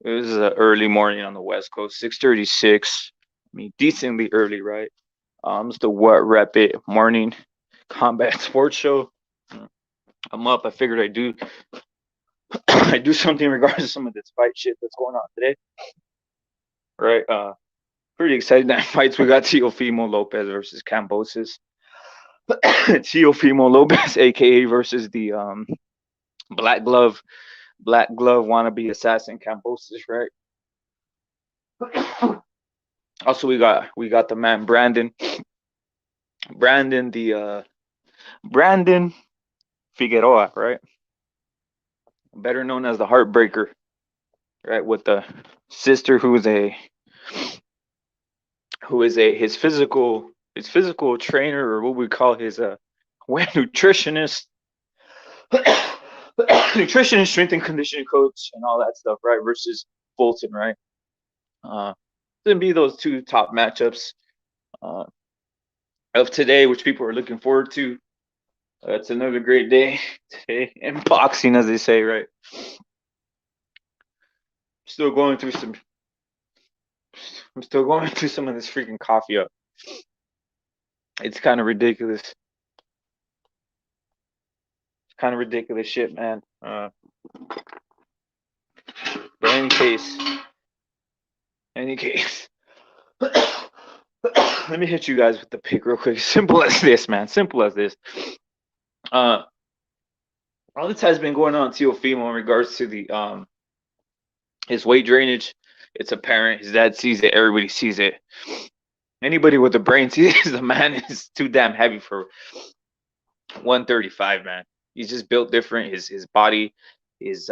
It was early morning on the West Coast, 6:36. I mean, decently early, right? It's the What Rep It morning combat sports show. I'm up. I figured I'd do I do something in regards to some of this fight shit that's going on today, right? Pretty exciting that fights. We got Teofimo Lopez versus Cambosis. Teofimo Lopez, aka versus the Black Glove, Black Glove wannabe assassin Cambosis, right? Also, we got the man Brandon Brandon Figueroa, right? Better known as the Heartbreaker, right? With the sister who is a his physical trainer, or what we call his nutritionist, nutritionist, strength and conditioning coach, and all that stuff, right? Versus Fulton, right? Uh, gonna be those two top matchups uh, of today, which people are looking forward to. It's another great day today in boxing, as they say, right? Still going through some. I'm still going through some of this freaking coffee up. It's kind of ridiculous. It's kind of ridiculous shit, man. But any case, let me hit you guys with the pick real quick. Simple as this, man. Simple as this. Uh, all this has been going on Teofimo in regards to the his weight drainage. It's apparent. His dad sees it. Everybody sees it. Anybody with a brain sees it. The man is too damn heavy for 135, man. He's just built different. His body, his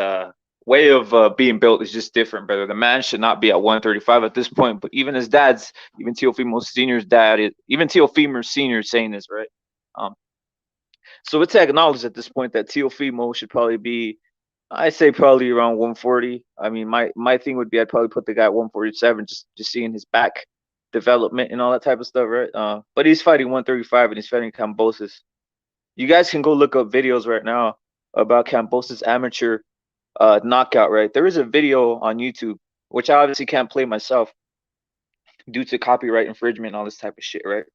way of being built is just different, brother. The man should not be at 135 at this point. But even his dad's, even Teofimo Senior's dad, even Teofimo Senior is saying this, right? Um, so it's acknowledged at this point that Teofimo should probably be, I say probably around 140. I mean, my thing would be I'd probably put the guy at 147, just seeing his back development and all that type of stuff, right? But he's fighting 135 and he's fighting Cambosis. You guys can go look up videos right now about Cambosis amateur knockout, right? There is a video on YouTube, which I obviously can't play myself due to copyright infringement and all this type of shit, right?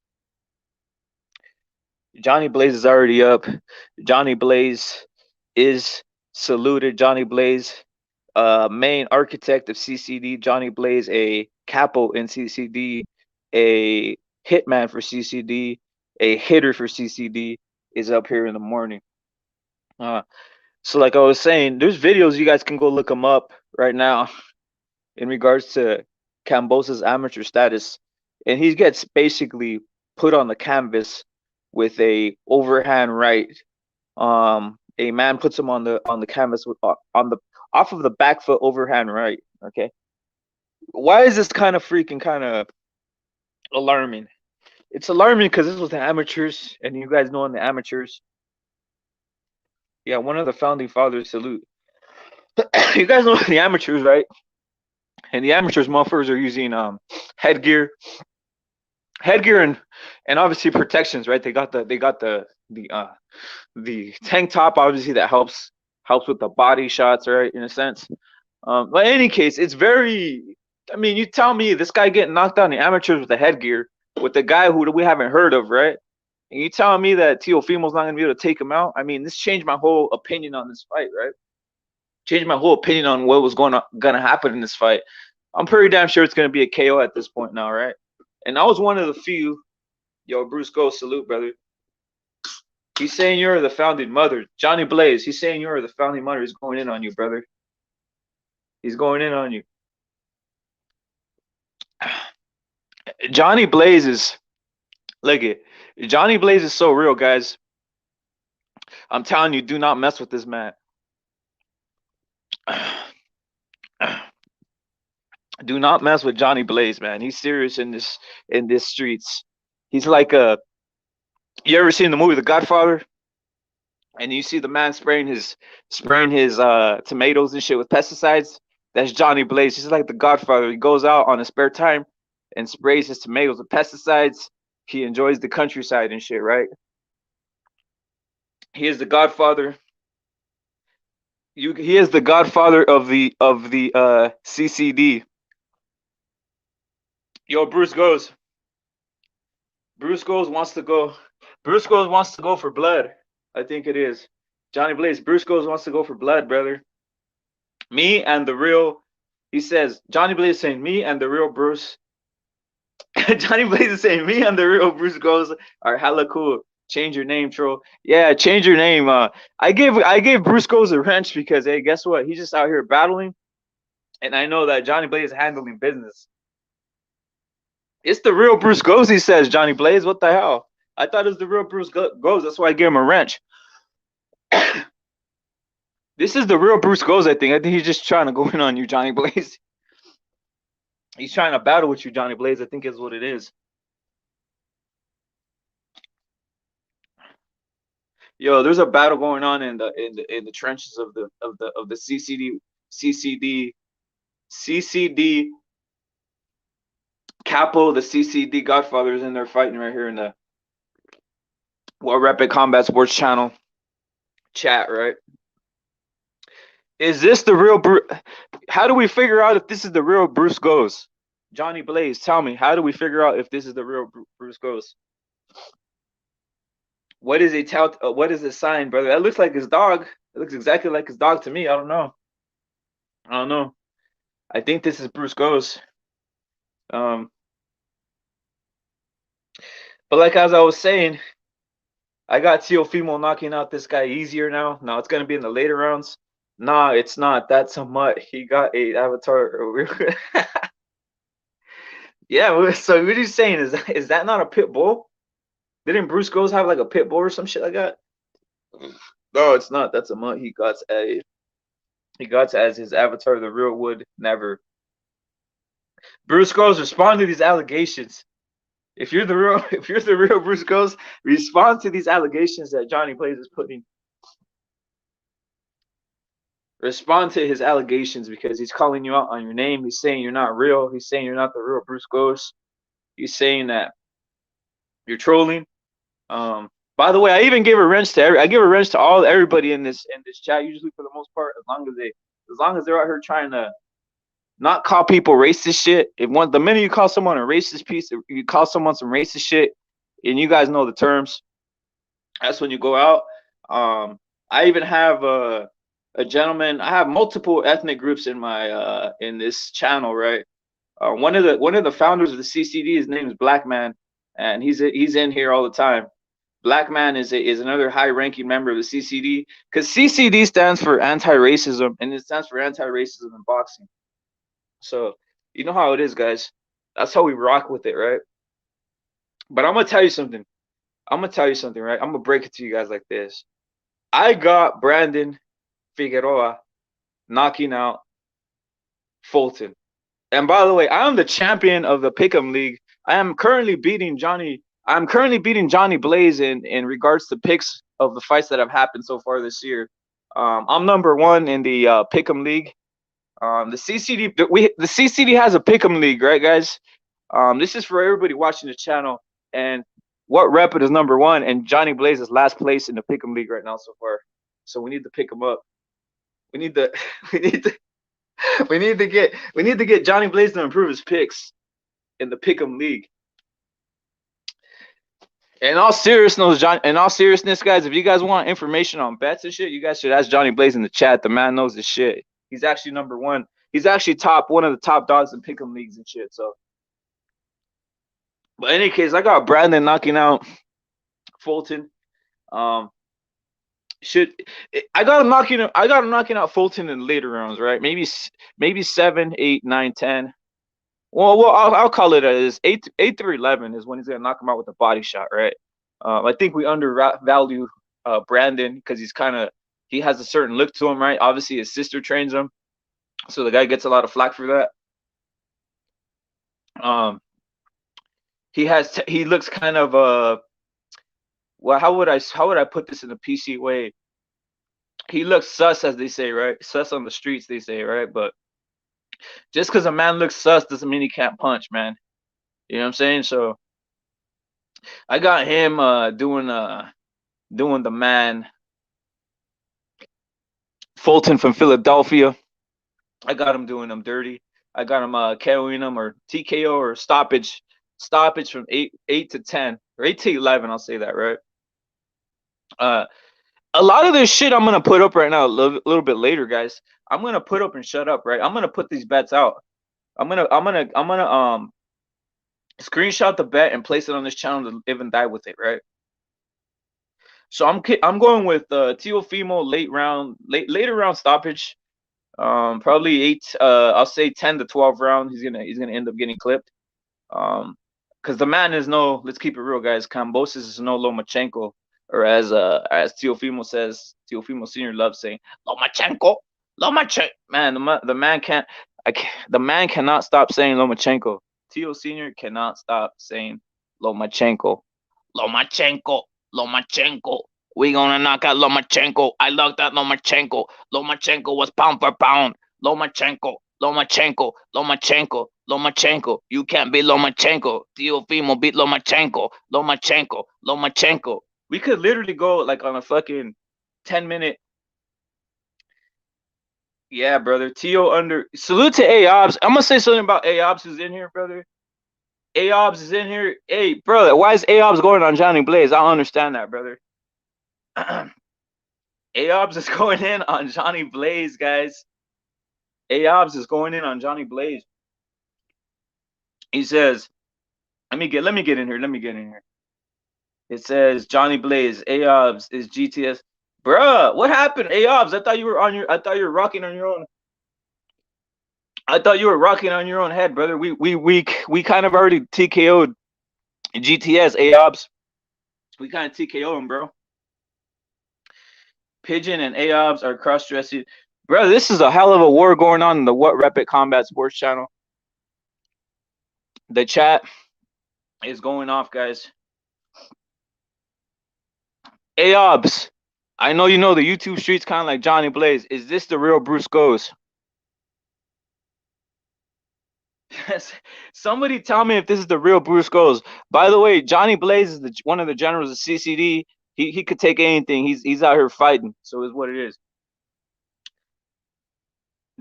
Johnny Blaze is already up. Johnny Blaze is saluted. Johnny Blaze, main architect of CCD. Johnny Blaze, a capo in CCD, a hitman for CCD, a hitter for CCD, is up here in the morning. So like I was saying, there's videos, you guys can go look them up right now in regards to Cambosa's amateur status, and he gets basically put on the canvas with a overhand right. A man puts him on the canvas with on the off of the back foot overhand right. Okay, why is this kind of freaking kind of alarming? It's alarming because this was the amateurs, and you guys know in the amateurs, yeah, one of the founding fathers salute. You guys know the amateurs, right? And the amateurs motherfuckers are using headgear, and obviously protections, right? They got the tank top, obviously, that helps with the body shots, right? In a sense. But in any case, it's very. I mean, you tell me this guy getting knocked down the amateurs with the headgear with the guy who we haven't heard of, right? And you telling me that Teofimo's not gonna be able to take him out? I mean, this changed my whole opinion on this fight, right? Changed my whole opinion on what was gonna happen in this fight. I'm pretty damn sure it's gonna be a KO at this point now, right? And I was one of the few. Yo, Bruce, go salute, brother. He's saying you're the founding mother, Johnny Blaze. He's saying you're the founding mother. He's going in on you, brother. He's going in on you. Johnny Blaze is look it. Johnny Blaze is so real, guys. I'm telling you, do not mess with this man. Do not mess with Johnny Blaze, man. He's serious in this streets. He's like a. You ever seen the movie The Godfather? And you see the man spraying his tomatoes and shit with pesticides. That's Johnny Blaze. He's like the Godfather. He goes out on his spare time and sprays his tomatoes with pesticides. He enjoys the countryside and shit, right? He is the Godfather. He is the godfather of the CCD. Yo, Bruce goes wants to go. Bruce goes wants to go for blood. I think it is. Johnny Blaze. Bruce goes wants to go for blood, brother. Me and the real. He says Johnny Blaze is saying me and the real Bruce. Johnny Blaze is saying me and the real Bruce goes are hella cool. Change your name, troll. Yeah, change your name. I gave Bruce goes a wrench because hey, guess what? He's just out here battling, and I know that Johnny Blaze is handling business. It's the real Bruce goes. He says Johnny Blaze. What the hell? I thought it was the real Bruce goes. That's why I gave him a wrench. This is the real Bruce goes. I think he's just trying to go in on you, Johnny Blaze. He's trying to battle with you, Johnny Blaze. I think is what it is. Yo, there's a battle going on in the trenches of the CCD Capo, the CCD Godfathers in there fighting right here in the World Rapid Combat Sports channel chat, right? Is this the real Bruce? How do we figure out if this is the real Bruce Goes? Johnny Blaze, tell me, how do we figure out if this is the real Bruce Goes? What is what is a sign, brother? That looks like his dog. It looks exactly like his dog to me. I don't know. I don't know. I think this is Bruce Goes. Um, but like as I was saying, I got Teofimo knocking out this guy easier now. Now it's gonna be in the later rounds. Nah, it's not. That's a mutt. He got a avatar. Yeah. So what are you saying? Is that not a pit bull? Didn't Bruce Goes have like a pit bull or some shit like that? No, it's not. That's a mutt. He got as his avatar. The real would never. Bruce Goes, respond to these allegations. If you're the real, if you're the real Bruce Goes, respond to these allegations that Johnny Blaze is putting. Respond to his allegations because he's calling you out on your name. He's saying you're not real. He's saying you're not the real Bruce Goes. He's saying that you're trolling. By the way, I even give a wrench to I give a wrench to everybody in this chat. Usually, for the most part, as long as they're out here trying to not call people racist shit. The minute you call someone a racist piece, you call someone some racist shit, and you guys know the terms. That's when you go out. I even have a gentleman. I have multiple ethnic groups in my in this channel, right? One of the founders of the CCD, his name is Black Man, and he's in here all the time. Black Man is another high-ranking member of the CCD because CCD stands for anti-racism, and it stands for anti-racism in boxing. So you know how it is, guys. That's how we rock with it, right? But I'm gonna tell you something. Right? I'm gonna break it to you guys like this. I got Brandon Figueroa knocking out Fulton. And by the way, I'm the champion of the Pick'em League. I'm currently beating Johnny Blaze in regards to picks of the fights that have happened so far this year. I'm number one in the Pick'em League. The CCD has a Pick'em League, right, guys? This is for everybody watching the channel. And what Rapid is number one, and Johnny Blaze is last place in the Pick'em League right now so far. So we need to pick him up. We need to we need to get Johnny Blaze to improve his picks in the Pick'em League. In all seriousness, guys, if you guys want information on bets and shit, you guys should ask Johnny Blaze in the chat. The man knows his shit. He's actually number one. He's actually one of the top dogs in Pick'em leagues and shit. So, but in any case, I got Brandon knocking out Fulton. I got him knocking out Fulton in later rounds, right? Maybe 7, 8, 9, 10. Well, I'll call it as 8 through 11 is when he's gonna knock him out with a body shot, right? I think we undervalue Brandon because he has a certain look to him, right? Obviously, his sister trains him, so the guy gets a lot of flack for that. He looks kind of well, how would I put this in a PC way? He looks sus, as they say, right? Sus on the streets, they say, right? But just because a man looks sus doesn't mean he can't punch, man. You know what I'm saying? So I got him doing the man Fulton from Philadelphia. I got him doing them dirty. I got him KOing them or TKO or stoppage from eight to 10 or 8 to 11. I'll say that right. Uh, a lot of this shit I'm gonna put up right now. A little bit later, guys. I'm gonna put up and shut up. Right. I'm gonna put these bets out. I'm gonna screenshot the bet and place it on this channel to live and die with it. Right. So I'm going with Teofimo later round stoppage. Probably eight. I'll say 10 to 12 round. He's gonna end up getting clipped. Because the man is no. Let's keep it real, guys. Kambosos is no Lomachenko, or as Teofimo says, Teofimo Senior loves saying Lomachenko, Lomachenko. Man, the man can't. The man cannot stop saying Lomachenko. Teo Senior cannot stop saying Lomachenko, Lomachenko, Lomachenko. We gonna knock out Lomachenko. I love that Lomachenko. Lomachenko was pound for pound. Lomachenko, Lomachenko, Lomachenko, Lomachenko. You can't beat Lomachenko. Teofimo beat Lomachenko. Lomachenko, Lomachenko. We could literally go like on a fucking 10-minute. Yeah, brother. Teo under. Salute to Aobs. I'm gonna say something about Aobs who's in here, brother. Aobs is in here. Hey, brother, why is Aobs going on Johnny Blaze? I don't understand that, brother. Aobs is going in on Johnny Blaze, guys. Aobs is going in on Johnny Blaze. He says, let me get in here. Let me get in here. It says Johnny Blaze, Aobs is GTS. Bruh, what happened? Aobs, I thought you were rocking on your own. I thought you were rocking on your own head, brother. We kind of already TKO'd GTS, Aobs. We kind of TKO him, bro. Pigeon and Aobs are cross-dressing. Bro, this is a hell of a war going on in the What Rep It Combat Sports channel. The chat is going off, guys. Aobs, I know you know the YouTube streets kind of like Johnny Blaze. Is this the real Bruce Goes? Somebody tell me if this is the real Bruce Goes. By the way, Johnny Blaze is one of the generals of CCD. He could take anything. He's out here fighting. So is what it is.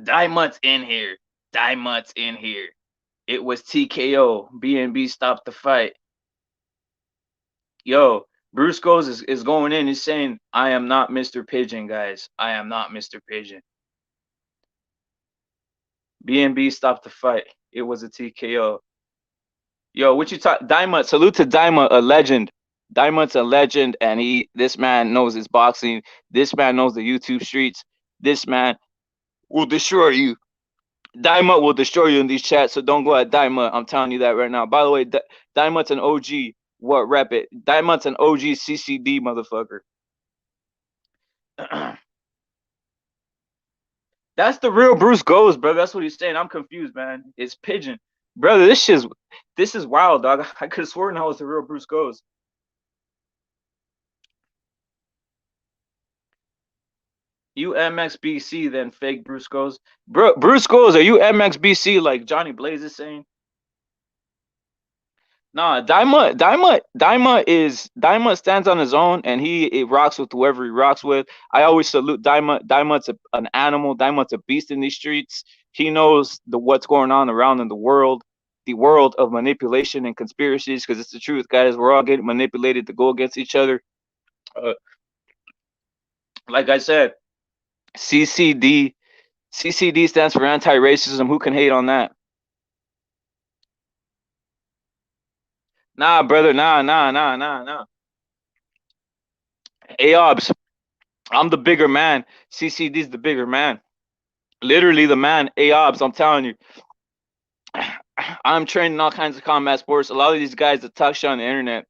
Diamond's in here. Diamond's in here. It was TKO. BNB stopped the fight. Yo, Bruce Goes is going in. He's saying, I am not Mr. Pigeon, guys. I am not Mr. Pigeon. BNB stopped the fight. It was a TKO. Yo, what you talk? Diamond, salute to Diamond, a legend. Diamond's a legend, and this man knows his boxing. This man knows the YouTube streets. This man will destroy you. Diamond will destroy you in these chats, so don't go at Diamond. I'm telling you that right now. By the way, Diamond's an OG. What Rep It? Diamond's an OG CCD motherfucker. That's the real Bruce Goes, bro. That's what he's saying. I'm confused, man. It's Pigeon, brother. This is wild, dog. I could have sworn that was the real Bruce Goes. You MXBC, then fake Bruce Goes. Bro, Bruce Goes, are you MXBC like Johnny Blaze is saying? Nah, Diamond stands on his own, and he rocks with whoever he rocks with. I always salute Diamond. Diamond's an animal. Diamond's a beast in these streets. He knows what's going on around in the world of manipulation and conspiracies, because it's the truth, guys. We're all getting manipulated to go against each other. Like I said, CCD stands for anti-racism. Who can hate on that? Nah, brother. Nah. Aobs, I'm the bigger man. CCD's the bigger man. Literally the man. Aobs, I'm telling you. I'm training all kinds of combat sports. A lot of these guys that talk shit on the internet,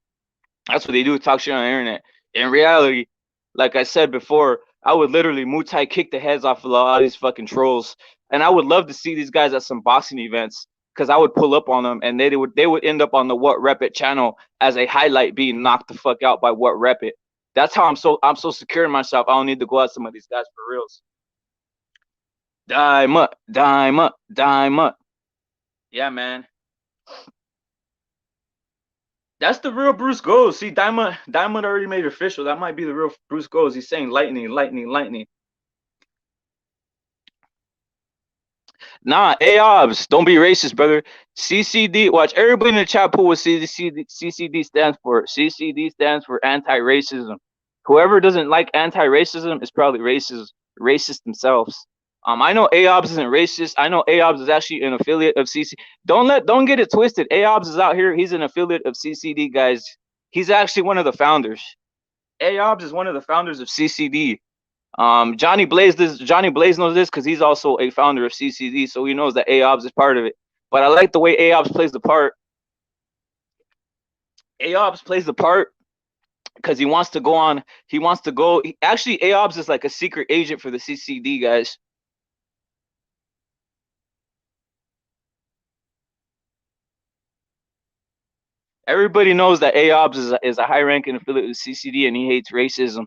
that's what they do, talk shit on the internet. In reality, like I said before, I would literally Muay Thai kick the heads off of a lot of these fucking trolls. And I would love to see these guys at some boxing events, because I would pull up on them and they would end up on the What Rep It channel as a highlight, being knocked the fuck out by What Rep It. That's how I'm so secure in myself. I don't need to go at some of these guys for reals. Dime up. Yeah, man. That's the real Bruce Goes. See, Diamond already made it official. That might be the real Bruce Goes. He's saying lightning. Nah, AOBs, don't be racist, brother. CCD, watch everybody in the chat put what CCD stands for. CCD stands for anti-racism. Whoever doesn't like anti-racism is probably racist themselves. I know AOBs isn't racist. I know AOBs is actually an affiliate of CC. Don't get it twisted. AOBs is out here. He's an affiliate of CCD, guys. He's actually one of the founders. AOBs is one of the founders of CCD. Johnny Blaze knows this because he's also a founder of CCD, so he knows that AOBs is part of it. But I like the way AOBs plays the part. AOBs plays the part because he wants to go on. He wants to go. Actually, AOBs is like a secret agent for the CCD, guys. Everybody knows that AOBs is a high-ranking affiliate of CCD, and he hates racism.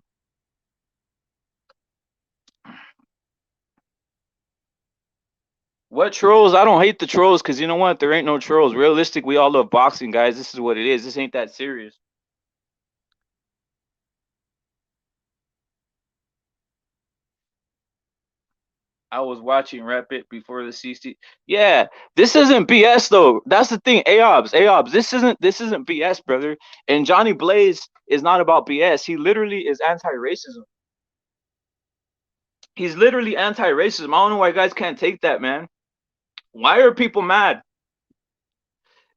What trolls? I don't hate the trolls because you know what? There ain't no trolls. Realistic, we all love boxing, guys. This is what it is. This ain't that serious. I was watching Rapid before the CC. Yeah, this isn't BS though. That's the thing. AOBs. This isn't BS, brother. And Johnny Blaze is not about BS. He literally is anti-racism. He's literally anti-racism. I don't know why guys can't take that, man. Why are people mad?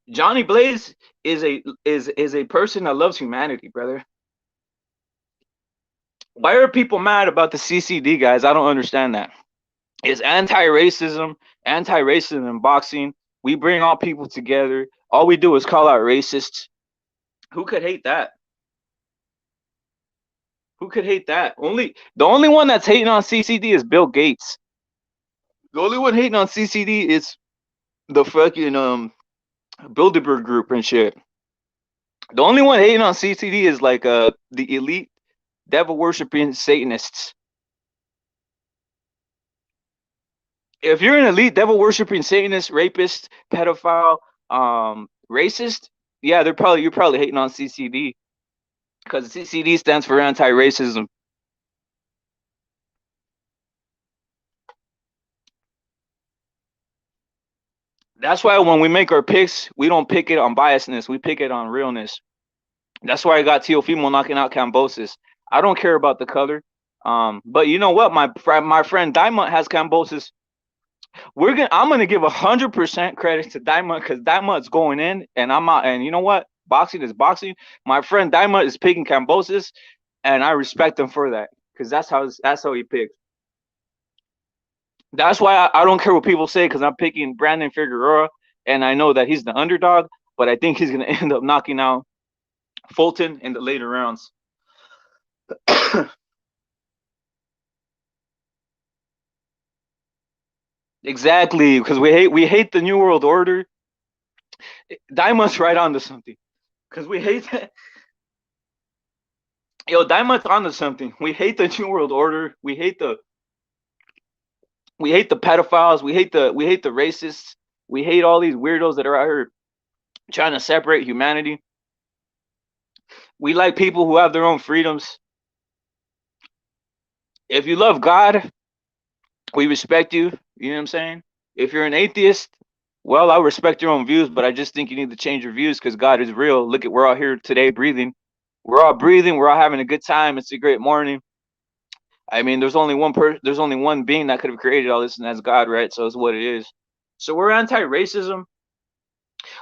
Johnny Blaze is a person that loves humanity, brother. Why are people mad about the CCD, guys? I don't understand that. It's anti-racism in boxing. We bring all people together. All we do is call out racists. Who could hate that? Who could hate that? The only one that's hating on CCD is Bill Gates. The only one hating on CCD is the fucking Bilderberg group and shit. The only one hating on CCD is like the elite devil worshipping Satanists. If you're an elite devil worshipping Satanist, rapist, pedophile, racist, yeah, you're probably hating on CCD because CCD stands for anti-racism. That's why when we make our picks, we don't pick it on biasness. We pick it on realness. That's why I got Teofimo knocking out Cambosis. I don't care about the color. But you know what? My friend Diamond has Cambosis. I'm gonna give 100% credit to Diamond because Diamond's going in, and I'm not. And you know what? Boxing is boxing. My friend Diamond is picking Cambosis, and I respect him for that because that's how he picks. That's why I don't care what people say because I'm picking Brandon Figueroa, and I know that he's the underdog, but I think he's gonna end up knocking out Fulton in the later rounds. Exactly, because we hate the New World Order. Diamond's right onto something. Because we hate that. Yo, Diamond's onto something. We hate the New World Order. We hate the pedophiles. We hate the racists. We hate all these weirdos that are out here trying to separate humanity. We like people who have their own freedoms. If you love God, we respect you. You know what I'm saying? If you're an atheist, well, I respect your own views, but I just think you need to change your views because God is real. Look at we're all here today breathing. We're all breathing. We're all having a good time. It's a great morning. I mean, there's only one being that could have created all this, and that's God, right? So it's what it is. So we're anti-racism.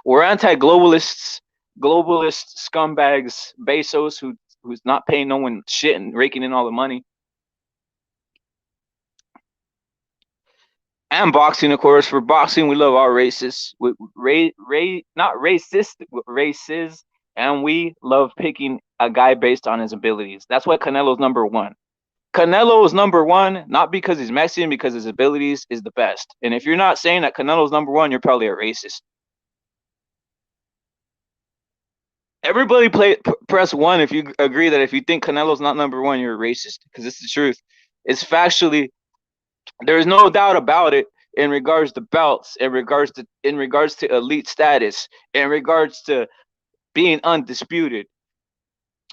We're anti-globalists, globalist scumbags, Bezos, who's not paying no one shit and raking in all the money. And boxing, of course. For boxing, we love our racists. Not racist, races, and we love picking a guy based on his abilities. That's why Canelo's number one. Canelo is number one, not because he's Mexican, because his abilities is the best. And if you're not saying that Canelo's number one, you're probably a racist. Everybody press one if you agree that if you think Canelo's not number one, you're a racist, because it's the truth. It's factually, there's no doubt about it in regards to belts, in regards to elite status, in regards to being undisputed,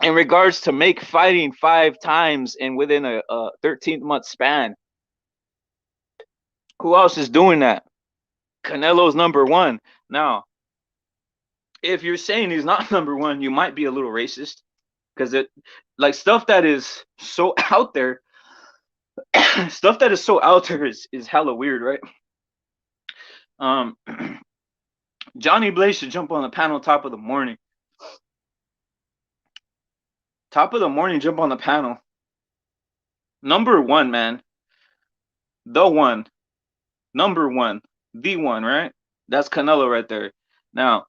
in regards to make fighting 5 times and within a 13-month span. Who else is doing that? Canelo's number one. Now, if you're saying he's not number one, you might be a little racist because it, like stuff that is so out there, stuff that is so out there is hella weird, right? Um, Johnny Blaze should jump on the panel top of the morning. Top of the morning, jump on the panel. Number one, man. The one. Number one. The one, right? That's Canelo right there. Now,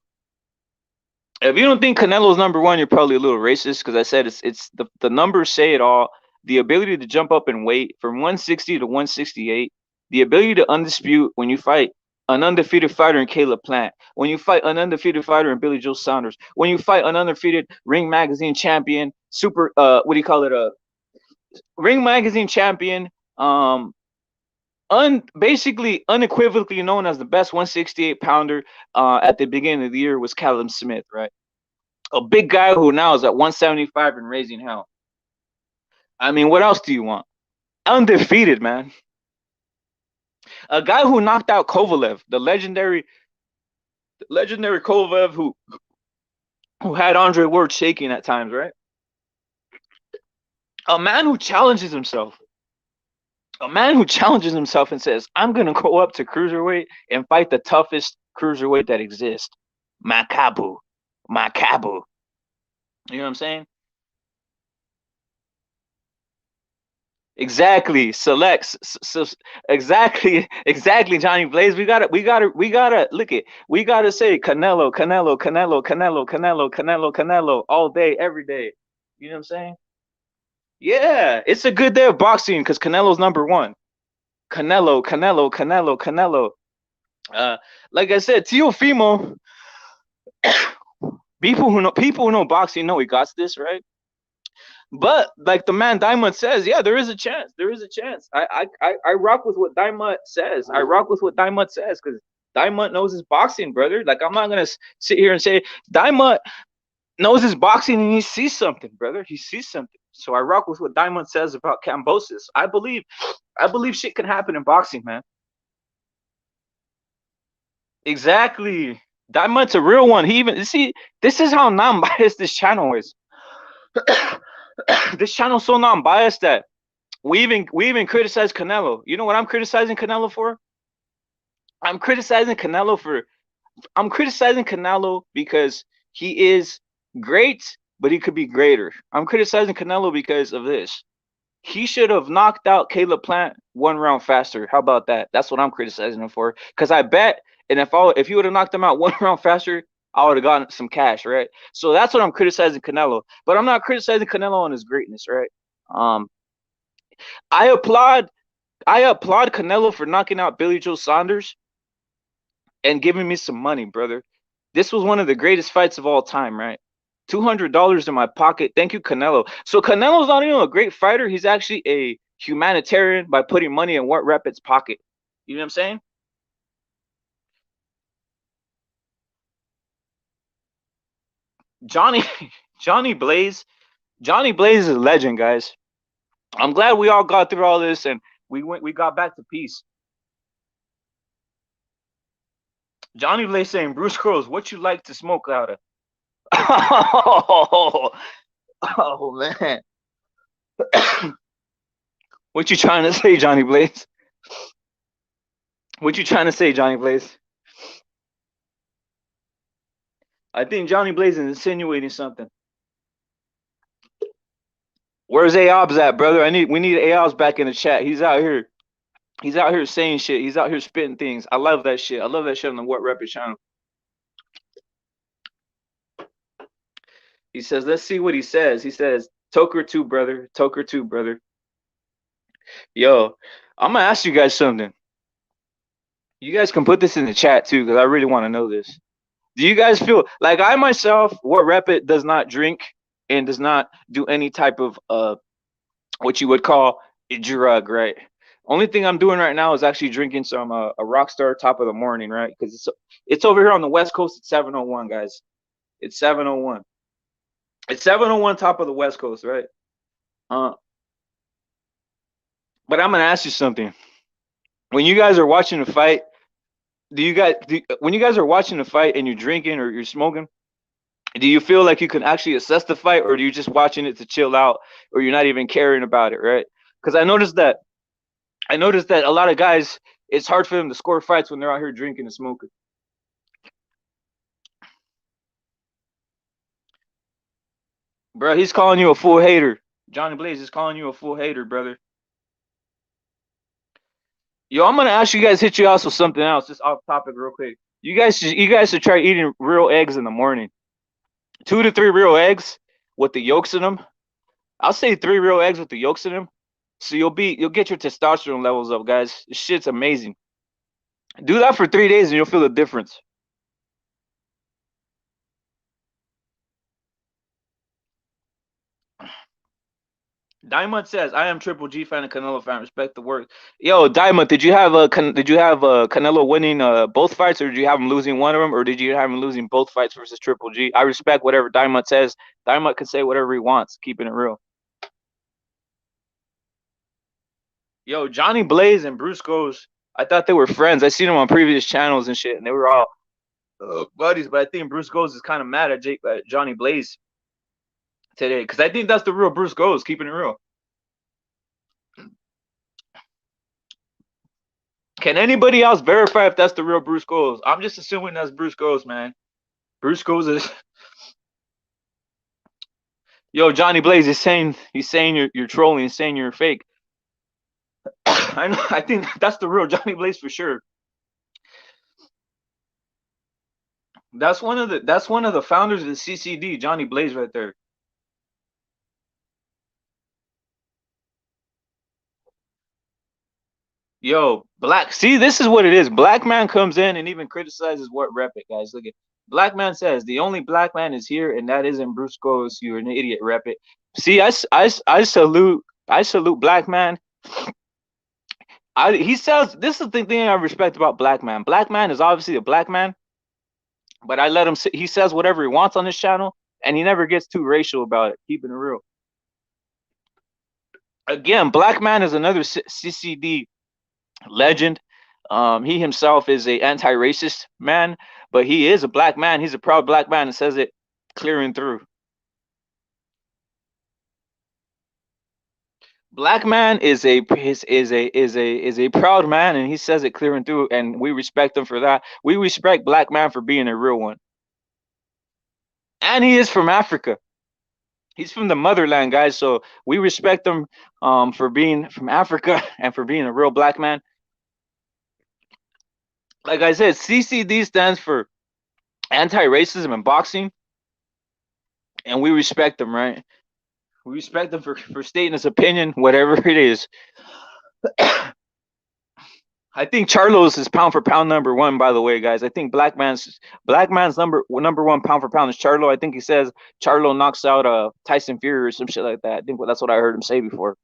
if you don't think Canelo's number one, you're probably a little racist because I said it's the numbers say it all. The ability to jump up in weight from 160 to 168, the ability to undispute when you fight an undefeated fighter in Caleb Plant, when you fight an undefeated fighter in Billy Joe Saunders, when you fight an undefeated Ring Magazine champion, super what do you call it, a Ring Magazine champion, basically unequivocally known as the best 168 pounder at the beginning of the year was Callum Smith, right? A big guy who now is at 175 and raising hell. I mean, what else do you want? Undefeated, man. A guy who knocked out Kovalev, the legendary Kovalev who had Andre Ward shaking at times, right? A man who challenges himself. A man who challenges himself and says, I'm going to go up to cruiserweight and fight the toughest cruiserweight that exists. Makabu. Makabu. You know what I'm saying? Exactly. Selects. Exactly. Exactly, Johnny Blaze. We gotta look it. We gotta say Canelo, Canelo, Canelo, Canelo, Canelo, Canelo, Canelo all day, every day. You know what I'm saying? Yeah, it's a good day of boxing because Canelo's number one. Canelo, Canelo, Canelo, Canelo. Uh, like I said, Teofimo. People who know boxing know he got this, right? But like the man Diamond says, yeah, there is a chance. There is a chance. I rock with what Diamond says. I rock with what Diamond says because Diamond knows his boxing, brother. Like I'm not gonna sit here and say Diamond knows his boxing and he sees something, brother. He sees something. So I rock with what Diamond says about Cambosis. I believe shit can happen in boxing, man. Exactly. Diamond's a real one. He even see this is how non-biased this channel is. This channel's so non-biased that we even criticize Canelo. You know what I'm criticizing Canelo for? I'm criticizing Canelo for I'm criticizing Canelo because he is great, but he could be greater. I'm criticizing Canelo because of this. He should have knocked out Caleb Plant one round faster. How about that? That's what I'm criticizing him for. Because I bet, and if he would have knocked him out one round faster, I would have gotten some cash, right? So that's what I'm criticizing Canelo. But I'm not criticizing Canelo on his greatness, right? Um, I applaud Canelo for knocking out Billy Joe Saunders and giving me some money, brother. This was one of the greatest fights of all time, right? $200 in my pocket. Thank you, Canelo. So Canelo's not even a great fighter. He's actually a humanitarian by putting money in Wart Rapid's pocket. You know what I'm saying? Johnny Johnny Blaze. Johnny Blaze is a legend, guys. I'm glad we all got through all this and we got back to peace. Johnny Blaze saying, Bruce Crowes, what you like to smoke out of? Oh, oh man. What you trying to say, Johnny Blaze? What you trying to say, Johnny Blaze? I think Johnny Blaze is insinuating something. Where's Aobs at, brother? We need Aobs back in the chat. He's out here. He's out here saying shit. He's out here spitting things. I love that shit. I love that shit on the What Rapid channel. He says, let's see what he says. He says, Toker 2, brother. Toker 2, brother. Yo, I'm gonna ask you guys something. You guys can put this in the chat too, because I really want to know this. Do you guys feel like I myself, What Rapid does not drink and does not do any type of what you would call a drug, right? Only thing I'm doing right now is actually drinking some a Rockstar top of the morning, right? Because it's over here on the West Coast at 7:01, guys. It's 7:01. It's 7:01 top of the West Coast, right? But I'm gonna ask you something. When you guys are watching the fight, Do you guys when you guys are watching a fight and you're drinking or you're smoking? Do you feel like you can actually assess the fight, or are you just watching it to chill out, or you're not even caring about it, right? Because I noticed that a lot of guys, it's hard for them to score fights when they're out here drinking and smoking. Bro, he's calling you a full hater. Johnny Blaze is calling you a full hater, brother. Yo, I'm gonna ask you guys, hit you out with something else, just off topic, real quick. You guys should try eating real eggs in the morning. 2 to 3 real eggs with the yolks in them. I'll say 3 real eggs with the yolks in them. So you'll get your testosterone levels up, guys. This shit's amazing. Do that for 3 days and you'll feel the difference. Diamond says, "I am Triple G fan and Canelo fan. Respect the work." Yo, Diamond, did you have Canelo winning both fights, or did you have him losing one of them, or did you have him losing both fights versus Triple G? I respect whatever Diamond says. Diamond can say whatever he wants, keeping it real. Yo, Johnny Blaze and Bruce Goes. I thought they were friends. I seen them on previous channels and shit, and they were all buddies. But I think Bruce Goes is kind of mad at Johnny Blaze today, because I think that's the real Bruce Goes, keeping it real. Can anybody else verify if that's the real Bruce Goes? I'm just assuming that's Bruce Goes, man. Bruce Goes is yo, Johnny Blaze is saying, you're trolling, he's saying you're fake. I know, I think that's the real Johnny Blaze for sure. That's one of the founders of the CCD, Johnny Blaze right there. Yo, black. See, this is what it is. Black man comes in and even criticizes what rep it, guys. Look at Black man says the only black man is here, and that isn't Bruce Goes. You're an idiot, rep it. See, I salute black man. He says this is the thing I respect about black man. Black man is obviously a black man, but I let him. He says whatever he wants on this channel, and he never gets too racial about it. Keeping it real. Again, black man is another CCD legend. He himself is a anti-racist man, but he is a black man. He's a proud black man and says it clear and through. Black man is a proud man, and he says it clear and through, and we respect him for that. We respect black man for being a real one, and he is from Africa. He's from the motherland, guys. So we respect him for being from Africa and for being a real black man. Like I said, CCD stands for anti-racism in boxing, and we respect him, right? We respect him for stating his opinion, whatever it is. I think Charlo's is pound for pound number one. By the way, guys, I think Black Man's number one pound for pound is Charlo. I think he says Charlo knocks out Tyson Fury or some shit like that. I think that's what I heard him say before.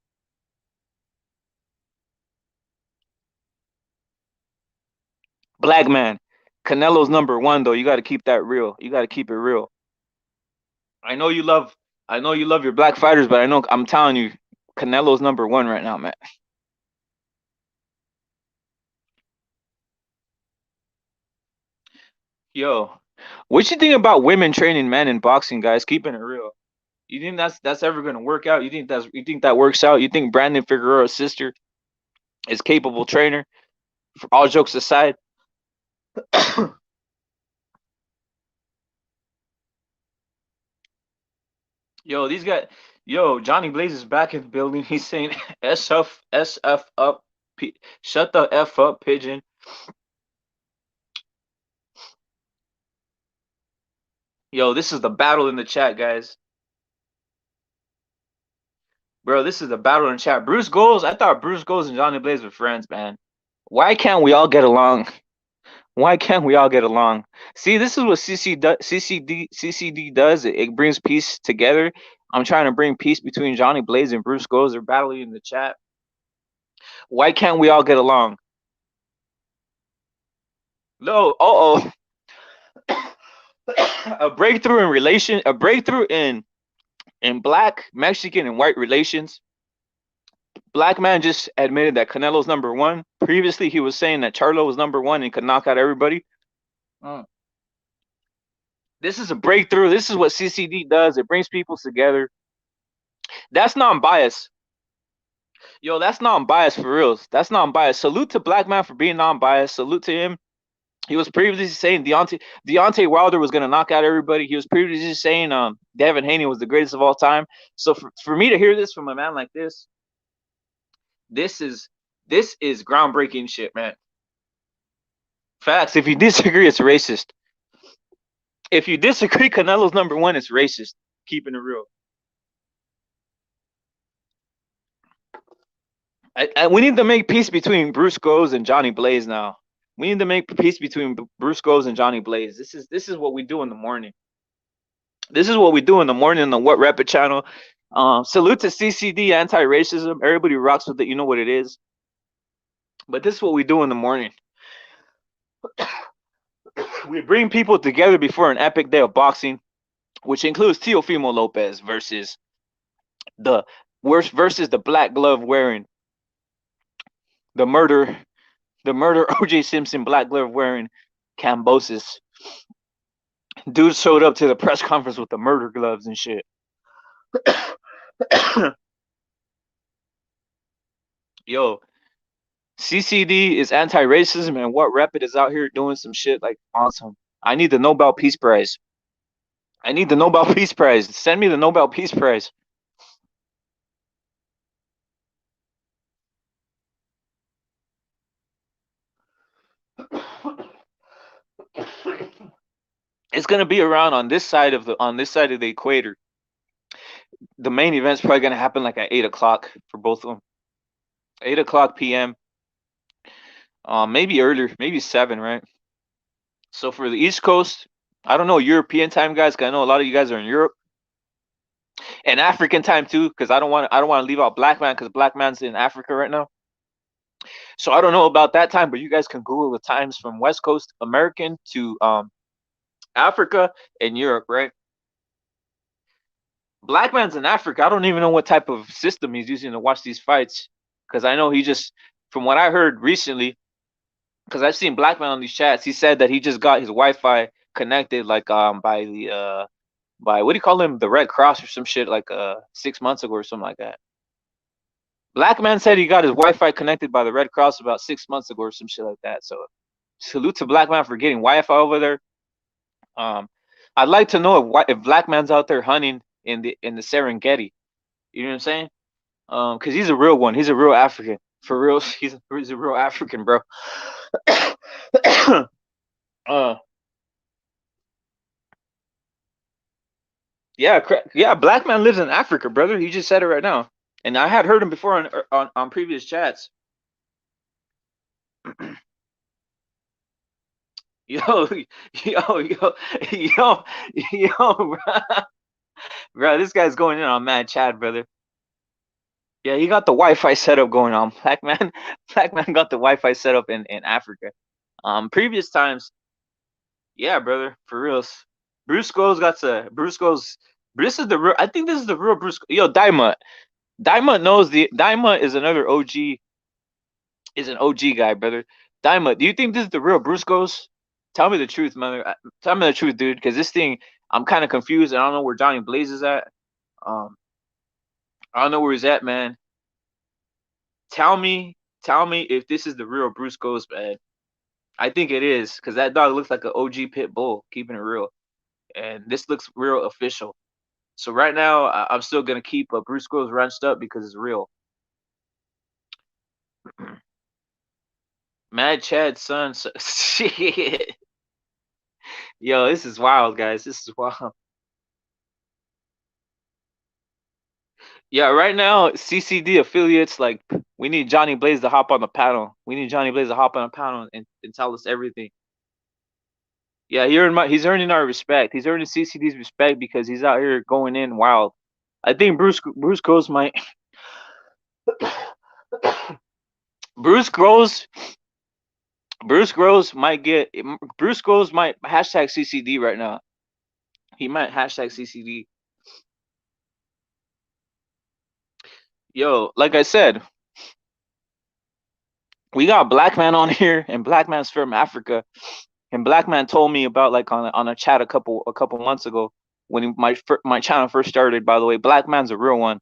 Black man, Canelo's number one though. You got to keep that real. You got to keep it real. I know you love, I know you love your black fighters, but I know I'm telling you, Canelo's number one right now, man. Yo, what you think about women training men in boxing, guys? Keeping it real. You think that's ever gonna work out? You think that works out? You think Brandon Figueroa's sister is capable trainer? For all jokes aside, yo, these guys, yo, Johnny Blaze is back in the building. He's saying SF up, shut the F up, pigeon. Yo, this is the battle in the chat, guys. Bro, this is the battle in the chat. Bruce Goals, I thought Bruce Goals and Johnny Blaze were friends, man. Why can't we all get along? Why can't we all get along? See, this is what CCD does. It brings peace together. I'm trying to bring peace between Johnny Blaze and Bruce Goes. They're battling in the chat. Why can't we all get along? No, a breakthrough in black, Mexican, and white relations Black man just admitted that Canelo's #1. Previously, he was saying that Charlo was #1 and could knock out everybody. This is a breakthrough. This is what CCD does. It brings people together. That's non-biased. Yo, that's non-biased for real. That's non-biased. Salute to Black man for being non-biased. Salute to him. He was previously saying Deontay Wilder was gonna knock out everybody. He was previously saying Devin Haney was the greatest of all time. So for me to hear this from a man like this is groundbreaking shit, man. Facts. If you disagree, it's racist. If you disagree, Canelo's #1, it's racist. Keeping it real. We need to make peace between Bruce Goes and Johnny Blaze now. We need to make peace between Bruce Goes and Johnny Blaze. This is what we do in the morning. This is what we do in the morning on the What Rep It channel. Salute to CCD, anti-racism. Everybody rocks with it. You know what it is. But this is what we do in the morning. We bring people together before an epic day of boxing, which includes Teofimo Lopez versus the black glove wearing, the murder OJ Simpson black glove wearing Cambosis. Dude showed up to the press conference with the murder gloves and shit. Yo, CCD is anti-racism, and What Rep It is out here doing some shit like awesome. I need the Nobel Peace Prize. I need the Nobel Peace Prize. Send me the Nobel Peace Prize. It's gonna be around on this side of the equator. The main event's probably gonna happen like at 8 o'clock for both of them. 8 o'clock p.m. Maybe earlier, maybe 7, right? So for the East Coast, I don't know European time, guys. Cause I know a lot of you guys are in Europe, and African time too. Cause I don't want to leave out Black man, cause Black man's in Africa right now. So I don't know about that time, but you guys can Google the times from West Coast American to Africa and Europe, right? Black man's in Africa. I don't even know what type of system he's using to watch these fights, because I know he just, from what I heard recently, because I've seen Black man on these chats, he said that he just got his Wi-Fi connected, like by the by, what do you call him, the Red Cross or some shit, like 6 months ago or something like that. Black man said he got his Wi-Fi connected by the Red Cross about 6 months ago or some shit like that. So salute to Black man for getting Wi-Fi over there. I'd like to know if Black man's out there hunting in the Serengeti. You know what I'm saying? Because he's a real one. He's a real African. For real, he's a real African, bro. Yeah, Black man lives in Africa, brother. He just said it right now, and I had heard him before on previous chats. Yo, bro. Bro, this guy's going in on mad chat, brother. Yeah, he got the Wi-Fi setup going on. Black man got the Wi-Fi setup in Africa. Previous times, yeah, brother, for reals. Bruce goes. This is the real. I think this is the real Bruce. Yo, Daima knows Daima is another OG. Is an OG guy, brother. Daima, do you think this is the real Bruce goes? Tell me the truth, mother. Tell me the truth, dude. Because this thing, I'm kind of confused. And I don't know where Johnny Blaze is at. I don't know where he's at, man. Tell me if this is the real Bruce goes, man. I think it is, because that dog looks like an OG pit bull, keeping it real. And this looks real official. So right now, I'm still gonna keep Bruce goes wrenched up because it's real. Mad Chad son, shit. Yo, this is wild, guys. This is wild. Yeah, right now, CCD affiliates, like, we need Johnny Blaze to hop on the panel. We need Johnny Blaze to hop on the panel and tell us everything. Yeah, he's earning our respect. He's earning CCD's respect because he's out here going in wild. I think Bruce Groves might Bruce Groves might hashtag CCD right now. He might hashtag CCD. Yo, like I said, we got Black Man on here, and Black Man's from Africa. And Black Man told me about like on a chat a couple months ago when my channel first started. By the way, Black Man's a real one.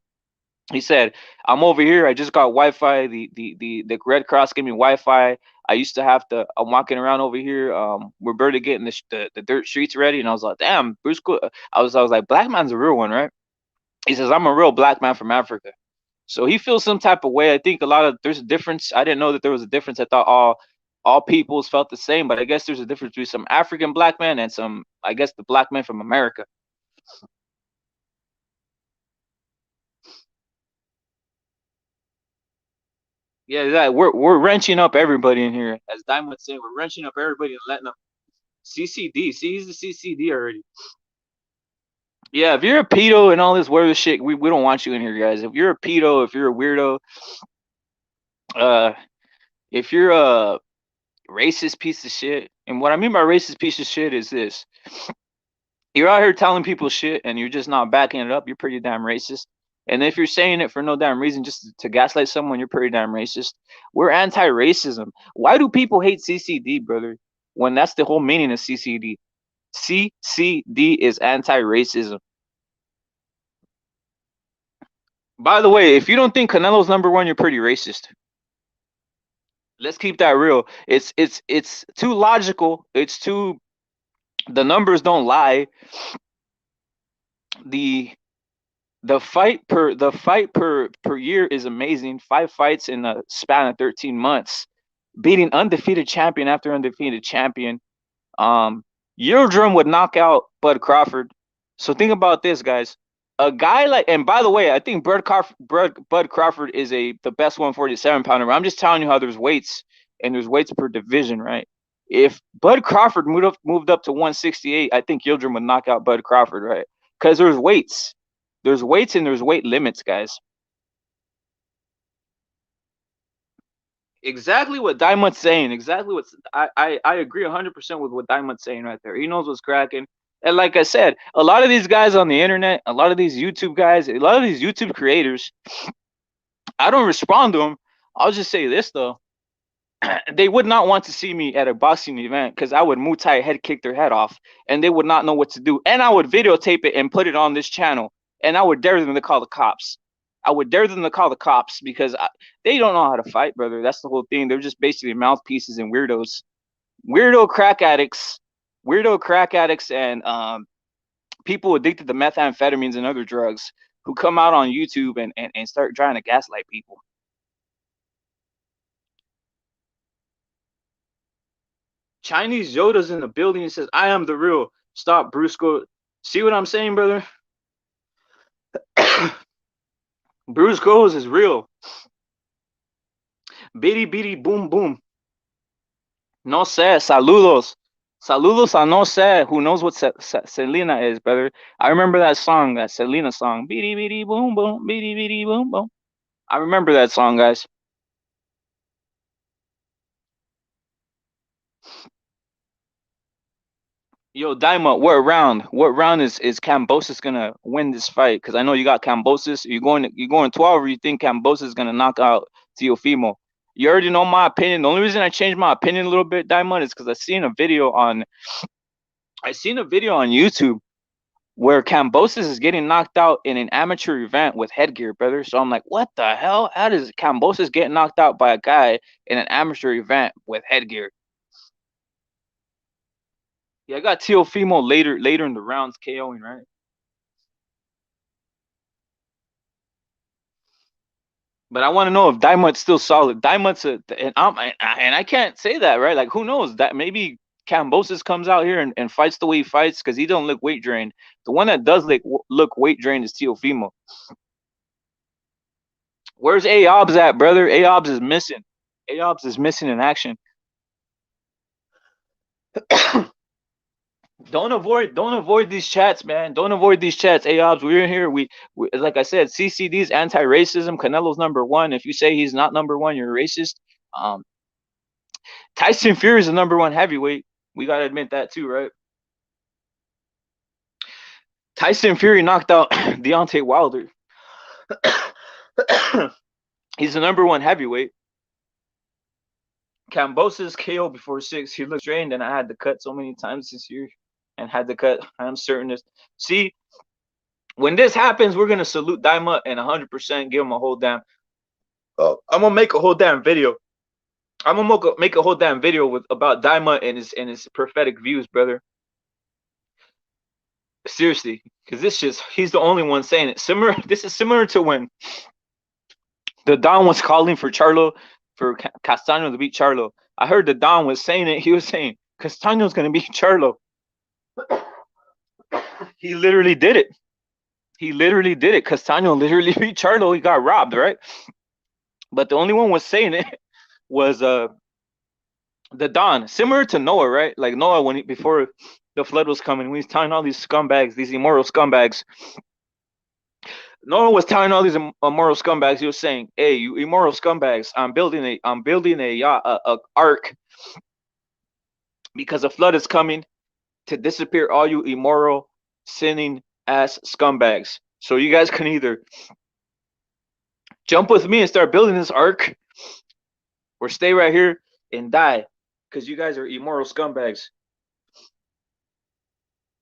He said, "I'm over here. I just got Wi-Fi. The Red Cross gave me Wi-Fi. I used to have to. I'm walking around over here. We're barely getting the dirt streets ready." And I was like, "Damn, Bruce." I was like, "Black Man's a real one, right?" He says, "I'm a real Black man from Africa." So he feels some type of way. I think there's a difference. I didn't know that there was a difference. I thought all peoples felt the same, but I guess there's a difference between some African Black men and some, I guess, the Black men from America. Yeah, that we're wrenching up everybody in here. As Diamond saying, we're wrenching up everybody and letting them CCD. See, he's the CCD already. Yeah, if you're a pedo and all this weird shit, we don't want you in here, guys. If you're a pedo, if you're a weirdo, uh, if you're a racist piece of shit, and what I mean by racist piece of shit is this: you're out here telling people shit and you're just not backing it up, you're pretty damn racist. And if you're saying it for no damn reason, just to gaslight someone, you're pretty damn racist. We're anti-racism. Why do people hate CCD, brother? When that's the whole meaning of CCD. CCD is anti-racism. By the way, if you don't think Canelo's number one, you're pretty racist. Let's keep that real. It's too logical. It's too the numbers don't lie. The the fight per year is amazing. 5 fights in a span of 13 months, beating undefeated champion after undefeated champion. Um, Yildirim would knock out Bud Crawford. So think about this, guys. A guy like, and by the way, I think Bud Crawford is the best 147 pounder. I'm just telling you how there's weights and there's weights per division, right? If Bud Crawford moved up to 168, I think Yildirim would knock out Bud Crawford, right? Because there's weights. There's weights and there's weight limits, guys. Exactly what Diamond's saying. Exactly what I agree 100% with what Diamond's saying right there. He knows what's cracking. And like I said, a lot of these guys on the internet, a lot of these YouTube guys, a lot of these YouTube creators, I don't respond to them. I'll just say this though. They would not want to see me at a boxing event because I would Muay Thai head kick their head off and they would not know what to do. And I would videotape it and put it on this channel. And I would dare them to call the cops. I would dare them to call the cops because they don't know how to fight, brother. That's the whole thing. They're just basically mouthpieces and weirdos. Weirdo crack addicts. Weirdo crack addicts and people addicted to methamphetamines and other drugs who come out on YouTube and start trying to gaslight people. Chinese Yoda's in the building and says, I am the real. Stop, Brusco. See what I'm saying, brother? Bruce Goes is real. Bitty bitty boom boom. No sé, saludos. Saludos a no sé, who knows what Selena is, brother. I remember that song, that Selena song. Bitty bitty boom boom, bitty bitty boom boom. I remember that song, guys. Yo, Daima, what round is Cambosis gonna win this fight? Because I know you got Cambosis. You going 12, or you think Cambosis is gonna knock out Teofimo? You already know my opinion. The only reason I changed my opinion a little bit, Diamond, is because I seen a video on YouTube where Cambosis is getting knocked out in an amateur event with headgear, brother. So I'm like, what the hell? How does Cambosis get knocked out by a guy in an amateur event with headgear? Yeah, I got Teofimo later in the rounds KOing, right? But I want to know if Diamond's still solid. And I can't say that, right? Like, who knows? That maybe Cambosis comes out here and fights the way he fights because he don't look weight drained. The one that does look weight drained is Teofimo. Where's Aobs at, brother? Aobs is missing. Aobs is missing in action. Don't avoid these chats, man. Don't avoid these chats. Aobs, we're in here. We like I said, CCD's anti-racism. Canelo's number one. If you say he's not number one, you're racist. Um, Tyson Fury is the number one heavyweight. We gotta admit that too, right? Tyson Fury knocked out Deontay Wilder. He's the #1 heavyweight. Kambosos KO before 6. He looks drained, and I had to cut so many times this year, and had to cut. I'm certain this. See, when this happens, we're gonna salute Daima and 100% give him a whole damn. I'm gonna make a whole damn video. I'm gonna make a whole damn video about Daima and his prophetic views, brother. Seriously, because he's the only one saying it. This is similar to when the Don was calling for Castaño to beat Charlo. I heard the Don was saying it. He was saying Castaño's gonna beat Charlo. He literally did it. He literally did it. Castaño literally beat Charlo. He got robbed, right? But the only one was saying it was the Don, similar to Noah, right? Like Noah before the flood was coming, when he's telling all these scumbags, these immoral scumbags. Noah was telling all these immoral scumbags. He was saying, "Hey, you immoral scumbags! I'm building a ark because a flood is coming to disappear all you immoral, sinning ass scumbags. So you guys can either jump with me and start building this ark, or stay right here and die, because you guys are immoral scumbags."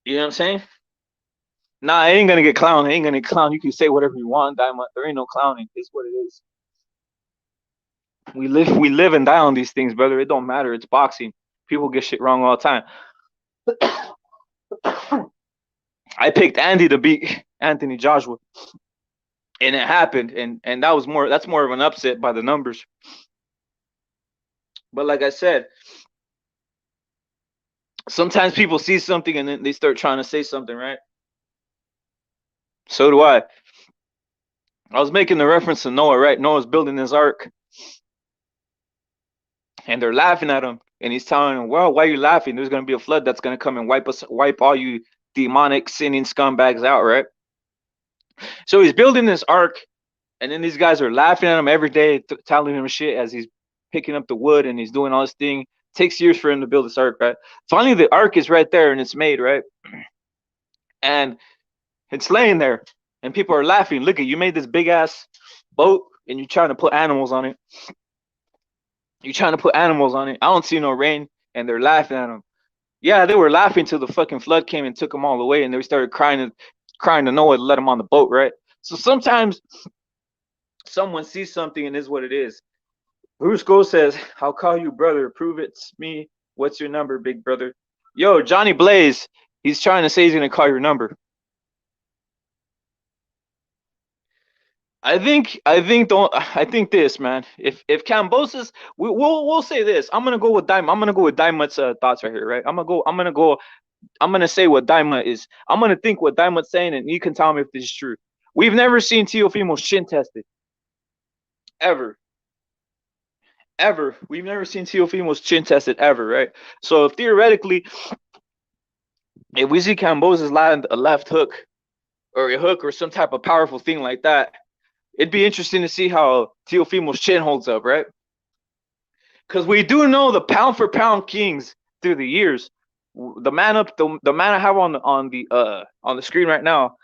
You know what I'm saying? Nah, I ain't gonna get clowned. I ain't gonna get clowned. You can say whatever you want, Diamond. There ain't no clowning. It's what it is. We live and die on these things, brother. It don't matter. It's boxing. People get shit wrong all the time. I picked Andy to beat Anthony Joshua, and it happened. And that's more of an upset by the numbers. But like I said, sometimes people see something and then they start trying to say something, right? So do I. I was making the reference to Noah, right? Noah's building his ark, and they're laughing at him, and he's telling them, "Well, why are you laughing? There's going to be a flood that's going to come and wipe all you demonic sinning scumbags out, right?" So he's building this ark, and then these guys are laughing at him every day, telling him shit as he's picking up the wood and he's doing all this thing. It takes years for him to build this ark, right? Finally, the ark is right there and it's made, right? And it's laying there, and people are laughing. Look at you, made this big ass boat, and you're trying to put animals on it. You're trying to put animals on it. I don't see no rain, and they're laughing at him. Yeah, they were laughing till the fucking flood came and took them all away, and they started crying to Noah to let them on the boat, right? So sometimes someone sees something and is what it is. Bruce Go says, "I'll call you brother. Prove it's me. What's your number, big brother?" Yo, Johnny Blaze, he's trying to say he's gonna call your number. I think this, man. If Cambosis, we'll say this. I'm gonna go with Daima. I'm gonna go with Daima's thoughts right here, right? I'm gonna say what Daima is. I'm gonna think what Daima's saying, and you can tell me if this is true. We've never seen Teofimo's chin tested. Ever. Ever. We've never seen Teofimo's chin tested ever, right? So theoretically, if we see Cambosis land a left hook or a hook or some type of powerful thing like that, it'd be interesting to see how Teofimo's chin holds up, right? Because we do know the pound for pound kings through the years. The man I have on the screen right now,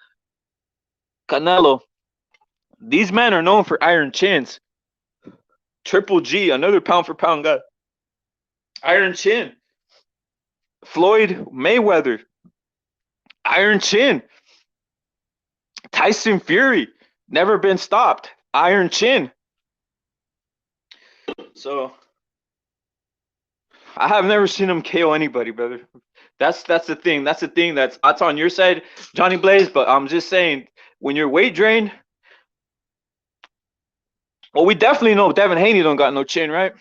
Canelo. These men are known for iron chins. Triple G, another pound for pound guy, iron chin. Floyd Mayweather, iron chin. Tyson Fury, never been stopped, iron chin. So I have never seen him KO anybody, brother. That's the thing. That's on your side, Johnny Blaze. But I'm just saying, when you're weight drained, well, we definitely know Devin Haney don't got no chin, right?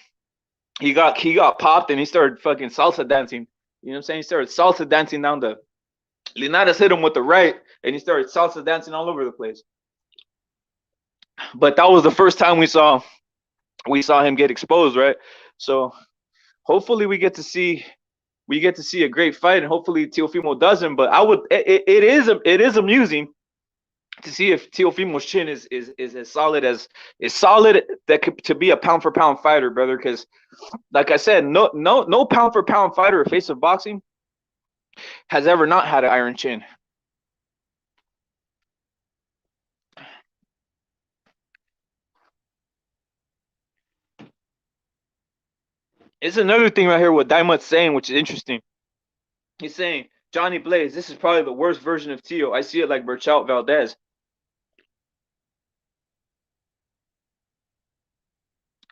He got popped and he started fucking salsa dancing. You know what I'm saying? He started salsa dancing down the. Linares hit him with the right, and he started salsa dancing all over the place. But that was the first time we saw him get exposed, right? So hopefully we get to see a great fight, and hopefully Teofimo doesn't. But it is amusing to see if Teofimo's chin is as solid that could to be a pound for pound fighter, brother. Because like I said, no pound for pound fighter or face of boxing has ever not had an iron chin. It's another thing right here what Daimut's saying, which is interesting. He's saying, Johnny Blaze, this is probably the worst version of Tio. I see it like Berchelt Valdez.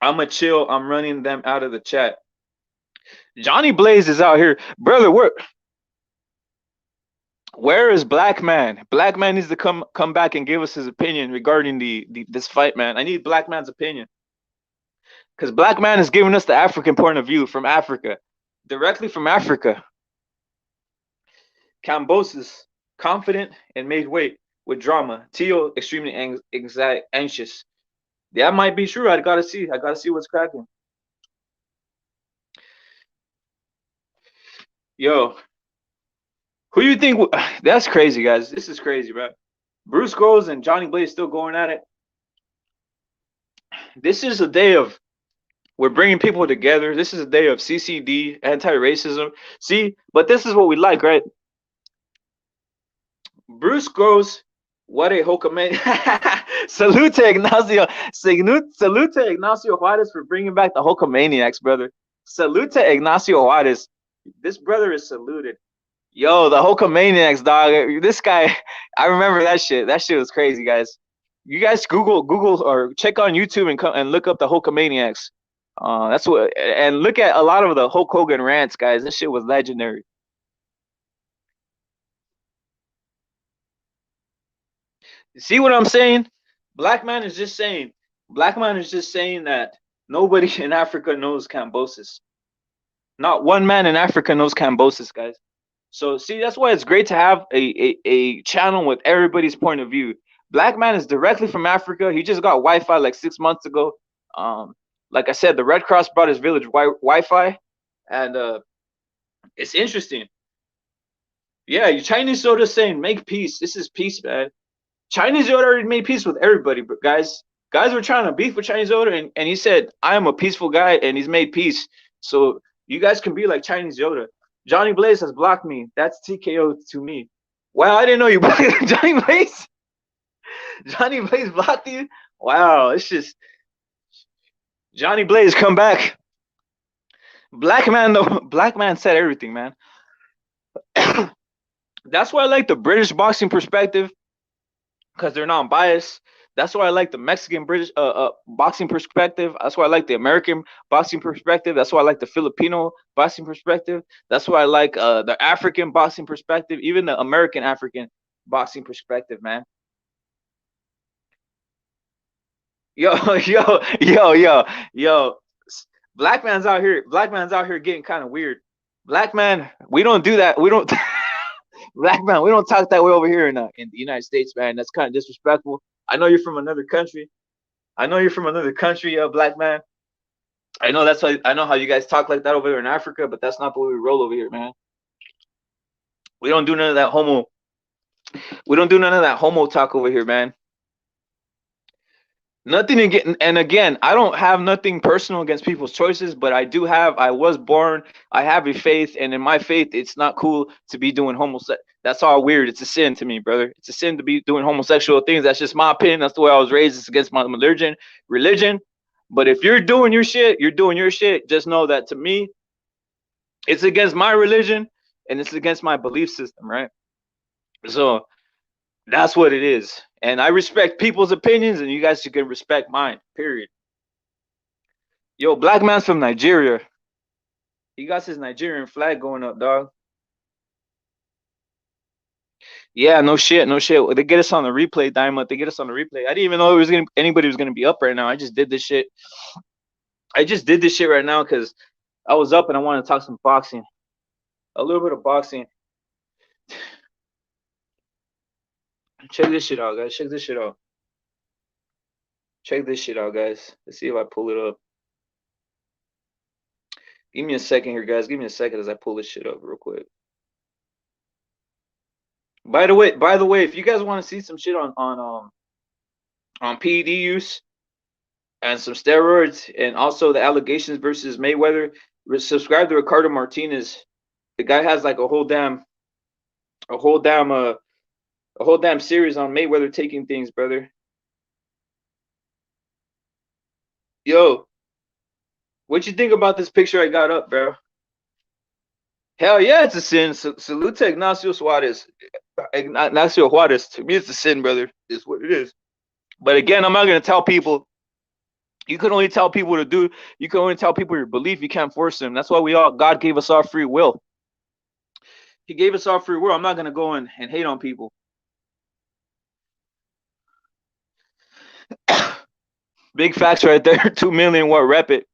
I'm a chill. I'm running them out of the chat. Johnny Blaze is out here, brother. Where is Black Man? Black Man needs to come back and give us his opinion regarding the this fight, man. I need Black Man's opinion because Black Man is giving us the African point of view from Africa, directly from Africa. Cambosis, confident and made weight with drama. Tio, extremely anxious. That might be true. I gotta see. I gotta see what's cracking. Yo, who you think? That's crazy, guys. This is crazy, bro. Bruce Groves and Johnny Blaze still going at it. This is a day of we're bringing people together. This is a day of CCD, anti-racism. See, but this is what we like, right? Bruce Groves, what a Hokamania. Salute Ignacio. Salute Ignacio Juarez for bringing back the Hulkamaniacs, brother. Salute Ignacio Juarez. This brother is saluted. Yo, the Hulkamaniacs, dog. This guy, I remember that shit. That shit was crazy, guys. You guys Google or check on YouTube and look up the Hulkamaniacs. That's what, and look at a lot of the Hulk Hogan rants, guys. This shit was legendary. See what I'm saying? Black man is just saying. Black man is just saying that nobody in Africa knows Cambosis. Not one man in Africa knows Cambosis, guys. So see, that's why it's great to have a channel with everybody's point of view. Black man is directly from Africa. He just got Wi-Fi like 6 months ago. Like I said, the Red Cross brought his village Wi-Fi, and it's interesting. Yeah, Chinese Soda saying make peace. This is peace, man. Chinese Yoda already made peace with everybody, but guys were trying to beef with Chinese Yoda, and he said, I am a peaceful guy, and he's made peace. So you guys can be like Chinese Yoda. Johnny Blaze has blocked me. That's TKO to me. Wow, I didn't know you blocked Johnny Blaze. Johnny Blaze blocked you. Wow, it's just Johnny Blaze, come back. Black man, though, Black man said everything, man. That's why I like the British boxing perspective, because they're not biased. That's why I like the Mexican British boxing perspective. That's why I like the American boxing perspective. That's why I like the Filipino boxing perspective. That's why I like the African boxing perspective, even the American African boxing perspective, man. Yo, yo. Black man's out here. Black man's out here getting kind of weird. Black man, we don't do that. We don't. Black man, we don't talk that way over here in the United States, man. That's kind of disrespectful. I know you're from another country. I know you're from another country, Black man. I know that's why I know how you guys talk like that over there in Africa, but that's not the way we roll over here, man. We don't do none of that homo. We don't do none of that homo talk over here, man. Nothing again, and again, I don't have nothing personal against people's choices, but I was born, I have a faith, and in my faith, it's not cool to be doing homosexual. That's all weird. It's a sin to me, brother. It's a sin to be doing homosexual things. That's just my opinion. That's the way I was raised. It's against my religion. But if you're doing your shit, you're doing your shit. Just know that to me, it's against my religion and it's against my belief system, right? So that's what it is. And I respect people's opinions, and you guys can respect mine, period. Yo, Black man's from Nigeria. He got his Nigerian flag going up, dog. Yeah, no shit, no shit. They get us on the replay, Diamond. They get us on the replay. I didn't even know anybody was gonna be up right now. I just did this shit. I just did this shit right now because I was up and I wanted to talk some boxing. A little bit of boxing. Check this shit out, guys. Check this shit out. Check this shit out, guys. Let's see if I pull it up. Give me a second here, guys. Give me a second as I pull this shit up real quick. By the way, if you guys want to see some shit on PED use and some steroids and also the allegations versus Mayweather, subscribe to Ricardo Martinez. The guy has like a whole damn series on Mayweather taking things, brother. Yo, What you think about this picture I got up, bro? Hell yeah, it's a sin. Salute to Ignacio Suarez. Ignacio Juarez. To me, it's a sin, brother. It's what it is. But again, I'm not gonna tell people. You can only tell people to do. You can only tell people your belief. You can't force them. That's why God gave us our free will. He gave us our free will. I'm not gonna go and hate on people. Big facts right there. 2 million what rep it.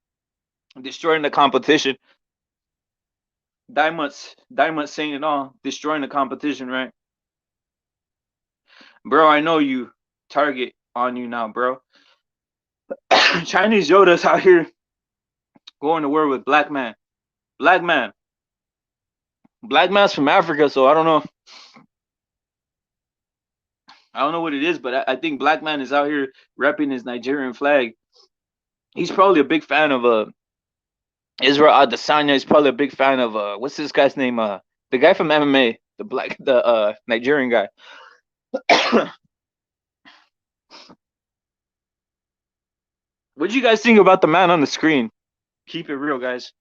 Destroying the competition. Diamond saying it all. Destroying the competition, right? Bro, I know you. Target on you now, bro. Chinese Yoda's out here going to war with black man. Black man. Black man's from Africa, so I don't know. I don't know what it is, but I think black man is out here repping his Nigerian flag. He's probably a big fan of Israel Adesanya. He's probably a big fan of what's this guy's name? The guy from MMA, the Nigerian guy. What do you guys think about the man on the screen? Keep it real, guys.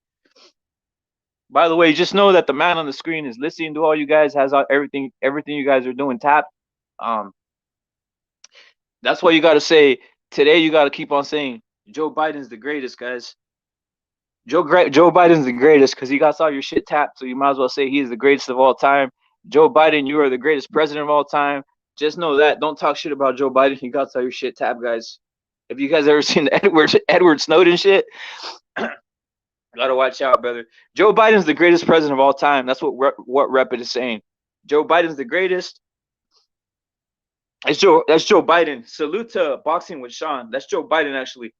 By the way, just know that the man on the screen is listening to all you guys, has everything you guys are doing tapped. That's why you got to say today. You got to keep on saying Joe Biden's the greatest, guys. Joe Biden's the greatest because he got all your shit tapped. So you might as well say he's the greatest of all time. Joe Biden, you are the greatest president of all time. Just know that. Don't talk shit about Joe Biden. He got all your shit tapped, guys. If you guys ever seen the Edward Snowden shit, gotta watch out, brother. Joe Biden's the greatest president of all time. That's what Repit is saying. Joe Biden's the greatest. That's Joe Biden. Salute to Boxing with Sean. That's Joe Biden, actually.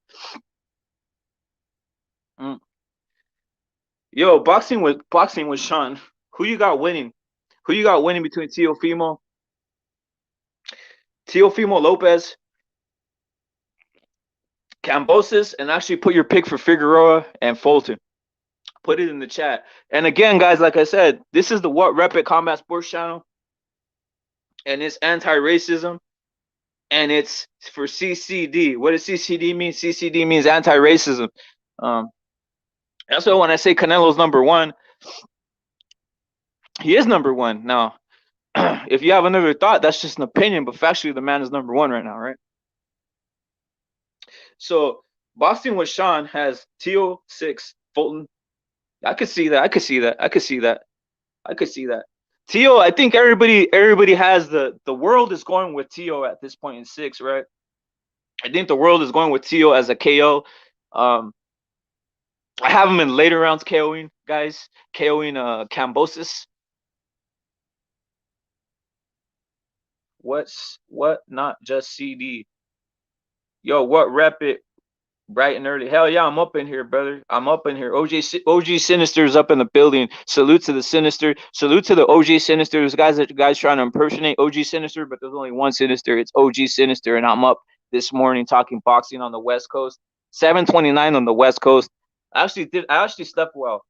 Yo, boxing with Sean. Who you got winning? Who you got winning between Teofimo Lopez, Cambosis, and actually put your pick for Figueroa and Fulton. Put it in the chat. And again, guys, like I said, this is the What Rep It Combat Sports channel, and it's anti-racism, and it's for CCD. What does CCD mean? CCD means anti-racism. That's why when I say Canelo's number one, he is number one. Now, if you have another thought, that's just an opinion, but factually, the man is number one right now, right? So, Boxing with Sean has Teo 6, Fulton. I could see that. Teo, I think everybody has the world is going with Teo at this point in 6, right? I think the world is going with Teo as a KO. I have him in later rounds KOing, guys. KOing Cambosis. What not just CD? Yo, what rep it bright and early? Hell yeah, I'm up in here, brother. I'm up in here. OG Sinister's up in the building. Salute to the Sinister. Salute to the OG Sinister. There's guys trying to impersonate OG Sinister, but there's only one Sinister. It's OG Sinister, and I'm up this morning talking boxing on the West Coast. 7:29 on the West Coast. I actually slept well.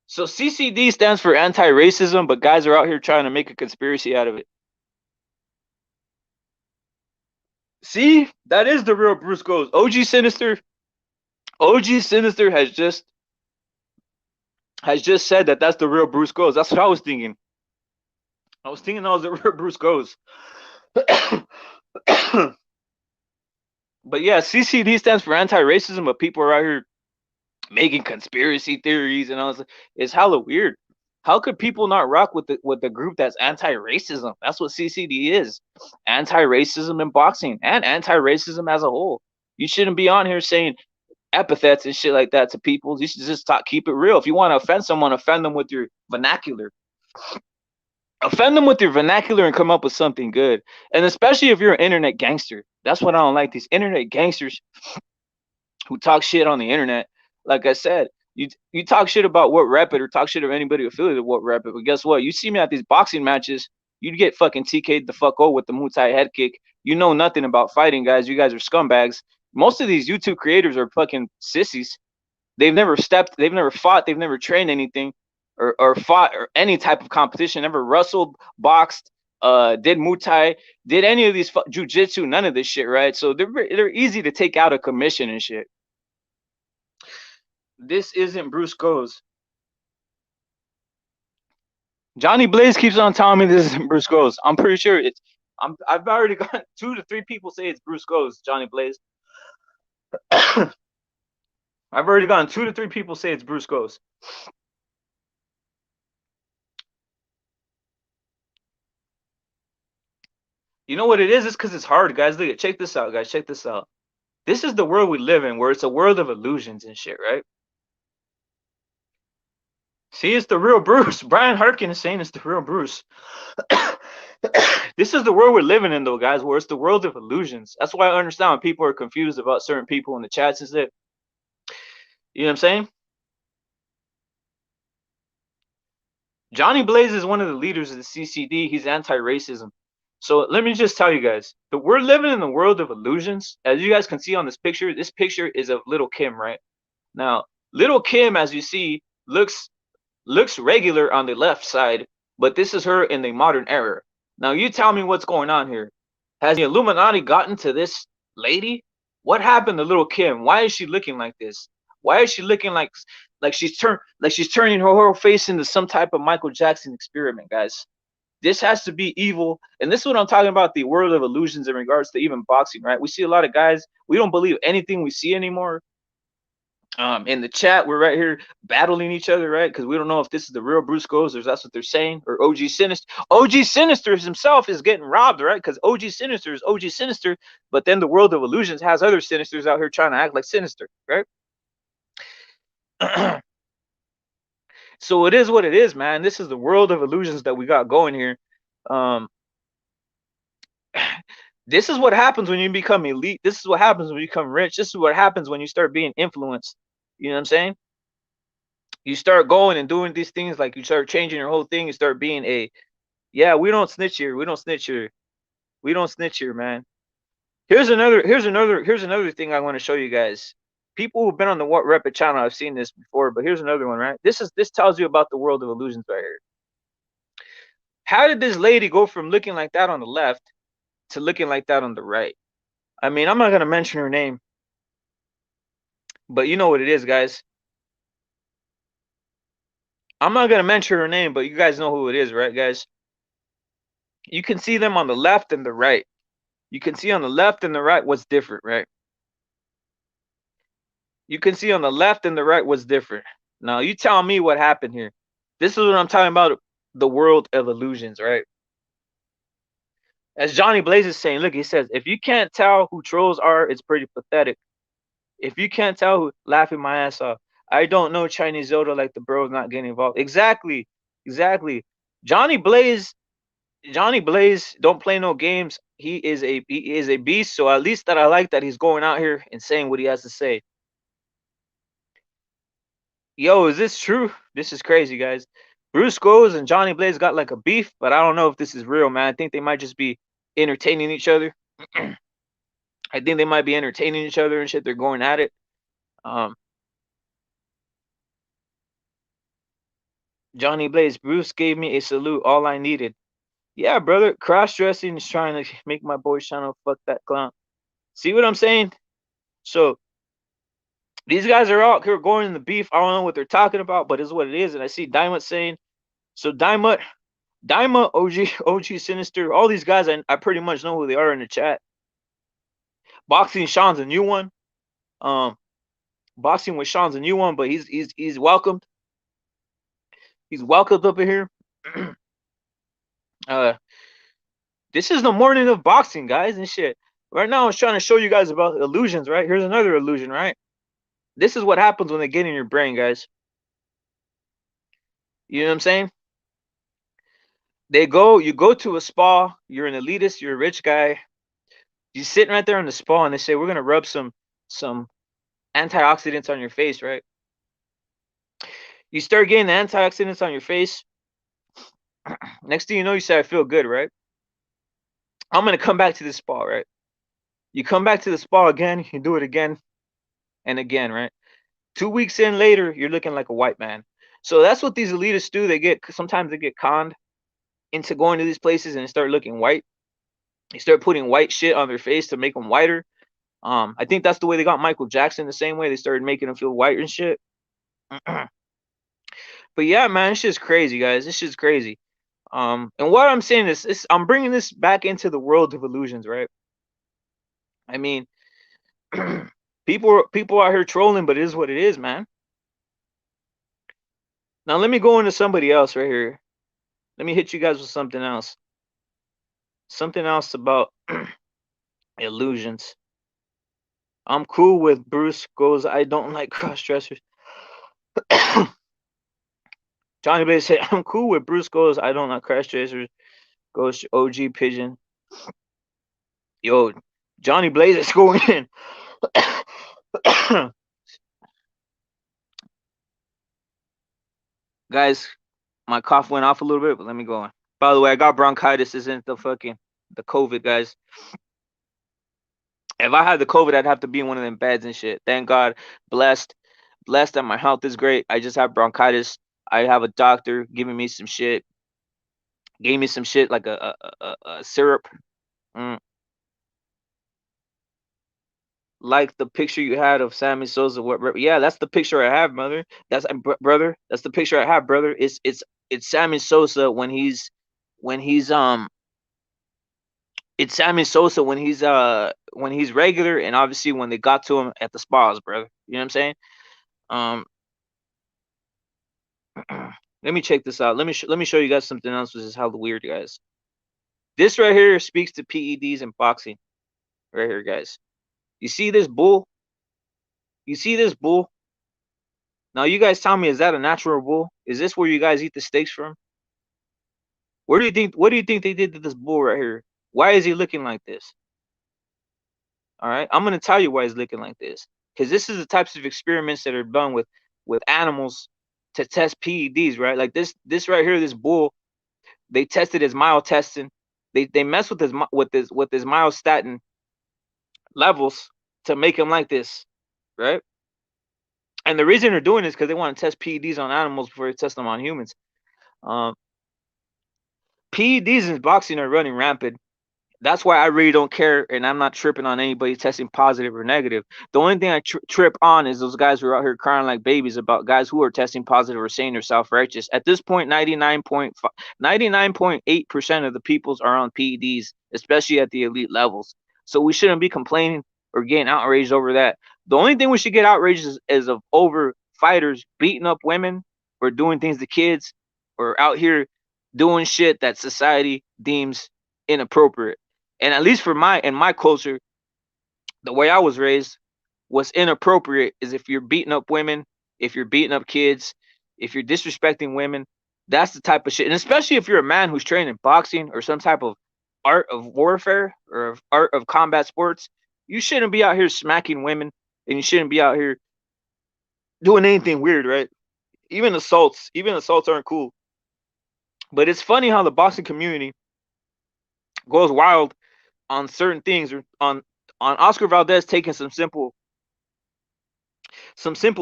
So CCD stands for anti-racism, but guys are out here trying to make a conspiracy out of it. See, that is the real Bruce Goes. OG Sinister has just said that that's the real Bruce Goes. That's what I was thinking. I was thinking that was the real Bruce Goes. But yeah, CCD stands for anti-racism, but people are out here making conspiracy theories, and I was like, it's hella weird. How could people not rock with the group that's anti-racism? That's what CCD is. Anti-racism in boxing and anti-racism as a whole. You shouldn't be on here saying epithets and shit like that to people. You should just keep it real. If you want to offend someone, offend them with your vernacular. Offend them with your vernacular and come up with something good. And especially if you're an internet gangster. That's what I don't like. These internet gangsters who talk shit on the internet. Like I said, you talk shit about What Rep It or talk shit of anybody affiliated with What Rep It, but guess what? You see me at these boxing matches, you'd get fucking TK'd the fuck with the Muay Thai head kick. You know nothing about fighting, guys. You guys are scumbags. Most of these YouTube creators are fucking sissies. They've never fought, they've never trained anything or fought or any type of competition, never wrestled, boxed, did Muay Thai, did any of these jujitsu, none of this shit, right? So they're easy to take out of commission and shit. This isn't Bruce Goes. Johnny Blaze keeps on telling me this isn't Bruce Goes. I'm pretty sure it's. I've already got 2 to 3 people say it's Bruce Goes. Johnny Blaze. I've already gotten 2 to 3 people say it's Bruce Goes. You know what it is? It's because it's hard, guys. Look, check this out, guys. Check this out. This is the world we live in, where it's a world of illusions and shit, right? See, it's the real Bruce. Brian Harkin is saying it's the real Bruce. This is the world we're living in, though, guys, where it's the world of illusions. That's why I understand when people are confused about certain people in the chats. Is that, you know what I'm saying? Johnny Blaze is one of the leaders of the CCD. He's anti-racism. So let me just tell you guys, we're living in the world of illusions. As you guys can see on this picture is of Little Kim, right? Now, Little Kim, as you see, looks regular on the left side, but this is her in the modern era. Now, you tell me what's going on here. Has the Illuminati gotten to this lady? What happened to Little Kim? Why is she looking like this? Why is she looking like she's turning her whole face into some type of Michael Jackson experiment, guys? This has to be evil, and this is what I'm talking about, the world of illusions in regards to even boxing, right? We see a lot of guys, we don't believe anything we see anymore. In the chat, we're right here battling each other, right? Because we don't know if this is the real Bruce Goes, or that's what they're saying, or OG Sinister. OG Sinister himself is getting robbed, right? Because OG Sinister is OG Sinister, but then the world of illusions has other Sinisters out here trying to act like Sinister, right? So it is what it is, man. This is the world of illusions that we got going here. This is what happens when you become elite. This is what happens when you become rich. This is what happens when you start being influenced. You know what I'm saying? You start going and doing these things, like you start changing your whole thing. You start being yeah, we don't snitch here. We don't snitch here. We don't snitch here, man. Here's another thing I want to show you guys. People who've been on the What Rep It channel, I've seen this before, but here's another one, right? This tells you about the world of illusions right here. How did this lady go from looking like that on the left to looking like that on the right? I mean, I'm not gonna mention her name, but you know what it is, guys. I'm not gonna mention her name, but you guys know who it is, right, guys? You can see them on the left and the right. You can see on the left and the right what's different, right? You can see on the left and the right what's different. Now, you tell me what happened here. This is what I'm talking about, the world of illusions, right? As Johnny Blaze is saying, look, he says, if you can't tell who trolls are, it's pretty pathetic. If you can't tell who, laughing my ass off. I don't know Chinese Zoda like the bros not getting involved. Exactly. Johnny Blaze don't play no games. He is a beast. So at least that I like that he's going out here and saying what he has to say. Yo, is this true? This is crazy, guys. Bruce Goes and Johnny Blaze got like a beef, but I don't know if this is real, man. I think they might just be entertaining each other. I think they might be entertaining each other and shit. They're going at it. Johnny Blaze, Bruce gave me a salute, all I needed. Yeah, brother, cross-dressing is trying to make my boy channel fuck that clown. See what I'm saying? So these guys are out here going in the beef. I don't know what they're talking about, but it's what it is. And I see Diamond saying, so Diamond, OG Sinister, all these guys, I pretty much know who they are in the chat. Boxing Sean's a new one. Boxing with Sean's a new one, but he's welcomed. He's welcomed up in here. This is the morning of boxing, guys, and shit. Right now, I was trying to show you guys about illusions, right? Here's another illusion, right? This is what happens when they get in your brain, guys. You know what I'm saying? You go to a spa, you're an elitist, you're a rich guy. You're sitting right there in the spa, and they say, we're going to rub some antioxidants on your face, right? You start getting the antioxidants on your face. Next thing you know, you say, I feel good, right? I'm going to come back to the spa, right? You come back to the spa again, you do it again and again, right? 2 weeks in later, you're looking like a white man. So that's what these elitists do. Sometimes they get conned. into going to these places and start looking white. They start putting white shit on their face to make them whiter. I think that's the way they got Michael Jackson. The same way they started making him feel white and shit. But yeah, man, this shit's crazy, guys. This shit's crazy. And what I'm saying is I'm bringing this back into the world of illusions, right? I mean, people out here trolling, but it is what it is, man. Now let me go into somebody else right here. Let me hit you guys with something else. Something else about illusions. I'm cool with Bruce goes, I don't like cross dressers. Johnny Blaze said, I'm cool with Bruce goes, I don't like cross dressers. Goes OG Pigeon. Yo, Johnny Blaze is going in. Guys, my cough went off a little bit, but let me go on. By the way, I got bronchitis. This isn't the COVID, guys. If I had the COVID, I'd have to be in one of them beds and shit. Thank God, blessed that my health is great. I just have bronchitis. I have a doctor giving me some shit. Gave me some shit like a syrup. Like the picture you had of Sammy Sosa. Yeah, that's the picture I have, brother. Brother. That's the picture I have, brother. It's Sammy Sosa when he's it's Sammy Sosa when he's regular, and obviously when they got to him at the spas, brother. You know what I'm saying? Um, let me check this out. Let me show you guys something else, which is hella weird, guys. This right here speaks to PEDs and boxing. Right here, guys. You see this bull? You see this bull? Now you guys tell me, is that a natural bull? Is this where you guys eat the steaks from? What do you think they did to this bull right here? Why is he looking like this? All right, I'm gonna tell you why he's looking like this. Because this is the types of experiments that are done with animals to test PEDs, right? Like this right here, this bull, they tested his myotestin. They mess with his myostatin levels to make him like this, right? And the reason they're doing this is because they want to test PEDs on animals before they test them on humans. Um, PEDs in boxing are running rampant. That's why I really don't care, and I'm not tripping on anybody testing positive or negative. The only thing I trip on is those guys who are out here crying like babies about guys who are testing positive or saying they're self-righteous. At this point, 99.8% of the peoples are on PEDs, especially at the elite levels. So we shouldn't be complaining or getting outraged over that. The only thing we should get outraged is of over fighters beating up women or doing things to kids or out here doing shit that society deems inappropriate. And at least for my culture, the way I was raised, what's inappropriate is if you're beating up women, if you're beating up kids, if you're disrespecting women. That's the type of shit. And especially if you're a man who's trained in boxing or some type of art of warfare or art of combat sports, you shouldn't be out here smacking women, and you shouldn't be out here doing anything weird, right? Even assaults aren't cool. But it's funny how the boxing community goes wild on certain things, or on Oscar Valdez taking some simple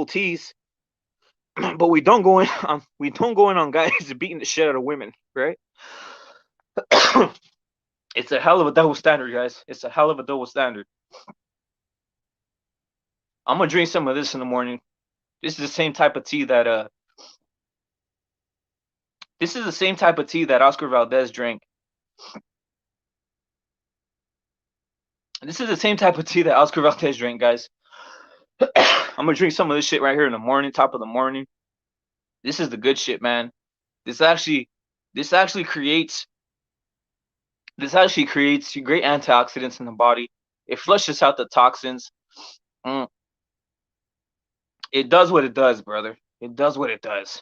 teas, but we don't go in on guys beating the shit out of women, right? It's a hell of a double standard, guys. It's a hell of a double standard. I'm gonna drink some of this in the morning. This is the same type of tea that Oscar Valdez drank. This is the same type of tea that Oscar Valdez drank, guys. I'm gonna drink some of this shit right here in the morning, top of the morning. This is the good shit, man. This actually creates great antioxidants in the body. It flushes out the toxins. It does what it does, brother. It does what it does.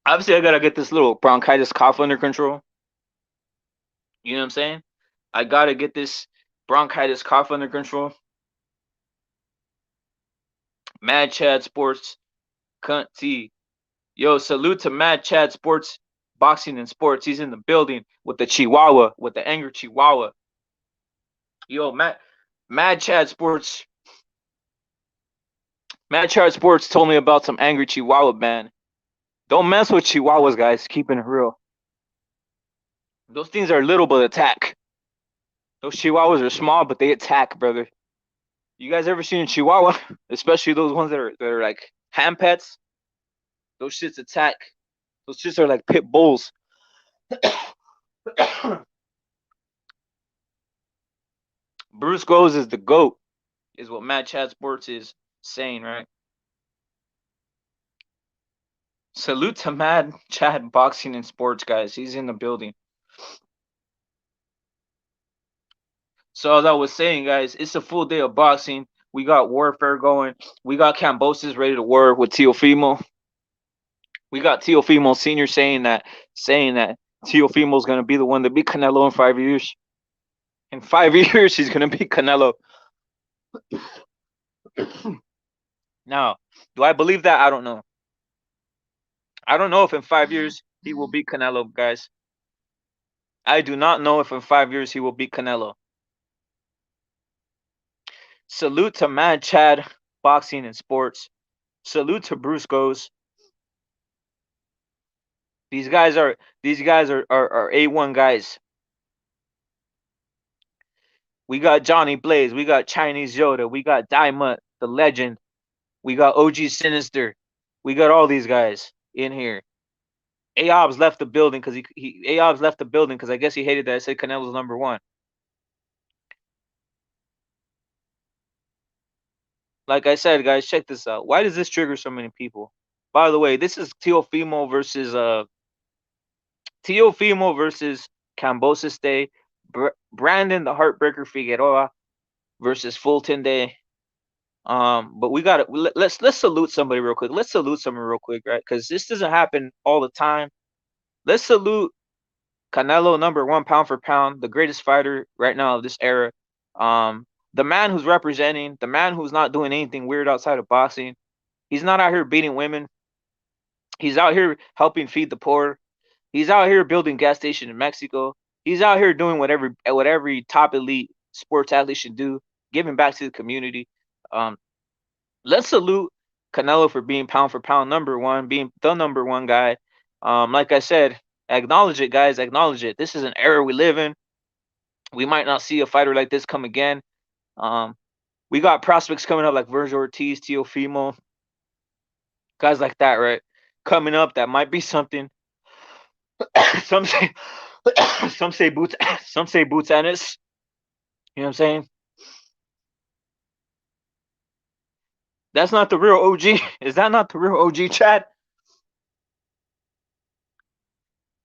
Obviously, I gotta get this little bronchitis cough under control. You know what I'm saying? I gotta get this bronchitis cough under control. Mad Chad Sports, cunt T. Yo, salute to Mad Chad Sports, boxing and sports. He's in the building with the Chihuahua, with the angry Chihuahua. Yo, Mad Chad Sports. Mad Chad Sports told me about some angry Chihuahua, man. Don't mess with Chihuahuas, guys. Keeping it real. Those things are little but attack. Those Chihuahuas are small, but they attack, brother. You guys ever seen a Chihuahua? Especially those ones that are like hand pets. Those shits attack. Those shits are like pit bulls. Bruce Goes is the GOAT, is what Matt Chad Sports is saying, right? Salute to Mad Chad Boxing and Sports, guys. He's in the building. So as I was saying, guys, it's a full day of boxing. We got warfare going. We got Cambosis ready to war with Teofimo. We got Teofimo Senior saying that Teofimo is gonna be the one to beat Canelo in 5 years. In 5 years, he's gonna beat Canelo. Now, do I believe that? I don't know. I don't know if in 5 years he will beat Canelo, guys. I do not know if in 5 years he will beat Canelo. Salute to Mad Chad Boxing and Sports. Salute to Bruce Goes. These guys are A1 guys. We got Johnny Blaze, we got Chinese Yoda, we got Diamond, the legend, we got OG Sinister, we got all these guys in here. Aob's left the building because Aob's left the building because I guess he hated that I said Canelo's #1. Like I said, guys, check this out. Why does this trigger so many people? By the way, this is Teofimo versus Cambosis Day. Brandon the Heartbreaker Figueroa versus Fulton Day. But we got to let's salute somebody real quick. Let's salute someone real quick, right? Because this doesn't happen all the time. Let's salute Canelo, #1 pound for pound, the greatest fighter right now of this era. The man who's representing, the man who's not doing anything weird outside of boxing. He's not out here beating women. He's out here helping feed the poor. He's out here building gas station in Mexico. He's out here doing what every top elite sports athlete should do, giving back to the community. Um, let's salute Canelo for being pound for pound #1, being the #1 guy. Like I said, acknowledge it, guys. Acknowledge it. This is an era we live in. We might not see a fighter like this come again. We got prospects coming up like Virgil Ortiz, Teofimo, guys like that, right? Coming up, that might be something. some say, some say boots, some say boots Ennis. You know what I'm saying? That's not the real OG. Is that not the real OG, Chad?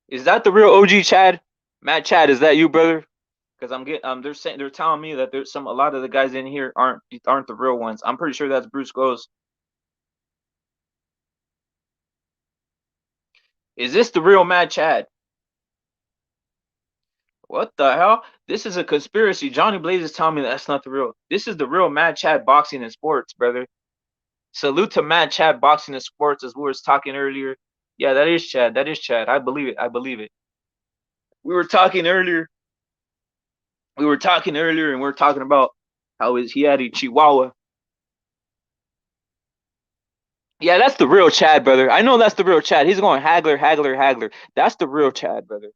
Is that the real OG, Chad? Matt Chad, is that you, brother? Because they're telling me that there's a lot of the guys in here aren't the real ones. I'm pretty sure that's Bruce Goes. Is this the real Matt Chad? What the hell? This is a conspiracy. Johnny Blaze is telling me that's not the real. This is the real Mad Chad Boxing and Sports, brother. Salute to Mad Chad Boxing and Sports, as we were talking earlier. Yeah, that is Chad. That is Chad. I believe it. I believe it. We were talking earlier. We were talking earlier, and we are talking about how he had a Chihuahua. Yeah, that's the real Chad, brother. I know that's the real Chad. He's going haggler, haggler, haggler. That's the real Chad, brother.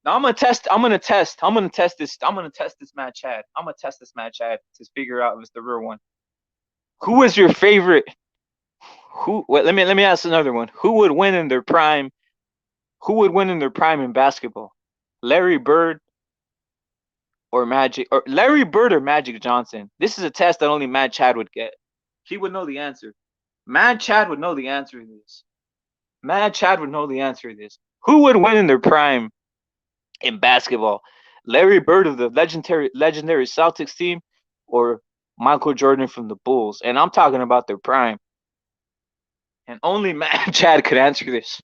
Now I'm gonna test. I'm gonna test. I'm gonna test this. I'm gonna test this Mad Chad. I'm gonna test this Mad Chad to figure out if it's the real one. Who is your favorite? Who? Wait, let me ask another one. Who would win in their prime? Who would win in their prime in basketball? Larry Bird or Magic? Or Larry Bird or Magic Johnson? This is a test that only Mad Chad would get. He would know the answer. Mad Chad would know the answer to this. Mad Chad would know the answer to this. Who would win in their prime in basketball? Larry Bird of the legendary Celtics team or Michael Jordan from the Bulls? And I'm talking about their prime. And only Matt Chad could answer this.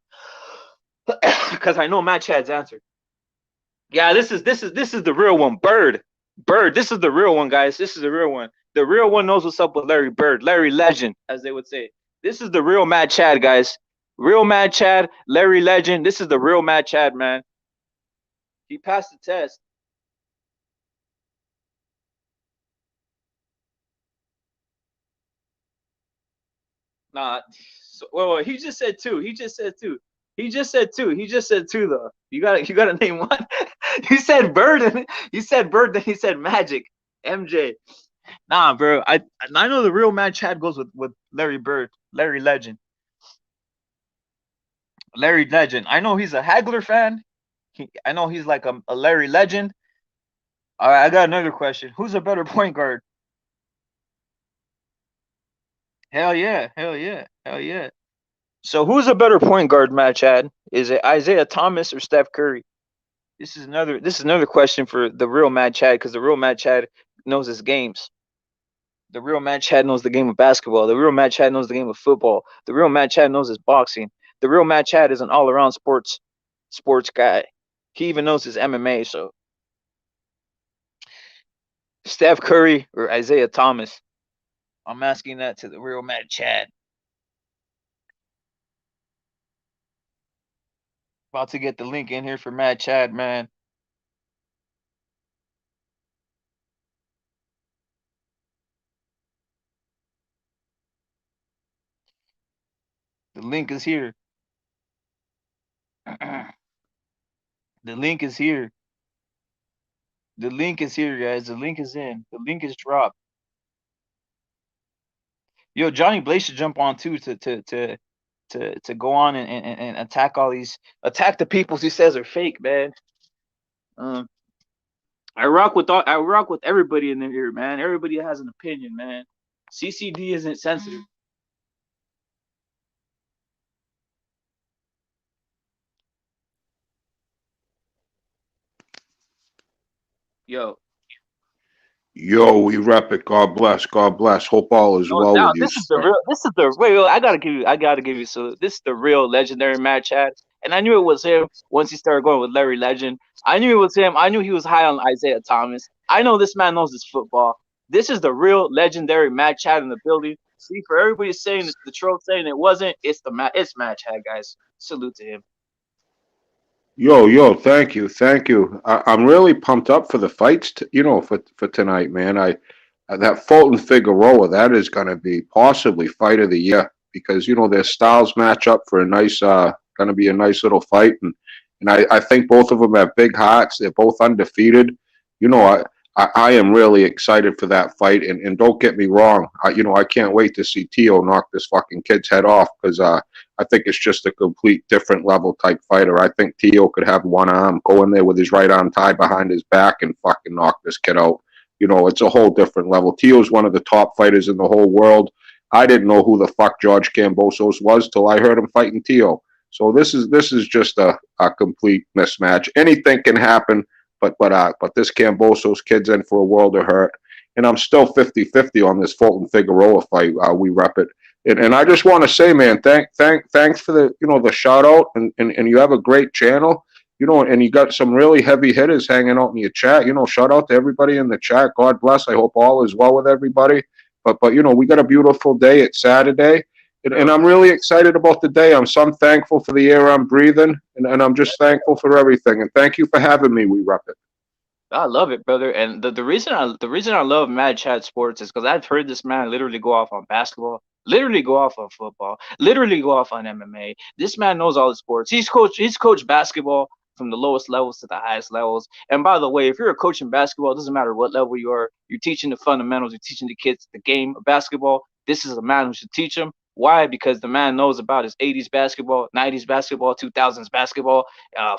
Because I know Matt Chad's answer. Yeah, this is the real one. Bird. This is the real one, guys. This is the real one. The real one knows what's up with Larry Bird. Larry Legend, as they would say. This is the real Matt Chad, guys. Real Matt Chad, Larry Legend. This is the real Matt Chad, man. He passed the test. Nah. So, well, he just said two. He just said two. He just said two. He just said two though. You gotta name one. You said Bird and you said Bird, then he said Magic. MJ. Nah, bro. I know the real man Chad goes with Larry Bird, Larry Legend, Larry Legend. I know he's a Hagler fan. I know he's like a Larry Legend. All right, I got another question. Who's a better point guard? Hell yeah, hell yeah, hell yeah. So who's a better point guard, Matt Chad? Is it Isaiah Thomas or Steph Curry? This is another question for the real Matt Chad because the real Matt Chad knows his games. The real Matt Chad knows the game of basketball. The real Matt Chad knows the game of football. The real Matt Chad knows his boxing. The real Matt Chad is an all around sports guy. He even knows his MMA. So Steph Curry or Isaiah Thomas? I'm asking that to the real Matt Chad. About to get the link in here for Matt Chad, man. The link is here. The link is here. The link is here, guys. The link is in. The link is dropped. Yo, Johnny Blaze should jump on too to go on and attack attack the peoples he says are fake, man. Um, I rock with everybody in here, man. Everybody has an opinion, man. CCD isn't sensitive. Yo, Yo, we rep it. God bless. God bless. Hope all is no well doubt. with you, This is the sir. real. This is the wait. I gotta give you. So this is the real legendary Matt Chad, and I knew it was him once he started going with Larry Legend. I knew it was him. I knew he was high on Isaiah Thomas. I know this man knows his football. This is the real legendary Matt Chad in the building. See, for everybody saying the troll saying it wasn't, it's Matt Chad, guys. Salute to him. Yo, thank you, thank you. I'm really pumped up for the fights, for tonight, man. That Fulton Figueroa, that is going to be possibly fight of the year because their styles match up for a nice, going to be a nice little fight, and I think both of them have big hearts. They're both undefeated. You know, I am really excited for that fight, and don't get me wrong. I can't wait to see Tio knock this fucking kid's head off because I think it's just a complete different level type fighter. I think Tio could have one arm, go in there with his right arm tied behind his back and fucking knock this kid out. It's a whole different level. Tio's one of the top fighters in the whole world. I didn't know who the fuck George Kambosos was till I heard him fighting Tio. So this is just a complete mismatch. Anything can happen, but this Kambosos kid's in for a world of hurt. And I'm still 50-50 on this Fulton Figueroa fight. We rep it. And I just want to say, man, thanks for the shout out, and you have a great channel, and you got some really heavy hitters hanging out in your chat. Shout out to everybody in the chat. God bless. I hope all is well with everybody. But we got a beautiful day. It's Saturday, and Yo, I'm really excited about the day. I'm thankful for the air I'm breathing, and I'm just thankful for everything. And thank you for having me. We rep it. I love it, brother. And the reason I love Mad Chat Sports is because I've heard this man literally go off on basketball, literally go off on football, literally go off on MMA. This man knows all the sports. He's coached basketball from the lowest levels to the highest levels. And by the way, if you're a coach in basketball, it doesn't matter what level you are. You're teaching the fundamentals. You're teaching the kids the game of basketball. This is a man who should teach them. Why? Because the man knows about his 80s basketball, 90s basketball, 2000s basketball,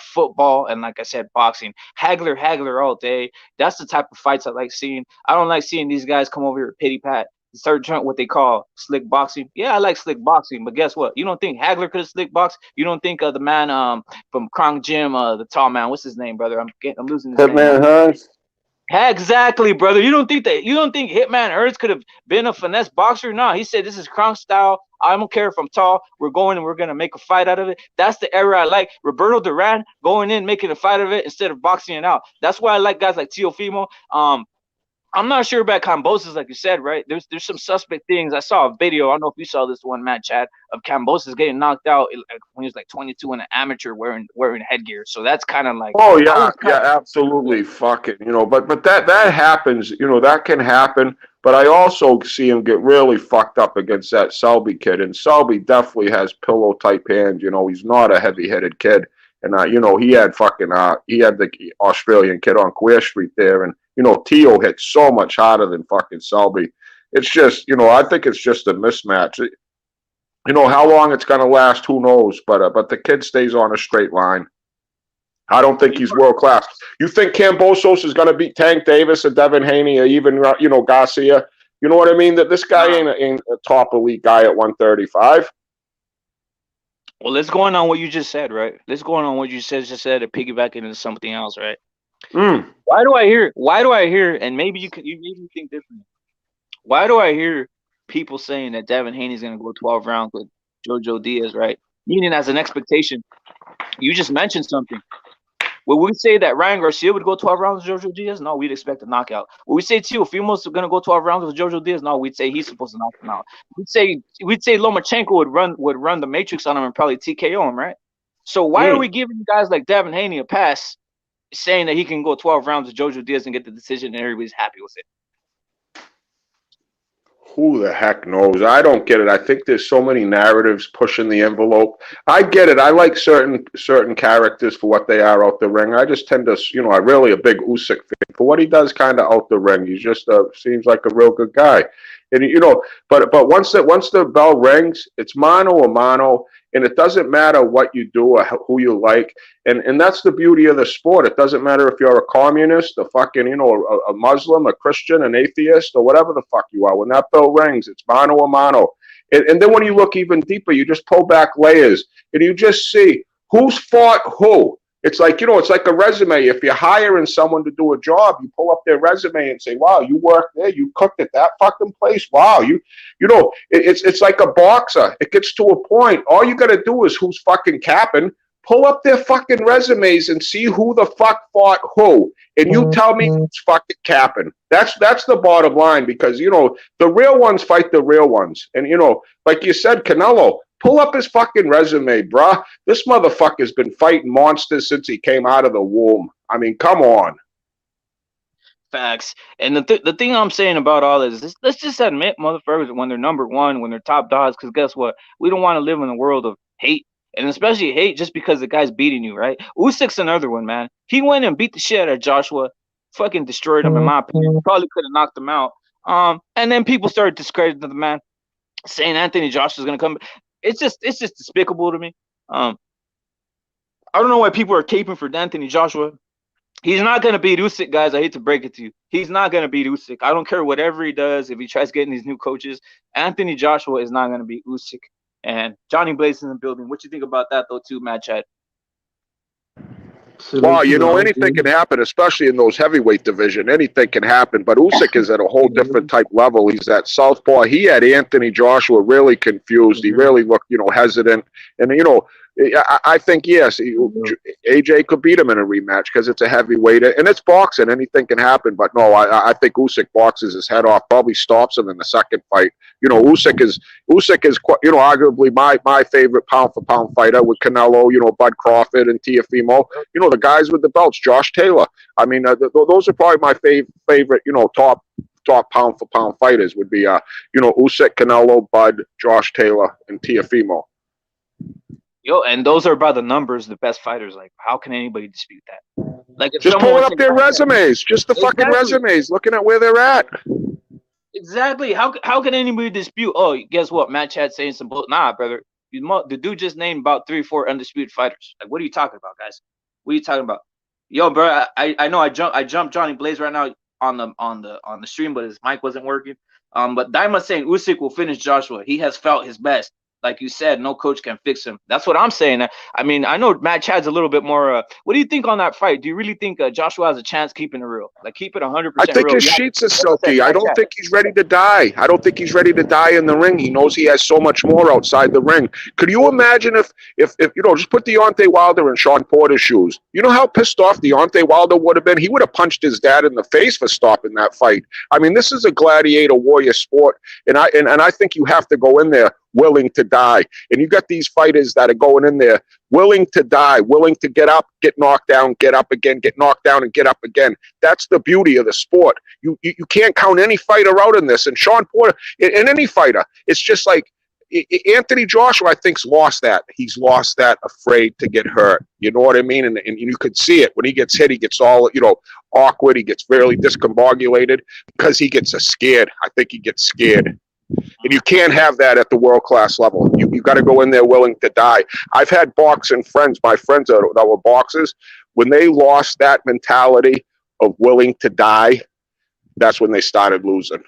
football, and like I said, boxing. Hagler all day. That's the type of fights I like seeing. I don't like seeing these guys come over here pity pat, start trying what they call slick boxing. Yeah, I like slick boxing, but guess what? You don't think Hagler could have slick boxed? You don't think the man from Krong Gym, the tall man, what's his name, brother? I'm losing his name. Hitman Hearns. Exactly, brother. You don't think Hitman Earns could have been a finesse boxer? No, he said this is Kronk style. I don't care if I'm tall. We're going and we're gonna make a fight out of it. That's the era I like. Roberto Duran going in, making a fight of it instead of boxing it out. That's why I like guys like Teofimo. I'm not sure about Kambosos, like you said, right? There's some suspect things. I saw a video. I don't know if you saw this one, Matt, Chad, of Kambosos getting knocked out when he was like 22 in an amateur wearing headgear. So that's kind of like Oh I yeah, was kind yeah, of yeah. absolutely. Fuck it, But that happens. That can happen. But I also see him get really fucked up against that Selby kid, and Selby definitely has pillow type hands. He's not a heavy headed kid, and he had the Australian kid on Queer Street there, and Tio hit so much harder than fucking Selby. It's just I think it's just a mismatch. How long it's gonna last, who knows? But the kid stays on a straight line. I don't think he's world class. You think Cambosos is going to beat Tank Davis or Devin Haney or even Garcia? You know what I mean? That this guy Nah. ain't a top elite guy at 135. Well, let's go on what you just said, right? Let's go on what you just said to piggyback into something else, right? Mm. Why do I hear? Why do I hear? And maybe maybe you think differently. Why do I hear people saying that Devin Haney's going to go 12 rounds with Jojo Diaz, right? Meaning as an expectation. You just mentioned something. Would we say that Ryan Garcia would go 12 rounds with Jojo Diaz? No, we'd expect a knockout. Would we say Teofimo's going to go 12 rounds with Jojo Diaz? No, we'd say he's supposed to knock him out. We'd say Lomachenko would run the Matrix on him and probably TKO him, right? So why are we Mm. giving guys like Devin Haney a pass, saying that he can go 12 rounds with Jojo Diaz and get the decision and everybody's happy with it? Who the heck knows? I don't get it. I think there's so many narratives pushing the envelope. I get it. I like certain characters for what they are out the ring. I just tend to, I'm really a big Usyk fan for what he does, kind of out the ring. He just seems like a real good guy, and but once the bell rings, it's mano a mano, and it doesn't matter what you do or who you like. And that's the beauty of the sport. It doesn't matter if you're a communist, a fucking, a Muslim, a Christian, an atheist, or whatever the fuck you are. When that bell rings, it's mano a mano. And then when you look even deeper, you just pull back layers and you just see who's fought who. It's like, it's like a resume. If you're hiring someone to do a job, you pull up their resume and say, wow, you worked there, you cooked at that fucking place. Wow, it's like a boxer. It gets to a point. All you gotta do is who's fucking capping, pull up their fucking resumes and see who the fuck fought who, and you tell me who's fucking capping. That's the bottom line, because the real ones fight the real ones, and like you said, Canelo. Pull up his fucking resume, bruh. This motherfucker's been fighting monsters since he came out of the womb. I mean, come on. Facts. And the thing I'm saying about all this is, let's just admit, motherfuckers, when they're number one, when they're top dogs, because guess what? We don't want to live in a world of hate, and especially hate just because the guy's beating you, right? Usyk's another one, man. He went and beat the shit out of Joshua, fucking destroyed him, in my opinion. Probably could have knocked him out. And then people started discrediting the man, saying Anthony Joshua's gonna come. It's just despicable to me. Um, I don't know why people are caping for Anthony Joshua. He's not going to beat Usyk, guys. I hate to break it to you. He's not going to beat Usyk. I don't care whatever he does. If he tries getting these new coaches, Anthony Joshua is not going to beat Usyk. And Johnny Blaze in the building. What you think about that, though, too, Matt Chad? Well, Absolutely, anything can happen, especially in those heavyweight division. Anything can happen. But Usyk is at a whole different type level. He's at southpaw. He had Anthony Joshua really confused. He really looked, hesitant. And I think yes, AJ could beat him in a rematch because it's a heavyweight and it's boxing. Anything can happen. But no, I think Usyk boxes his head off. Probably stops him in the second fight. Usyk is arguably my favorite pound for pound fighter with Canelo. Bud Crawford and Teofimo. The guys with the belts, Josh Taylor. I mean, those are probably my favorite. Top pound for pound fighters would be Usyk, Canelo, Bud, Josh Taylor, and Teofimo. Yo, and those are by the numbers, the best fighters. Like, how can anybody dispute that? Like, if Just someone pulling was up saying, their resumes, just the fucking exactly, resumes, looking at where they're at. exactly. How can anybody dispute? Oh, guess what? Matt Chad saying some bull. Nah, brother. The dude just named about 3-4 undisputed fighters. Like, what are you talking about, guys? What are you talking about? Yo, bro, I know I jumped Johnny Blaze right now on the stream, but his mic wasn't working. But Daima saying Usyk will finish Joshua. He has felt his best. like you said, no coach can fix him. That's what I'm saying. I mean, I know Matt Chad's a little bit more. What do you think on that fight? Do you really think Joshua has a chance keeping it real? Like keep it I 100% think real. his Yeah, sheets are like I said, silky. I Matt don't Chad. think he's ready to die. I don't think he's ready to die in the ring. He knows he has so much more outside the ring. Could you imagine if just put Deontay Wilder in Sean Porter's shoes? You know how pissed off Deontay Wilder would have been? He would have punched his dad in the face for stopping that fight. I mean, this is a gladiator warrior sport, and I think you have to go in there willing to die. And you got these fighters that are going in there willing to die, willing to get up, get knocked down, get up again, get knocked down, and get up again. That's the beauty of the sport. You can't count any fighter out in this. And Sean Porter, in any fighter, it's just like Anthony Joshua, I think's lost that. He's lost that, afraid to get hurt. You know what I mean? And you could see it when he gets hit. He gets all awkward. He gets fairly discombobulated because he gets scared. I think he gets scared. And you can't have that at the world class level. You got to go in there willing to die. I've had boxing friends, my friends that were boxers, when they lost that mentality of willing to die, that's when they started losing.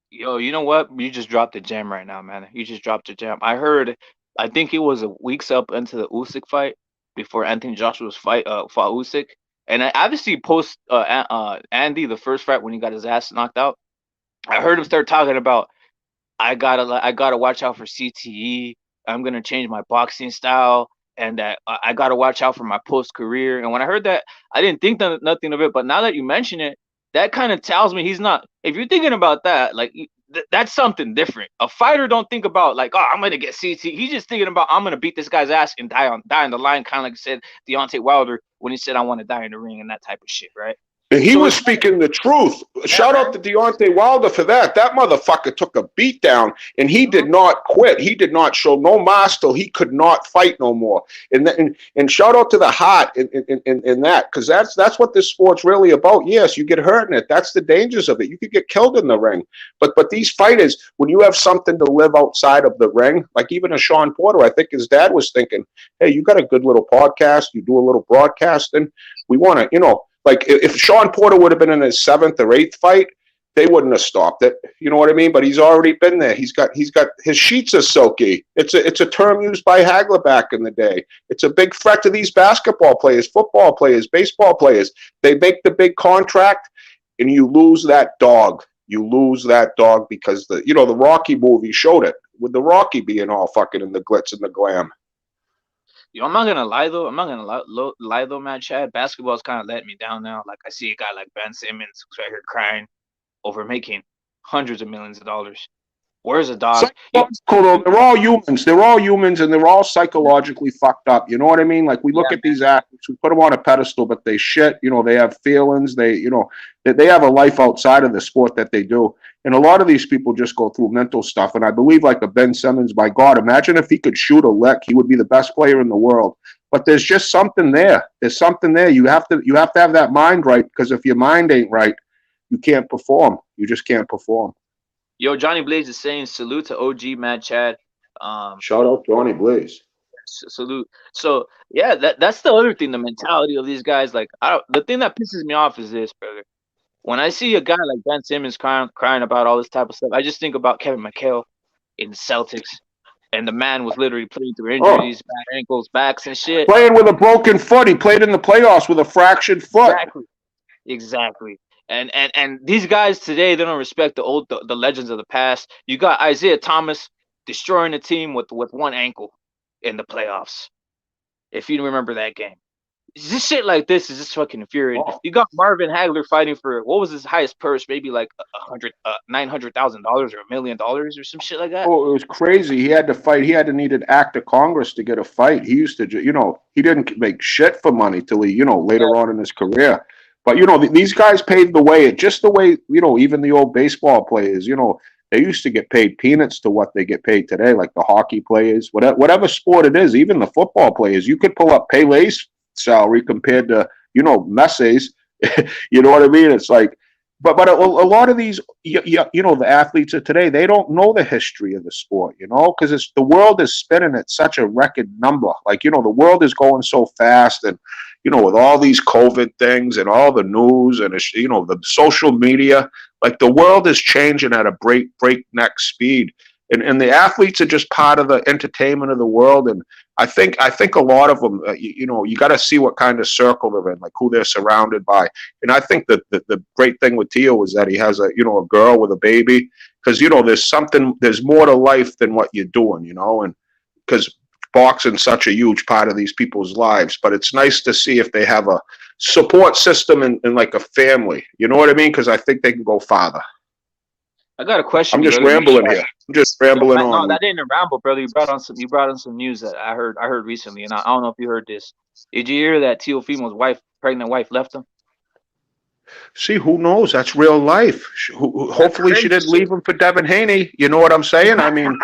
Yo, you know what? You just dropped a gem right now, man. You just dropped a gem. I think it was a weeks up into the Usyk fight before Anthony Joshua's fought Usyk, and I obviously post Andy the first fight when he got his ass knocked out. I heard him start talking about I gotta watch out for CTE. I'm gonna change my boxing style, and that I gotta watch out for my post career. And when I heard that, I didn't think nothing of it. But now that you mention it, that kind of tells me he's not. If you're thinking about that, like that's something different. A fighter don't think about like, oh, I'm gonna get CTE. He's just thinking about I'm gonna beat this guy's ass and die on the line, kind of like said Deontay Wilder when he said I want to die in the ring and that type of shit, right? And he So was it's speaking the truth. yeah, Shout out man. to Deontay Wilder for that. That motherfucker took a beat down, and he did not quit. He did not show no mask till he could not fight no more. And shout out to the heart in that, because that's what this sport's really about. Yes, you get hurt in it. That's the dangers of it. You could get killed in the ring. But these fighters, when you have something to live outside of the ring, like even a Sean Porter, I think his dad was thinking, hey, you got a good little podcast. You do a little broadcasting. We want to, like if Sean Porter would have been in his seventh or eighth fight, they wouldn't have stopped it. You know what I mean? But he's already been there. He's got his sheets are silky. It's a term used by Hagler back in the day. It's a big threat to these basketball players, football players, baseball players. They make the big contract, and you lose that dog. You lose that dog because the Rocky movie showed it with the Rocky being all fucking in the glitz and the glam. Yo, I'm not gonna lie though. I'm not gonna lie though, man. Chad, basketball's kind of letting me down now. Like I see a guy like Ben Simmons who's right here crying over making hundreds of millions of dollars. Where's the dog? Yo, Psychological, though, they're all humans. They're all humans, and they're all psychologically fucked up. You know what I mean? Like we look yeah, at these athletes, we put them on a pedestal, but they shit. They have feelings. They have a life outside of the sport that they do. And a lot of these people just go through mental stuff. And I believe, like a Ben Simmons, by God, imagine if he could shoot a lick, he would be the best player in the world. But there's just something there. There's something there. You have to have that mind right, because if your mind ain't right, you can't perform. You just can't perform. yo, Johnny Blaze is saying salute to OG Mad Chad. Shout out Johnny Blaze. Salute. So yeah, that's the other thing. The mentality of these guys. Like, the thing that pisses me off is this, brother. When I see a guy like Ben Simmons crying about all this type of stuff, I just think about Kevin McHale in the Celtics, and the man was literally playing through Oh, injuries, bad ankles, backs, and shit. playing with a broken foot. He played in the playoffs with a fractured foot. Exactly. Exactly. And these guys today, they don't respect the legends of the past. You got Isaiah Thomas destroying the team with one ankle in the playoffs. If you remember that game. This shit like this is just fucking infuriating. Oh, You got Marvin Hagler fighting for what was his highest purse? Maybe like $900,000 or $1 million or some shit like that. oh, it was crazy. He had to fight. He had to need an act of Congress to get a fight. He used to, he didn't make shit for money till he, later on in his career. But these guys paved the way. Just the way, even the old baseball players, they used to get paid peanuts to what they get paid today, like the hockey players, whatever sport it is, even the football players. You could pull up Pele's salary compared to, Messi's. You know what I mean? It's like, but a lot of these, the athletes of today, they don't know the history of the sport, because the world is spinning at such a record number. Like, the world is going so fast, and with all these COVID things and all the news and the social media, like the world is changing at a breakneck speed. and the athletes are just part of the entertainment of the world. And I think a lot of them, you got to see what kind of circle they're in, like who they're surrounded by. And I think that the great thing with Tio is that he has a girl with a baby, because there's more to life than what you're doing, and because boxing's such a huge part of these people's lives. But it's nice to see if they have a support system and like a family. You know what I mean? Because I think they can go farther. I got a question, I'm just brother. rambling here. I'm just rambling No, on. that ain't a ramble, brother. You brought on some news that I heard recently, and I don't know if you heard this. Did you hear that Teofimo's pregnant wife, left him? See, who knows? That's real life. That's Hopefully, she crazy didn't shit. leave him for Devin Haney. You know what I'm saying? I mean,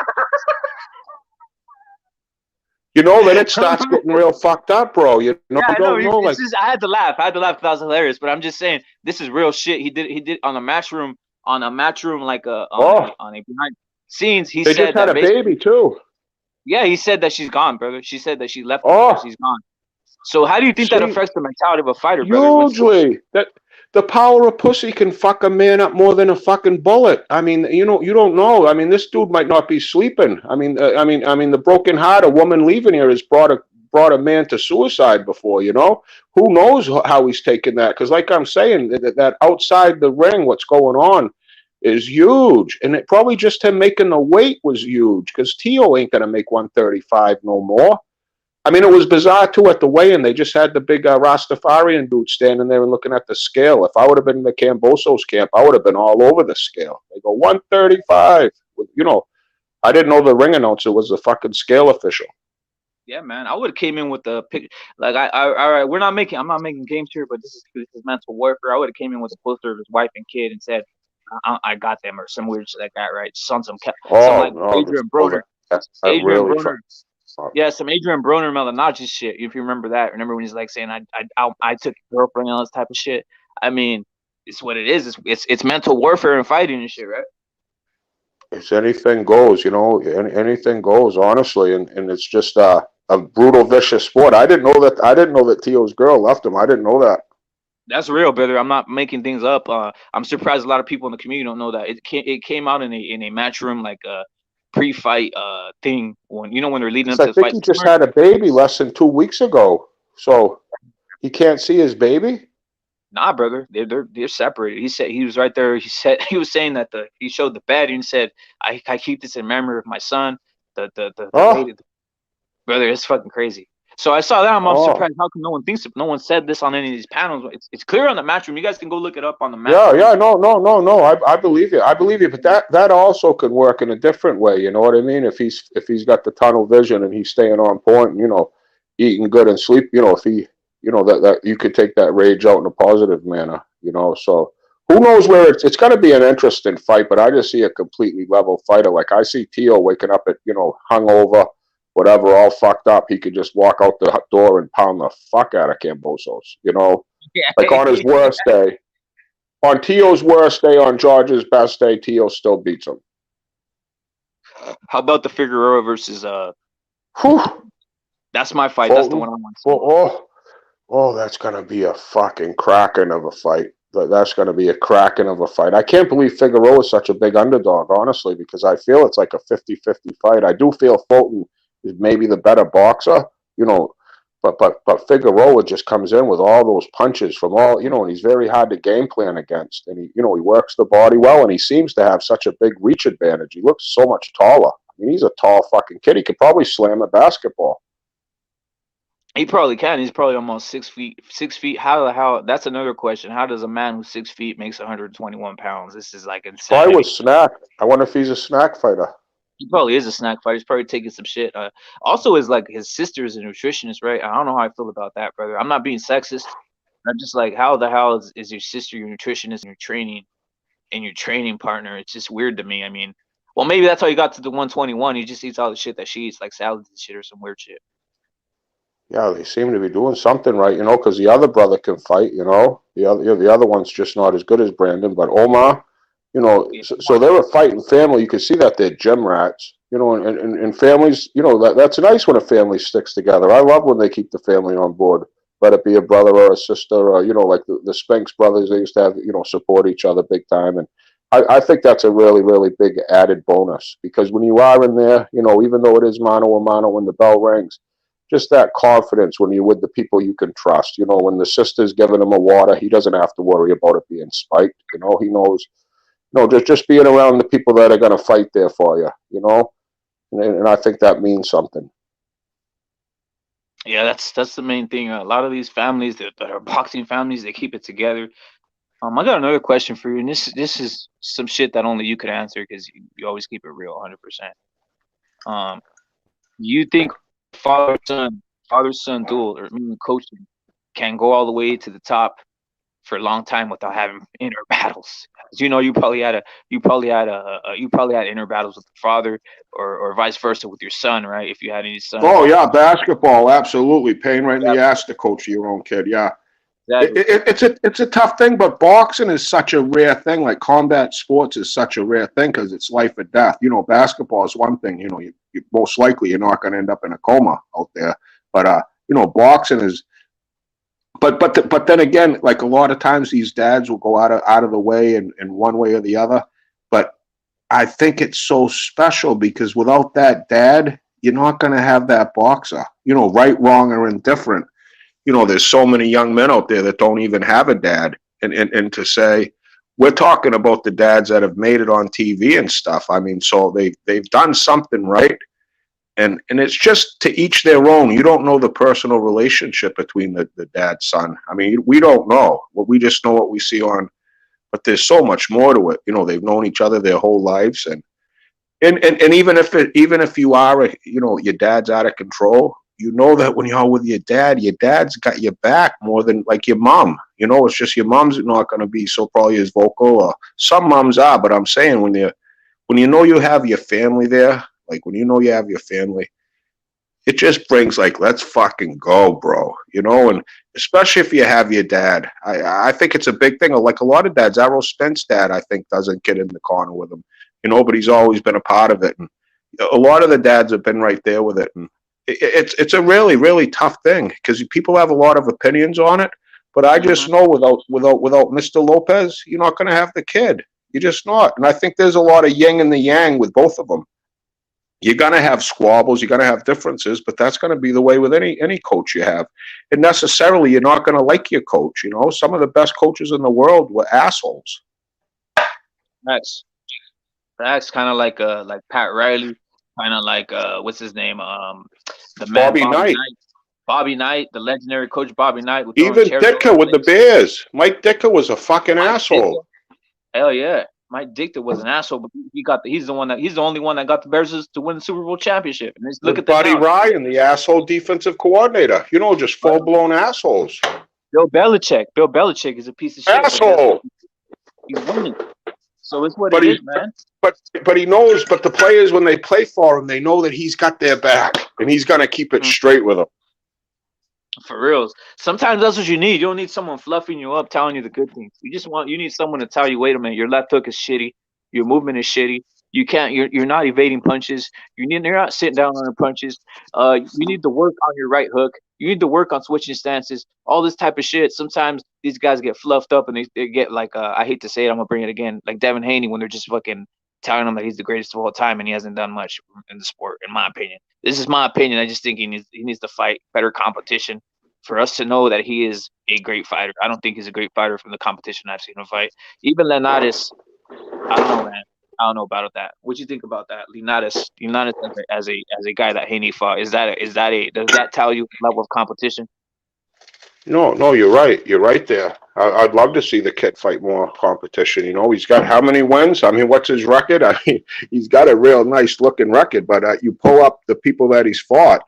then it starts getting real fucked up, bro. Yeah, You I know. don't know, It's like, just I had to laugh. I had to laugh because that was hilarious. But I'm just saying this is real shit. He did on a match room like oh, on a behind scenes. He they just said had that a baby basically, too. yeah, he said that she's gone, brother. She said that she left him. Oh, She's gone. So how do you think that see, affects the mentality of a fighter, brother? hugely. That the power of pussy can fuck a man up more than a fucking bullet. I mean, you don't know. I mean, this dude might not be sleeping. I mean, the broken heart a woman leaving here has brought a man to suicide before. Who knows how he's taken that? Because, like I'm saying, that outside the ring, what's going on is huge, and it probably just him making the weight was huge. Because Tio ain't gonna make 135 no more. I mean, it was bizarre too at the weigh-in. They just had the big Rastafarian dude standing there and looking at the scale. If I would have been in the Cambosos camp, I would have been all over the scale. They go 135. I didn't know the ring announcer was the fucking scale official. Yeah, man, I would have came in with the pic. Like, all right, I'm not making games here, but this is mental warfare. I would have came in with a poster of his wife and kid and said, I got them, or some weird shit like that, right? Some Oh like no, Adrian Broner, that Adrian really Broner, fucked up. yeah, some Adrian Broner Malinachi shit. If you remember that, remember when he's like saying, I took your girlfriend and all this type of shit. I mean, it's what it is. It's mental warfare and fighting and shit, right? It's anything goes, anything goes, honestly, and it's just a brutal, vicious sport. I didn't know that Tio's girl left him. I didn't know that. That's real, brother. I'm not making things up. I'm surprised a lot of people in the community don't know that. It came out in a match room like a pre-fight thing when they're leading Because up I to the think fight. he just had a baby less than 2 weeks ago, so he can't see his baby. Nah, brother, they're separated. He said he was right there. He said he was saying that he showed the bed and said I keep this in memory of my son. The lady, Oh, brother, it's fucking crazy. So I saw that. I'm oh, surprised. How come no one said this on any of these panels? It's clear on the match room. You guys can go look it up on the match yeah, room. yeah, no, no, no, no. I believe you. I believe you. But that also could work in a different way. You know what I mean? If he's got the tunnel vision and he's staying on point, and, eating good and sleep. If he, that you could take that rage out in a positive manner. So who knows where it's going to be an interesting fight. But I just see a completely level fighter. Like I see Tio waking up at hungover, whatever, all fucked up. He could just walk out the door and pound the fuck out of Cambosos. Like on his Yeah. worst day. On Tio's worst day, on George's best day, Tio still beats him. How about the Figueroa versus Whew. That's my fight. That's the Fulton. one I want to see. Oh, that's gonna be a fucking kraken of a fight. That's gonna be a kraken of a fight. I can't believe Figueroa is such a big underdog, honestly, because I feel it's like a 50-50 fight. I do feel Fulton is maybe the better boxer, you know, but Figueroa just comes in with all those punches from all, and he's very hard to game plan against. And he works the body well, and he seems to have such a big reach advantage. He looks so much taller. I mean, he's a tall fucking kid. He could probably slam a basketball. He probably can. He's probably almost 6 feet. 6 feet. How? That's another question. How does a man who's 6 feet makes 121 pounds? This is like Probably insanity. was snack. I wonder if he's a snack fighter. He probably is a snack fighter. He's probably taking some shit. Also, is like his sister is a nutritionist, right? I don't know how I feel about that, brother. I'm not being sexist. I'm just like, how the hell is your sister your nutritionist and your training partner? It's just weird to me. I mean, well, maybe that's how he got to the 121. He just eats all the shit that she eats, like salads and shit or some weird shit. Yeah, they seem to be doing something right, because the other brother can fight, the other one's just not as good as Brandon, but Omar, Yeah, so they're a fighting family. You can see that they're gym rats, and families, that's nice when a family sticks together. I love when they keep the family on board. Let it be a brother or a sister, or like the Spinks brothers. They used to have support each other big time, and I think that's a really, really big added bonus because when you are in there, even though it is mano a mano when the bell rings, just that confidence when you're with the people you can trust. When the sister's giving him a water, he doesn't have to worry about it being spiked. He knows, just being around the people that are going to fight there for you. And I think that means something. Yeah, that's the main thing. A lot of these families that are boxing families, they keep it together. I got another question for you, and this is some shit that only you could answer because you always keep it real, 100%. Um, you think father son duel, or meaning coaching, can go all the way to the top for a long time without having inner battles? 'Cause you probably had inner battles with the father, or vice versa with your son, right? If you had any sons, Oh yeah, basketball, absolutely. Pain right in yeah, the ass to coach your own kid. Yeah, exactly. it's a tough thing, but boxing is such a rare thing. Like combat sports is such a rare thing because it's life or death. Basketball is one thing. You most likely you're not going to end up in a coma out there. But boxing is. But then again, like a lot of times these dads will go out of the way in one way or the other. But I think it's so special because without that dad, you're not going to have that boxer. Right, wrong, or indifferent. There's so many young men out there that don't even have a dad. And to say, we're talking about the dads that have made it on TV and stuff. I mean, so they've done something right. And it's just to each their own. You don't know the personal relationship between the dad son. I mean, we don't know. We just know what we see on. But there's so much more to it. They've known each other their whole lives, and even if you are your dad's out of control, that when you're with your dad's got your back more than like your mom. It's just your mom's not going to be so probably as vocal, or some moms are, but I'm saying when you have your family there, like when you have your family, it just brings like, let's fucking go, bro. And especially if you have your dad. I think it's a big thing. Like a lot of dads, Errol Spence dad, I think, doesn't get in the corner with him, but he's always been a part of it. And a lot of the dads have been right there with it. And it's a really, really tough thing because people have a lot of opinions on it. But I Hmm. just know without Mr. Lopez, you're not going to have the kid. You're just not. And I think there's a lot of yin and the yang with both of them. You're going to have squabbles, you're going to have differences, but that's going to be the way with any coach you have. And necessarily, you're not going to like your coach. Some of the best coaches in the world were assholes. That's that's kind of like Pat Riley, kind of like what's his name? The man Bobby Bobby Knight, Knight. Bobby Knight, the legendary coach Bobby Knight, who throwing even chairs all over Ditka the with the place. Bears. Mike Ditka was a fucking Mike asshole. Ditka, hell yeah. Mike Ditka was an asshole, but he's the only one that got the Bears to win the Super Bowl championship. And just look With at them Buddy now. Ryan, the asshole defensive coordinator. Just full But blown assholes. Bill Belichick is a piece of shit, but guess what? Asshole. He's winning. So it's what But it he is, man. but he knows. But the players, when they play for him, they know that he's got their back, and he's gonna keep it Mm. straight with them. For reals. Sometimes that's what you need. You don't need someone fluffing you up, telling you the good things. You need someone to tell you, wait a minute, your left hook is shitty, your movement is shitty. You're not evading punches. You're not sitting down on the punches. You need to work on your right hook. You need to work on switching stances. All this type of shit. Sometimes these guys get fluffed up and they get like I hate to say it, I'm gonna bring it again, like Devin Haney when they're just fucking telling him that he's the greatest of all time and he hasn't done much in the sport, in my opinion. This is my opinion. I just think he needs to fight better competition for us to know that he is a great fighter. I don't think he's a great fighter from the competition I've seen him fight. Even Lenatus, I don't know, man. I don't know about that. What you think about that, Lenatus as a guy that Haney fought? Does that tell you level of competition? No, no, you're right. You're right there. I'd love to see the kid fight more competition. He's got how many wins? I mean, what's his record? I mean, he's got a real nice looking record, but you pull up the people that he's fought,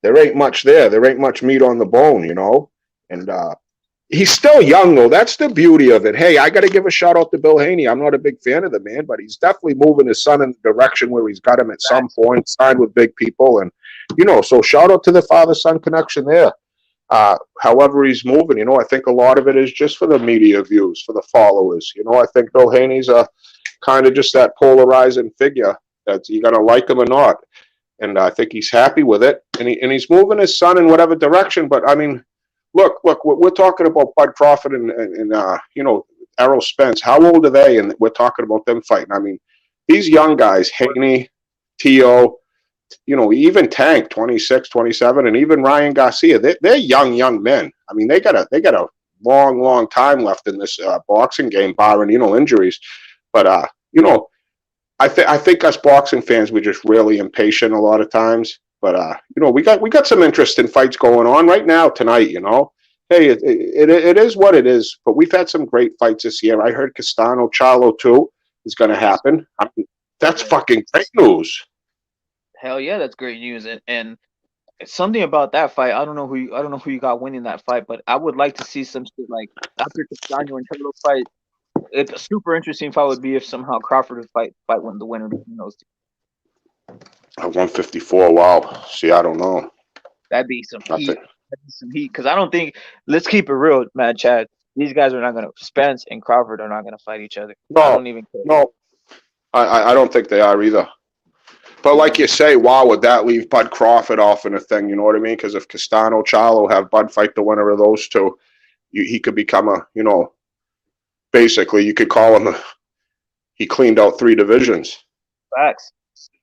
there ain't much there. There ain't much meat on the bone. And he's still young, though. That's the beauty of it. Hey, I got to give a shout out to Bill Haney. I'm not a big fan of the man, but he's definitely moving his son in the direction where he's got him at some Facts. point, signed with big people. And, so shout out to the father son connection there. However he's moving. I think a lot of it is just for the media views, for the followers. I think Bill Haney's a kind of just that polarizing figure that you got to like him or not. And I think he's happy with it, and he's moving his son in whatever direction. But I mean, look, we're talking about Bud Crawford and Errol Spence. How old are they? And we're talking about them fighting. I mean, these young guys, Haney, Tio, even Tank, 26, 27, and even Ryan Garcia, they're young men. I mean, they got a long time left in this boxing game, barring, injuries. But, I think us boxing fans, we're just really impatient a lot of times. But, we got some interesting fights going on right now tonight, Hey, it is what it is. But we've had some great fights this year. I heard Castano Charlo, too, is going to happen. I mean, that's fucking great news. Hell yeah, that's great news. And something about that fight. I don't know who you got winning that fight, but I would like to see some shit like after Castano and Charlo fight. It's a super interesting fight would be if somehow Crawford would fight when the winner between those two. At 154, wow. See, I don't know. That'd be some I heat. think That'd be some heat. Because I don't think. Let's keep it real, man, Chad. These guys are not gonna. Spence and Crawford are not gonna fight each other. I no, don't even care. no. I don't think they are either. But like you say, wow, would that leave Bud Crawford off in a thing? You know what I mean? Because if Castano, Charlo have Bud fight the winner of those two, he could become basically you could call him he cleaned out 3 divisions. Facts.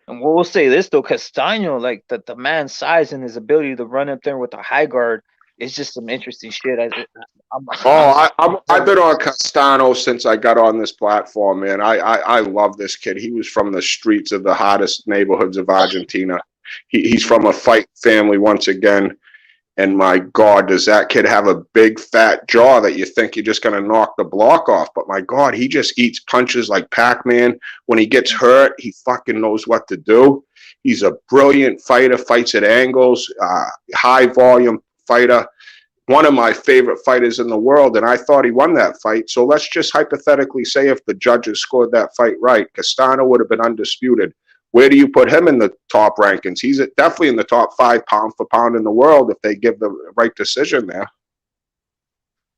And we'll say this though, Castano, like the man's size and his ability to run up there with a high guard is just some interesting shit. I'm I've been on Castano since I got on this platform, man. I love this kid. He was from the streets of the hottest neighborhoods of Argentina. He's from a fight family once again. And my God, does that kid have a big fat jaw that you think you're just going to knock the block off? But my God, he just eats punches like Pac-Man. When he gets hurt, he fucking knows what to do. He's a brilliant fighter, fights at angles, high volume fighter. One of my favorite fighters in the world, and I thought he won that fight. So let's just hypothetically say if the judges scored that fight right, Castano would have been undisputed. Where do you put him in the top rankings? He's definitely in the top 5 pound for pound in the world if they give the right decision there.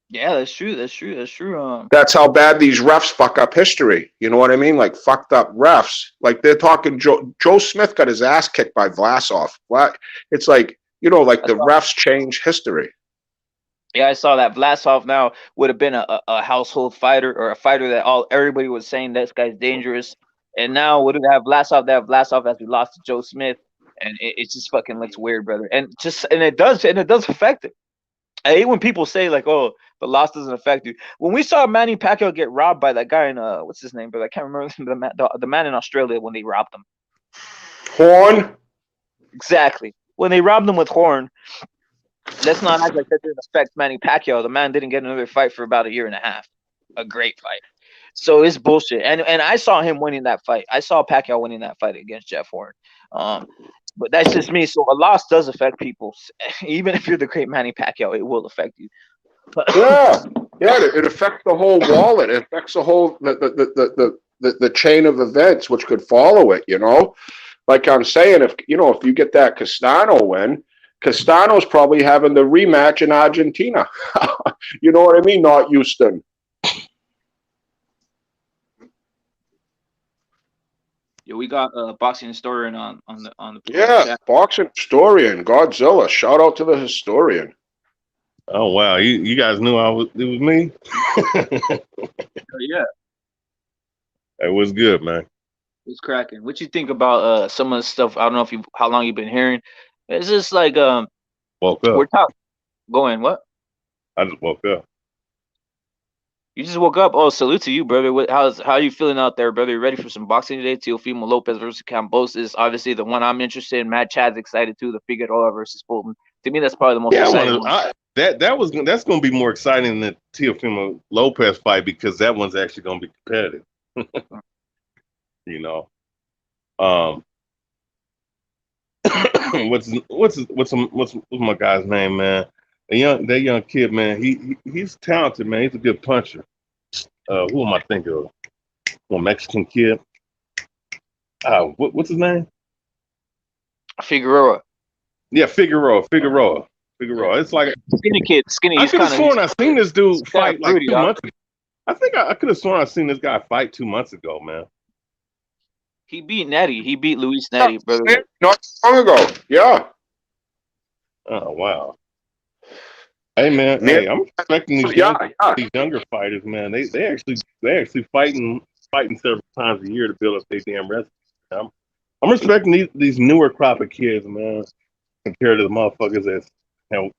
Yeah, that's true. That's true. That's true. That's how bad these refs fuck up history. You know what I mean? Like fucked up refs. Like they're talking Joe Smith got his ass kicked by Vlasov. It's like, like the refs change history. Yeah, I saw that Vlasov now would have been a household fighter or a fighter that everybody was saying this guy's dangerous. And now would it have Vlasov? That Vlasov as we lost to Joe Smith, and it just fucking looks weird, brother. And it does affect it. I hate when people say like, "Oh, the loss doesn't affect you." When we saw Manny Pacquiao get robbed by that guy in what's his name, but I can't remember the man in Australia when they robbed him. Horn. Exactly. When they robbed him with Horn, let's not act like that didn't affect Manny Pacquiao. The man didn't get another fight for about a year and a half. A great fight. So it's bullshit. And I saw him winning that fight. I saw Pacquiao winning that fight against Jeff Horn. But that's just me. So a loss does affect people. Even if you're the great Manny Pacquiao, it will affect you. Yeah, it affects the whole wallet. It affects the whole the chain of events which could follow it. Like I'm saying, if you get that Castano win, Castano's probably having the rematch in Argentina. You know what I mean? Not Houston. Yeah, we got a boxing historian on the chat. Boxing historian, Godzilla. Shout out to the historian. Oh wow, you guys knew it was me? Yeah. It was good, man. It's cracking. What you think about some of the stuff? I don't know how long you've been hearing. It's just like woke up. We're talking. Going what? I just woke up. You just woke up. Oh, salute to you, brother. How you feeling out there, brother? You ready for some boxing today? Teofimo Lopez versus Cambosis. Obviously, the one I'm interested in. Matt Chad's excited too. The Figueroa versus Fulton. To me, that's probably the most exciting one. That's going to be more exciting than the Teofimo Lopez fight because that one's actually going to be competitive. What's my guy's name, man? That young kid, man. He's talented, man. He's a good puncher. Who am I thinking of? One Mexican kid. What's his name? Figueroa. Yeah, Figueroa. It's like skinny kid. Skinny. I could have sworn I seen this dude fight like 2 months ago. I think I could have sworn I seen this guy fight 2 months ago, man. He beat Nettie. He beat Luis Nettie, brother. Not long ago. Yeah. Oh wow. Hey man, Near, hey, I'm respecting yeah, yeah. these younger fighters, man. They actually fighting several times a year to build up their damn resume. I'm, I'm respecting these newer crop of kids, man, compared to the motherfuckers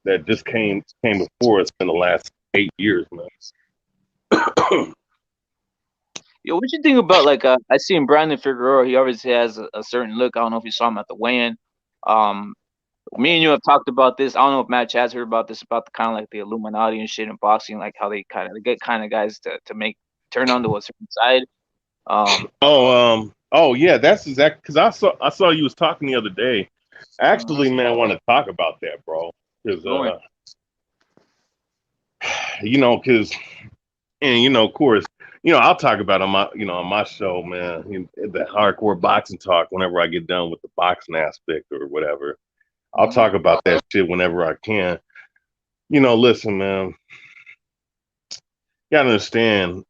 that just came before us in the last 8 years, man. Yo, what you think about like I seen Brandon Figueroa. He obviously has a certain look. I don't know if you saw him at the weigh-in. Um, Me and you have talked about this. I don't know if Matt Chad's heard about this, about the kind of like the Illuminati and shit in boxing, like how they get kind of guys to make turn onto a certain side. Um, Oh yeah, that's exactly because I saw you was talking the other day. mhm, Actually, man, I want to talk about that, bro. Because going. because of course, I'll talk about on my show, man, the hardcore boxing talk. Whenever I get done with the boxing aspect or whatever, I'll Mhm. talk about that shit whenever I can. Listen, man, you gotta understand.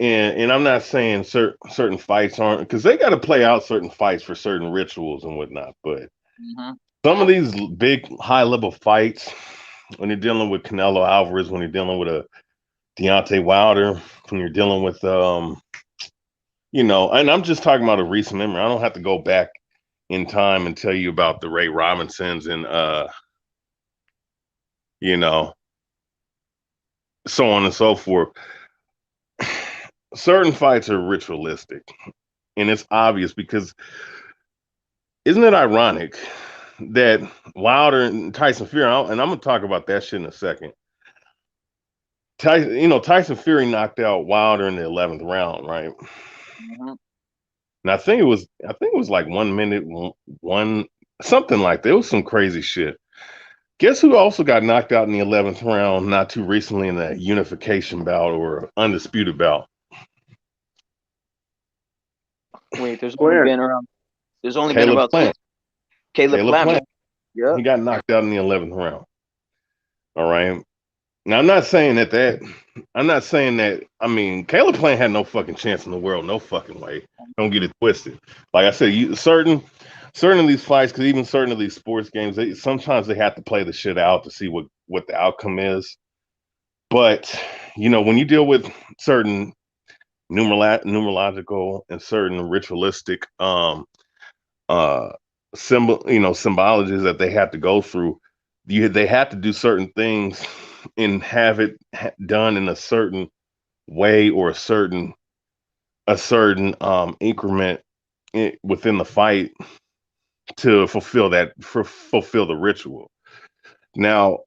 And I'm not saying certain fights aren't because they got to play out certain fights for certain rituals and whatnot. But Mhm. some of these big high level fights, when you're dealing with Canelo Alvarez, when you're dealing with a Deontay Wilder, when you're dealing with and I'm just talking about a recent memory. I don't have to go back in time and tell you about the Ray Robinsons and you know, so on and so forth. Certain fights are ritualistic, and it's obvious because isn't it ironic that Wilder and Tyson Fury, and I'm gonna talk about that shit in a second. Tyson Fury knocked out Wilder in the 11th round, right? Mhm. And I think it was like 1 minute, one something like that. It was some crazy shit. Guess who also got knocked out in the 11th round not too recently in a unification bout or undisputed bout? Wait, there's only Where? been around. There's only been Caleb about two. Plant. Caleb Caleb Plant, Plant. man. Yeah. He got knocked out in the 11th round. All right. Now I'm not saying that. I mean, Caleb Plant had no fucking chance in the world, no fucking way. Don't get it twisted. Like I said, certain of these fights, because even certain of these sports games, sometimes they have to play the shit out to see what the outcome is. But when you deal with certain numerological and certain ritualistic uh symbologies that they have to go through, they have to do certain things and have it done in a certain way or a certain increment within the fight to fulfill the ritual. Now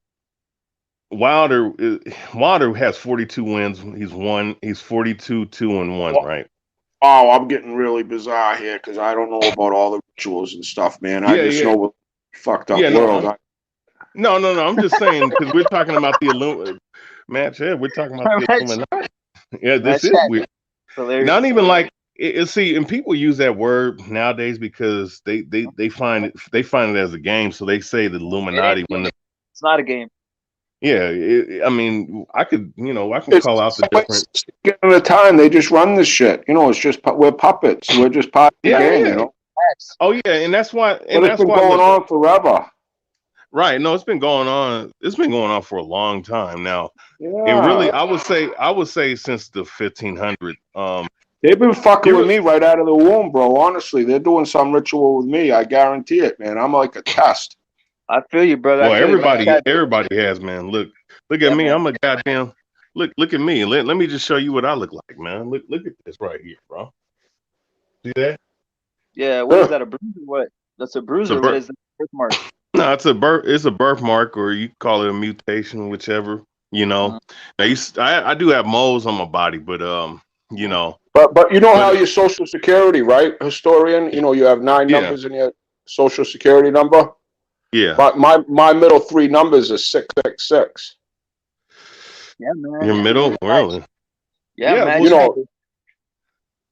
Wilder has 42 wins. He's 42 2-1, Oh, right? oh, I'm getting really bizarre here because I don't know about all the rituals and stuff, man. I Yeah, just yeah, know what fucked up yeah. No, world. no. I'm just saying because we're talking about the match. Yeah, we're talking about the Matt Illuminati. Yeah, Matt this is Chad, weird. Not hilarious. even like see, and people use that word nowadays because they find it as a game, so they say the It ain't Illuminati a when game. It's not a game. yeah. I mean, I can It's call out the like different. at a time they just run this shit. It's just we're puppets. We're just part of the Yeah, game. yeah. Facts. Oh yeah, But it's been why going look, on forever. right. No, it's been going on. It's been going on for a long time now. And really, Yeah, I would say since the 1500s. they've been fucking with There, me right out of the womb, bro. Honestly, they're doing some ritual with me. I guarantee it, man. I'm like a test. I feel you, brother. I well, feel you, Matt everybody Chad. everybody has, man. Look at Yeah, me. man. I'm a goddamn. Look at me. Let me just show you what I look like, man. Look at this right here, bro. See that? Yeah, what is Huh. that? A bruise or what? That's a It's bruise a or what birth. is that? Birthmark. No, it's a birthmark, or you call it a mutation, whichever. You know. Mm, Now I do have moles on my body, but you mm. know, But you know how but your social security, right, historian? You have nine yeah, numbers in your social security number. yeah. My middle three numbers is 666. Yeah, man. Your middle, Facts. really? Yeah, Yeah, Matt well, You Chad. know,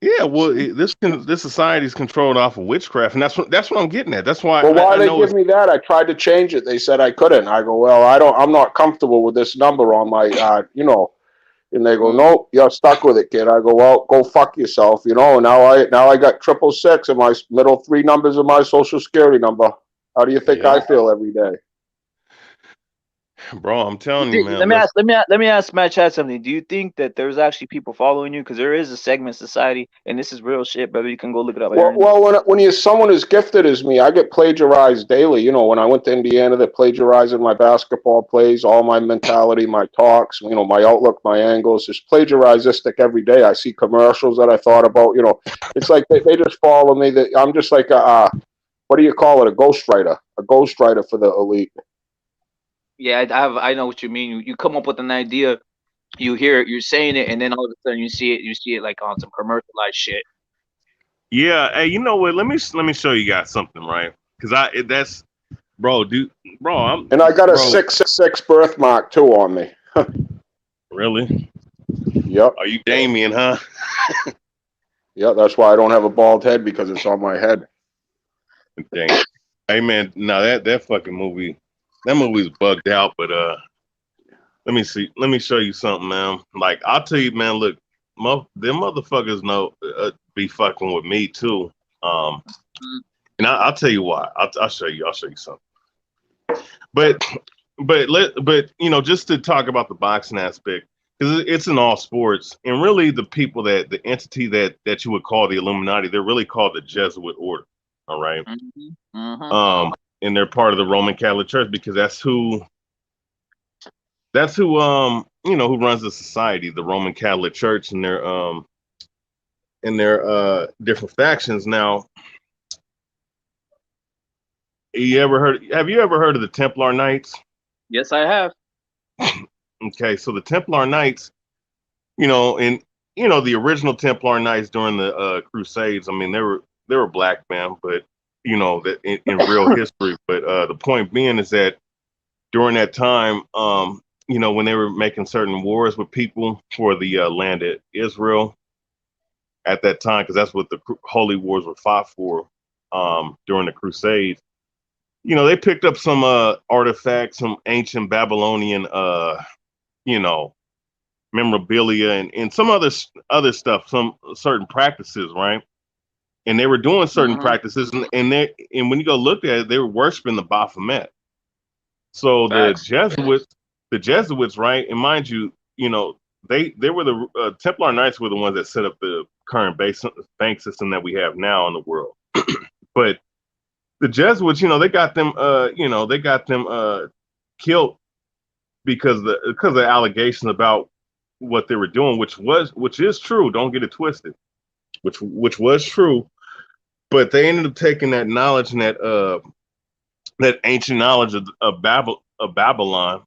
yeah, well, this society is controlled off of witchcraft, and that's what I'm getting at. That's why well, why I they know give it's me that? I tried to change it. They said I couldn't. I go, well, I don't. I'm not comfortable with this number on my, And they go, Mm. nope, you're stuck with it, kid. I go, well, go fuck yourself, Now I got 666 in my middle three numbers of my social security number. How do you think I yeah. feel every day? bro. I'm telling you, man. Let me ask Matt Chat something. Do you think that there's actually people following you? Because there is a segment society, and this is real shit, brother. You can go look it up on the Well, internet. well, when you're someone as gifted as me, I get plagiarized daily. You know, when I went to Indiana, they're plagiarizing my basketball plays, all my mentality, my talks, you know, my outlook, my angles. It's plagiaristic every day. I see commercials that I thought about. You know, it's like they just follow me. That I'm just like what do you call it? A ghostwriter for the elite. Yeah, I know what you mean. You come up with an idea, you hear it, you're saying it, and then all of a sudden you see it like on some commercialized shit. Yeah. Hey, you know what? Let me show you guys something, right? Because that's bro, dude, bro. And I got a Bro. 666 birthmark too on me. Really? Yep. Are you Damien, huh? Yeah, that's why I don't have a bald head because it's on my head. Dang. Hey man, no, that fucking movie, that movie's bugged out. But let me see. Let me show you something, man. Like I'll tell you, man. Look, them motherfuckers know be fucking with me too. Um, Mm. and I'll tell you why. I'll show you. I'll show you something. But but you know, just to talk about the boxing aspect, because it's in all sports, and really the people the entity that you would call the Illuminati, they're really called the Jesuit order. All right. Mm-hmm. Mm-hmm. And they're part of the Roman Catholic Church because that's who you know who runs the society, the Roman Catholic Church, and their different factions. Now, have you ever heard of the Templar Knights? Yes, I have. Okay, so the Templar Knights, you know, and you know the original Templar Knights during the Crusades. I mean, they were black men, but you know that in real history. But the point being is that during that time, you know, when they were making certain wars with people for the land of Israel at that time, because that's what the holy wars were fought for during the Crusades. You know, they picked up some artifacts, some ancient Babylonian, you know, memorabilia and some other stuff, some certain practices, right? And they were doing certain Mm-hmm. practices, and when you go look at it, they were worshiping the Baphomet. So Facts. The Jesuits, right? And mind you, you know, they were the Templar Knights were the ones that set up the current bank system that we have now in the world. But the Jesuits, you know, they got them killed because of the allegations about what they were doing, which is true. Don't get it twisted. Which was true, but they ended up taking that knowledge and that ancient knowledge of Babylon,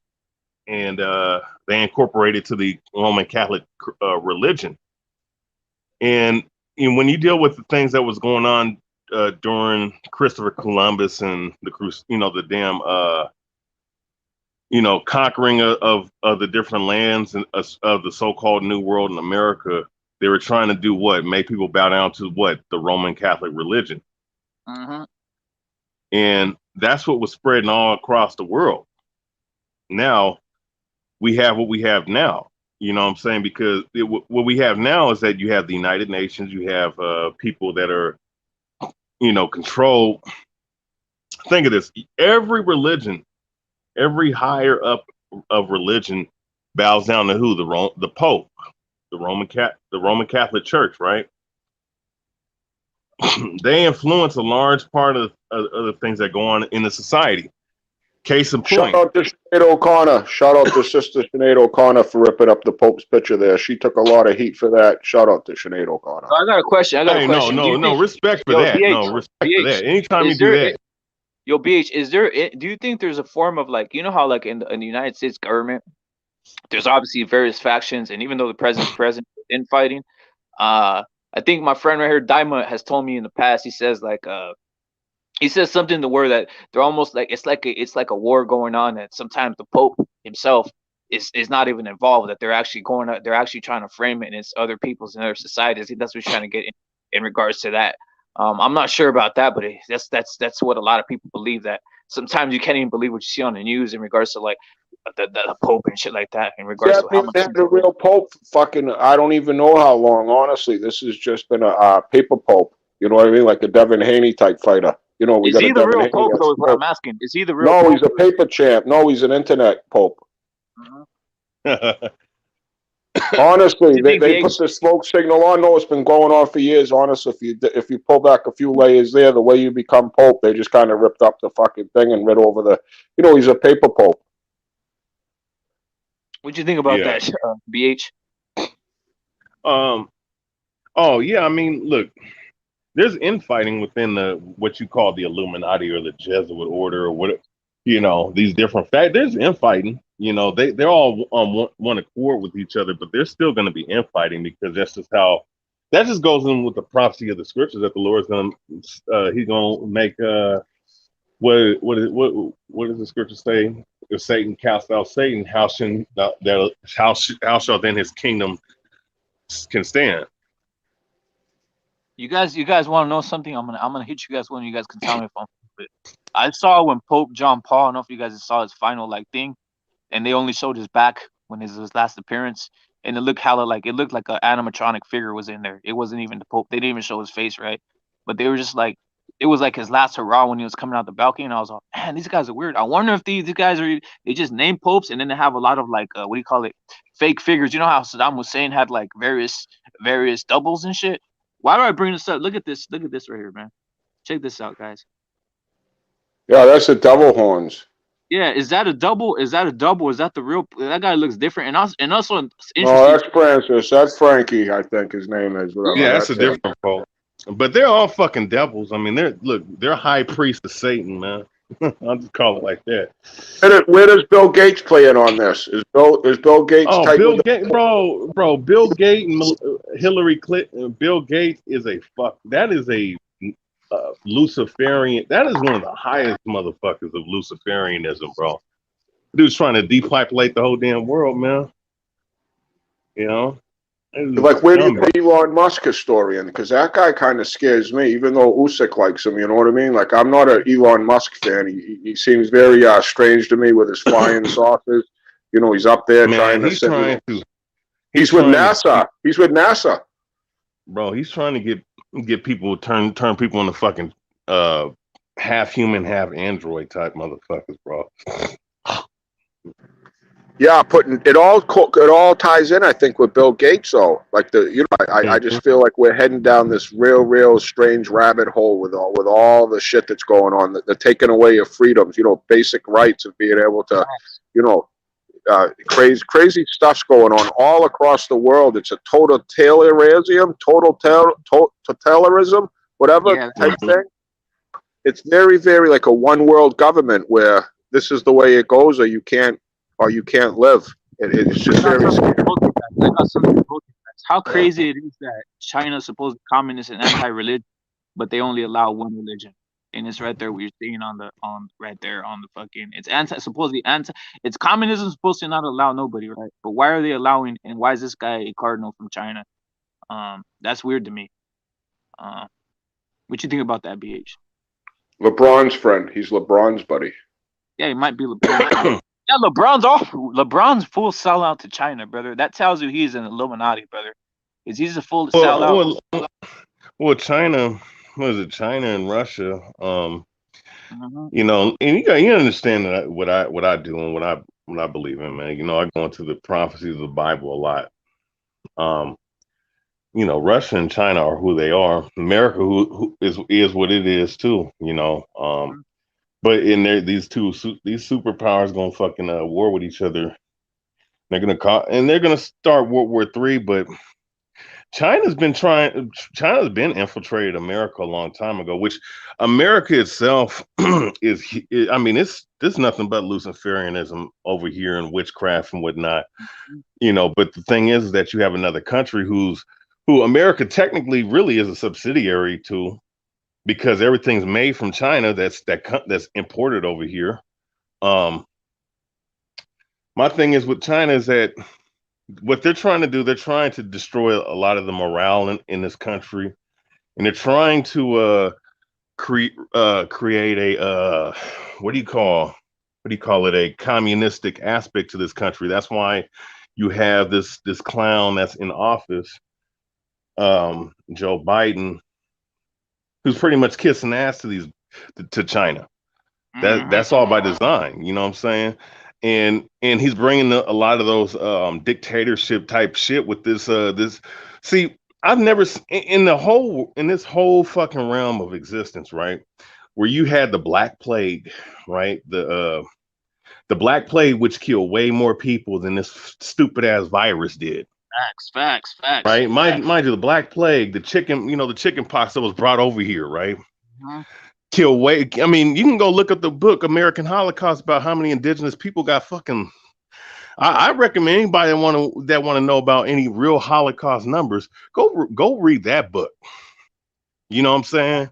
and they incorporated to the Roman Catholic religion. And you know, when you deal with the things that was going on during Christopher Columbus and you know, the damn, you know, conquering of the different lands and of the so-called New World in America, they were trying to do what? Make people bow down to what? The Roman Catholic religion. Mm-hmm. And that's what was spreading all across the world. Now we have what we have now. You know what I'm saying? Because what we have now is that you have the United Nations, you have people that are, you know, control. Think of this: every religion, every higher up of religion, bows down to who? The Pope, the Roman Catholic Church, right? They influence a large part of the things that go on in the society. Case in Shout point. out to Sinead O'Connor. Shout out to Sister Sinead O'Connor for ripping up the Pope's picture there. She took a lot of heat for that. Shout out to Sinead O'Connor. So I got a question. I got a Hey, no, question. Do no, you no. think, Respect for yo, that. BH, No, respect for BH, that. Anytime you is do there, that, yo, BH, is there, do you think there's a form of like, you know how like in the United States government, there's obviously various factions, and even though the president's president in fighting, uh, I think my friend right here, Daima, has told me in the past. He says something to where that they're almost like it's like a war going on, and sometimes the Pope himself is not even involved. That they're actually trying to frame it, and it's other people's and other societies. That's what he's trying to get in regards to that. I'm not sure about that, but that's what a lot of people believe. That sometimes you can't even believe what you see on the news in regards to like the Pope and shit like that. In We regards to haven't how even much had a real Pope fucking, I don't even know how long, honestly. This has just been a paper Pope. You know what I mean? Like a Devin Haney type fighter. You know, we Is got a he the Devin real Haney Pope that's though? Is what I'm Pope. asking. Is he the real No, Pope? he's a paper champ. No, he's an internet Pope. Uh-huh. What Honestly, do you think, they put BH? the smoke signal on. No, it's been going on for years. Honestly, if you pull back a few layers there, the way you become Pope, they just kind of ripped up the fucking thing and read over the. You know, he's a paper Pope. What do you think about Yeah. that, BH? Um. Oh yeah. I mean, look, there's infighting within the what you call the Illuminati or the Jesuit order or what. You know, these different fact. There's infighting. You know, they're all on one accord with each other, but there's still going to be infighting because that's just how. That just goes in with the prophecy of the scriptures that the Lord's going to he's going to make what does the scripture say? If Satan cast out Satan, how shall then his kingdom can stand? You guys want to know something? I'm gonna hit you guys when you guys can tell me if I'm stupid. I saw when Pope John Paul. I don't know if you guys saw his final like thing, and they only showed his back when his last appearance, and it looked like an animatronic figure was in there. It wasn't even the Pope. They didn't even show his face, right? But they were just like it was like his last hurrah when he was coming out the balcony, and I was like, man, these guys are weird. I wonder if these guys are they just name popes, and then they have a lot of like what do you call it, fake figures. You know how Saddam Hussein had like various doubles and shit. Why do I bring this up? Look at this. Look at this right here, man. Check this out, guys. Yeah, that's the devil horns. Yeah, is that a double? Is that a double? Is that the real? That guy looks different, and also it's No, interesting. that's Francis. That's Frankie. I think his name is Yeah, whatever. that's a That's him. different fault. But they're all fucking devils. I mean, they're high priests of Satan, man. I'll just call it like that. Where does Bill Gates play in on this? Is Bill Gates Oh, tight Bill with? Gates, bro, Bill Gates and Hillary Clinton. Bill Gates is a fuck. That is a Luciferian. That is one of the highest motherfuckers of Luciferianism, bro. Dude's trying to depopulate the whole damn world, man. You know, it is Like, where do you dumb. put Elon Musk historian? Because that guy kind of scares me, even though Usyk likes him. You know what I mean? Like, I'm not an Elon Musk fan. He seems very strange to me with his flying saucers. You know, he's up there trying Man, to he's send. trying to. He's with NASA. He's with NASA. Bro. He's trying to get people turn people into fucking uh half human, half android type motherfuckers, bro. Yeah, putting it all ties in. I think with Bill Gates, though. Like I Mhm. just feel like we're heading down this real strange rabbit hole with all the shit that's going on. They're taking away your freedoms. You know, basic rights of being able to, you know, crazy stuff's going on all across the world. It's a totalitarianism, whatever Yeah, type Mhm. thing. It's very like a one world government where this is the way it goes, or you can't live. It's I just got very something to scary. quote you guys. I got something to quote you guys. How crazy it is that China's supposed communist and anti-religion, but they only allow one religion, and it's right there. We're seeing on right there on the fucking. It's supposedly anti. It's communism supposed to not allow nobody, right? But why are they allowing? And why is this guy a cardinal from China? That's weird to me. Uh, what you think about that, BH? LeBron's friend. He's LeBron's buddy. Yeah, he might be LeBron's friend. Yeah, LeBron's full sellout to China, brother. That tells you he's an Illuminati, brother. Is he's a full sellout? Well, China, what is it? China and Russia. Mhm. You know, and you understand that what I do and what I believe in, man. You know, I go into the prophecies of the Bible a lot. Um, you know, Russia and China are who they are. America, who is what it is too. You know, Mhm. but in there, these superpowers gonna fucking war with each other. They're gonna start World War III. But China's been infiltrated America a long time ago, which America itself I mean, there's nothing but Luciferianism over here and witchcraft and whatnot, Mhm. you know. But the thing is that you have another country who America technically really is a subsidiary to, because everything's made from China that's imported over here. Um, my thing is with China is that what they're trying to do, they're trying to destroy a lot of the morale in this country, and they're trying to create a what do you call it, a communistic aspect to this country. That's why you have this clown that's in office, Joe Biden, who's pretty much kissing ass to these to China. Mm-hmm. That's all by design. You know what I'm saying? And he's bringing a lot of those dictatorship type shit with this. See, I've never in this whole fucking realm of existence, right? Where you had the Black Plague, right? The Black Plague, which killed way more people than this stupid ass virus did. Facts. Right? Mind you, the Black Plague, the chicken, the chicken pox that was brought over here, right? Mhm. Kill way. I mean, you can go look at the book American Holocaust about how many indigenous people got fucking. I recommend anybody that want to know about any real Holocaust numbers, go read that book. You know what I'm saying?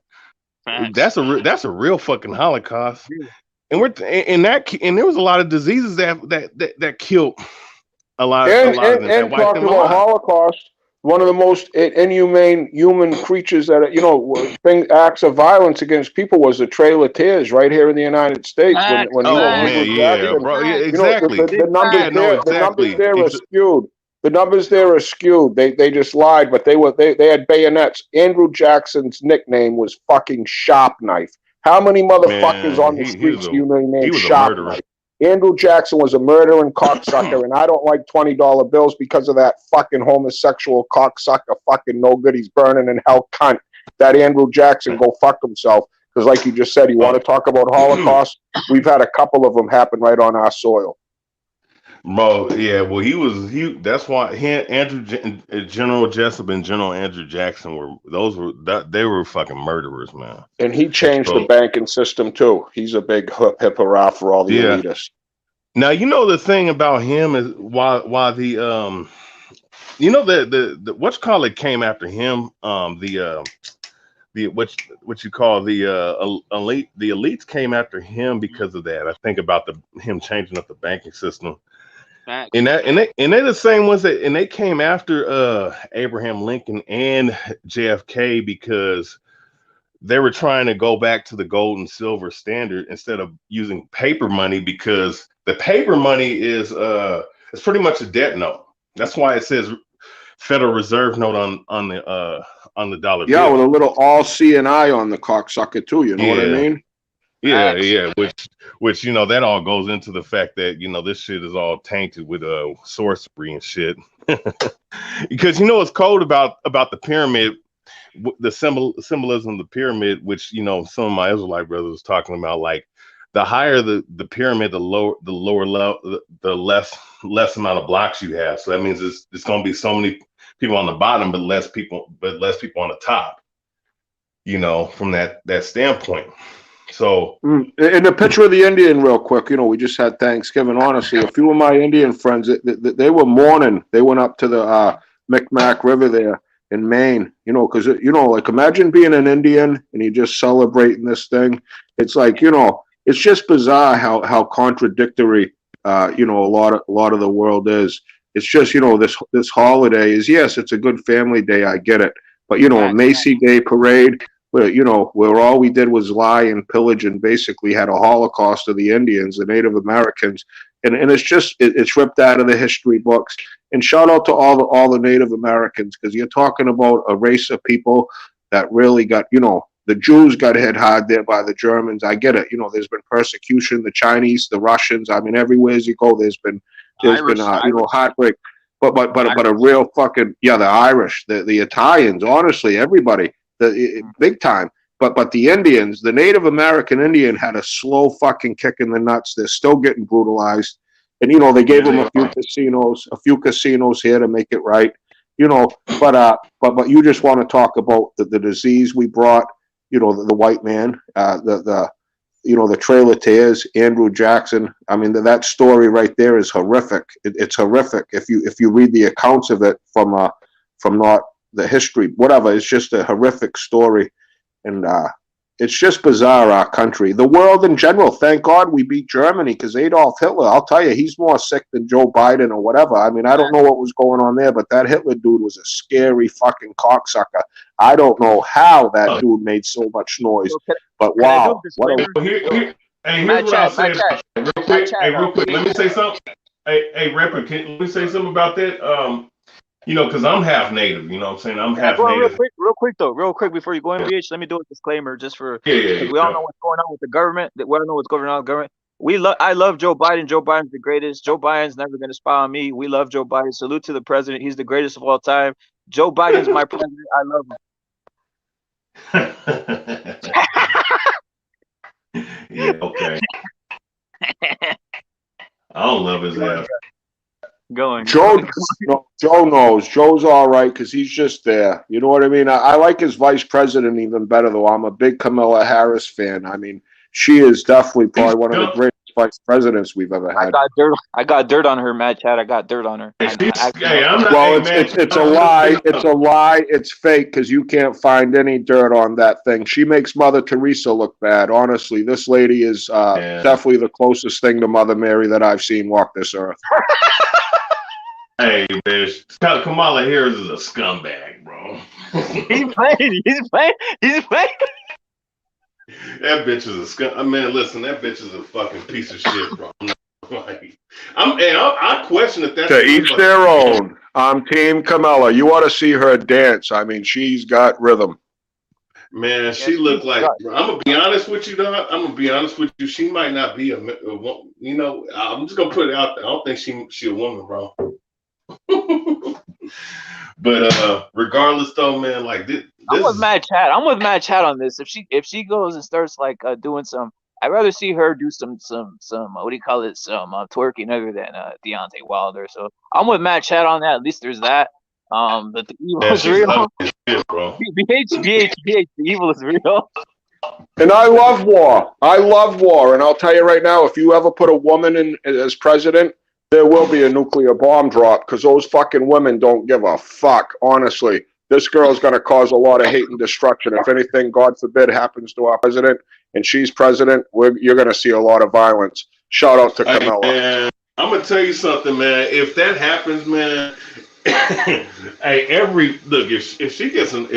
Facts. That's a real fucking Holocaust. Yeah. And there was a lot of diseases that killed a lot of them, that And wiped talking them about alive. Holocaust, one of the most inhumane human creatures that acts of violence against people was the Trail of Tears right here in the United States when Oh Andrew man, yeah, Jackson. bro, yeah, The, exactly. the numbers Yeah, no, there, the numbers exactly. there are skewed. The numbers there are skewed. They just lied, but they had bayonets. Andrew Jackson's nickname was fucking Sharp Knife. How many motherfuckers Man, on the streets do you know he named was a Sharp murderer. Knife? Andrew Jackson was a murdering cocksucker, and I don't like $20 bills because of that fucking homosexual cocksucker, fucking no good. He's burning in hell, cunt. That Andrew Jackson go fuck himself. Because, like you just said, you want to talk about Holocaust? We've had a couple of them happen right on our soil. Bro, yeah, well, he. That's why General Jessup and General Andrew Jackson they were fucking murderers, man. And he changed the So banking system too. He's a big hurrah for all the yeah. elitists. Now the thing about him is why the the what's called it came after him, the what you call the elite, the elites came after him because of that. I think about him changing up the banking system. Facts. And they the same ones and they came after Abraham Lincoln and JFK because they were trying to go back to the gold and silver standard instead of using paper money, because the paper money is it's pretty much a debt note. That's why it says Federal Reserve note on the dollar Yeah, with bill. a little all CNI on the cocksucker too. You know what I Yeah. mean? Facts. Yeah, which that all goes into the fact that this shit is all tainted with sorcery and shit. Because what's cold about the pyramid, the symbolism of the pyramid, which some of my Israelite brothers was talking about, like the higher the pyramid, the lower level, the less amount of blocks you have. So that means it's going to be so many people on the bottom, but less people on the top. From that standpoint. So, in the picture of the Indian, real quick, we just had Thanksgiving. Honestly, a few of my Indian friends, they were mourning. They went up to the Micmac River there in Maine, because, like imagine being an Indian and you're just celebrating this thing. It's like, it's just bizarre how contradictory, a lot of the world is. It's just, this holiday is, yes, it's a good family day. I get it. But, a Macy Day parade, where all we did was lie and pillage and basically had a Holocaust of the Indians, the Native Americans, and it's just it's ripped out of the history books. And shout out to all the Native Americans, because you're talking about a race of people that really got, the Jews got hit hard there by the Germans. I get it. There's been persecution, the Chinese, the Russians. I mean, everywhere you go, there's been heartbreak. But a real fucking the Irish, the Italians, honestly, everybody. Big time. But the Indians, the Native American Indian, had a slow fucking kick in the nuts. They're still getting brutalized. And they gave them a few casinos here to make it right. But you just want to talk about the disease we brought, the white man, the Trail of Tears, Andrew Jackson. I mean, that story right there is horrific. It's horrific if you read the accounts of it from not the history, whatever. It's just a horrific story, and it's just bizarre, our country, the world in general. Thank God we beat Germany, because Adolf Hitler, I'll tell you, he's more sick than Joe Biden or whatever. I mean, I don't know what was going on there, but that Hitler dude was a scary fucking cocksucker. I don't know how that dude made so much noise, but wow. Here's what I'll say about that. Real quick. Hey, real quick. Let me say something. Hey, rapper, let me say something about that. You know, because I'm half native. You know what I'm saying? I'm Yeah, half go on native. real quick though, real quick before you go in, BH. Let me do a disclaimer just for Yeah, yeah, because we all yeah. know what's going on with the government. That we all know what's going on with the government. I love Joe Biden. Joe Biden's the greatest. Joe Biden's never gonna spy on me. We love Joe Biden. Salute to the president. He's the greatest of all time. Joe Biden's my president. I love Yeah, okay. I don't love his him. ass. Joe, no, Joe knows. Joe's all right because he's just there. You know what I mean? I like his vice president even better, though. I'm a big Kamala Harris fan. I mean, she is definitely probably one of the greatest vice presidents we've ever had. I got dirt on her, Mad Chat. I got dirt on her. Hey, I'm not. Well, Hey, man, it's a lie. It's a lie. It's fake because you can't find any dirt on that thing. She makes Mother Teresa look bad. Honestly, this lady is definitely the closest thing to Mother Mary that I've seen walk this earth. Hey, bitch. Kamala Harris is a scumbag, bro. He's playing. He's playing. That bitch is a scum. Man, listen, that bitch is a fucking piece of shit, bro. Like, I question if that's to each their own. I'm Team Kamala. You ought to see her dance. I mean, she's got rhythm. Man, she looked like. I'm gonna be honest with you, dog. I'm gonna be honest with you. She might not be you know. I'm just gonna put it out there. I don't think she a woman, bro. But regardless, though, man, like this. I'm with Mad Chat. I'm with Mad Chat on this. If she goes and starts like doing some, I'd rather see her do some what do you call it, some twerking other than Deontay Wilder. So I'm with Mad Chat on that. At least there's that. But the evil is real. Shit, bro. BH, the evil is real. And I love war. I love war. And I'll tell you right now, if you ever put a woman in as president, there will be a nuclear bomb drop because those fucking women don't give a fuck, honestly. This girl's going to cause a lot of hate and destruction. If anything, God forbid, happens to our president and she's president, you're going to see a lot of violence. Shout out to Kamala. Hey, I'm going to tell you something, man. If that happens, man, hey, if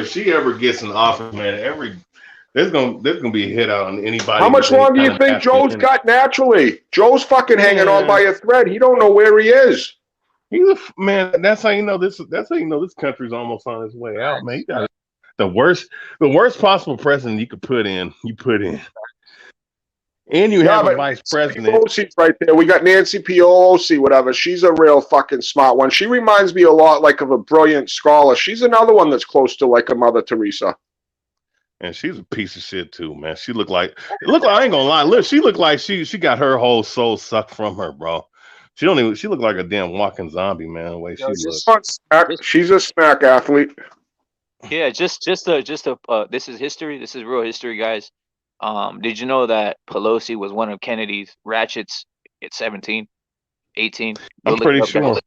she ever gets in office, man, there's gonna be a hit out on anybody. How much longer do you think Joe's got naturally? Joe's fucking hanging on by a thread. He don't know where he is. Man. That's how you know this. That's how you know this country's almost on its way out, man. You got the worst possible president you could put in. You put in, and you have a vice president. Pelosi's right there. We got Nancy Pelosi, whatever. She's a real fucking smart one. She reminds me a lot like of a brilliant scholar. She's another one that's close to like a Mother Teresa. And she's a piece of shit too, man. She looked like I ain't gonna lie. Look, she looked like she got her whole soul sucked from her, bro. She looked like a damn walking zombie, man. The way she looks. She's a smack athlete. Yeah, just this is history. This is real history, guys. Did you know that Pelosi was one of Kennedy's ratchets at 17, 18? I'm pretty sure.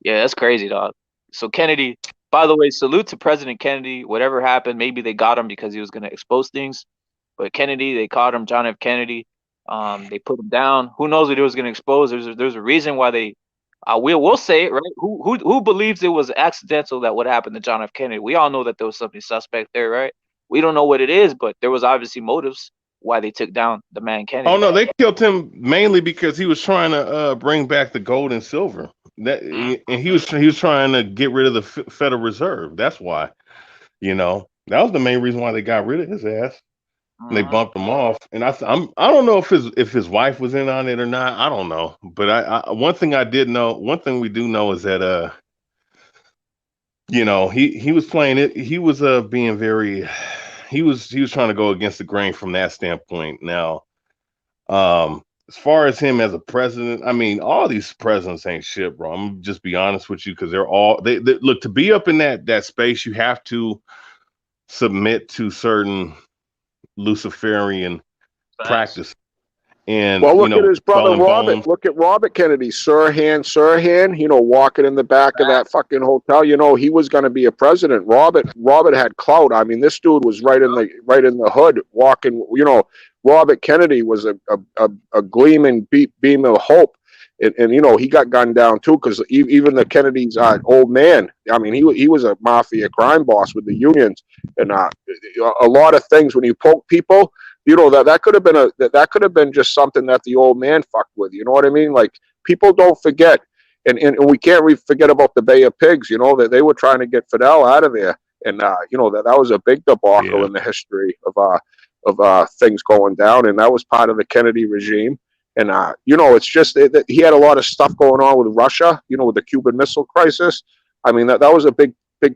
Yeah, that's crazy, dog. So Kennedy, by the way, salute to President Kennedy. Whatever happened, maybe they got him because he was going to expose things. But Kennedy, they caught him, John F. Kennedy. They put him down. Who knows what he was going to expose? There's a reason why they. We'll say it, right? Who believes it was accidental that what happened to John F. Kennedy? We all know that there was something suspect there, right? We don't know what it is, but there was obviously motives why they took down the man Kennedy. Oh no, they killed him mainly because he was trying to bring back the gold and silver. And he was trying to get rid of the Federal Reserve. That's why, that was the main reason why they got rid of his ass. And they bumped him off. And I don't know if his wife was in on it or not. I don't know. But one thing we do know is that he was playing it. He was being very. He was trying to go against the grain from that standpoint. Now, as far as him as a president, I mean, all these presidents ain't shit, bro. I'm gonna just be honest with you because they look, to be up in that space, you have to submit to certain Luciferian practice. And look at his brother Robert. Bones. Look at Robert Kennedy, Sirhan, walking in the back of that fucking hotel. He was going to be a president. Robert had clout. I mean, this dude was right in the hood walking. Robert Kennedy was a gleaming beam of hope. And he got gunned down too because even the Kennedy's old man. I mean, he was a mafia crime boss with the unions, and a lot of things when you poke people, that could have been just something that the old man fucked with. You know what I mean? Like, people don't forget. and we can't forget about the Bay of Pigs. You know that they were trying to get Fidel out of there, and you know that was a big debacle Yeah. in the history of things going down, and that was part of the Kennedy regime. And you know, it's just he had a lot of stuff going on with Russia. You know, with the Cuban Missile Crisis. I mean, that was a big, you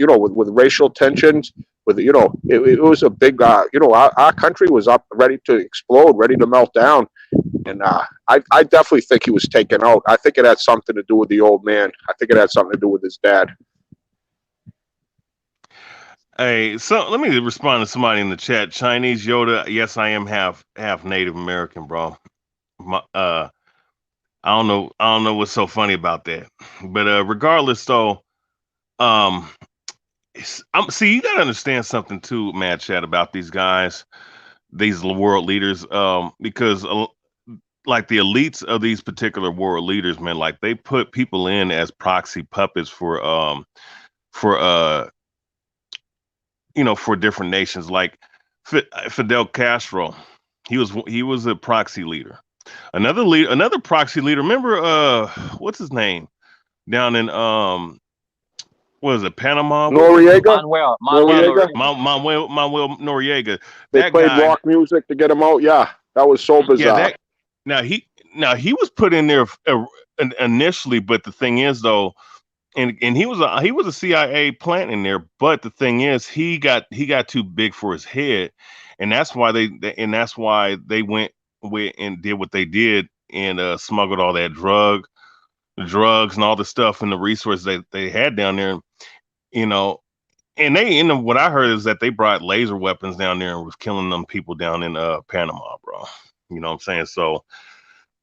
know, with racial tensions. With you know, it was a big. You know, our country was up, ready to explode, ready to melt down. And I definitely think he was taken out. I think it had something to do with the old man. I think it had something to do with his dad. Hey, so let me respond to somebody in the chat. Chinese Yoda, yes, I am half Native American, bro. My, I don't know what's so funny about that. But regardless, though, um, see, you gotta understand something too, Mad Chat, about these guys, these world leaders, because like the elites of these particular world leaders, man, like they put people in as proxy puppets for you know, for different nations. Like Fidel Castro, he was a proxy leader. Another proxy leader. Remember, what's his name down in what is it, Panama? Noriega, Manuel Yeah, Noriega. Noriega. Manuel Noriega. They That played guy. rock music to get him out. Yeah, that was so Yeah, bizarre. that now he was put in there initially, but the thing is though, and he was a CIA plant in there, but the thing is he got too big for his head, and that's why and that's why they went and did what they did and smuggled all that drugs and all the stuff and the resources they had down there, you know. And what I heard is that they brought laser weapons down there and was killing them people down in Panama, bro. You know what I'm saying? So,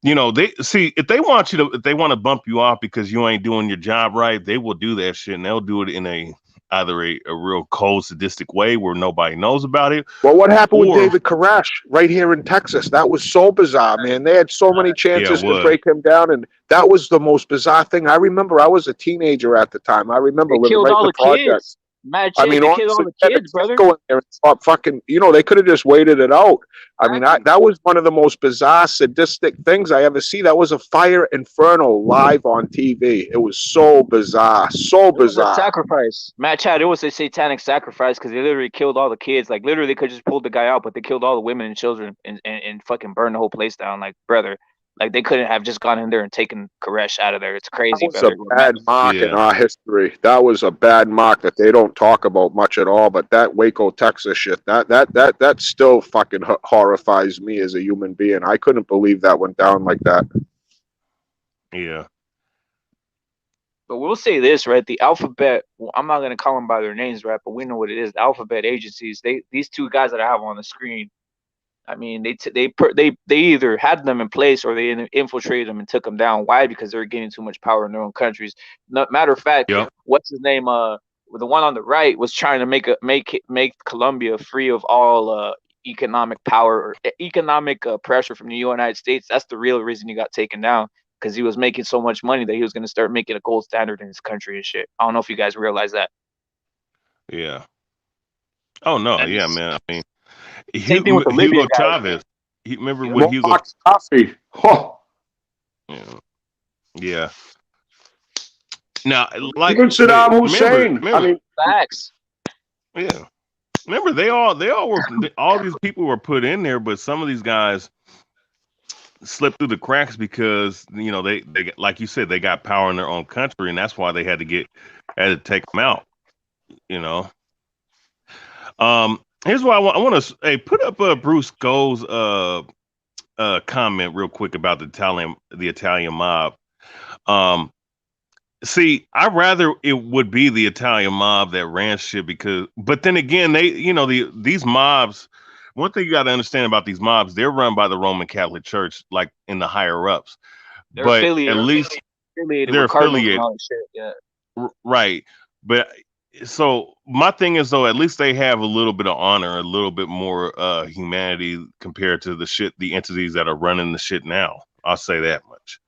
you know, they see if they want to bump you off because you ain't doing your job right, they will do that shit, and they'll do it in either a real cold, sadistic way where nobody knows about it, Well, what happened with or David Koresh right here in Texas? That was so bizarre, man. They had so many yeah, it chances to was. break him down, and that was the most bizarre thing. I remember I was a teenager at the time. I remember They living killed right in all the the project. kids. Mad I shit. mean, They killed all honestly, the they had to kids, brother. go in there and stop fucking. You know, they could have just waited it out. I mean, Exactly. that was one of the most bizarre, sadistic things I ever see. That was a fire inferno live on TV. It was so bizarre, so It was a bizarre. sacrifice. Matt Chad, it was a satanic sacrifice because they literally killed all the kids. Like, literally, they could just pull the guy out, but they killed all the women and children and fucking burned the whole place down. Like, brother, like, they couldn't have just gone in there and taken Koresh out of there. It's That crazy, was a brother. bad mark in Yeah, our history. That was a bad mark that they don't talk about much at all. But that Waco, Texas shit, that still fucking horrifies me as a human being. I couldn't believe that went down like that. yeah, But we'll say this, right? The alphabet, well, I'm not going to call them by their names, right? But we know what it is. The alphabet agencies, these two guys that I have on the screen, I mean, they either had them in place or they infiltrated them and took them down. Why? Because they're getting too much power in their own countries. No, matter of fact, yep, what's his name? The one on the right was trying to make Colombia free of all economic power or economic pressure from the United States. That's the real reason he got taken down because he was making so much money that he was going to start making a gold standard in his country and shit. I don't know if you guys realize that. yeah. Oh no, And yeah, man. I mean, same thing with the Libya Hugo guy. Chavez. Remember Yep. when More Hugo? box coffee. Oh, Yeah, yeah. Now, like, even but Saddam Hussein. I mean, Facts. yeah. Remember, all these people were put in there, but some of these guys slipped through the cracks because you know they like you said they got power in their own country, and that's why they had to take them out. You know. Here's why I want to put up Bruce Go's comment real quick about the Italian mob. Um, See, I'd rather it would be the Italian mob that ran shit but then again, these mobs. One thing you got to understand about these mobs, they're run by the Roman Catholic Church, like in the higher ups. They're But at affiliated least affiliated they're with Cardinals and affiliated, all that shit. Yeah. right? But so my thing is though, at least they have a little bit of honor, a little bit more humanity compared to the entities that are running the shit now. I'll say that much.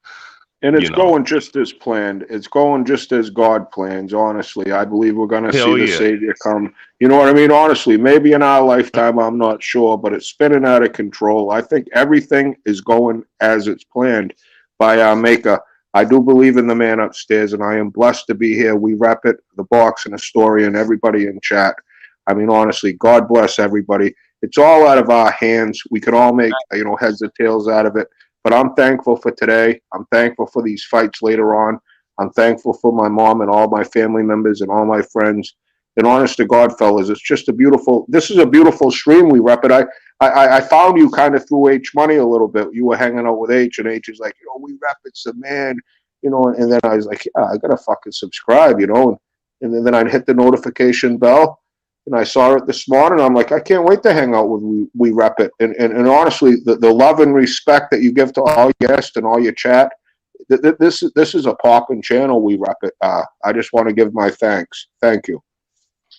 and You it's know, going just as planned. It's going just as God plans, honestly. I believe we're going to see hell the yeah, Savior come. You know what I mean? Honestly, maybe in our lifetime, I'm not sure, but it's spinning out of control. I think everything is going as it's planned by our Maker. I do believe in the man upstairs, and I am blessed to be here. We rep it, the box and the story, and everybody in chat. I mean, honestly, God bless everybody. It's all out of our hands. We can all make, heads or tails out of it. But I'm thankful for today. I'm thankful for these fights later on. I'm thankful for my mom and all my family members and all my friends. And honest to God, fellas, it's just this is a beautiful stream we rep it. I found you kind of through H Money a little bit. You were hanging out with H, and H is like, we rep it's the man, and then I was like, yeah, I gotta fucking subscribe, and then I'd hit the notification bell, and I saw it this morning. I'm like, I can't wait to hang out with we rep it, and honestly, the love and respect that you give to all your guests and all your chat, this is a popping channel. We rep it. I just want to give my thanks. Thank you.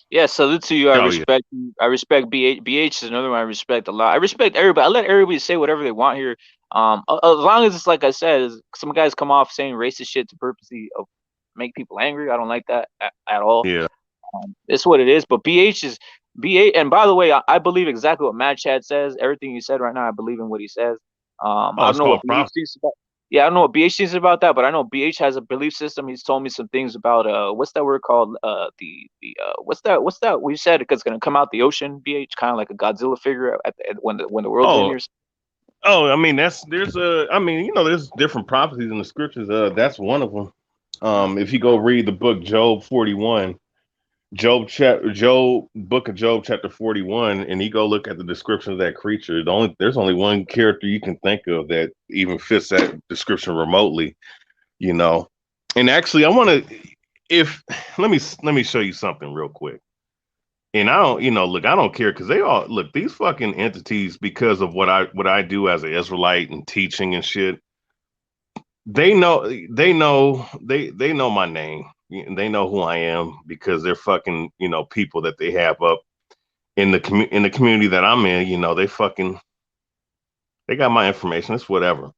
Yeah, salute to you. I Oh, yeah. respect you. I respect BH. BH is another one I respect a lot. I respect everybody. I let everybody say whatever they want here. As long as it's like I said, some guys come off saying racist shit to purposely make people angry. I don't like that at all. Yeah. It's what it is. But BH is BH. And by the way, I believe exactly what Mad Chad says. Everything you said right now, I believe in what he says. Oh, I don't it's know what called BH prophecy. thinks about. Yeah, I don't know what BH thinks about that, but I know BH has a belief system. He's told me some things about what's that word called? The what's that we said it's gonna come out the ocean. BH kind of like a Godzilla figure when the world's ending. Oh, I mean, there's different prophecies in the scriptures. That's one of them. If you go read the book Job 41, book of Job chapter 41, and you go look at the description of that creature, there's only one character you can think of that even fits that description remotely, you know. And actually, I want to if let me show you something real quick. And I don't, look, I don't care because they all look these fucking entities because of what I do as an Israelite and teaching and shit. They know my name. They know who I am because they're fucking people that they have up in the community that I'm in. They got my information. It's whatever.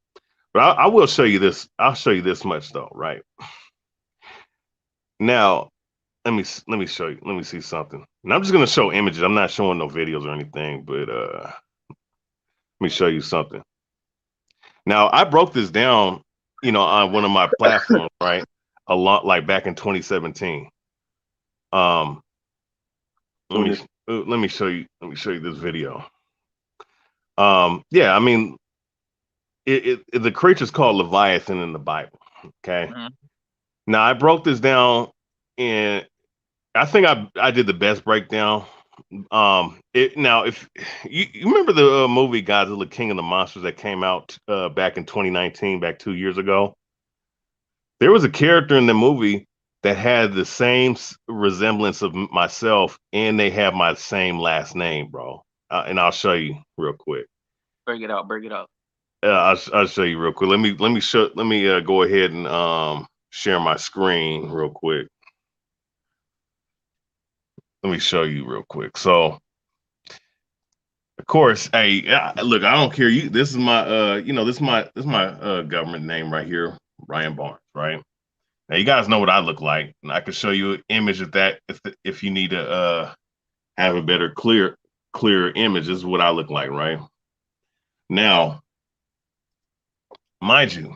But I will show you this. I'll show you this much though. Right now, let me show you. Let me see something. And I'm just gonna show images. I'm not showing no videos or anything. But let me show you something. Now I broke this down, on one of my platforms, right? A lot like back in 2017. Um, let me show you. Let me show you this video. Yeah, I mean, the creature's called Leviathan in the Bible. Okay. Mm-hmm. Now I broke this down, and I think I did the best breakdown. Now if you remember the movie Godzilla King of the Monsters that came out back in 2019, back 2 years ago, there was a character in the movie that had the same resemblance of myself, and they have my same last name, bro. And I'll show you real quick. Bring it out. Bring it out. I'll show you real quick. Let me go ahead and share my screen real quick. Let me show you real quick. So, of course, hey, look, I don't care. This is my this is my government name right here, Ryan Barnes, right? Now you guys know what I look like, and I can show you an image of that if you need to have a better clear image. This is what I look like, right? Now, mind you,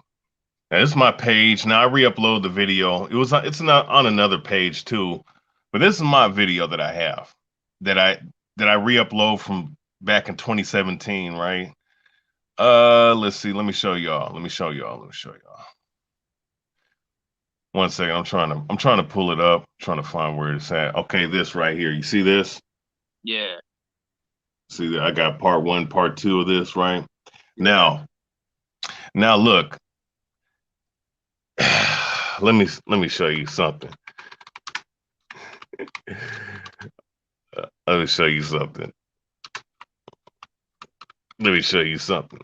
now this is my page. Now I re-upload the video. It's not on another page too, but this is my video that I have that I re-upload from back in 2017, right? Let's see. Let me show y'all. Let me show y'all. One second. I'm trying to pull it up. Trying to find where it's at. Okay, this right here. You see this? Yeah. See that I got part 1, part 2 of this, right? Yeah. Now look. Let me show you something. Let me show you something. Let me show you something.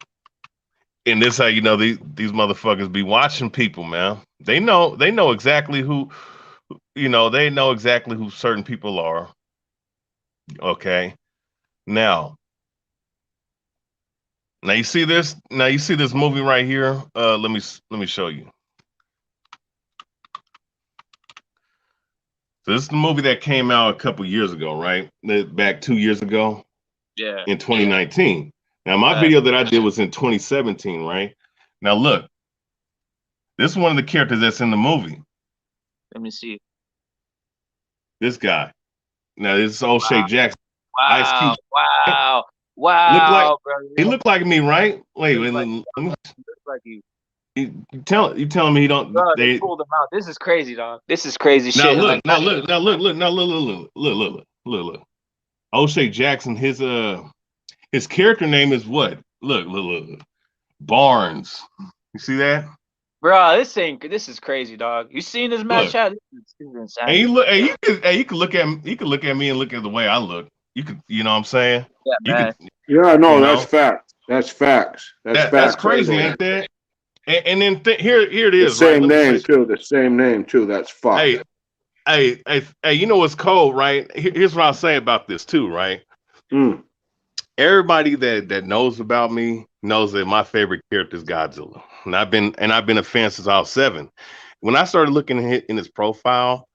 And this how you know these motherfuckers be watching people, man. They know exactly who they know exactly who certain people are. Okay. Now you see this? Now you see this movie right here? Let me show you. So this is the movie that came out a couple years ago, right? Back 2 years ago. Yeah. In 2019. Now my video that I did was in 2017, right? Now look, This is one of the characters that's in the movie. Let me see. This guy. Now this is O'Shea Wow, Jackson. Ice wow, Cube. wow, Look like wow, brother. he looked like me, right? Wait, Looks wait, like let me, looks like you. you telling me he don't Bro, they they pulled him out. This is crazy, dog. This is crazy now shit. And look, like, now look, now look, look, now look. O'Shea Jackson, his character name is what? Look. Barnes. You see that? bro, this is crazy, dog. You seen this match Look. chat? This is And you insanity. look, and you could look at me and look at the way I look. You know what I'm saying? Yeah, You could, man. Yeah, you no, that's know, facts. That's facts. That's that's facts right crazy, there. ain't that? And then here it The is, right? same Let me name say, too. The same name too. That's fucked. hey, hey, you know what's cold, right? Here's what I'll say about this too, right? Mm. Everybody that knows about me knows that my favorite character is Godzilla, and I've been a fan since I was 7. When I started looking in his profile,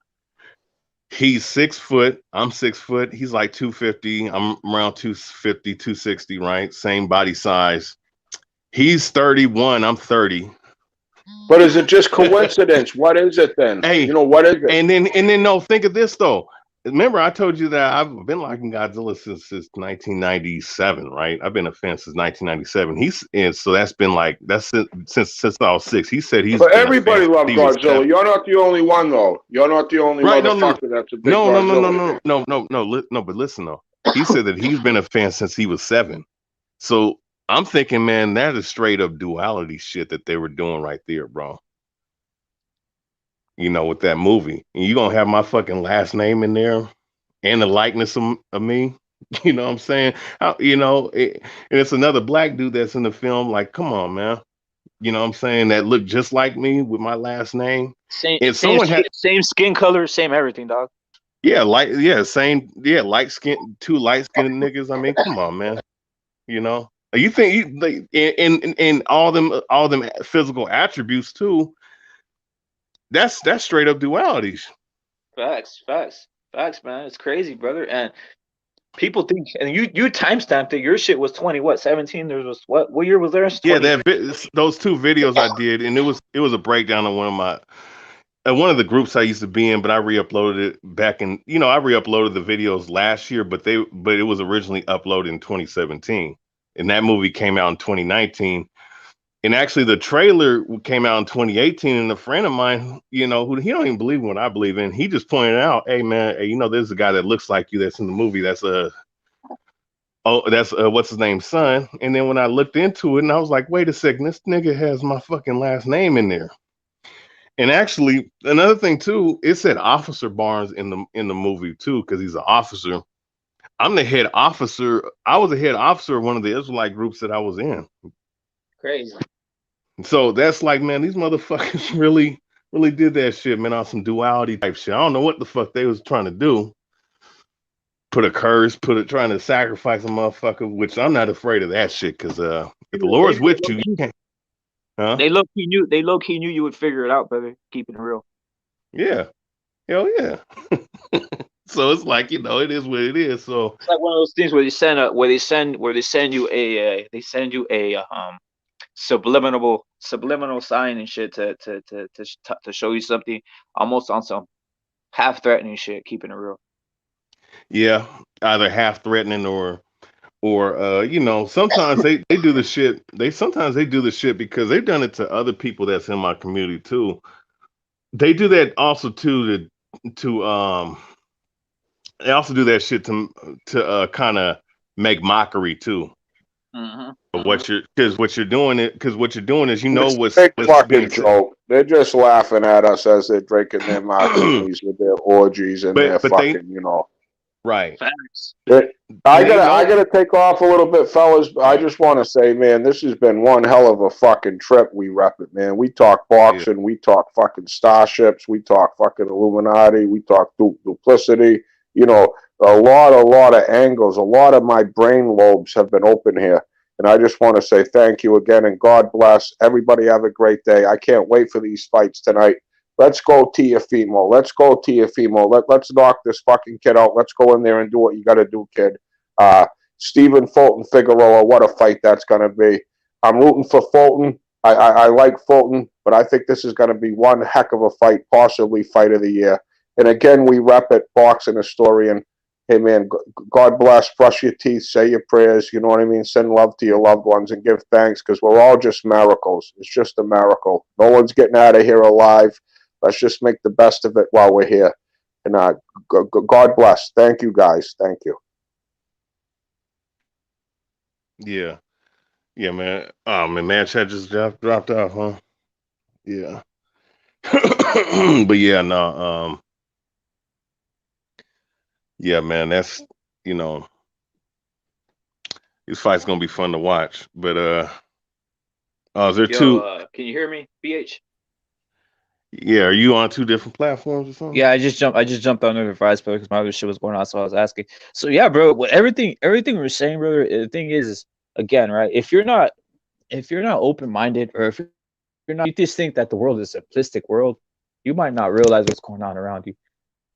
he's 6 foot. I'm 6 foot. He's like 250. I'm around 250, 260, right? Same body size. He's 31. I'm 30. But is it just coincidence? What is it then? Hey, You know, what is it? and then no, think of this though. Remember, I told you that I've been liking Godzilla since 1997, right? I've been a fan since 1997. And so that's been like that's since I was 6. He said he's But been a fan everybody since loves he was Godzilla. 7. You're not the only one, though. You're not the only Right? No, no, motherfucker that's a big no, no, no, no, Godzilla no, fan. no. But listen though, he said that he's been a fan since he was 7. So I'm thinking, man, that is straight up duality shit that they were doing right there, bro. With that movie. And you gonna have my fucking last name in there and the likeness of me. You know what I'm saying? And it's another black dude that's in the film. Like, come on, man. You know what I'm saying? That looked just like me with my last name. Same And same someone had, same skin color, same everything, dog. same, light skin, two light skinned niggas. I mean, come on, man. You know, you think like, and all them physical attributes too. That's straight up dualities. Facts, man. It's crazy, brother. And people think, and you timestamped it. Your shit was 20, what, 17? There was what year was there? Yeah, 20. those 2 videos I did, and it was a breakdown of one of the groups I used to be in, but I re-uploaded it back in, I re-uploaded the videos last year, but it was originally uploaded in 2017, and that movie came out in 2019, and actually the trailer came out in 2018, and a friend of mine, who he don't even believe in what I believe in, he just pointed out, hey man, hey, there's a guy that looks like you that's in the movie. That's what's his name, son. And then when I looked into it, and I was like, wait a second, this nigga has my fucking last name in there. And actually, another thing too, it said Officer Barnes in the movie too, because he's an officer. I'm the head officer. I was a head officer of one of the Israelite groups that I was in. Crazy. So that's like, man, these motherfuckers really, really did that shit, man, on some duality type shit. I don't know what the fuck they was trying to do. Put a curse, trying to sacrifice a motherfucker, which I'm not afraid of that shit, because if the They, Lord's they with you, you can't, huh? they low key knew you would figure it out, brother. Keeping it real. Yeah. Hell yeah. So it's like, it is what it is. So It's like one of those things where they send you a subliminal sign and shit to show you something, almost on some half threatening shit. Keeping it real. yeah, either half threatening or sometimes they do the shit. Sometimes they do the shit because they've done it to other people that's in my community too. They do that also too to they also do that shit to kind of make mockery too. Of what you're doing is It's a what's big being fucking said. joke. They're just laughing at us as they're drinking their martinis with their orgies and their but they fucking. right. Facts. I And they gotta, I know gotta take off a little bit, fellas. I right. just want to say, man, this has been one hell of a fucking trip. We rep it, man. We talk Yeah. boxing, we talk fucking starships, we talk fucking Illuminati, we talk duplicity. A lot of angles. A lot of my brain lobes have been open here, and I just want to say thank you again, and God bless everybody. Have a great day. I can't wait for these fights tonight. Let's go Tiafimo. Let's go Tiafimo. Let's knock this fucking kid out. Let's go in there and do what you got to do, kid. Uh, Stephen Fulton Figueroa, what a fight that's going to be. I'm rooting for Fulton. I like Fulton, but I think this is going to be one heck of a fight, possibly fight of the year. And again, we rep it, boxing historian. Hey man, God bless. Brush your teeth, say your prayers. You know what I mean. Send love to your loved ones and give thanks because we're all just miracles. It's just a miracle. No one's getting out of here alive. Let's just make the best of it while we're here. And God bless. Thank you, guys. Thank you. Yeah. Yeah, man. Oh man, chat just dropped off, huh? Yeah. But yeah, no, yeah, man, that's you know, these fights gonna be fun to watch. But is there Yo, two? can you hear me, BH? Yeah, are you on two different platforms or something? Yeah, I just jumped on the advice, bro, because my other shit was going on, so I was asking. So yeah, bro, everything we're saying, brother. The thing is again, right? If you're not open minded, or if you're not, you just think that the world is a simplistic world, you might not realize what's going on around you.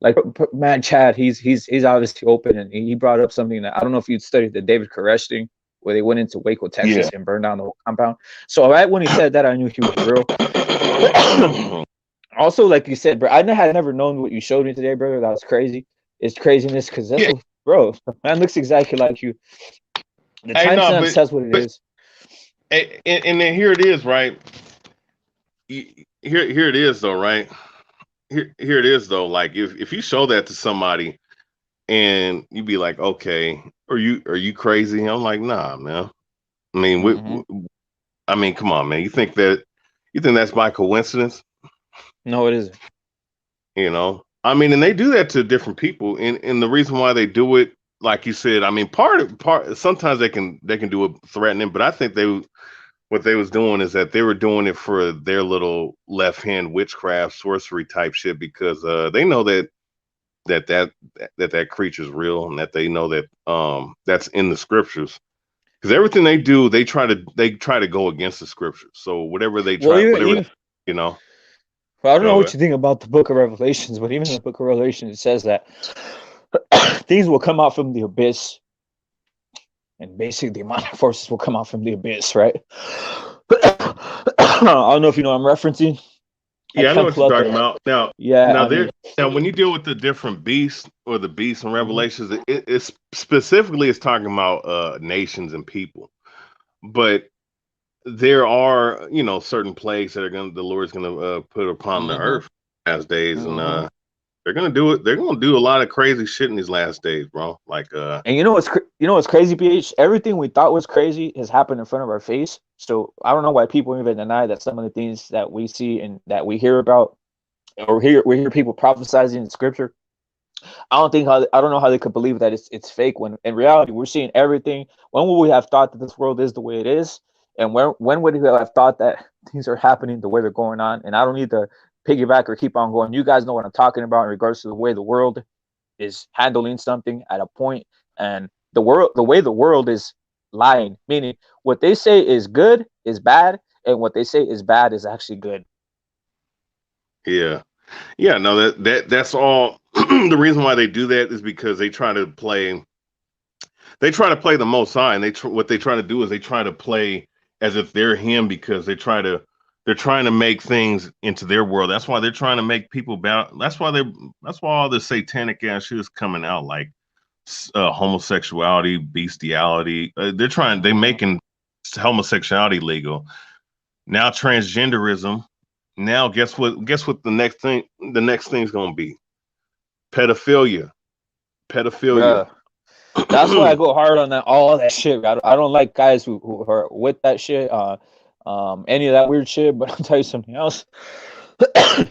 Like man, Chad, he's obviously open, and he brought up something that I don't know if you'd studied the David Koresh thing, where they went into Waco, Yeah. Texas, and burned down the whole compound. So right when he said that, I knew he was real. Also, like you said, bro, had never known what you showed me today, brother. That was crazy. It's craziness because that's Yeah. what, bro. The man looks exactly like you. The Hey, no, timestamp says what it but is. and then here it is, right? Here it is, though, right? Here it is, though. Like if you show that to somebody and you be like, okay, are you crazy? I'm like, nah, man. I mean, Mm-hmm. I mean, come on, man. You think that's by coincidence? No, it isn't. You know, I mean, and they do that to different people, and the reason why they do it, like you said, I mean, part sometimes they can do it threatening, but I think what they was doing is that they were doing it for their little left hand witchcraft sorcery type shit because they know that that that creature's real and that they know that that's in the scriptures because everything they do they try to go against the scriptures, so Well, whatever even you know well, I don't know go what ahead. you think about the Book of Revelations, but even in the Book of Revelation, it says that things will come out from the abyss, and basically the demonic forces will come out from the abyss, right? I don't know if you know what I'm referencing. I Yeah, I know can't what pull you're out talking the about. Now, yeah. now I there. mean, Now, when you deal with the different beasts or the beasts and mhm. revelations, it's specifically it's talking about nations and people. But there are, certain plagues that the Lord's gonna put upon the Mhm. earth last days, and Mhm. they're gonna do it. They're gonna do a lot of crazy shit in these last days, bro. Like, And you know what's crazy, PH? Everything we thought was crazy has happened in front of our face. So I don't know why people even deny that some of the things that we see and that we hear about, or we hear people prophesizing in scripture. I don't know how they could believe that it's fake when in reality we're seeing everything. When would we have thought that this world is the way it is? And when would we have thought that things are happening the way they're going on? And I don't need to piggyback or keep on going. You guys know what I'm talking about in regards to the way the world is handling something at a point, and the way the world is lying, meaning what they say is good is bad, and what they say is bad is actually good. yeah, yeah. No, that's all. The reason why they do that is because they try to play the Most High, and what they try to do is they try to play as if they're Him because they're trying to make things into their world. That's why they're trying to make people bow. That's why all this satanic ass shit is coming out, like homosexuality, bestiality. They Mm-hmm. making homosexuality legal now, transgenderism. Now, guess what? Guess what? The next thing's gonna be pedophilia. Pedophilia. Bruh. That's why I go hard on that all that shit. I don't like guys who are with that shit, any of that weird shit. But I'll tell you something else.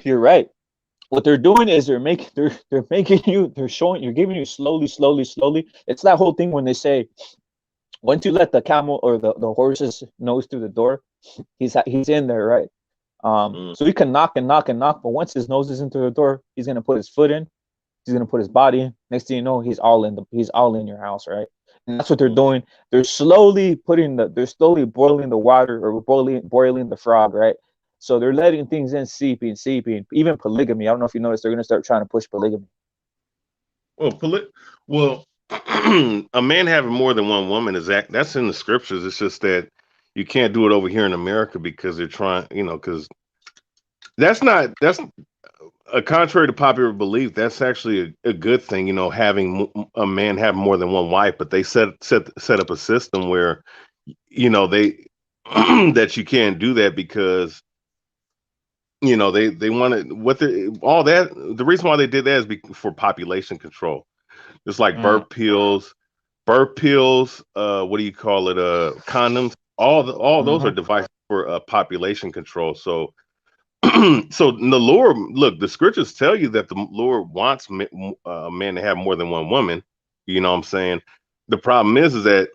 You're right. What they're doing is they're making you they're showing you're giving you slowly, slowly, slowly. It's that whole thing when they say once you let the camel or the horse's nose through the door, he's in there, right? Mm, So he can knock and knock and knock, but once his nose is into the door, he's gonna put his foot in. He's gonna put his body in. Next thing you know, he's all in your house, right? And that's what they're mm. doing. They're slowly boiling the water or boiling the frog, right? So they're letting things in, seeping. Even polygamy. I don't know if you noticed, they're gonna start trying to push polygamy. Well, well, a man having more than one woman that's in the scriptures. It's just that You can't do it over here in America because they're trying, because that's contrary to popular belief. That's actually a good thing, having a man have more than one wife. But they set up a system where, they that you can't do that because they wanted what the all that the reason why they did that is for population control. Just like Mm, birth pills, what do you call it? Condoms. All those are mhm, devices for population control. So, so the Lord, look, the scriptures tell you that the Lord wants a man to have more than one woman. You know what I'm saying? The problem is that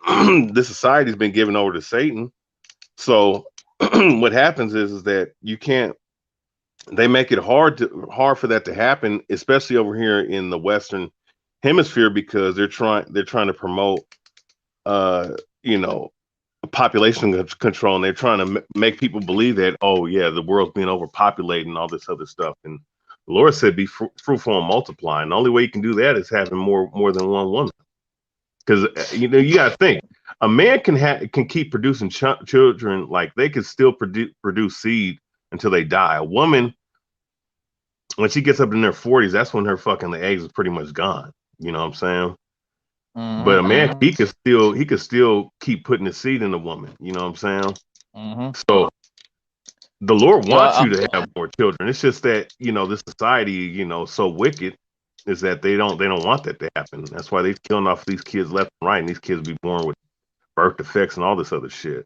the society's been given over to Satan. So, what happens is that you can't. They make it hard for that to happen, especially over here in the Western hemisphere because they're trying to promote uh you know population control, and they're trying to make people believe that, oh yeah, the world's being overpopulated and all this other stuff. And the Lord said be fruitful and multiply, and the only way you can do that is having more than one woman. Because you got to think, a man can keep producing children, like they can still produce seed until they die. A woman, when she gets up in their 40s, that's when her fucking the eggs is pretty much gone. You know what I'm saying? But mhm, a man, mhm, he could still keep putting the seed in the woman. You know what I'm saying? mhm. So the Lord Yo, wants you to have more children. It's just that this society, so wicked, is that they don't want that to happen. That's why they're killing off these kids left and right, and these kids be born with birth defects and all this other shit.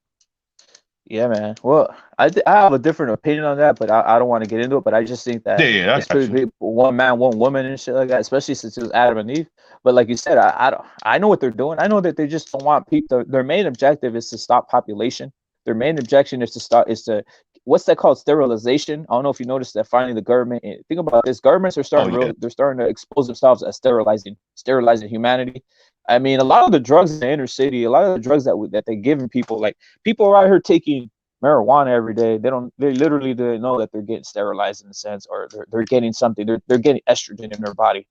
yeah, man. Well, I have a different opinion on that, but I don't want to get into it. But I just think Yeah, that yeah, I it's got could you. be one man, one woman, and shit like that. Especially since it was Adam and Eve. But like you said, I don't. I know what they're doing. I know that they just don't want people. Their main objective is to stop population. Their main objection is to stop. Is to what's that called? Sterilization. I don't know if you noticed that. Finally, the government. Think about this. Governments are Oh starting yeah. real. They're starting to expose themselves as sterilizing humanity. I mean, a lot of the drugs in the inner city, a lot of the drugs that they giving people, like people are out here taking marijuana every day. They literally don't know that they're getting sterilized in a sense, or they're getting something. They're getting estrogen in their body.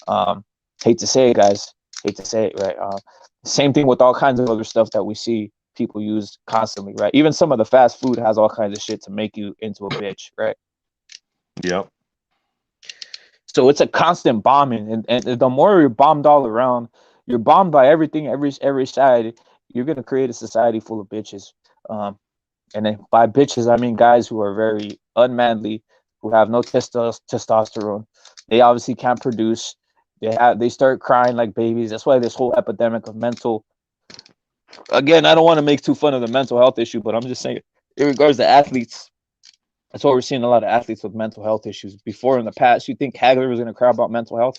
Um, hate to say it, guys. Hate to say it, right? Same thing with all kinds of other stuff that we see people use constantly, right? Even some of the fast food has all kinds of shit to make you into a bitch, right? Yep. So it's a constant bombing, and the more you're bombed all around, you're bombed by everything, every side. You're gonna create a society full of bitches. Um, And then by bitches, I mean guys who are very unmanly, who have no testosterone. They obviously can't produce. They start crying like babies. That's why this whole epidemic of mental. Again, I don't want to make too fun of the mental health issue, but I'm just saying, in regards to athletes, that's why we're seeing a lot of athletes with mental health issues. Before in the past, you think Hagler was going to cry about mental health?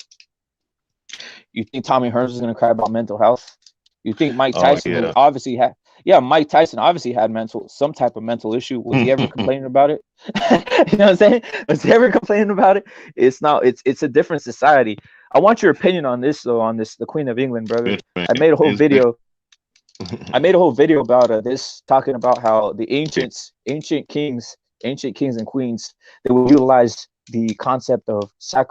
You think Tommy Hearns was going to cry about mental health? You think Mike Oh Tyson, who yeah. obviously had, yeah, Mike Tyson obviously had some type of mental issue. Was he ever complaining about it? You know what I'm saying? Was he ever complaining about it? It's not. It's a different society. I want your opinion on this though. On this, the Queen of England, brother. Bitch, man. I made a whole It's been. video. I made a whole video about this, talking about how the ancient kings and queens, they would utilize the concept of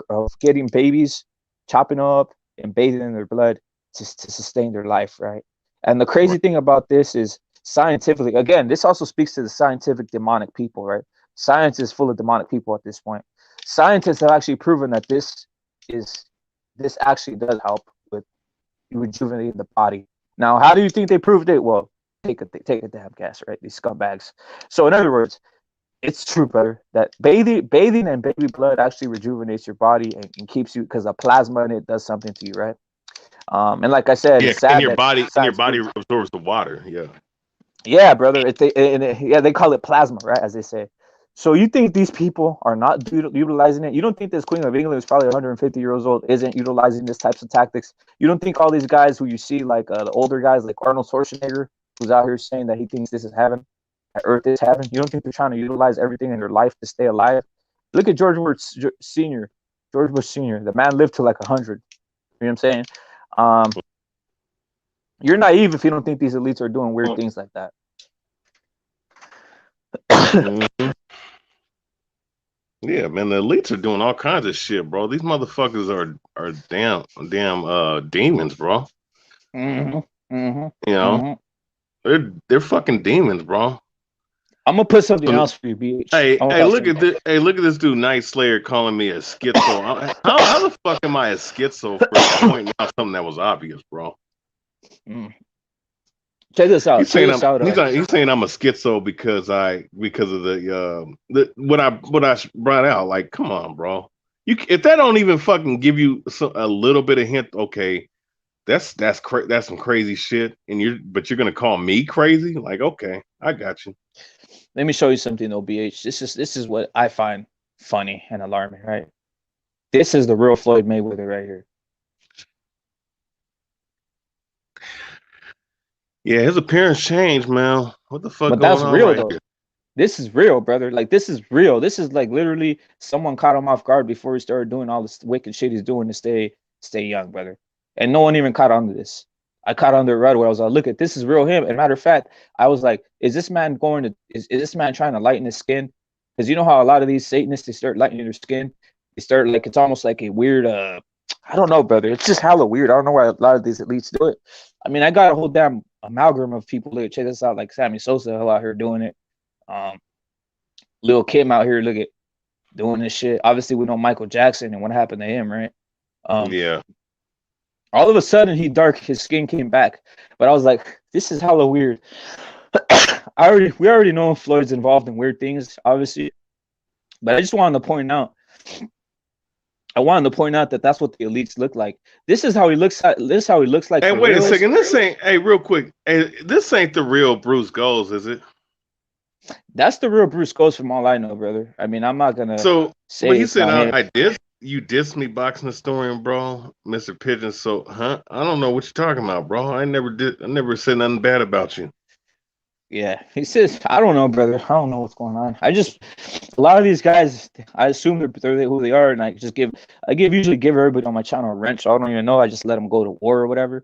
of getting babies, chopping them up, and bathing in their blood to sustain their life, right? And the crazy thing about this is scientifically, again, this also speaks to the scientific demonic people, right? Science is full of demonic people at this point. Scientists have actually proven that is this actually does help with rejuvenating the body. Now, how do you think they proved it? Well, take a damn guess, right? These scumbags. So, in other words, it's true, brother, that bathing and baby blood actually rejuvenates your body and keeps you, because the plasma in it does something to you, right? And like I said, Yeah, it's and sad your that body and your science body proves. absorbs the water. Yeah. Yeah, brother. Yeah, they call it plasma, right? As they say. So you think these people are not utilizing it? You don't think this Queen of England is probably 150 years old isn't utilizing this types of tactics? You don't think all these guys who you see, like the older guys, like Arnold Schwarzenegger, who's out here saying that he thinks this is heaven, that Earth is heaven? You don't think they're trying to utilize everything in their life to stay alive? Look at George Bush Senior. George Bush Senior. The man lived to like 100. You know what I'm saying? Um, you're naive if you don't think these elites are doing weird things like that. Mhm. Yeah, man, the elites are doing all kinds of shit, bro. These motherfuckers are damn demons, bro. Mm-hmm. Mm-hmm. You know, Mm-hmm. They're fucking demons, bro. I'm gonna put something So, else for you, BH. I'm gonna look at this. Hey, look at this dude, Night Slayer, calling me a schizo. How the fuck am I a schizo for pointing out something that was obvious, bro? Mm. Check this out. He's Check saying this out. he's saying I'm a schizo because of the what I brought out. Like, come on, bro. If that don't even fucking give you a little bit of hint, okay, that's some crazy shit, and you're gonna call me crazy? Like, okay, I got you. Let me show you something, though, BH. This is what I find funny and alarming, right? This is the real Floyd Mayweather right here. Yeah, his appearance changed, man. What the fuck But going that's on real, right though. here? This is real, brother. Like, this is real. This is like literally someone caught him off guard before he started doing all this wicked shit he's doing to stay young, brother. And no one even caught on to this. I caught on to it right away. I was like, look at this is real him. And matter of fact, I was like, is this man is this man trying to lighten his skin? Because you know how a lot of these Satanists, they start lightening their skin. They start like it's almost like a weird I don't know, brother. It's just hella weird. I don't know why a lot of these elites do it. I mean, I got a whole damn amalgam of people. Look, check this out, like Sammy Sosa out here doing it. Um, Lil Kim out here, look at doing this shit. Obviously, we know Michael Jackson and what happened to him, right? Yeah. All of a sudden, his skin came back, but I was like, this is hella weird. We already know Floyd's involved in weird things, obviously, but I just wanted to point out. I wanted to point out that that's what the elites look like. This is how he looks. This is how he looks like. Hey, For wait a reals. second. This ain't. Hey, real quick. Hey, this ain't the real Bruce Goals, is it? That's the real Bruce Coast from all I know, brother. I mean, I'm not gonna So, but say he it's said not him. I did. You dissed me, boxing historian, bro, Mr. Pigeon. So, huh? I don't know what you're talking about, bro. I never did. I never said nothing bad about you. Yeah, he says, I don't know, brother. I don't know what's going on. A lot of these guys, I assume they're who they are, and usually give everybody on my channel a wrench. I don't even know. I just let them go to war or whatever.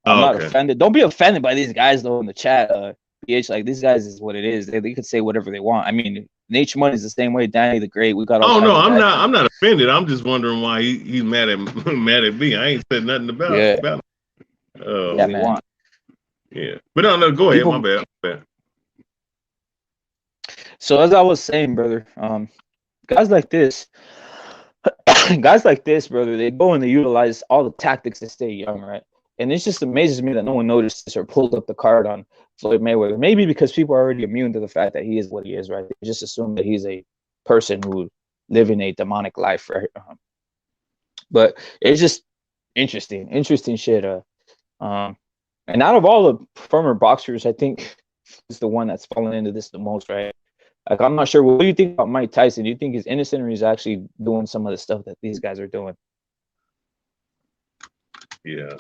I'm Oh, not okay. offended. Don't be offended by these guys though in the chat. PH, like these guys is what it is. They could say whatever they want. I mean, Nature Money is the same way. Danny the Great. We got all Oh no, kinds of I'm guys. not. I'm not offended. I'm just wondering why he's mad at mad at me. I ain't said nothing about Yeah, about. yeah, man. Yeah, but no. Go ahead. My People. bad. So as I was saying, brother, guys like this, guys like this, brother, they go and they utilize all the tactics to stay young, right? And it just amazes me that no one noticed this or pulled up the card on Floyd Mayweather. Maybe because people are already immune to the fact that he is what he is, right? They just assume that he's a person who living a demonic life, right? But it's just interesting shit. And out of all the former boxers, I think he's the one that's fallen into this the most, right? Like, I'm not sure. What do you think about Mike Tyson? Do you think he's innocent or he's actually doing some of the stuff that these guys are doing? Yeah.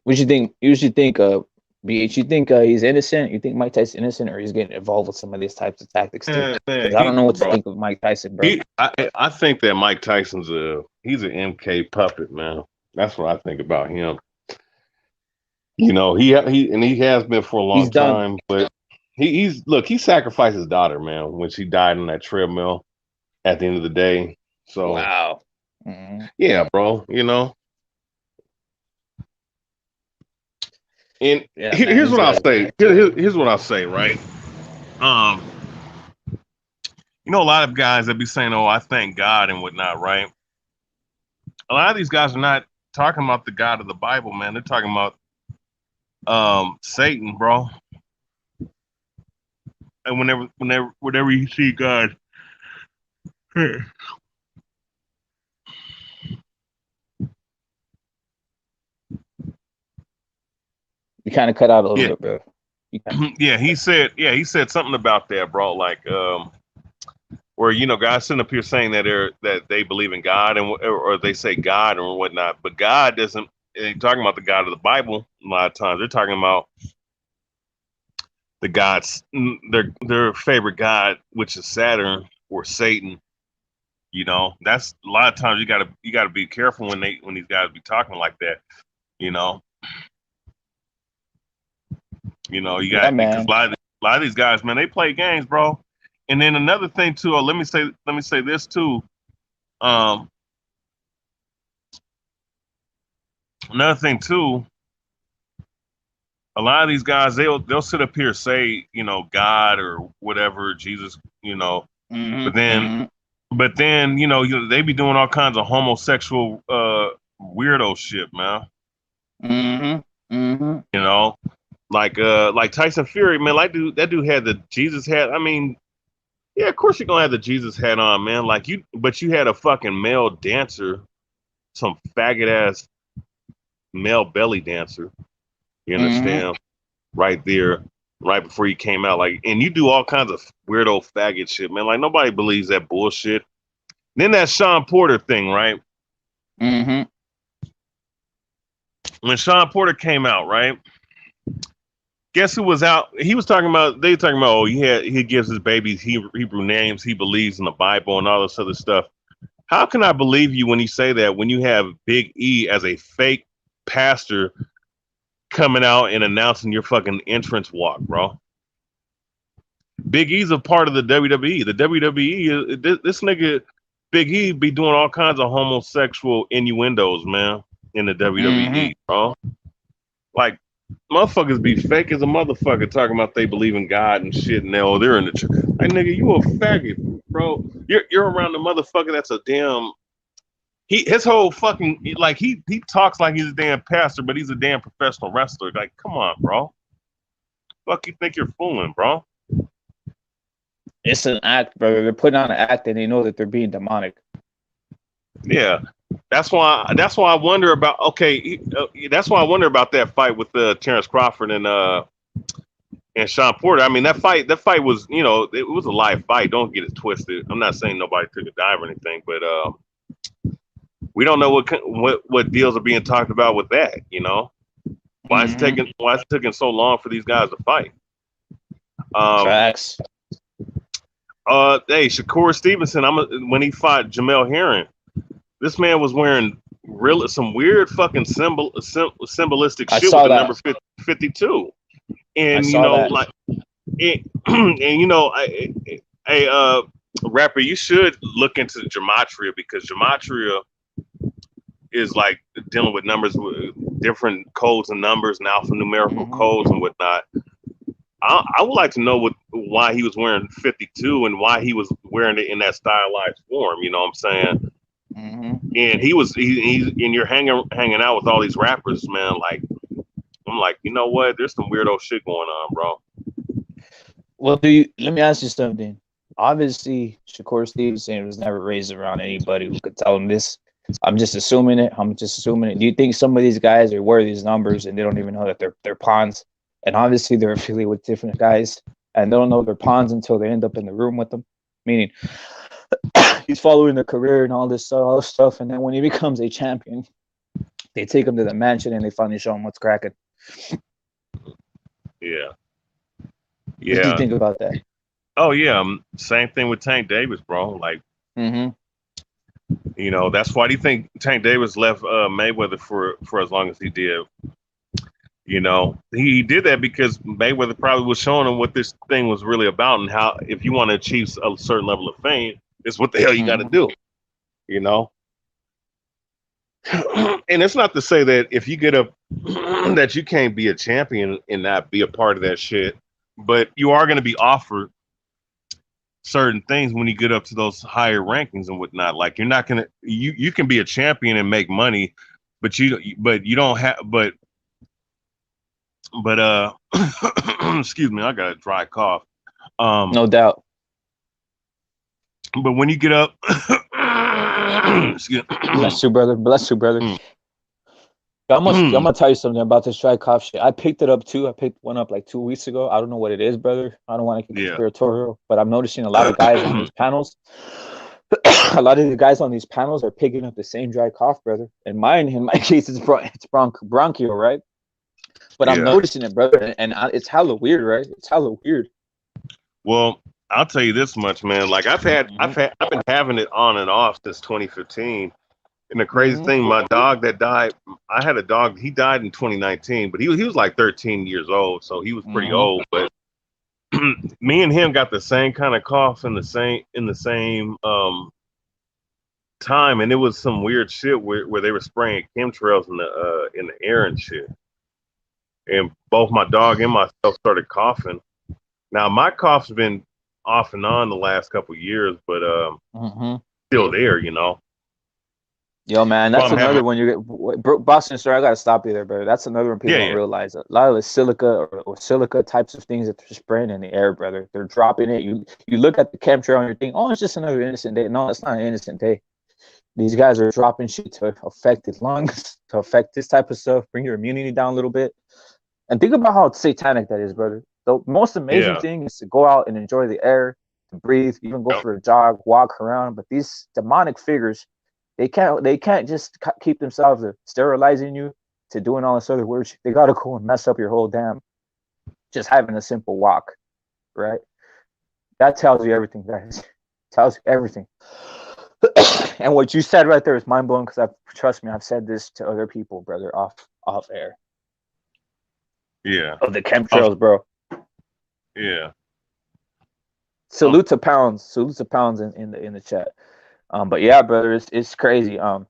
What you think? You should think, BH. You think he's innocent? You think Mike Tyson innocent, or he's getting involved with some of these types of tactics too? Man, Because I don't know what to think of Mike Tyson, bro. I think that Mike Tyson's he's an MK puppet, man. That's what I think about him. You know, he has been for a long He's done. time, but he sacrificed his daughter, man, when she died on that treadmill at the end of the day. So Wow. Mm-hmm. yeah, bro, you know. And Yeah, man. here's These what I'll guys. say. Here's what I'll say, right? You know, a lot of guys that be saying, "Oh, I thank God" and whatnot, right? A lot of these guys are not talking about the God of the Bible, man. They're talking about Satan, bro. And whenever you see God, you kind of cut out a little bit, bro. he said something about that, bro. Like where guys sitting up here saying that they believe in God or they say God or whatnot, but God doesn't. They're talking about the God of the Bible a lot of times. They're talking about the gods, their favorite god, which is Saturn or Satan. You know, that's a lot of times you gotta be careful when these guys be talking like that. You know, because Man. a lot of these guys, man, they play games, bro. And then another thing too. Let me say this too. Um, Another thing too. A lot of these guys, they'll sit up here say, God or whatever, Jesus, Mm-hmm. but then Mm-hmm. they be doing all kinds of homosexual weirdo shit, man. Mm-hmm. Mm-hmm. You know, like Tyson Fury, man. That dude had the Jesus hat. I mean, yeah, of course you're gonna have the Jesus hat on, man. But you had a fucking male dancer, some faggot ass male belly dancer. You Mm-hmm. understand? Right there, right before you came out, and you do all kinds of weirdo faggot shit, man. Like nobody believes that bullshit. Then that Sean Porter thing, right? Mm-hmm. When Sean Porter came out, right? Guess who was out? He was talking about. They were talking about. Oh, he gives his babies Hebrew names. He believes in the Bible and all this other stuff. How can I believe you when you say that when you have Big E as a fake pastor coming out and announcing your fucking entrance walk, bro? Big E's a part of the WWE. The WWE, this nigga Big E be doing all kinds of homosexual innuendos, man, in the Mm-hmm. WWE, bro. Like motherfuckers be fake as a motherfucker talking about they believe in God and shit, and they're in the church. Like nigga, you a faggot, bro. You're around the motherfucker that's a damn. His whole fucking he talks like he's a damn pastor, but he's a damn professional wrestler. Like, come on, bro. Fuck you think you're fooling, bro? It's an act, brother. They're putting on an act, and they know that they're being demonic. Yeah, that's why I wonder about. Okay, that's why I wonder about that fight with Terrence Crawford and Sean Porter. I mean, that fight was it was a live fight. Don't get it twisted. I'm not saying nobody took a dive or anything, but we don't know what deals are being talked about with that. Why is it Mm-hmm. taking so long for these guys to fight? Um, Facts. hey, Shakur Stevenson. When he fought Jamel Herring, this man was wearing some weird fucking symbolistic I shit with saw the number that. 52, I and saw that. and rapper, you should look into gematria because gematria is like dealing with numbers with different codes and numbers and alphanumerical Mm-hmm. codes and whatnot. I would like to know why he was wearing 52 and why he was wearing it in that stylized form. You know what I'm saying? Mm-hmm. And and you're hanging out with all these rappers, man. Like I'm like, you know what? There's some weirdo shit going on, bro. Well, let me ask you something. Obviously, Shakur Stevenson was never raised around anybody who could tell him this. I'm just assuming it. I'm just assuming it. Do you think some of these guys are wear these numbers and they don't even know that they're pawns? And obviously, they're affiliated with different guys, and they don't know they're pawns until they end up in the room with them. Meaning, he's following their career and all this stuff, and then when he becomes a champion, they take him to the mansion and they finally show him what's cracking. Yeah, What do you yeah. think about that? Oh yeah. Same thing with Tank Davis, bro. Like Mm-hmm. that's why do you think Tank Davis left Mayweather for as long as he did? He did that because Mayweather probably was showing him what this thing was really about and how if you want to achieve a certain level of fame, it's what the hell you got to Mm-hmm. do. You know, and it's not to say that if you get up that you can't be a champion and not be a part of that shit, but you are going to be offered certain things when you get up to those higher rankings and whatnot. Like you're not gonna you can be a champion and make money, but you don't have but excuse me, I got a dry cough. Um, No doubt. but when you get up, excuse, Bless you, brother. Bless you, brother. I'm gonna tell you something about this dry cough shit. I picked it up too. I picked one up like 2 weeks ago. I don't know what it is, brother. I don't want to get yeah, conspiratorial, but I'm noticing a lot of guys on these panels. A lot of the guys on these panels are picking up the same dry cough, brother. And mine, in my case, it's bronchial, right? But I'm yeah. noticing it, brother, and it's hella weird, right? It's hella weird. Well, I'll tell you this much, man. Like Mm-hmm. I've been having it on and off since 2015. And the crazy Mm-hmm. thing, my dog that died, I had a dog. He died in 2019, but he was like 13 years old, so he was pretty Mm-hmm. old. But me and him got the same kind of cough in the same time, and it was some weird shit where they were spraying chemtrails in the air and shit. and both my dog and myself started coughing. Now my cough's been off and on the last couple of years, but still there, you know. Yo, man, So that's I'm having, another one. Boston, sir. I gotta stop you there, brother. That's another one people yeah, don't yeah, realize. A lot of the silica or silica types of things that they're spraying in the air, brother. They're dropping it. You look at the chemtrail and you think, oh, it's just another innocent day. No, it's not an innocent day. These guys are dropping shit to affect his lungs, to affect this type of stuff, bring your immunity down a little bit. And think about how satanic that is, brother. The most amazing yeah, thing is to go out and enjoy the air, to breathe, even go yep, for a jog, walk around. But these demonic figures, they can't just keep themselves to sterilizing you, to doing all this other weird shit. They gotta go and mess up your whole damn just having a simple walk, right? That tells you everything, guys. Tells you everything. And what you said right there is mind blowing because trust me, I've said this to other people, brother, off air yeah. of the Oh, chemtrails, bro. yeah. Oh, Salute to pounds. Salute to pounds in the chat. But yeah, brother, it's crazy. And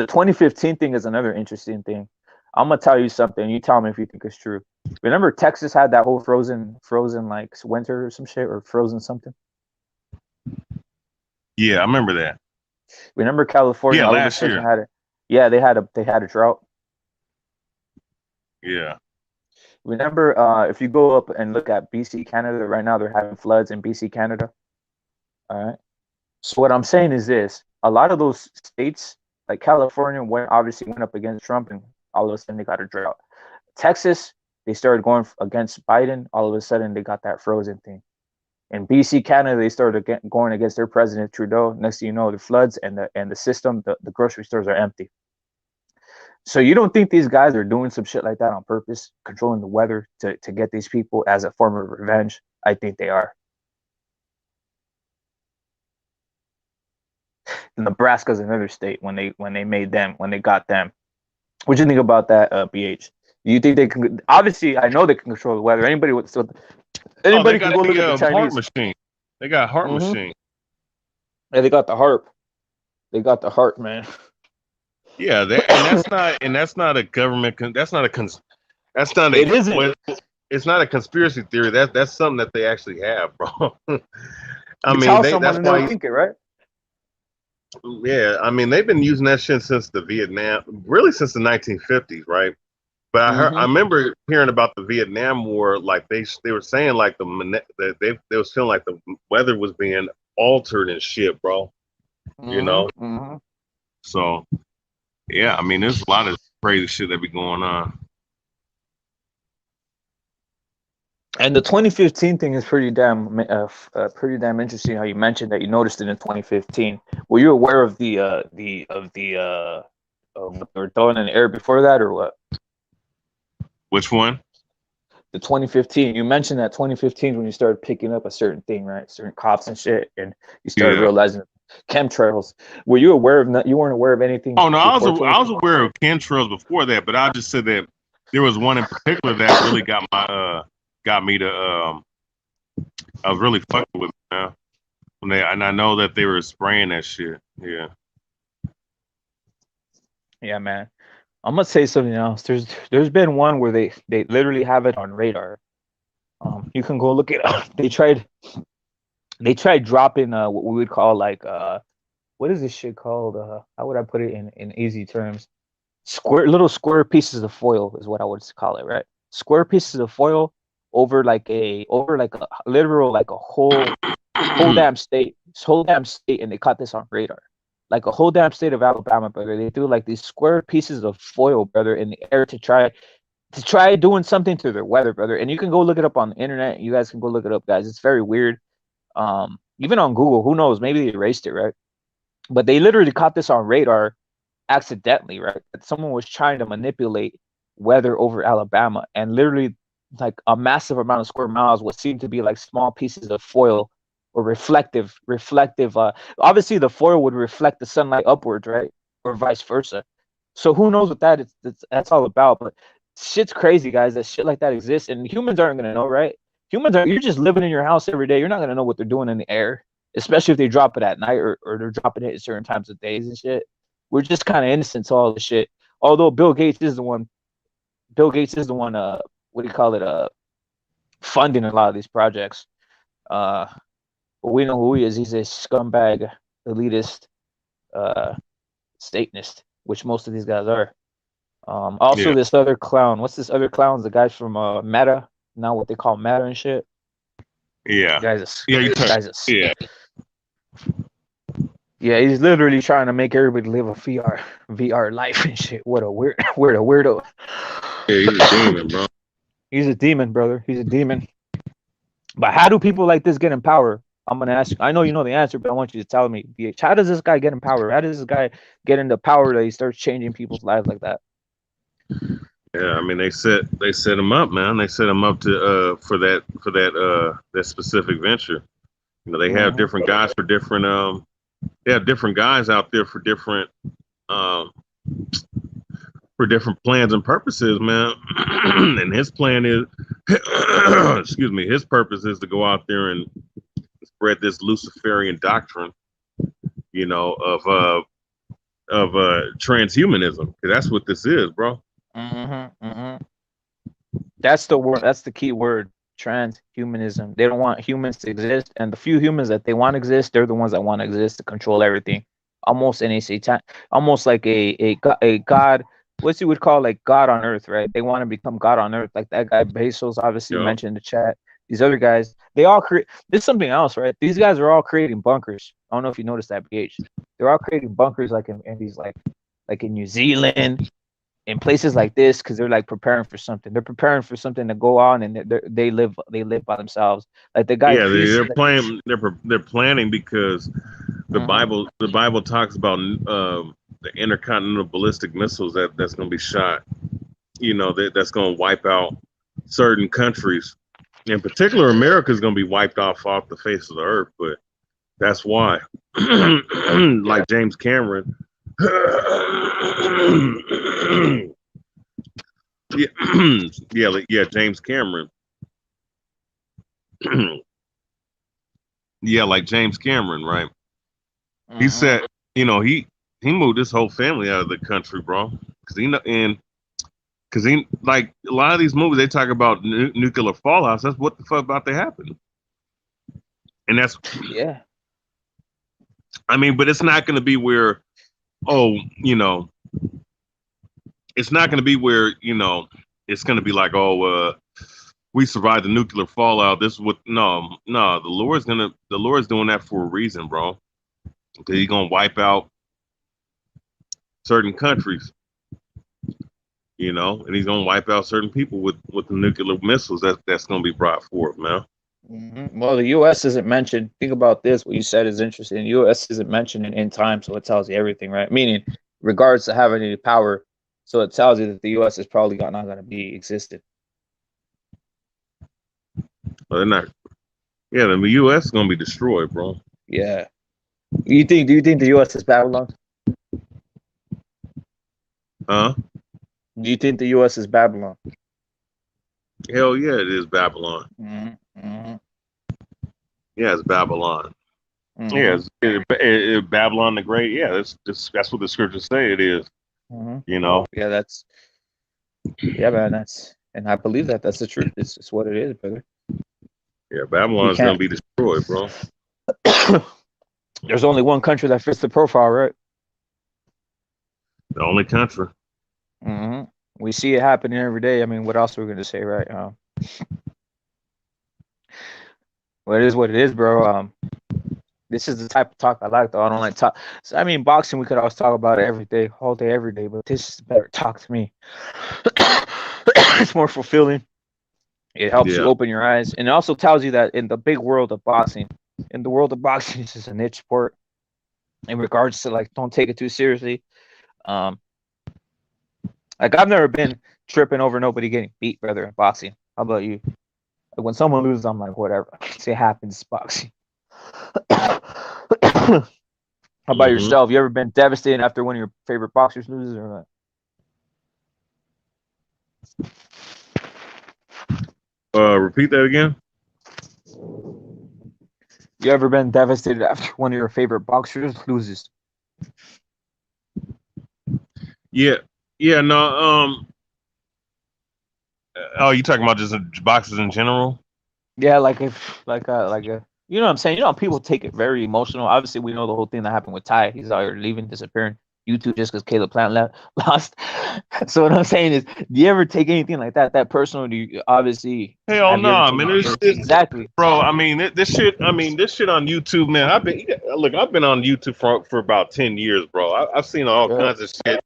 the 2015 thing is another interesting thing. I'm gonna tell you something. You tell me if you think it's true. Remember Texas had that whole frozen like winter or some shit or frozen something. yeah. I remember that. Remember California Yeah, all of a last sudden year. had it. Yeah, they had a drought. Yeah, Remember, if you go up and look at BC Canada right now, they're having floods in BC Canada. All right. So what I'm saying is this: a lot of those states, like California, went up against Trump, and all of a sudden they got a drought. Texas, they started going against Biden. All of a sudden they got that frozen thing. In BC, Canada, they started going against their president Trudeau. Next thing you know, the floods and the system, the grocery stores are empty. So you don't think these guys are doing some shit like that on purpose, controlling the weather to get these people as a form of revenge? I think they are. Nebraska's another state when they got them. What do you think about that, BH? Do you think they can? Obviously, I know they can control the weather. oh, they Anybody can got go look at the the heart Chinese. machine. They got heart Mm-hmm. machine. Yeah, they got the harp. They got the heart, man. Yeah, and that's not a government. That's not a that's not a It isn't. well, it's not a conspiracy theory. That's something that they actually have, bro. I You mean, tell they someone that's and they'll why. think it, right? Yeah, I mean, they've been using that shit since the Vietnam, really since the 1950s, right? But I Mm-hmm. remember hearing about the Vietnam War. Like they were saying like they was feeling like the weather was being altered and shit, bro. You Mm-hmm. know, Mm-hmm. so yeah, I mean, there's a lot of crazy shit that be going on. And the 2015 thing is pretty damn interesting. How you mentioned that you noticed it in 2015. Were you aware of of what they were throwing in the air before that, or what? Which one? The 2015. You mentioned that 2015 when you started picking up a certain thing, right? Certain cops and shit, and you started Yeah. realizing chemtrails. Were you aware of that? You weren't aware of anything Oh no, before I 2015? was aware of chemtrails before that, but I just said that there was one in particular that really got me to I was really fucking with it, man. When they and I know that they were spraying that shit. Yeah. Yeah, man. I'm gonna say something else. There's been one where they literally have it on radar. You can go look it up. They tried dropping what we would call like what is this shit called? How would I put it in easy terms? Square pieces of foil is what I would call it, right? Square pieces of foil over like a literal like a whole damn state, and they caught this on radar. Like a whole damn state of Alabama, brother. They threw like these square pieces of foil, brother, in the air to try doing something to their weather, brother. And you can go look it up on the internet. You guys can go look it up, guys. It's very weird. Even on Google, who knows? Maybe they erased it, right? But they literally caught this on radar accidentally, right? That someone was trying to manipulate weather over Alabama, and literally like a massive amount of square miles, what seemed to be like small pieces of foil or reflective. Obviously, the foil would reflect the sunlight upwards, right, or vice versa. So who knows what that's all about? But shit's crazy, guys. That shit like that exists, and humans aren't gonna know, right? You're just living in your house every day. You're not gonna know what they're doing in the air, especially if they drop it at night or they're dropping it at certain times of days and shit. We're just kind of innocent to all this shit. Although Bill Gates is the one Bill Gates is the one. What do you call it? Funding a lot of these projects. Uh, but we know who he is. He's a scumbag, elitist, uh, Satanist, which most of these guys are. Also, Yeah, this other clown. What's this other clown? The guys from Meta, now what they call Meta and shit. yeah, Guys, yeah. guys, Yeah, yeah. He's literally trying to make everybody live a VR life and shit. What a weird, weirdo. yeah. He's a demon, bro. He's a demon, brother. He's a demon. But how do people like this get in power? I'm gonna ask you. I know you know the answer, but I want you to tell me, BH. How does this guy get in power? How does this guy get into power that he starts changing people's lives like that? Yeah, I mean they set him up, man. They set him up to that specific venture. You know, they have Mm-hmm. different guys for different they have different guys out there um for different plans and purposes, man. And his plan is excuse me, his purpose is to go out there and spread this Luciferian doctrine, you know, of transhumanism. 'Cause that's what this is, bro. Mm-hmm. Mm-hmm. That's the word. That's the key word. Transhumanism. They don't want humans to exist, and the few humans that they want to exist, they're the ones that want to exist to control everything. Almost in a satan, almost like a god. What you would call like God on Earth, right? They want to become God on Earth, like that guy Bezos obviously Yeah. mentioned in the chat. These other guys, they all create. This is something else, right? These guys are all creating bunkers. I don't know if you noticed that, BH. They're all creating bunkers, like in these like in New Zealand, in places like this, because they're like preparing for something. They're preparing for something to go on, and they live by themselves. Like the guy Yeah, priest. they're playing. They're planning because Mm-hmm. The Bible talks about the intercontinental ballistic missiles that's going to be shot. You know that's going to wipe out certain countries. In particular, America is going to be wiped off the face of the earth. But that's why, Yeah. like James Cameron. Yeah, yeah, James Cameron. Yeah, like James Cameron, right? He Mm-hmm. said, you know, he moved his whole family out of the country, bro, because he know and because he like a lot of these movies they talk about nuclear fallouts. That's what the fuck about to happen, and that's Yeah. I mean, but it's not going to be where oh, you know, it's not going to be where it's going to be like we survived the nuclear fallout. This is what no, the Lord's doing that for a reason, bro. Okay, he's gonna wipe out certain countries, and he's gonna wipe out certain people with the nuclear missiles that's gonna be brought forth, man. Mm-hmm. Well, the U.S. isn't mentioned. Think about this. What you said is interesting. The U.S. isn't mentioned in time, so it tells you everything, right? Meaning, regards to having any power, so it tells you that the U.S. is probably not going to be existed. But they're not. Yeah, the U.S. is gonna be destroyed, bro. Yeah. You think? Do you think the U.S. is Babylon? Huh? Do you think the U.S. is Babylon? Hell yeah, it is Babylon. Mm-hmm. Yeah, it's Babylon. Yeah, Mm-hmm. Babylon the Great. Yeah, that's what the scriptures say it is. Mm-hmm. You know. Yeah, man. And I believe that that's the truth. It's what it is, brother. Yeah, You Babylon's gonna can't. be destroyed, bro. There's only one country that fits the profile, right? The only country. Mm-hmm. We see it happening every day. I mean, what else are we going to say, right? Well, it is what it is, bro. This is the type of talk I like, though. I don't like talk. So, I mean, boxing, we could always talk about it every day, all day, every day. But this is better talk to me. It's more fulfilling. It helps you Yeah. open your eyes, and it also tells you that in the big world of boxing, this is a niche sport. In regards to like, don't take it too seriously. Um, like I've never been tripping over nobody getting beat, brother, in boxing. How about you? Like, when someone loses, I'm like, whatever. It happens, boxing. How about Hmm. yourself? You ever been devastated after one of your favorite boxers loses or not? Repeat that again. You ever been devastated after one of your favorite boxers loses? Yeah. No. Yeah. Oh, you talking about just boxers in general? Yeah, like if like a you know what I'm saying? You know, people take it very emotional. Obviously, we know the whole thing that happened with Ty. He's out here leaving, disappearing YouTube just because Caleb Plant left lost. So what I'm saying is, do you ever take anything like that personal? Do you obviously Hell have no, you ever man. taken exactly? Bro. I mean, this shit. I mean, this shit on YouTube, man. I've been on YouTube for about 10 years, bro. I've seen all Yeah, kinds of shit.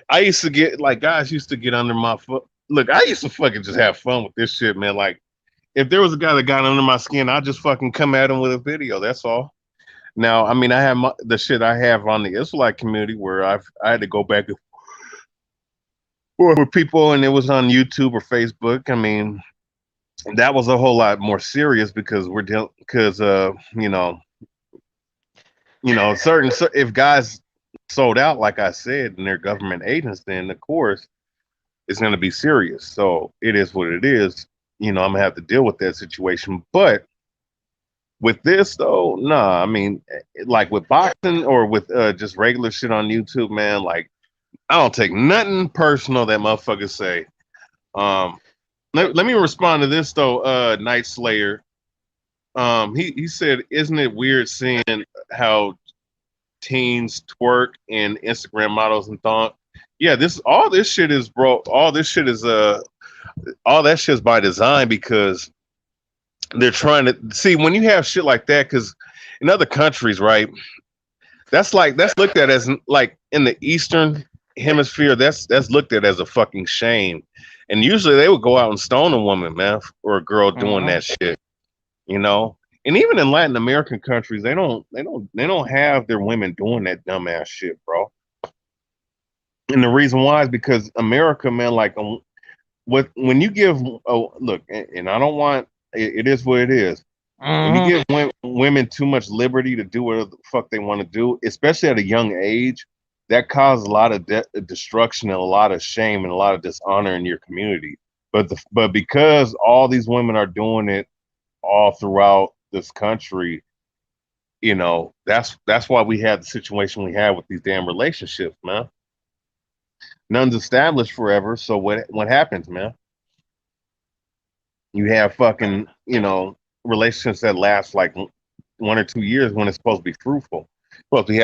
I used to get like guys used to get under my foot. Look, I used to fucking just have fun with this shit, man. Like, if there was a guy that got under my skin, I'd just fucking come at him with a video. That's all. Now, I mean, I have the shit I have on the Israelite community where I had to go back and forth with people, and it was on YouTube or Facebook. I mean, that was a whole lot more serious because we're dealing because certain if guys sold out like I said and they're government agents, then of course it's going to be serious. So it is what it is. I'm gonna have to deal with that situation. But with this though, nah. I mean, like with boxing or with just regular shit on YouTube, man. Like I don't take nothing personal that motherfuckers say. Um, let me respond to this though. Night Slayer. He said, "Isn't it weird seeing how teens twerk and Instagram models and thought?" Yeah, all this shit is bro. All that shit's by design because they're trying to see when you have shit like that. Because in other countries, right? That's looked at as like in the Eastern Hemisphere. That's looked at as a fucking shame. And usually they would go out and stone a woman, man, or a girl doing hmm that shit. You know. And even in Latin American countries, they don't have their women doing that dumbass shit, bro. And the reason why is because America, man, like when you give look, and I don't want it is what it is. When you hmm give women too much liberty to do whatever the fuck they want to do, especially at a young age, that causes a lot of destruction and a lot of shame and a lot of dishonor in your community. But because all these women are doing it all throughout this country, that's why we had the situation we had with these damn relationships, man. None's established forever, so what happens, man? You have fucking, relationships that last like 1 or 2 years when it's supposed to be fruitful. Supposed to be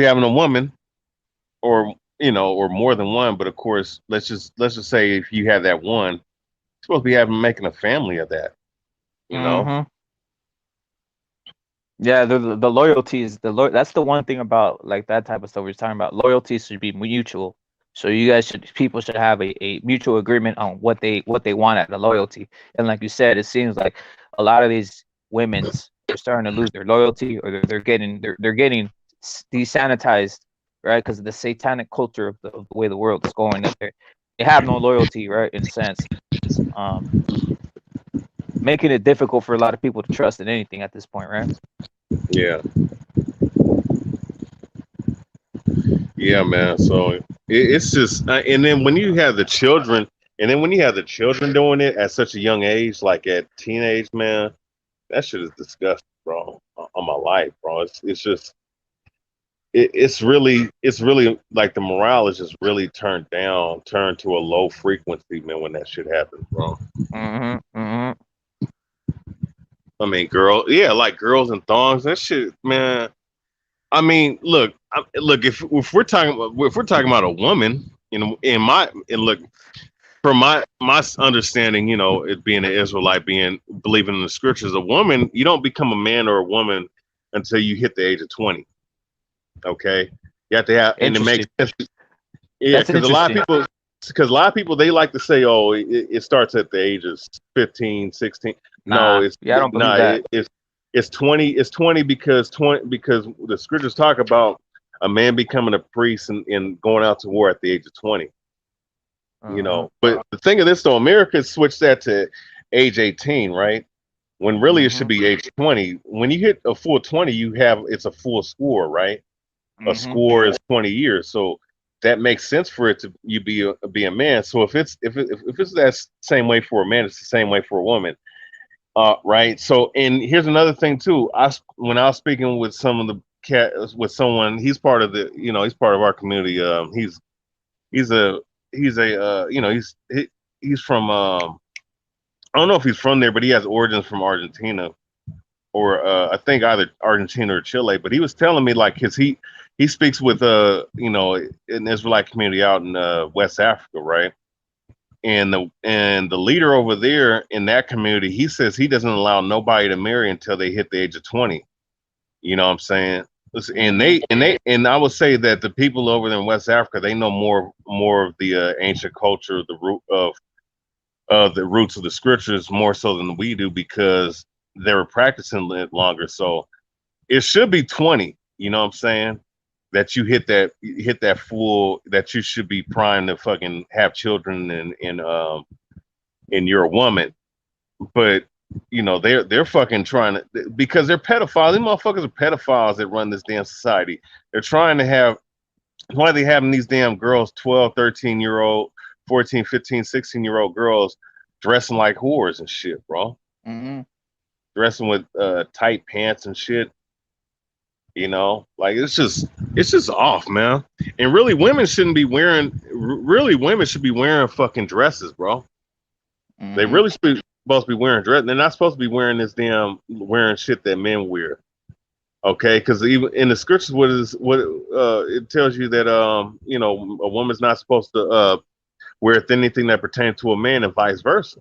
having a woman or or more than one, but of course, let's just say if you have that one, you're supposed to be having making a family of that, you know? hmm Yeah, the loyalty is that's the one thing about like that type of stuff we're talking about. Loyalty should be mutual. So you guys people should have a mutual agreement on what they want at the loyalty. And like you said, it seems like a lot of these women's are starting to lose their loyalty or they're getting desanitized, right? Because of the satanic culture of the way the world is going, that they have no loyalty, right? In a sense, um, making it difficult for a lot of people to trust in anything at this point, right? Yeah, yeah, man. So it's just, and then when you have the children, doing it at such a young age, like at teenage, man, that shit is disgusting, bro. On my life, bro. It's just it's really like the morale is just really turned to a low frequency, man, when that shit happens, bro. hmm hmm I mean, yeah, like girls and thongs, that shit, man. I mean, look, if we're talking about a woman, and look, from my understanding, it being an Israelite, being believing in the scriptures, a woman, you don't become a man or a woman until you hit the age of 20. Okay, you have to have, and it makes Interesting. sense. Yeah, That's because a lot of interesting. people, they like to say, oh, it starts at the ages 15, 16. No, Nah, yeah, I don't believe that. it's 20. It's 20 because the scriptures talk about a man becoming a priest and going out to war at the age of 20. Uh-huh. But the thing of this though, America switched that to age 18, right? When really it should hmm be age 20. When you hit a full 20, it's a full score, right? A hmm score is 20 years. So that makes sense for it to you be a man. So if it's that same way for a man, it's the same way for a woman. Right. So and here's another thing too. When I was speaking with some of the cat with someone, he's part of he's part of our community. He's a he's a he's from I don't know if he's from there, but he has origins from Argentina or I think either Argentina or Chile. But he was telling me like he speaks with an Israelite community out in West Africa, right? And the leader over there in that community, he says he doesn't allow nobody to marry until they hit the age of 20. You know what I'm saying? And I would say that the people over there in West Africa, they know more of the ancient culture, the root of the roots of the scriptures more so than we do because they were practicing it longer. So it should be 20. You know what I'm saying? That you hit that full, that you should be primed to fucking have children and you're a woman. But they're fucking trying to, because they're pedophiles. These motherfuckers are pedophiles that run this damn society. They're trying to have, why are they having these damn girls, 12, 13-year-old, 14, 15, 16-year-old girls dressing like whores and shit, bro? Mm-hmm. Dressing with tight pants and shit. Like it's just off, man. And really, women should be wearing fucking dresses, bro. Mm-hmm. They really supposed to be wearing dress. They're not supposed to be wearing this damn wearing shit that men wear. Okay, because even in the scriptures, it tells you that a woman's not supposed to wear anything that pertains to a man and vice versa.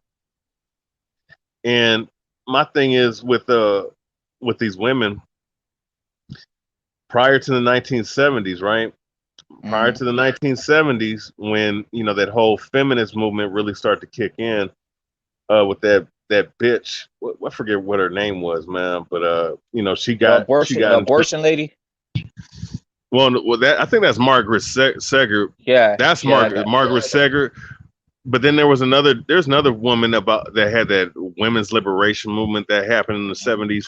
And my thing is with these women, prior to the 1970s, right? Mm-hmm. Prior to the 1970s, when that whole feminist movement really started to kick in, with that bitch, I forget what her name was, man, but she got the abortion lady. Well, that I think that's Margaret Sager. Yeah, that's Margaret Sager. But then there's another woman that had that women's liberation movement that happened in the 70s.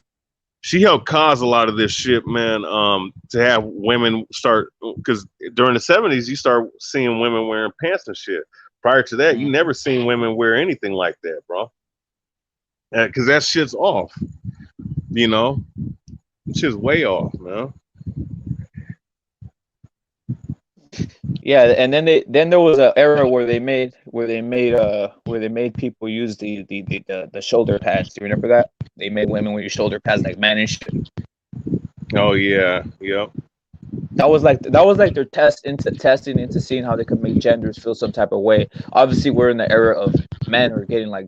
She helped cause a lot of this shit, man. To have women start, because during the 70s you start seeing women wearing pants and shit. Prior to that, you never seen women wear anything like that, bro. Because that shit's off. Shit's way off, man. Yeah, and then there was an era where they made people use the shoulder pads. Do you remember that? They made women wear your shoulder pads like man and shit. Oh yeah, yep. That was like their testing into seeing how they could make genders feel some type of way. Obviously, we're in the era of men are getting like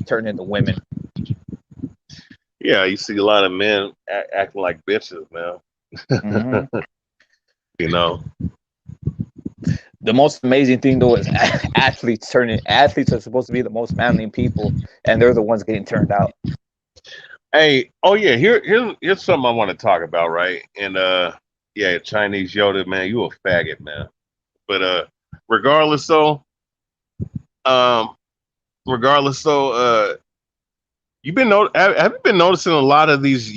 turned into women. Yeah, you see a lot of men acting like bitches now. Mm-hmm. The most amazing thing though is athletes are supposed to be the most manly people, and they're the ones getting turned out. Hey, oh yeah, here's something I want to talk about, right? And yeah, Chinese Yoda, man, you a faggot, man. But regardless though, have you been noticing a lot of these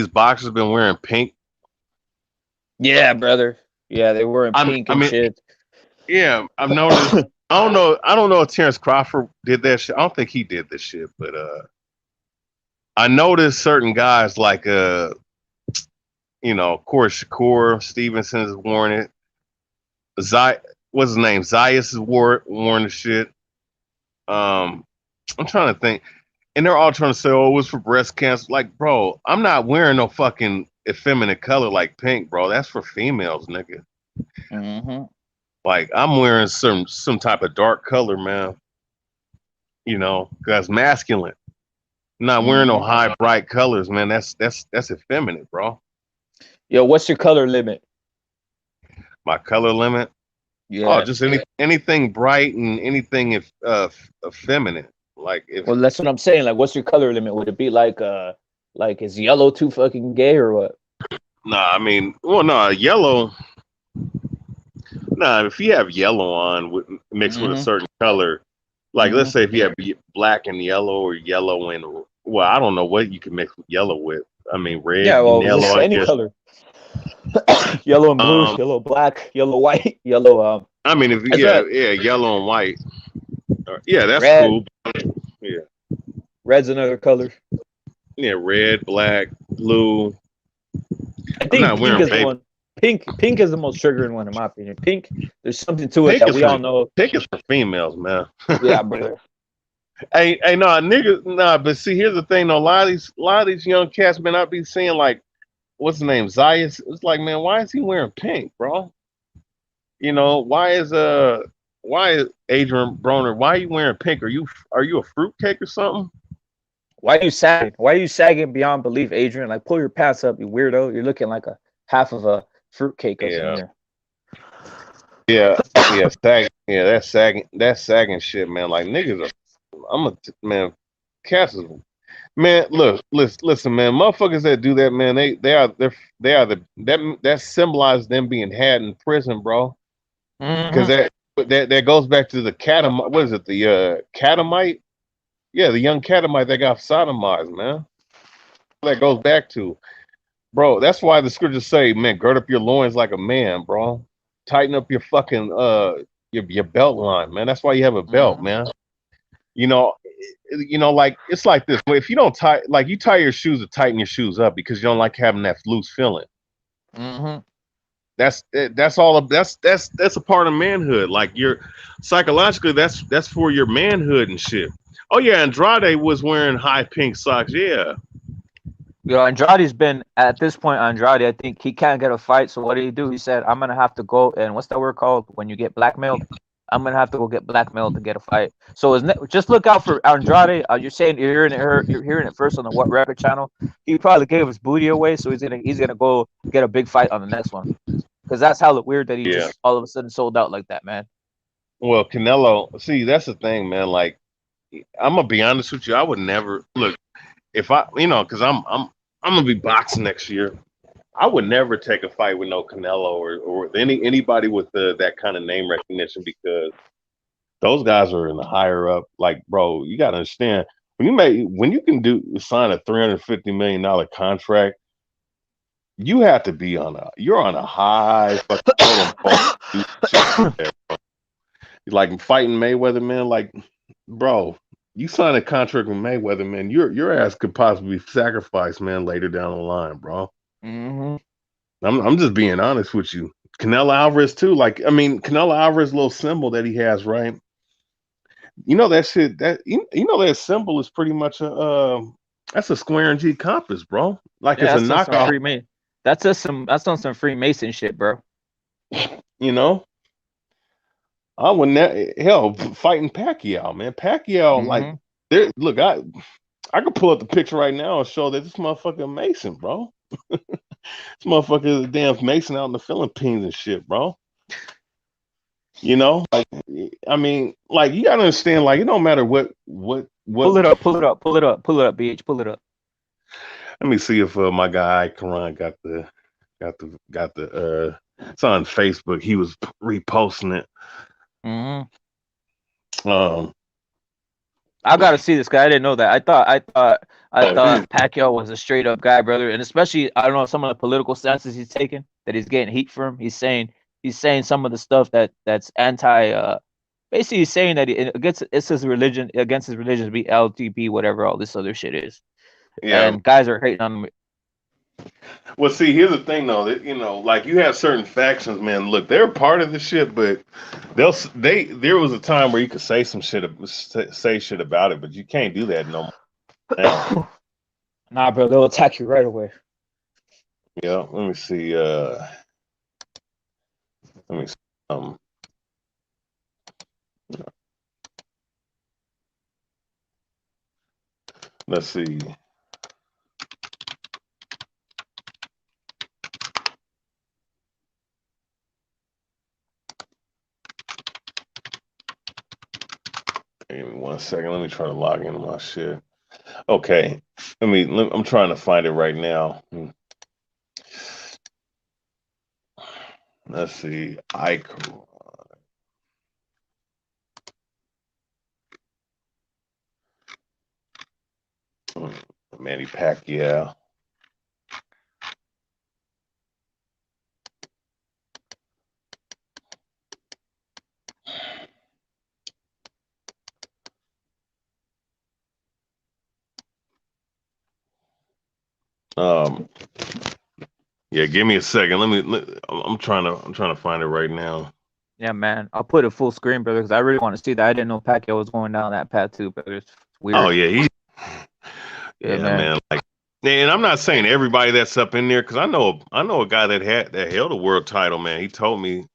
boxers been wearing pink? Yeah, brother. Yeah, they were in pink and shit. Yeah, I've noticed. I don't know if Terrence Crawford did that shit. I don't think he did this shit, but I noticed certain guys like of course Shakur Stevenson has worn it. What's his name? Zayas has worn the shit. I'm trying to think. And they're all trying to say, oh, it was for breast cancer. Like, bro, I'm not wearing no fucking effeminate color like pink, bro. That's for females, nigga. Mm-hmm. Like, I'm wearing some type of dark color, man. That's masculine. I'm not wearing no high, bright colors, man. That's effeminate, bro. Yo, what's your color limit? My color limit? Yeah. Oh, just anything bright and anything effeminate. Well, that's what I'm saying. Like, what's your color limit? Would it be like is yellow too fucking gay or what? Nah, I mean, yellow. Nah, if you have yellow on mixed with a certain color, like let's say if you have black and yellow or yellow and, well, I don't know what you can mix yellow with. I mean, red, and yellow, any color. Yellow and blue, yellow, black, yellow, white, yellow. I mean, if yellow and white. Yeah, that's red. Cool. Yeah. Red's another color. Yeah, red, black, blue. I think pink is one. Pink is the most triggering one in my opinion. Pink, there's something to it Pink that is we for all know. females, man. Yeah, brother. Hey, nah, niggas, nah. But see, here's the thing, though. A lot of these young cats, man, I be seeing like, what's his name, Zayas. It's like, man, why is he wearing pink, bro? You know, why is Adrian Broner? Why are you wearing pink? Are you a fruitcake or something? Why are you sagging? Why are you sagging beyond belief, Adrian? Like, pull your pants up, you weirdo. You're looking like a half of a fruitcake up in Yeah, here. yeah, yeah. That's sagging shit, man. Like niggas are, man. Cats is man. Look, listen, man. Motherfuckers that do that, man. They are that symbolizes them being had in prison, bro. Because Mm-hmm. that goes back to the catamite. What is it? The catamite? Yeah, the young catamite that got sodomized, man. That goes back to, bro. That's why the scriptures say, man, gird up your loins like a man, bro. Tighten up your fucking your belt line, man. That's why you have a belt, Mm-hmm. man. You know, like it's like this. If you don't tie, like you tie your shoes to tighten your shoes up because you don't like having that loose feeling. Mm-hmm. That's all of that's a part of manhood. Like you're psychologically, that's for your manhood and shit. Oh yeah, Andrade was wearing high pink socks. Yeah, Andrade's been at this point. Andrade, I think he can't get a fight. So what did he do? He said, "I'm gonna have to go and what's that word called when you get blackmailed? I'm gonna have to go get blackmailed to get a fight." So just look out for Andrade. You're saying you're hearing it first on the What Record channel. He probably gave his booty away, so he's gonna go get a big fight on the next one. Because that's how weird that he yeah. just all of a sudden sold out like that, man. Well, Canelo. See, that's the thing, man. Like I'm gonna be honest with you. I would never look if I, because I'm gonna be boxing next year. I would never take a fight with no Canelo or anybody with that kind of name recognition because those guys are in the higher up. Like, bro, you gotta understand when you can sign a $350 million contract, you have to be you're on a high fucking totem pole. To do shit like that, bro. Like fighting Mayweather, man. Like, bro, you sign a contract with Mayweather, man. Your ass could possibly be sacrificed, man, later down the line, bro. Mm-hmm. I'm just being honest with you. Canelo Alvarez too. Like, I mean, Canelo Alvarez little symbol that he has, right? You know that shit. You know that symbol is pretty much a that's a square and G compass, bro. Like Yeah, it's a that's on some knockoff. Freemason. That's on some Freemason shit, bro. You know, I would hell fighting Pacquiao, man. Pacquiao, like, Mm-hmm. there. Look, I could pull up the picture right now and show that this motherfucker Mason, bro. This motherfucker is a damn Mason out in the Philippines and shit, bro. You know, like I mean, like you gotta understand, like it don't matter what. Pull it up, pull it up, pull it up, pull it up, BH, pull it up. Let me see if my guy Karan got the. It's on Facebook. He was reposting it. Mm-hmm. Um, I gotta see this guy. I didn't know that. I thought Pacquiao was a straight up guy, brother. And especially, I don't know some of the political stances he's taking that he's getting heat from. He's saying some of the stuff that's anti. Basically, he's saying that it's his religion against his religion to be LTP, whatever all this other shit is. yeah. And guys are hating on him. Well, see, here's the thing, though. That, like you have certain factions, man. Look, they're part of the shit, but there was a time where you could say some shit, say shit about it, but you can't do that no more now. Nah, bro, they'll attack you right away. Yeah. Let me see. Let me see. Let's see. Give me 1 second. Let me try to log into my shit. Okay. I'm trying to find it right now. Let's see. Manny Pacquiao. Um, Yeah, give me a second. I'm trying to find it right now. Yeah, man. I'll put it full screen, brother, because I really want to see that. I didn't know Pacquiao was going down that path too, brother. It's Oh weird. yeah, Yeah, yeah, man. man. Like, and I'm not saying everybody that's up in there because I know a guy that held a world title, man. He told me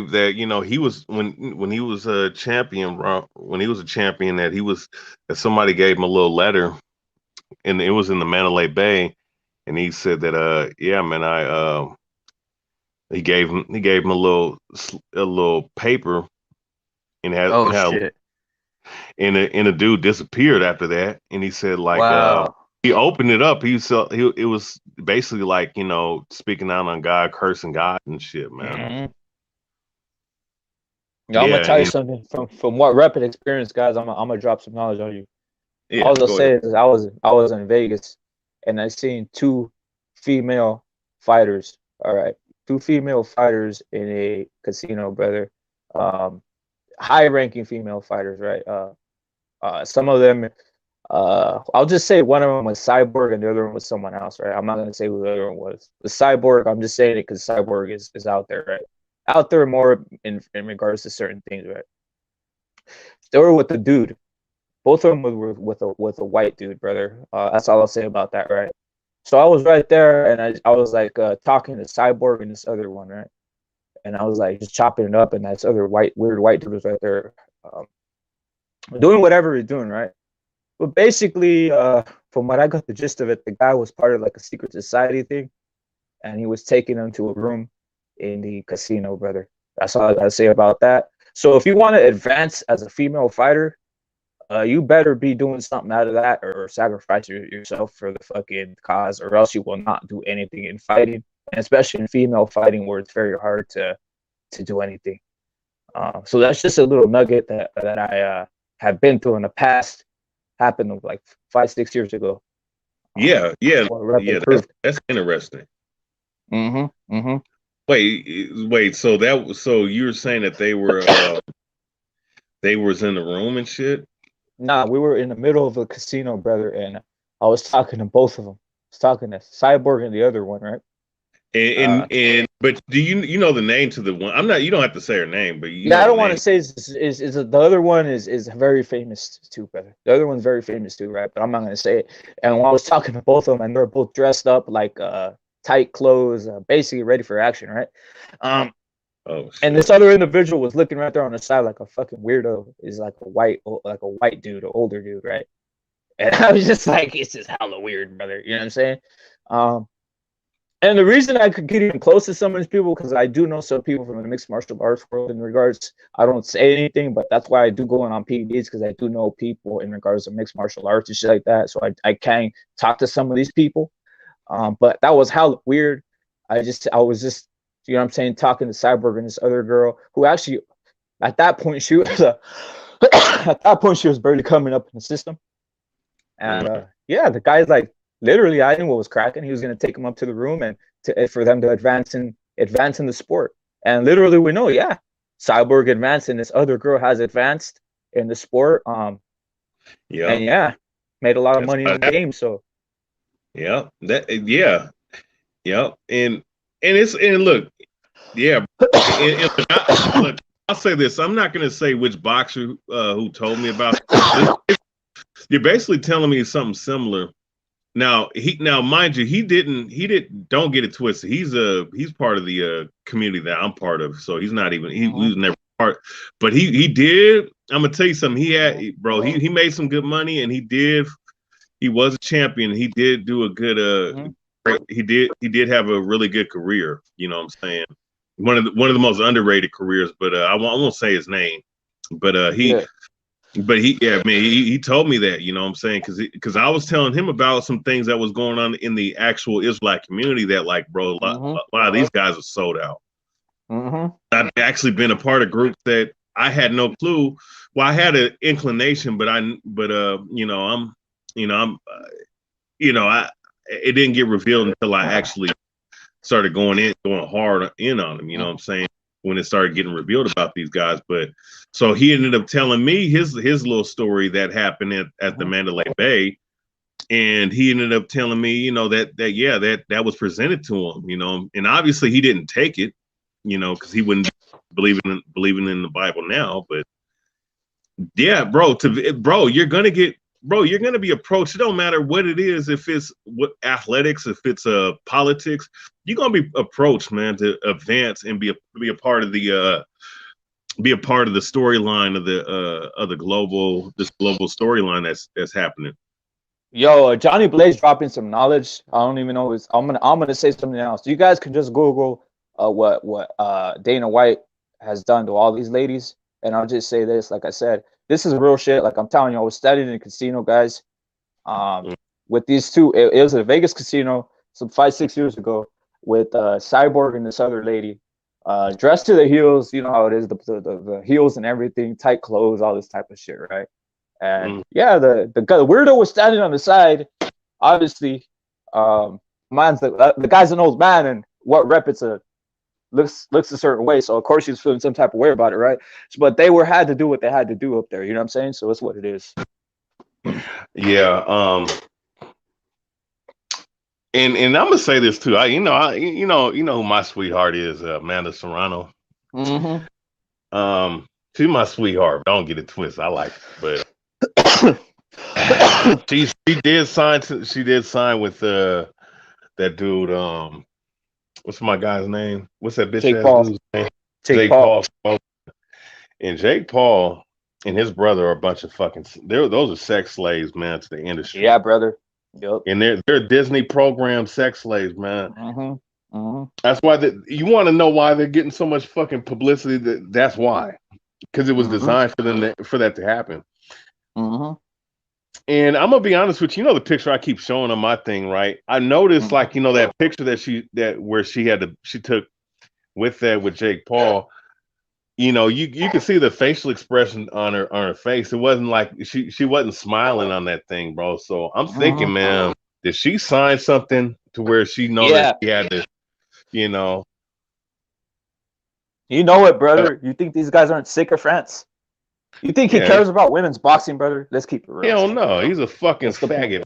that he was when he was a champion, when he was a champion, that somebody gave him a little letter, and it was in the Mandalay Bay, and he said that yeah, man, he gave him a little paper, and Oh shit. a dude disappeared after that, and he said like Wow. he opened it up, it was basically like speaking out on God, cursing God and shit, man. Hmm. Yeah, I'm gonna Yeah, tell you and something from what rapid experience, guys. I'm gonna drop some knowledge on you. yeah, All I'll go ahead. say is I was in Vegas and I seen two female fighters. All right, two female fighters in a casino, brother. Um, high-ranking female fighters, right? Some of them. I'll just say one of them was Cyborg and the other one was someone else, right? I'm not gonna say who the other one was. The Cyborg, I'm just saying it because Cyborg is out there, right? Out there more in regards to certain things, right? They were with the dude. Both of them were with a white dude, brother. That's all I'll say about that, right? So I was right there, and I was like talking to Cyborg and this other one, right? And I was like just chopping it up, and this other weird white dude was right there, um, doing whatever he's doing, right? But basically, from what I got the gist of it, the guy was part of like a secret society thing, and he was taking them to a room in the casino, brother. That's all I gotta say about that. So if you want to advance as a female fighter, you better be doing something out of that or sacrifice yourself for the fucking cause, or else you will not do anything in fighting, and especially in female fighting where it's very hard to do anything. So that's just a little nugget that I have been through in the past. Happened like 5 6 years ago. Yeah, yeah, What rep yeah. That's improved. that's interesting. Mm-hmm. Mm-hmm. Wait. So you were saying that they was in the room and shit, Nah, we were in the middle of a casino, brother, and I was talking to both of them. I was talking to Cyborg and the other one, right? but do you know the name to the one? I'm not. You don't have to say her name, but you Yeah, know I the don't want name. to say is the other one is very famous too, brother. The other one's very famous too, right? But I'm not gonna say it. And when I was talking to both of them, and they're both dressed up like tight clothes, basically ready for action, right? Um, Oh and this shit. other individual was looking right there on the side like a fucking weirdo. Is like a white dude, an older dude, right? And I was just like, it's just hella weird, brother. You know what I'm saying? Um, and the reason I could get even close to some of these people, because I do know some people from the mixed martial arts world in regards, I don't say anything, but that's why I do go in on PEDs, because I do know people in regards to mixed martial arts and shit like that. So I can talk to some of these people. But that was hella weird. I was just, you know what I'm saying, talking to Cyborg and this other girl who actually, at that point, she was, at that point, she was barely coming up in the system. And Right. yeah, the guy's like, literally, I knew what was cracking. He was going to take him up to the room and for them to advance in the sport. And literally, we know, yeah, Cyborg advanced, and this other girl has advanced in the sport. And Yeah. yeah, made a lot of That's money in what the happened. game. So Yeah. Yeah. And look, yeah. Look, I'll say this. I'm not gonna say which boxer who told me about this. You're basically telling me something similar. Now mind you, don't get it twisted. He's part of the community that I'm part of. So he's not even he mhm, was never part, but he did. I'm gonna tell you something. He made some good money, and he was a champion. He did do a good mhm, he did have a really good career. You know what I'm saying? One of the most underrated careers, but I won't say his name. But yeah, yeah, man, he told me that, you know what I'm saying? Because I was telling him about some things that was going on in the actual Israelite community that, like, bro, mhm, a lot of these guys are sold out. mhm, I've actually been a part of groups that I had no clue. Well, I had an inclination, I'm, it didn't get revealed until I actually started going hard in on them. You know what I'm saying? When it started getting revealed about these guys, but so he ended up telling me his little story that happened at the mhm, Mandalay Bay, And he ended up telling me, that was presented to him, and obviously he didn't take it, because he wouldn't believing in the Bible now. But yeah, you're gonna be approached. It don't matter what it is, if it's what athletics, if it's politics, you're gonna be approached, man, to advance and be a part of the storyline of the global storyline that's happening. Yo, Johnny Blaze dropping some knowledge. I don't even know. I'm gonna say something else. You guys can just Google what Dana White has done to all these ladies, and I'll just say this. Like I said, this is real shit. Like I'm telling you, I was studying in a casino, guys. With these two, it was a Vegas casino some 5-6 years ago with Cyborg and this other lady, dressed to the heels. You know how it is, the heels and everything, tight clothes, all this type of shit, right? And yeah, the weirdo was standing on the side. Obviously, man's the guy's an old man, and what rep it's a looks a certain way. So of course he's feeling some type of way about it, right? But they had to do what they had to do up there. You know what I'm saying? So it's what it is. Yeah. And I'm gonna say this too. You know who my sweetheart is, Amanda Serrano. Mm-hmm. She's my sweetheart. Don't get it twisted. I like her, but she did sign with that dude. What's my guy's name? What's that bitch Jake ass Paul. dude's name? Jake Paul. And Jake Paul and his brother are a bunch of those are sex slaves, man, to the industry. Yeah, brother. Yep. And they're Disney program sex slaves, man. Mm-hmm. Mm-hmm. That's why you want to know why they're getting so much fucking publicity. That's why, because it was designed for that to happen. Mm-hmm. And I'm gonna be honest with you. You know the picture I keep showing on my thing, right? I noticed, like, that picture where she took with Jake Paul. You can see the facial expression on her face. It wasn't like she wasn't smiling on that thing, bro. So I'm thinking, man, did she sign something to where she know that she had to, You know it, brother. You think these guys aren't sick of France? You think he cares about women's boxing, brother? Let's keep it real. Hell no, he's a fucking faggot.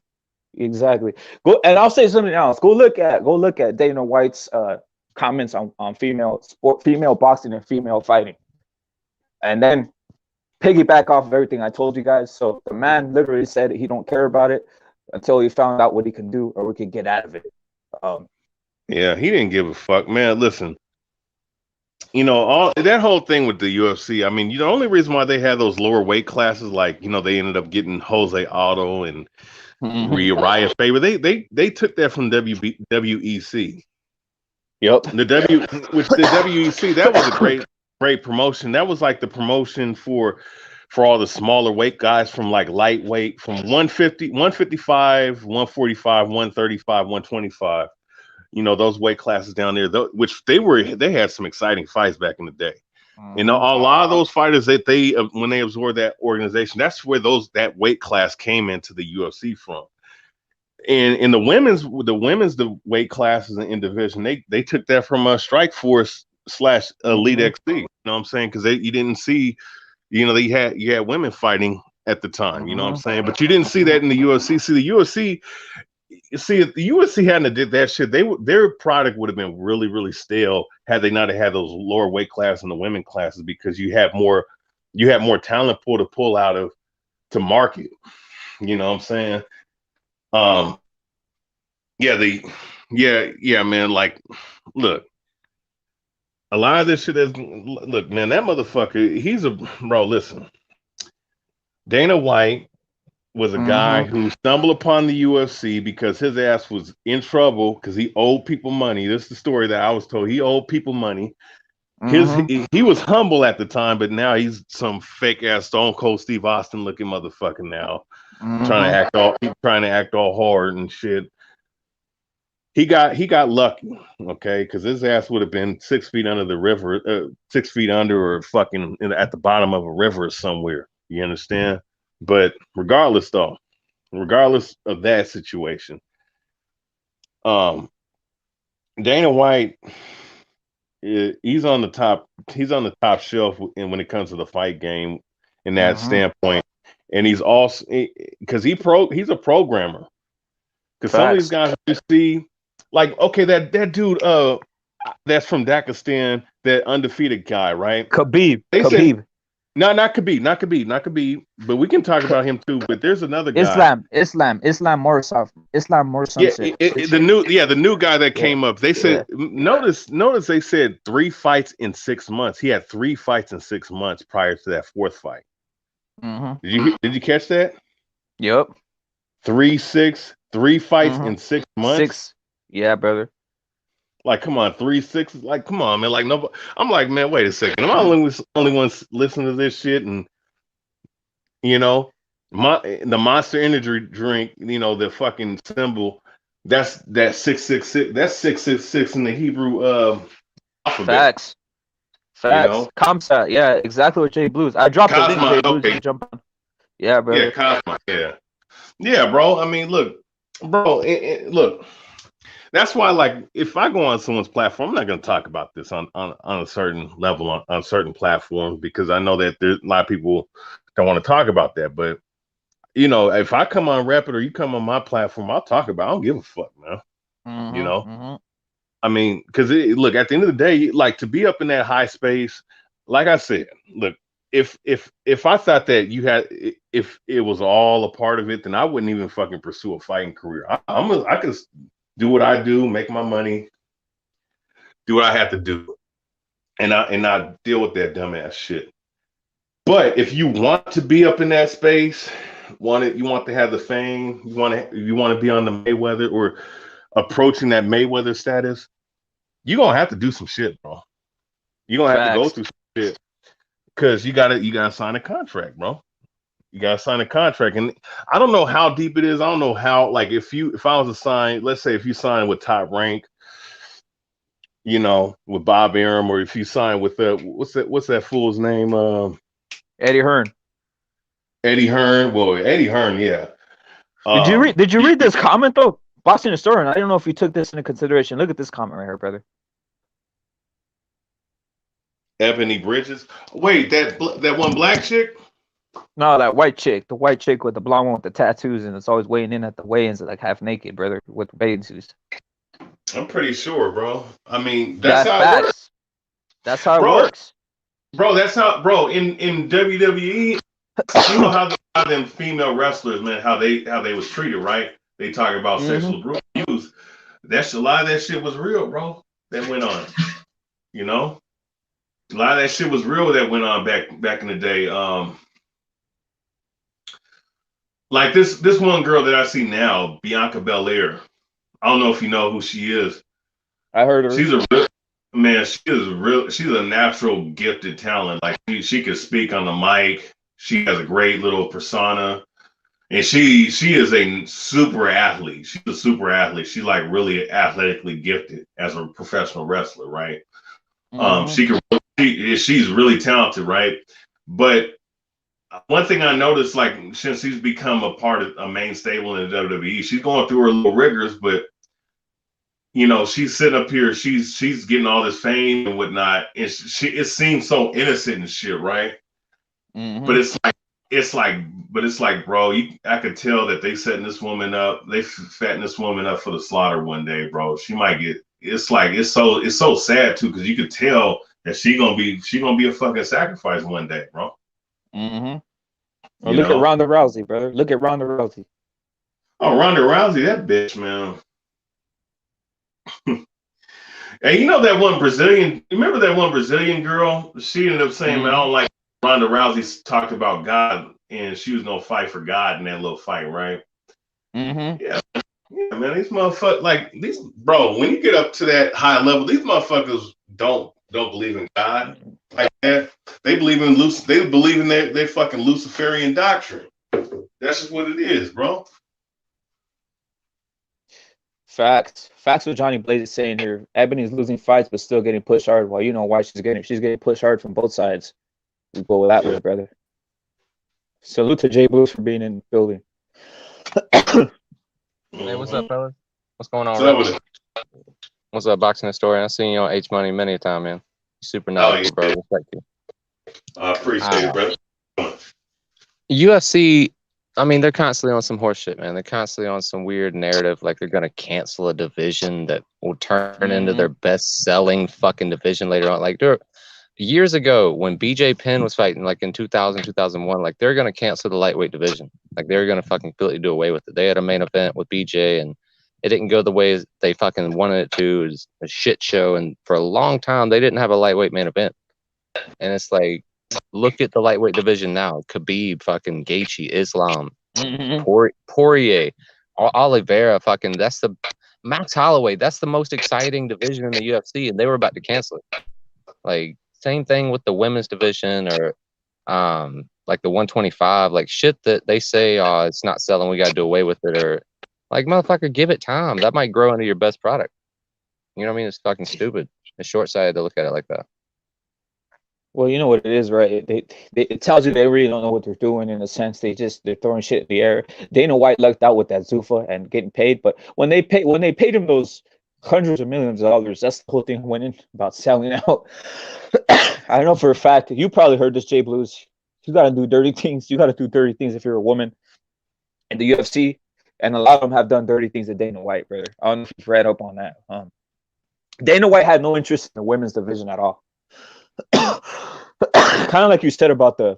Exactly. And I'll say something else. Go look at Dana White's comments on female boxing and female fighting, and then piggyback off of everything I told you guys. So the man literally said he don't care about it until he found out what he can do or we can get out of it. Yeah, he didn't give a fuck, man. Listen, all that whole thing with the UFC. I mean, the only reason why they had those lower weight classes, like, they ended up getting Jose Aldo and Uriah Faber. They took that from WEC. Yep. The WEC, that was a great promotion. That was like the promotion for all the smaller weight guys, from like lightweight, from 150, 155, 145, 135, 125. Those weight classes down there, which they had some exciting fights back in the day. A lot of those fighters that when they absorbed that organization, that's where that weight class came into the UFC from. And in the women's weight classes in division, they took that from Strike Force / Elite XC. You know what I'm saying? Because you didn't see, you had women fighting at the time. You know what I'm saying? But you didn't see that in the UFC. See, the UFC. If the UFC hadn't did that shit, their product would have been really, really stale had they not had those lower weight classes and the women classes, because you have more talent pool to pull out of to market. You know what I'm saying? Man. Like, look, a lot of this shit look, man, that motherfucker, bro. Listen, Dana White was a guy who stumbled upon the UFC because his ass was in trouble because he owed people money. This is the story that I was told. He owed people money. He was humble at the time, but now he's some fake ass Stone Cold Steve Austin looking motherfucker now, trying to act all hard and shit. He got lucky, okay, because his ass would have been 6 feet under the river, 6 feet under, or fucking at the bottom of a river somewhere. You understand? But regardless of that situation, Dana White, he's on the top shelf when it comes to the fight game in that standpoint. And he's also, because he's a programmer. Because some of these Facts. guys you see, like, okay, that dude, that's from Dakistan, that undefeated guy, right? Khabib. They said Khabib. no, not Khabib, but we can talk about him too. But there's another guy. Islam Morsov. Islam Yeah, Morsov shit. the new guy that Yeah. came up. They Yeah. said notice they said 3 fights in 6 months. He had 3 fights in 6 months prior to that fourth fight. Mm-hmm. Did you catch that? Yep. 3 fights Mm-hmm. in 6 months. 6. Yeah, brother. Like, come on, 3 6. Like, come on, man. Like, no, I'm like, man, wait a second. Am I only one listening to this shit? And you know, the Monster Energy drink, the fucking symbol. That 666. That's 666 in the Hebrew alphabet. Facts. Facts. Comsat. Yeah, exactly what Jay Blues. I dropped the link. Cosmo. Jay Blues Okay. to jump on. Yeah, brother. Yeah, Cosmo. Yeah. Yeah, bro. I mean, look, bro. Look. That's why, like, if I go on someone's platform, I'm not going to talk about this on a certain level on certain platforms because I know that there's a lot of people don't want to talk about that. But if I come on Rapid or you come on my platform, I'll talk about. I don't give a fuck, man. Mm-hmm. I mean, because look, at the end of the day, like to be up in that high space, like I said, look, if I thought that if it was all a part of it, then I wouldn't even fucking pursue a fighting career. I could do what I do, make my money, do what I have to do, and not deal with that dumbass shit. But if you want to be up in that space, you want to have the fame, you want to be on the Mayweather or approaching that Mayweather status, you're gonna have to do some shit, bro. You're gonna have to go through some shit because you gotta sign a contract, bro. You gotta sign a contract, and I don't know how deep it is. I don't know how. Like, if I was to sign, let's say if you sign with Top Rank, with Bob Arum, or if you sign with what's that fool's name? Eddie Hearn. Eddie Hearn. Well, Eddie Hearn, yeah. Did you read this comment though? Boston Historian. I don't know if you took this into consideration. Look at this comment right here, brother. Ebony Bridges. Wait, that one black chick? No, that white chick. The white chick with the blonde one with the tattoos and it's always weighing in at the weigh-ins like half naked, brother, with bathing suits. I'm pretty sure, bro. I mean, that's how it works. That's how it works. Bro, that's how, bro, in WWE, you know how them female wrestlers, man, how they was treated, right? They talk about sexual abuse. A lot of that shit was real, bro. That went on. A lot of that shit was real that went on back in the day. Like this one girl that I see now, Bianca Belair. I don't know if you know who she is. I heard her. She's a real man. She's a natural gifted talent. Like she could speak on the mic. She has a great little persona, and she is a super athlete. She's a super athlete. She's like really athletically gifted as a professional wrestler, right? She's really talented, right? But one thing I noticed, like since she's become a part of a main stable in the WWE, she's going through her little rigors, but she's sitting up here, she's getting all this fame and whatnot, and it seems so innocent and shit, right? But it's like, bro, I could tell that they setting this woman up, they fatting this woman up for the slaughter one day, bro. She might get. It's so sad too, because you could tell that she gonna be a fucking sacrifice one day, bro. Well, look at Ronda Rousey, brother. Look at Ronda Rousey. Oh, Ronda Rousey, that bitch, man. And that one Brazilian, remember that one Brazilian girl? She ended up saying, man, I don't like Ronda Rousey talked about God and she was gonna fight for God in that little fight, right? Yeah, man, these motherfuckers, like these, bro, when you get up to that high level, these motherfuckers don't believe in God like that. They believe in their fucking Luciferian doctrine. That's just what it is, bro. Facts what Johnny Blaze is saying here. Ebony is losing fights but still getting pushed hard. Well, you know why she's getting pushed hard from both sides. We go that way, brother. Salute to Jay Booth for being in the building. Hey, what's up, fellas? What's going on? What's up, Boxing Historian? I've seen you on H Money many a time, man. Super knowledgeable, bro. Respect you. I appreciate it, brother. UFC I mean, they're constantly on some horse shit, man. They're constantly on some weird narrative, like they're gonna cancel a division that will turn into their best-selling fucking division later on. Like, years ago when BJ Penn was fighting, like in 2000, 2001, like they're gonna cancel the lightweight division. Like they're gonna fucking completely do away with it. They had a main event with BJ, and it didn't go the way they fucking wanted it to. It was a shit show, and for a long time they didn't have a lightweight main event. And it's like, look at the lightweight division now: Khabib, fucking Gaethje, Islam, Poirier, Oliveira, fucking that's the Max Holloway. That's the most exciting division in the UFC, and they were about to cancel it. Like same thing with the women's division, or like the 125, like shit that they say, oh, it's not selling, we got to do away with it, or like, motherfucker, give it time. That might grow into your best product. You know what I mean? It's fucking stupid. It's short-sighted to look at it like that. Well, you know what it is, right? It tells you they really don't know what they're doing. In a sense, they're throwing shit in the air. Dana White lucked out with that Zuffa and getting paid, but when they paid him those hundreds of millions of dollars, that's the whole thing went in about selling out. I know for a fact. You probably heard this, Jay Blues. You got to do dirty things. You got to do dirty things if you're a woman in the UFC, and a lot of them have done dirty things to Dana White, brother. I don't know if you've read up on that. Dana White had no interest in the women's division at all. Kind of like you said about the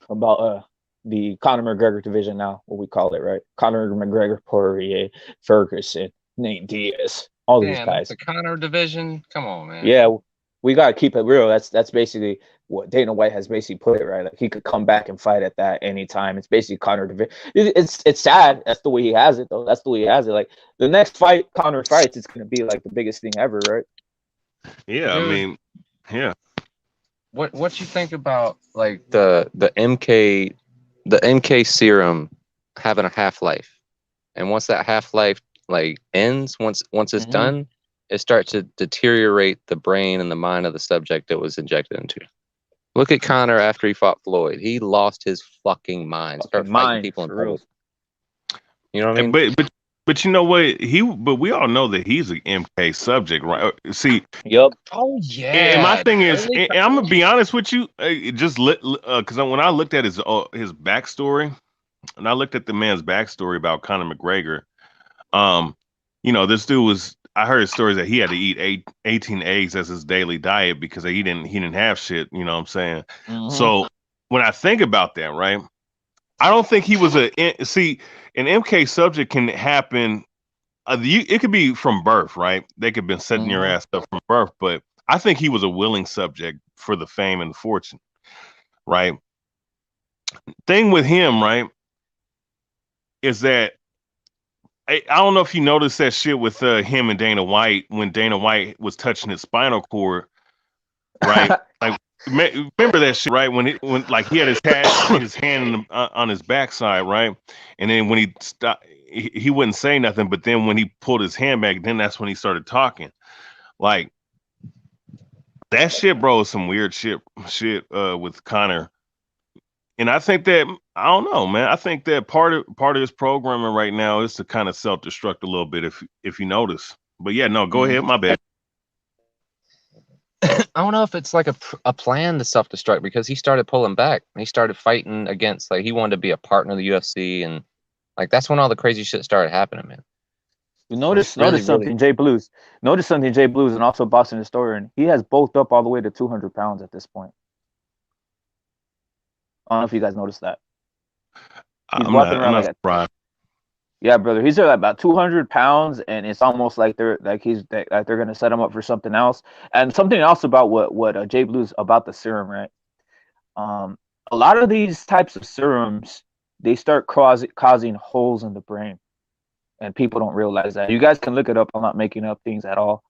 Conor McGregor division now, what we call it, right? Conor McGregor, Poirier, Ferguson, Nate Diaz, all these guys. The Conor division, come on, man. Yeah, we gotta keep it real. That's basically what Dana White has basically put it, right? Like he could come back and fight at that anytime. It's basically Conor division. It's sad. That's the way he has it, though. That's the way he has it. Like the next fight Conor fights, it's gonna be like the biggest thing ever, right? Yeah, I mean, yeah. What you think about like the MK serum having a half-life, and once that half-life like ends, once it's done, it starts to deteriorate the brain and the mind of the subject it was injected into. Look at Conor after he fought Floyd. He lost his fucking mind. Started fighting people in public. You know what I mean? But you know what? But we all know that he's an MK subject, right? See. Yep. Oh yeah. And my thing is, and I'm gonna be honest with you, because when I looked at his backstory, and I looked at the man's backstory about Conor McGregor, this dude was. I heard stories that he had to eat 18 eggs as his daily diet because he didn't have shit. You know what I'm saying? So when I think about that, right, I don't think he was an MK subject can happen. It could be from birth, right? They could have been setting your ass up from birth, but I think he was a willing subject for the fame and the fortune, right? Thing with him, right, is that I don't know if you noticed that shit with him and Dana White when Dana White was touching his spinal cord, right? Like, remember that shit, right? When like he had his hand on his backside, right? And then when he stopped, he wouldn't say nothing. But then when he pulled his hand back, then that's when he started talking. Like that shit, bro, is some weird shit with Conor. And I think that I don't know, man. I think that part of his programming right now is to kind of self-destruct a little bit, if you notice. But yeah, no, go ahead, my bad. I don't know if it's like a plan to self-destruct, because he started pulling back. He started fighting against, like, he wanted to be a partner of the UFC, and like that's when all the crazy shit started happening, man. Notice something, Jay Blues. Notice something, Jay Blues, and also Boston Historian. He has bulked up all the way to 200 pounds at this point. I don't know if you guys noticed that. He's walking around like that. Yeah, brother. He's at about 200 pounds, and it's almost like they're gonna set him up for something else. And something else about what Jay Blues about the serum, right? A lot of these types of serums, they start causing holes in the brain, and people don't realize that. You guys can look it up. I'm not making up things at all.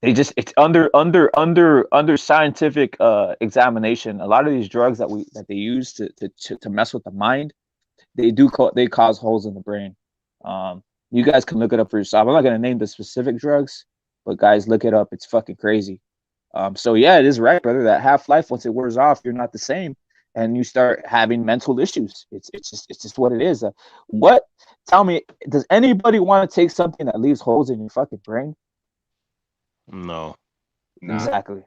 It's under scientific examination. A lot of these drugs that they use to mess with the mind, they cause holes in the brain. You guys can look it up for yourself. I'm not gonna name the specific drugs, but guys, look it up. It's fucking crazy. So yeah, it is right, brother. That half-life, once it wears off, you're not the same, and you start having mental issues. It's just what it is. Tell me, does anybody want to take something that leaves holes in your fucking brain? No. Exactly.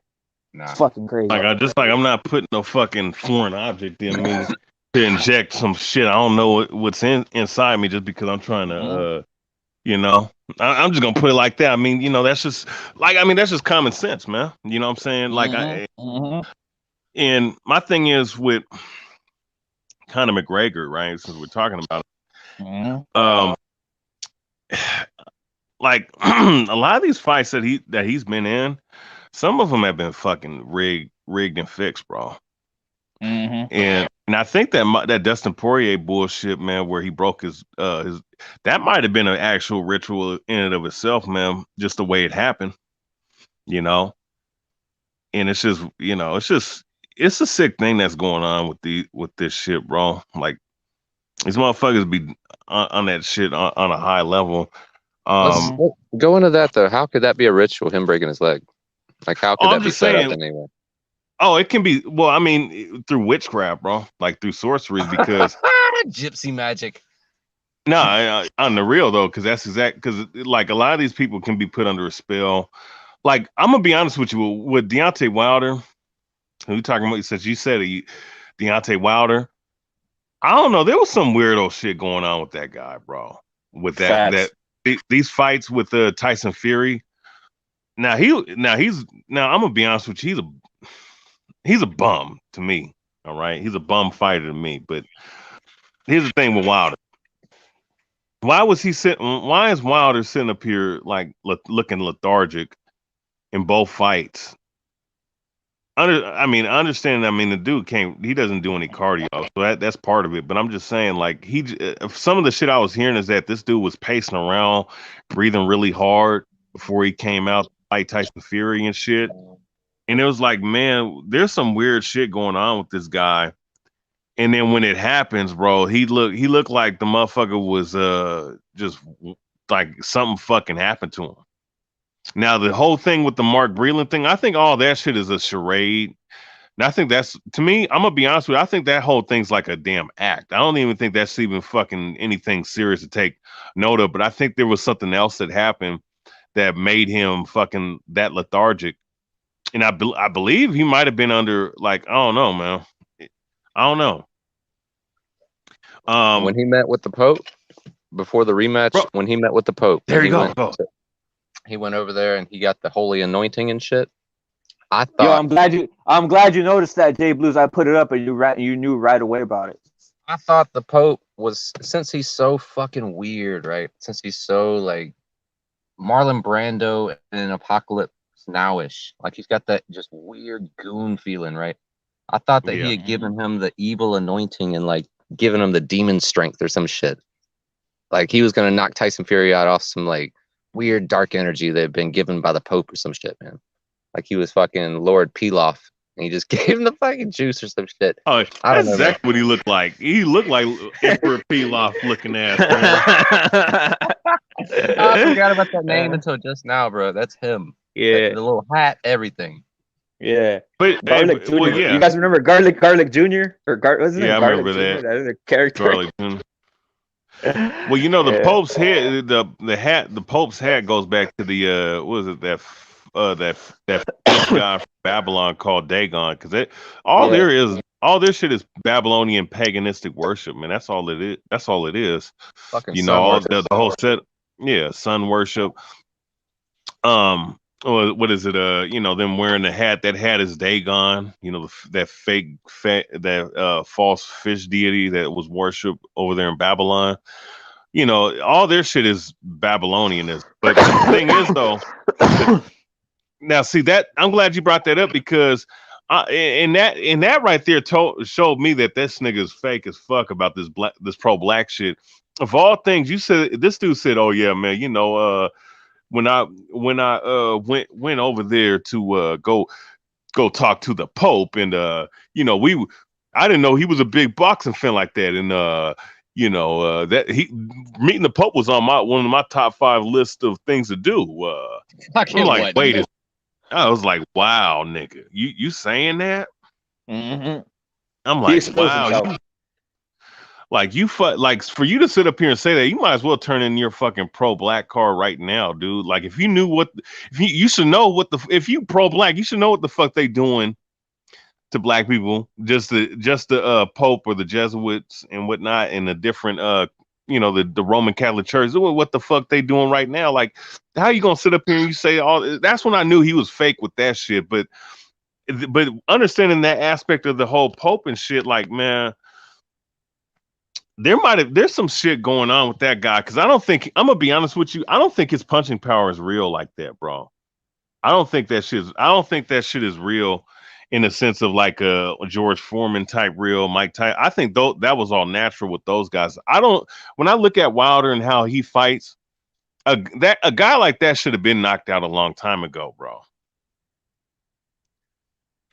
Nah. It's fucking crazy. I'm not putting no fucking foreign object in me. to inject some shit. I don't know what's inside me just because I'm trying to, you know, I'm just gonna put it like that. I mean, you know, that's just like, I mean, that's just common sense, man. You know what I'm saying? Like, and my thing is with Conor McGregor, right? Since we're talking about it, like a lot of these fights that he's been in, some of them have been fucking rigged and fixed, bro. And I think that Dustin Poirier bullshit, man, where he broke his that might have been an actual ritual in and of itself, man. Just the way it happened, you know. And it's just, you know, it's a sick thing that's going on with this shit, bro. Like these motherfuckers be on that shit on a high level. Let's go into that though. How could that be a ritual? Him breaking his leg, like how could I'm that be just set up saying. anyway? Oh, it can be. Well, I mean, through witchcraft, bro. Like through sorceries, because Gypsy magic. no, on the real though, because that's exact. Because like a lot of these people can be put under a spell. Like I'm gonna be honest with you, with Deontay Wilder, who you talking about? Since you said Deontay Wilder, I don't know. There was some weirdo shit going on with that guy, bro. With these fights with Tyson Fury. Now I'm gonna be honest with you. He's a bum to me. All right, he's a bum fighter to me. But here's the thing with Wilder. Why was he sitting? Why is Wilder sitting up here like looking lethargic in both fights? I mean, I understand. I mean, the dude can't. He doesn't do any cardio, so that's part of it. But I'm just saying, like some of the shit I was hearing is that this dude was pacing around, breathing really hard before he came out to fight Tyson Fury and shit. And it was like, man, there's some weird shit going on with this guy. And then when it happens, bro, he looked like the motherfucker was just like something fucking happened to him. Now the whole thing with the Mark Breland thing, I think all that shit is a charade. And I think that's, to me, I'm gonna be honest with you, I think that whole thing's like a damn act. I don't even think that's even fucking anything serious to take note of. But I think there was something else that happened that made him fucking that lethargic. And I believe he might have been under, like, I don't know, man. I don't know. When he met with the Pope before the rematch, Bro, when he met with the Pope, there you go. He went over there and he got the holy anointing and shit. I thought. Yo, I'm glad you noticed that, Jay Blues. I put it up and you knew right away about it. I thought the Pope was, since he's so fucking weird, right? Since he's so like Marlon Brando in Apocalypse Now-ish, like he's got that just weird goon feeling, right? I thought that he had given him the evil anointing and like given him the demon strength or some shit. Like he was gonna knock Tyson Fury out off some like weird dark energy that had been given by the Pope or some shit, man. Like he was fucking Lord Pilaf and he just gave him the fucking juice or some shit. Oh, that's exactly what he looked like. He looked like Emperor Pilaf looking ass. I forgot about that name until just now, bro. That's him. Yeah, the little hat, everything. Yeah, but Garlic Jr. Well, yeah. You guys remember Garlic Jr. or wasn't it? Yeah, I Garlic remember Jr.? that. That is a character. Garlic Jr. Well, you know the Pope's head, the Pope's hat goes back to the what is it that guy from Babylon called Dagon, because all their shit is Babylonian paganistic worship, man. That's all it is. That's all it is. Fucking you know, all the whole set. Yeah, sun worship. What is it? You know, them wearing the hat. That hat is Dagon. You know, that false fish deity that was worshipped over there in Babylon. You know, all their shit is Babylonianism. But the thing is, though, now see that I'm glad you brought that up, because and that right there showed me that this nigga's fake as fuck about this pro black shit. Of all things, you said this dude said, "Oh yeah, man, you know, when I went over there to go talk to the Pope, and you know, I didn't know he was a big boxing fan like that, and you know, that meeting the Pope was on one of my top 5 list of things to do. I'm like, wait, I was like, wow, nigga, you saying that? Mm-hmm. I'm like, wow. Like for you to sit up here and say that, you might as well turn in your fucking pro black card right now, dude. Like if you knew you should know if you pro black, you should know what the fuck they doing to black people, just the Pope or the Jesuits and whatnot, and the different the Roman Catholic Church. What the fuck they doing right now? Like, how you gonna sit up here and you say all? That's when I knew he was fake with that shit. But understanding that aspect of the whole Pope and shit, like, man, there's some shit going on with that guy, because I don't think, I'm gonna be honest with you, I don't think his punching power is real like that, bro. I don't think that shit is real in the sense of like a George Foreman type real, Mike type. I think that was all natural with those guys. I don't, when I look at Wilder and how he fights, a guy like that should have been knocked out a long time ago, bro.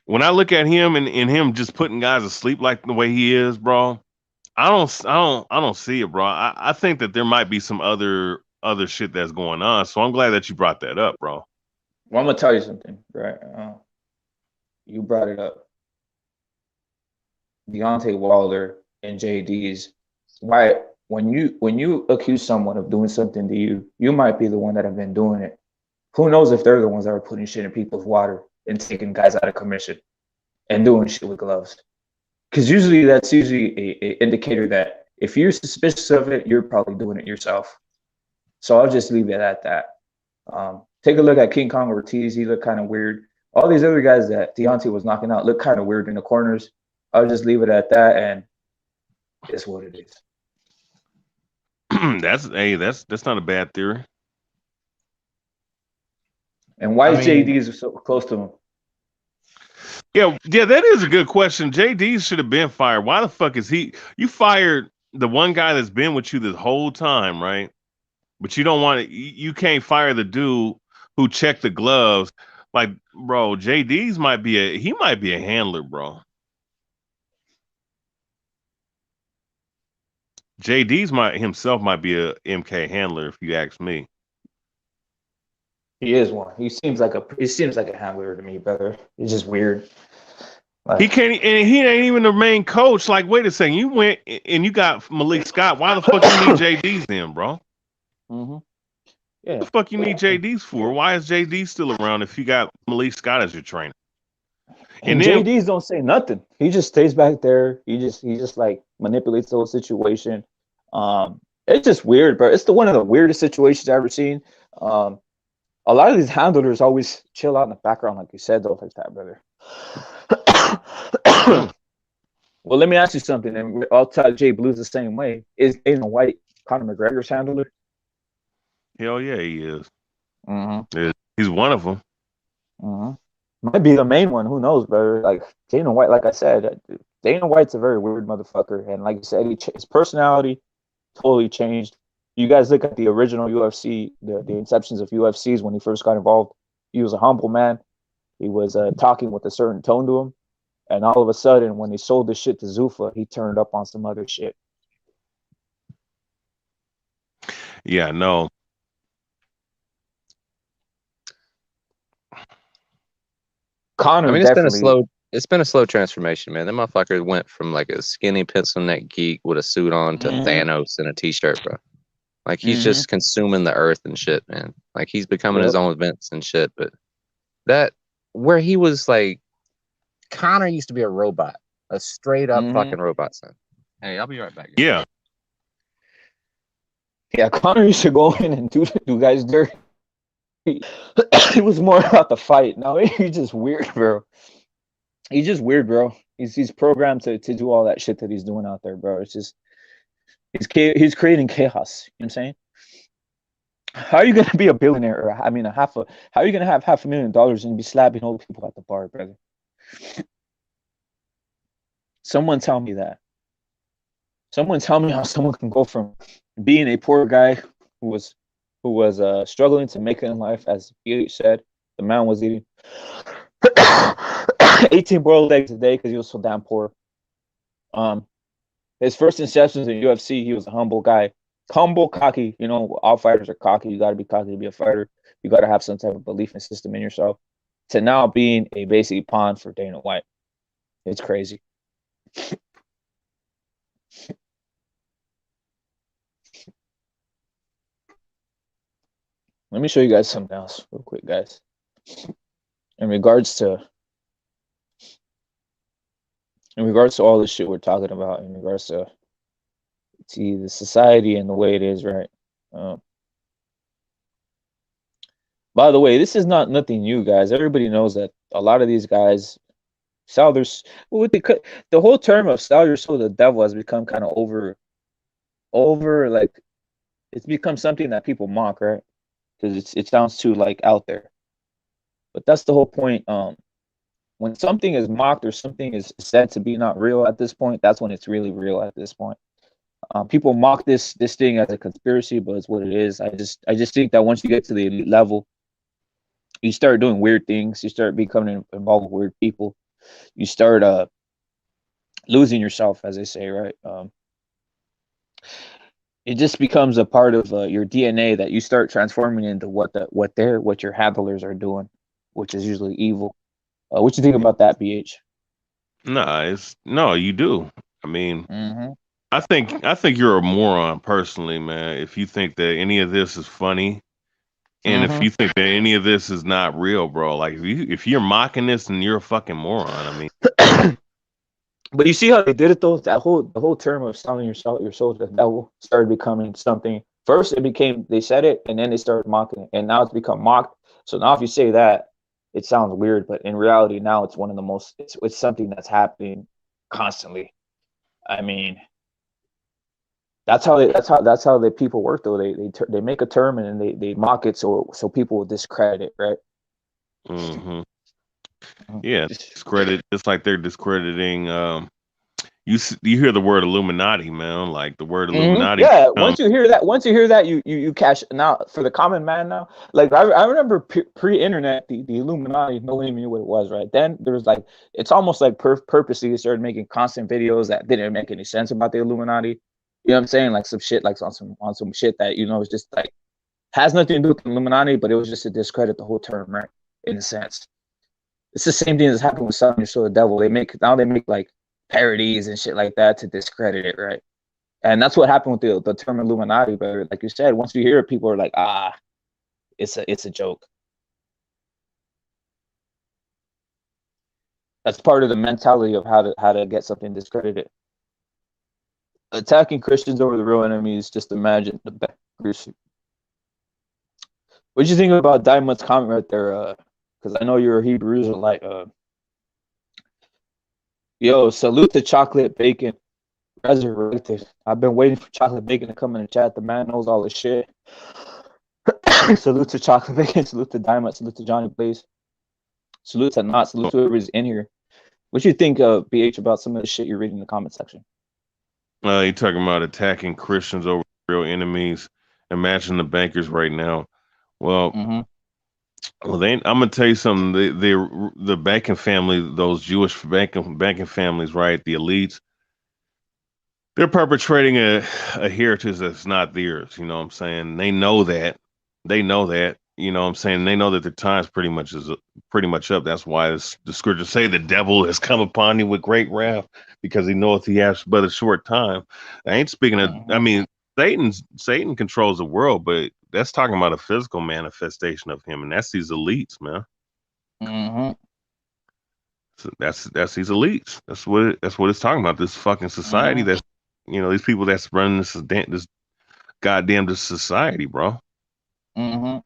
When I look at him and him just putting guys to sleep like the way he is, bro, I don't see it, bro. I think that there might be some other shit that's going on. So I'm glad that you brought that up, bro. Well, I'm gonna tell you something, right? You brought it up. Deontay Wilder and JD's. Why? When you accuse someone of doing something to you, you might be the one that have been doing it. Who knows if they're the ones that are putting shit in people's water and taking guys out of commission and doing shit with gloves? Because usually that's usually a indicator that if you're suspicious of it, you're probably doing it yourself. So I'll just leave it at that. Take a look at King Kong Ortiz. He looked kind of weird. All these other guys that Deontay was knocking out look kind of weird in the corners. I'll just leave it at that, and it's what it is. That's not a bad theory. And why is JD so close to him? Yeah, that is a good question. JD should have been fired. Why the fuck is he? You fired the one guy that's been with you this whole time, right? But you don't want to. You can't fire the dude who checked the gloves. Like, bro, JD's might be a handler, bro. Himself might be a MK handler, if you ask me. He is one. He seems like a handler to me, brother. It's just weird. Like, he can't, and he ain't even the main coach. Like, wait a second, you went and you got Malik Scott. Why the fuck you need JD's then, bro? Mm-hmm. Yeah. What the fuck you need JD's for? Why is JD still around if you got Malik Scott as your trainer? And then, JD's don't say nothing. He just stays back there. He just like manipulates the whole situation. It's just weird, bro. It's one of the weirdest situations I've ever seen. A lot of these handlers always chill out in the background, like you said, though, like that, brother. Well, let me ask you something, and I'll tell Jay Blues the same way. Is Dana White Conor McGregor's handler? Hell yeah, he is. Mm-hmm. He's one of them. Mm-hmm. Might be the main one. Who knows, brother? Like Dana White, like I said, Dana White's a very weird motherfucker, and like you said, his personality totally changed. You guys look at the original UFC, the inceptions of UFCs when he first got involved. He was a humble man. He was talking with a certain tone to him, and all of a sudden, when he sold this shit to Zuffa, he turned up on some other shit. Yeah, no. Conor, I mean, definitely. it's been a slow transformation, man. That motherfucker went from like a skinny pencil neck geek with a suit on to Thanos in a t-shirt, bro. Like he's just consuming the earth and shit, man. Like he's becoming his own events and shit. But that where he was like, Conor used to be a robot, a straight up fucking robot, son. Hey, I'll be right back. Yeah. Yeah, Conor used to go in and do guys dirty. It was more about the fight. Now he's just weird, bro. He's just weird, bro. He's programmed to do all that shit that he's doing out there, bro. It's just he's creating chaos. You know what I'm saying? How are you gonna be a billionaire? Or, I mean, how are you gonna have $500,000 and be slapping old people at the bar, brother? Someone tell me that. Someone tell me how someone can go from being a poor guy who was struggling to make it in life, as he said, the man was eating 18 boiled eggs a day because he was so damn poor. His first inceptions in UFC, he was a humble guy. Humble, cocky. You know, all fighters are cocky. You got to be cocky to be a fighter. You got to have some type of belief and system in yourself. To now being a basic pawn for Dana White. It's crazy. Let me show you guys something else real quick, guys. In regards to in regards to all the shit we're talking about, in regards to the society and the way it is, right? Um, by the way, this is not nothing new, guys. Everybody knows that a lot of these guys sell their with the whole term of sell your soul to the devil has become kind of over like it's become something that people mock, right? Because it sounds too like out there. But that's the whole point. When something is mocked or something is said to be not real at this point, that's when it's really real at this point. People mock this thing as a conspiracy, but it's what it is. I just think that once you get to the elite level, you start doing weird things. You start becoming involved with weird people. You start losing yourself, as they say, right? It just becomes a part of your DNA that you start transforming into what your handlers are doing, which is usually evil. What you think about that, BH? No, you do. I mean, Mm-hmm. I think you're a moron personally, man. If you think that any of this is funny, and if Mm-hmm. you think that any of this is not real, bro, like if you're mocking this, then you're a fucking moron. I mean, But you see how they did it though. The whole term of selling your soul to the devil started becoming something. First, it became they said it, and then they started mocking it, and now it's become mocked. So now, if you say that, it sounds weird, but in reality, now it's one of the most. It's something that's happening constantly. I mean, that's how the people work though. They make a term and then they mock it so people will discredit it, right? hmm Mhm. yeah, discredit just like they're discrediting. You hear the word Illuminati, man? Like the word Illuminati Yeah, comes. once you hear that, you cash now for the common man now. Like I remember pre-internet, the Illuminati, nobody knew what it was, right? Then there was like it's almost like purposely they started making constant videos that didn't make any sense about the Illuminati. You know what I'm saying? Like some shit, like on some shit that is just like has nothing to do with the Illuminati, but it was just to discredit the whole term, right? In a sense, it's the same thing that's happened with selling your soul to the devil. They make like parodies and shit like that to discredit it, right? And that's what happened with the term Illuminati. But like you said, once you hear it, people are like, it's a joke. That's part of the mentality of how to get something discredited. Attacking Christians over the real enemies. Just imagine the back. What do you think about Diamond's comment right there? Because I know you're a Hebrew Israelite. Yo, salute the chocolate bacon resurrected. I've been waiting for chocolate bacon to come in the chat. The man knows all the shit. Salute to chocolate bacon. Salute to Diamond. Salute to Johnny Blaze. Salute to Not. Salute to whoever's in here. What you think, BH, about some of the shit you're reading in the comment section? You talking about attacking Christians over real enemies? Imagine the bankers right now. Well, Mm-hmm. I'm gonna tell you something. The banking family, those Jewish banking families, right? The elites, they're perpetrating a heritage that's not theirs. You know what I'm saying? They know that. They know that. You know what I'm saying? They know that their time's pretty much up. That's why the scriptures say the devil has come upon you with great wrath because he knoweth he has but a short time. I ain't speaking of. I Mm-hmm. mean, Satan controls the world, but that's talking about a physical manifestation of him, and that's these elites, man. Mm-hmm. So that's these elites. That's what it's talking about. This fucking society Mm-hmm. that's these people that's running this goddamn this society, bro. Mm-hmm.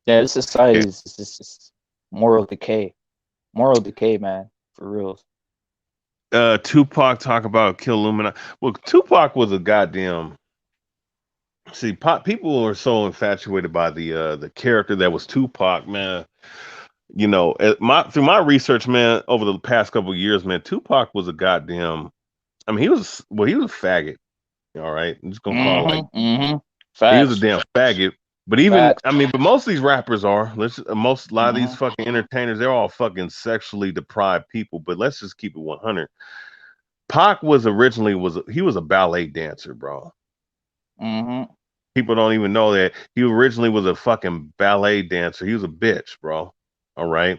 Yeah, this society Yeah. is just moral decay. Moral decay, man, for real. Tupac talk about kill Illuminati. Well, Tupac was a goddamn. See, people are so infatuated by the character that was Tupac, man. Through my research, man, over the past couple of years, man, Tupac was a goddamn. I mean, he was a faggot. All right, I'm just gonna call it like Mm-hmm. Mm-hmm. he was a Facts. damn faggot. But even, Facts. I mean, but most of these rappers are. A lot of these Mm-hmm. fucking entertainers, they're all fucking sexually deprived people. But let's just keep it 100. Pac he was a ballet dancer, bro. Mm-hmm. People don't even know that he originally was a fucking ballet dancer. He was a bitch, bro. All right.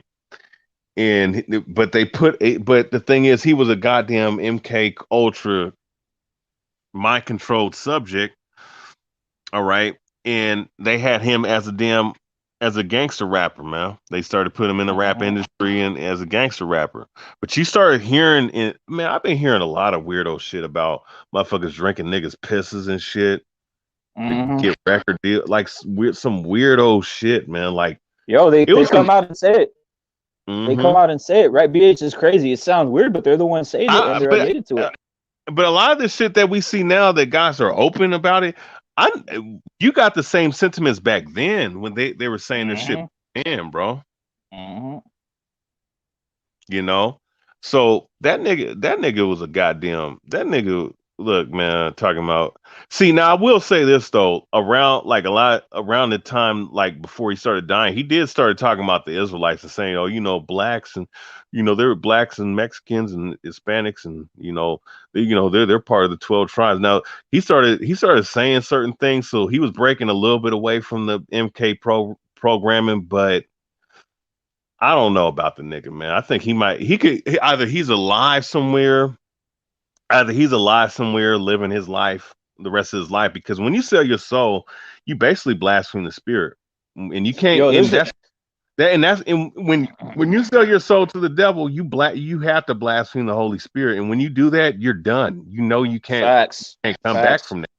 But the thing is, he was a goddamn MK Ultra mind controlled subject. All right. And they had him as a damn as a gangster rapper, man. They started putting him in the rap industry and as a gangster rapper. But you started hearing it, man. I've been hearing a lot of weirdo shit about motherfuckers drinking niggas pisses and shit to get record deal, like some weirdo shit, man. Like Yo, they it was come out and say it. They come mm-hmm. out and say it, right? BH is crazy. It sounds weird, but they're the ones saying it and they're admitted to it. But a lot of the shit that we see now that guys are open about it, you got the same sentiments back then when they were saying this shit, man, bro. You know, so that nigga was a goddamn that nigga. Look, man, talking about. See, now I will say this though. Around like a lot around the time like before he started dying, he did start talking about the Israelites and saying, "Oh, you know, blacks and there were blacks and Mexicans and Hispanics and they're part of the 12 tribes." Now he started saying certain things, so he was breaking a little bit away from the MK programming, but I don't know about the nigga, man. I think he could either he's alive somewhere, living his life the rest of his life. Because when you sell your soul, you basically blaspheme the spirit, and you can't. Yo, And when you sell your soul to the devil, you have to blaspheme the Holy Spirit, and when you do that, you're done. You know you can't come back from that.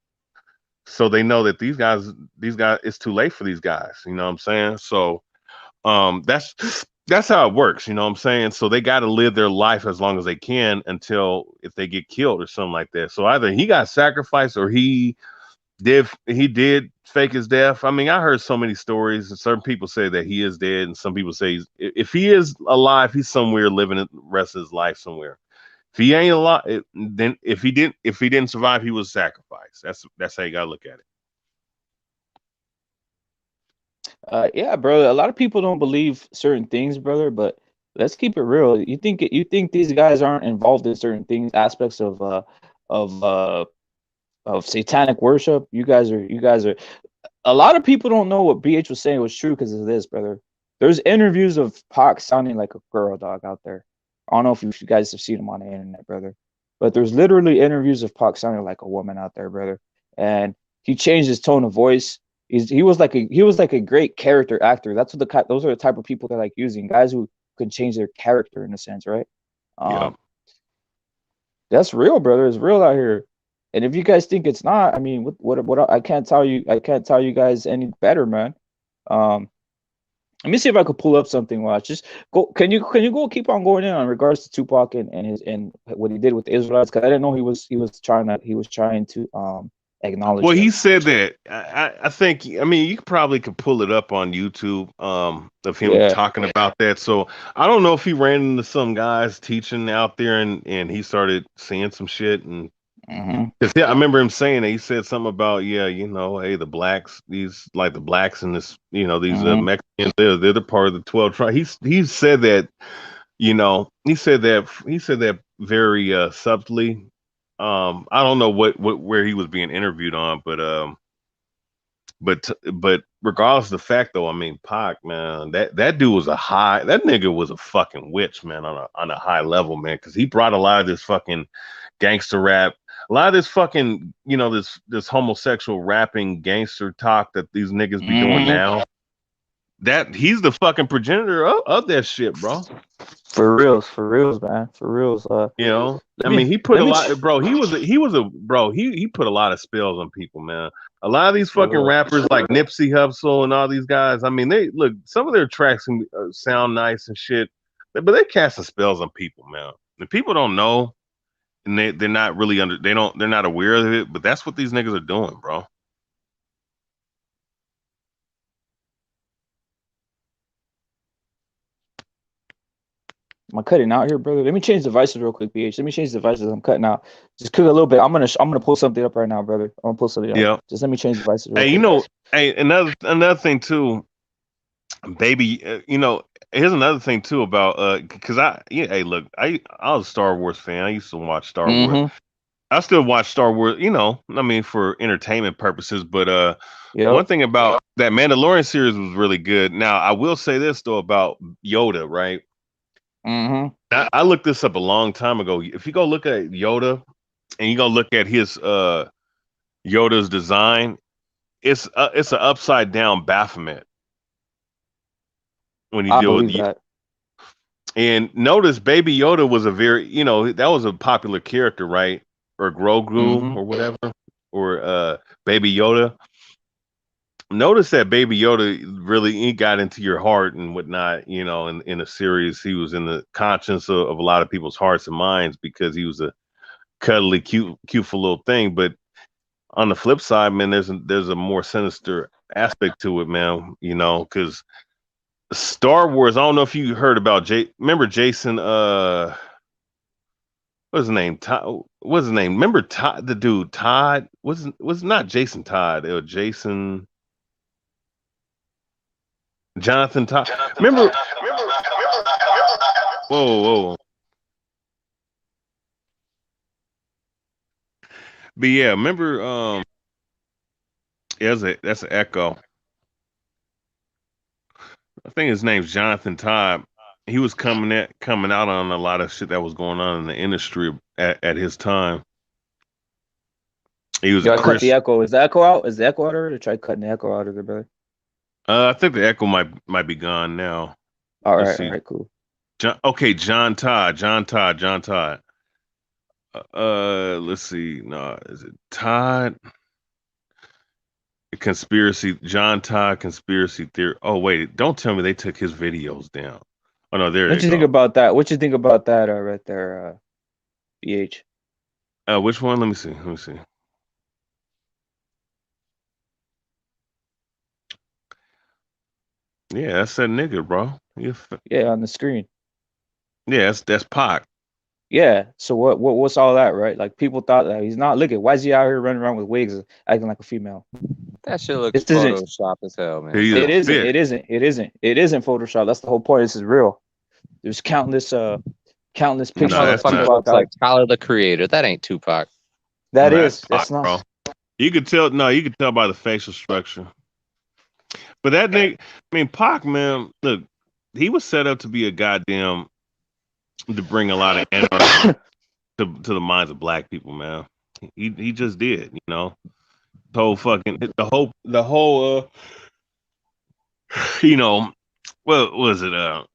So they know that these guys, it's too late for these guys. You know what I'm saying? So that's how it works, you know what I'm saying? So they got to live their life as long as they can until if they get killed or something like that. So either he got sacrificed or he did fake his death. I mean, I heard so many stories, and certain people say that he is dead, and some people say if he is alive, he's somewhere living the rest of his life somewhere. If he ain't alive, then if he didn't survive, he was sacrificed. That's how you gotta look at it. Yeah, brother. A lot of people don't believe certain things, brother. But let's keep it real. You think these guys aren't involved in certain things, aspects of uh of satanic worship? You guys are. A lot of people don't know what BH was saying was true because of this, brother. There's interviews of Pac sounding like a girl dog out there. I don't know if you guys have seen him on the internet, brother. But there's literally interviews of Pac sounding like a woman out there, brother. And he changed his tone of voice. He was like a great character actor. That's what those are the type of people they like using, guys who can change their character in a sense, right? Yeah. That's real, brother. It's real out here. And if you guys think it's not, I mean, what I can't tell you guys any better, man. Um, Let me see if I could pull up something. Watch, just go. Can you go keep on going in on regards to Tupac and what he did with the Israelites? Because I didn't know he was trying to acknowledge Well, that. he said that. I think. I mean, you probably could pull it up on YouTube. Of him Yeah. talking about that. So I don't know if he ran into some guys teaching out there, and he started seeing some shit. And yeah, I remember him saying that. He said something about hey, the blacks, these like the blacks and this, these Mexicans, they're the part of the 12 tribe. He said that. He said that very subtly. I don't know where he was being interviewed on, but regardless of the fact though, I mean, Pac, man, that dude was that nigga was a fucking witch, man, on a high level, man, because he brought a lot of this fucking gangster rap, a lot of this fucking, this homosexual rapping gangster talk that these niggas be doing now. That he's the fucking progenitor of that shit, bro. For reals, man, for reals. I mean, he put a lot, bro. He put a lot of spells on people, man. A lot of these fucking rappers like Nipsey Hussle and all these guys. I mean, they look, some of their tracks sound nice and shit, but they casting spells on people, man. And people don't know, and they're not really they're not aware of it. But that's what these niggas are doing, bro. Am I cutting out here, brother? Let me change devices real quick, BH. Let me change devices. I'm cutting out. Just cook a little bit. I'm gonna pull something up right now, brother. I'm gonna pull something up. Yeah. Just let me change devices real Hey, quick. hey, another thing too, baby. Here's another thing too about because hey, look, I was a Star Wars fan. I used to watch Star Wars. I still watch Star Wars, I mean, for entertainment purposes. But one thing about that Mandalorian series was really good. Now, I will say this though about Yoda, right? I looked this up a long time ago. If you go look at Yoda and you go look at his Yoda's design, it's an upside down Baphomet. when you I deal with believe that. and notice Baby Yoda was a very, that was a popular character, right? Or Grogu Mm-hmm. or whatever, or Baby Yoda. Notice that Baby Yoda really he got into your heart and whatnot, in a series. He was in the conscience of a lot of people's hearts and minds because he was a cuddly, cute little thing. But on the flip side, man, there's a more sinister aspect to it, man. Because Star Wars. I don't know if you heard about Remember Jason? What's his name? Todd. What's his name? Remember Todd? The dude Todd was not Jason Todd. It was Jason Jonathan Todd. Remember? Whoa, whoa. But yeah, remember? Yeah, that's an echo. I think his name's Jonathan Todd. He was coming out on a lot of shit that was going on in the industry at his time. He was a Yo, I cut the Christian. echo. Is the echo out? Is the echo out already? Try cutting the echo out of there, brother. I think the echo might be gone now. All Let's right, see. cool. John Todd. Let's see. No, is it Todd? John Todd conspiracy theory. Oh wait, don't tell me they took his videos down. Oh no, there What you you think go. about that? What you think about that right there, BH? Which one? Let me see. Yeah, that's that nigga, bro. Yeah, on the screen. Yeah, that's Pac. Yeah. So what's all that, right? Like people thought that he's not. Look at why is he out here running around with wigs, acting like a female? That shit looks This isn't. Photoshop as hell, man. He's a It isn't. fit. It isn't. It isn't. It isn't Photoshop. That's the whole point. This is real. There's countless That pictures No, of that's motherfucker not. Tupac looks like out. Tyler the Creator. That ain't Tupac. That's That's Pac, not. bro. You could tell. No, you could tell by the facial structure. But that nigga, I mean, Pac, man, look, he was set up to be a goddamn to bring a lot of anarchy to the minds of black people, man. He just did. The whole fucking the whole you know what was it a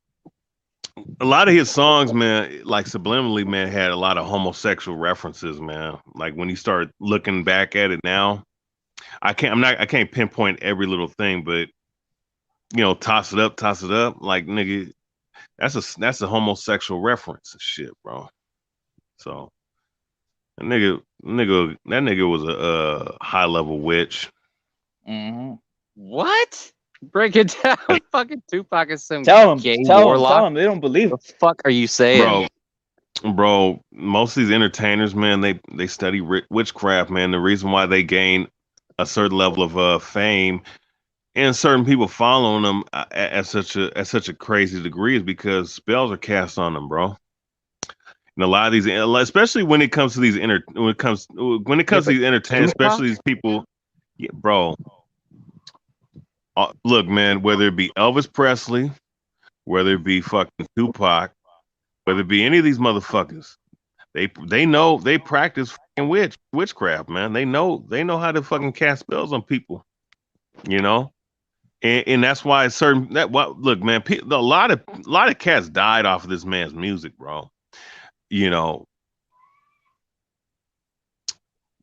lot of his songs, man, like subliminally, man, had a lot of homosexual references, man. Like when you start looking back at it now, I can't pinpoint every little thing, but toss it up, like nigga, that's a homosexual reference and shit, bro. So that nigga was a high level witch. Mm-hmm. What? Break it down. Fucking Tupac is some Tell him. gay Tell him. warlock. Tell him. They don't believe The it. fuck are you saying? Bro, most of these entertainers, man, they study witchcraft, man. The reason why they gain a certain level of fame and certain people following them at such a crazy degree is because spells are cast on them, bro. And a lot of these, especially when it comes to these when it Yeah, comes to but these entertainers, Tupac? especially these people, yeah, bro. Look, man, whether it be Elvis Presley, whether it be fucking Tupac, whether it be any of these motherfuckers, they know they practice fucking witchcraft, man. They know how to fucking cast spells on people, you know. And that's why it's certain that what look, man, a lot of cats died off of this man's music, bro. You know,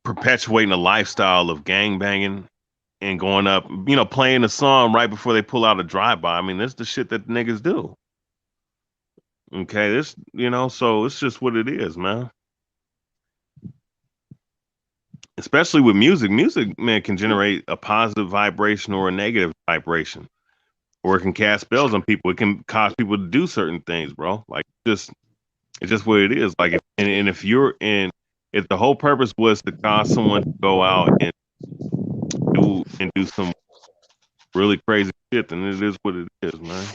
perpetuating a lifestyle of gang banging and going up, playing the song right before they pull out a drive by. I mean, that's the shit that niggas do. Okay, so it's just what it is, man. Especially with music. Music, man, can generate a positive vibration or a negative vibration, or it can cast spells on people. It can cause people to do certain things, bro. Like, it's just what it is. Like, and if the whole purpose was to cause someone to go out and do some really crazy shit, then it is what it is, man.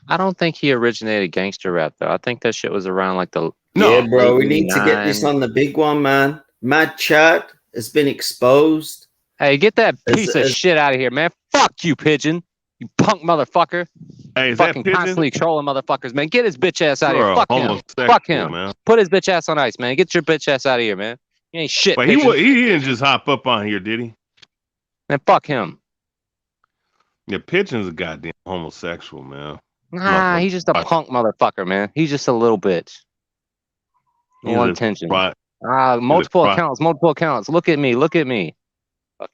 I don't think he originated gangster rap though. I think that shit was around like the No, Yeah, bro, we need to get this 89. on the big one, man. Mad Chad has been exposed. Hey, get that As, piece of as, shit out of here, man. Fuck you, pigeon. You punk motherfucker. hey, is that Fucking pigeon? constantly trolling motherfuckers, man. Get his bitch ass out of You're here. a Fuck him. homosexual, Fuck him. man. Put his bitch ass on ice, man. Get your bitch ass out of here, man. You ain't shit, But pigeon. he didn't just hop up on here, did he? Man, fuck him. Yeah, pigeon's a goddamn homosexual, man. Nah, he's just a punk motherfucker, man. He's just a little bitch. No intention. Multiple accounts. Look at me. Fucking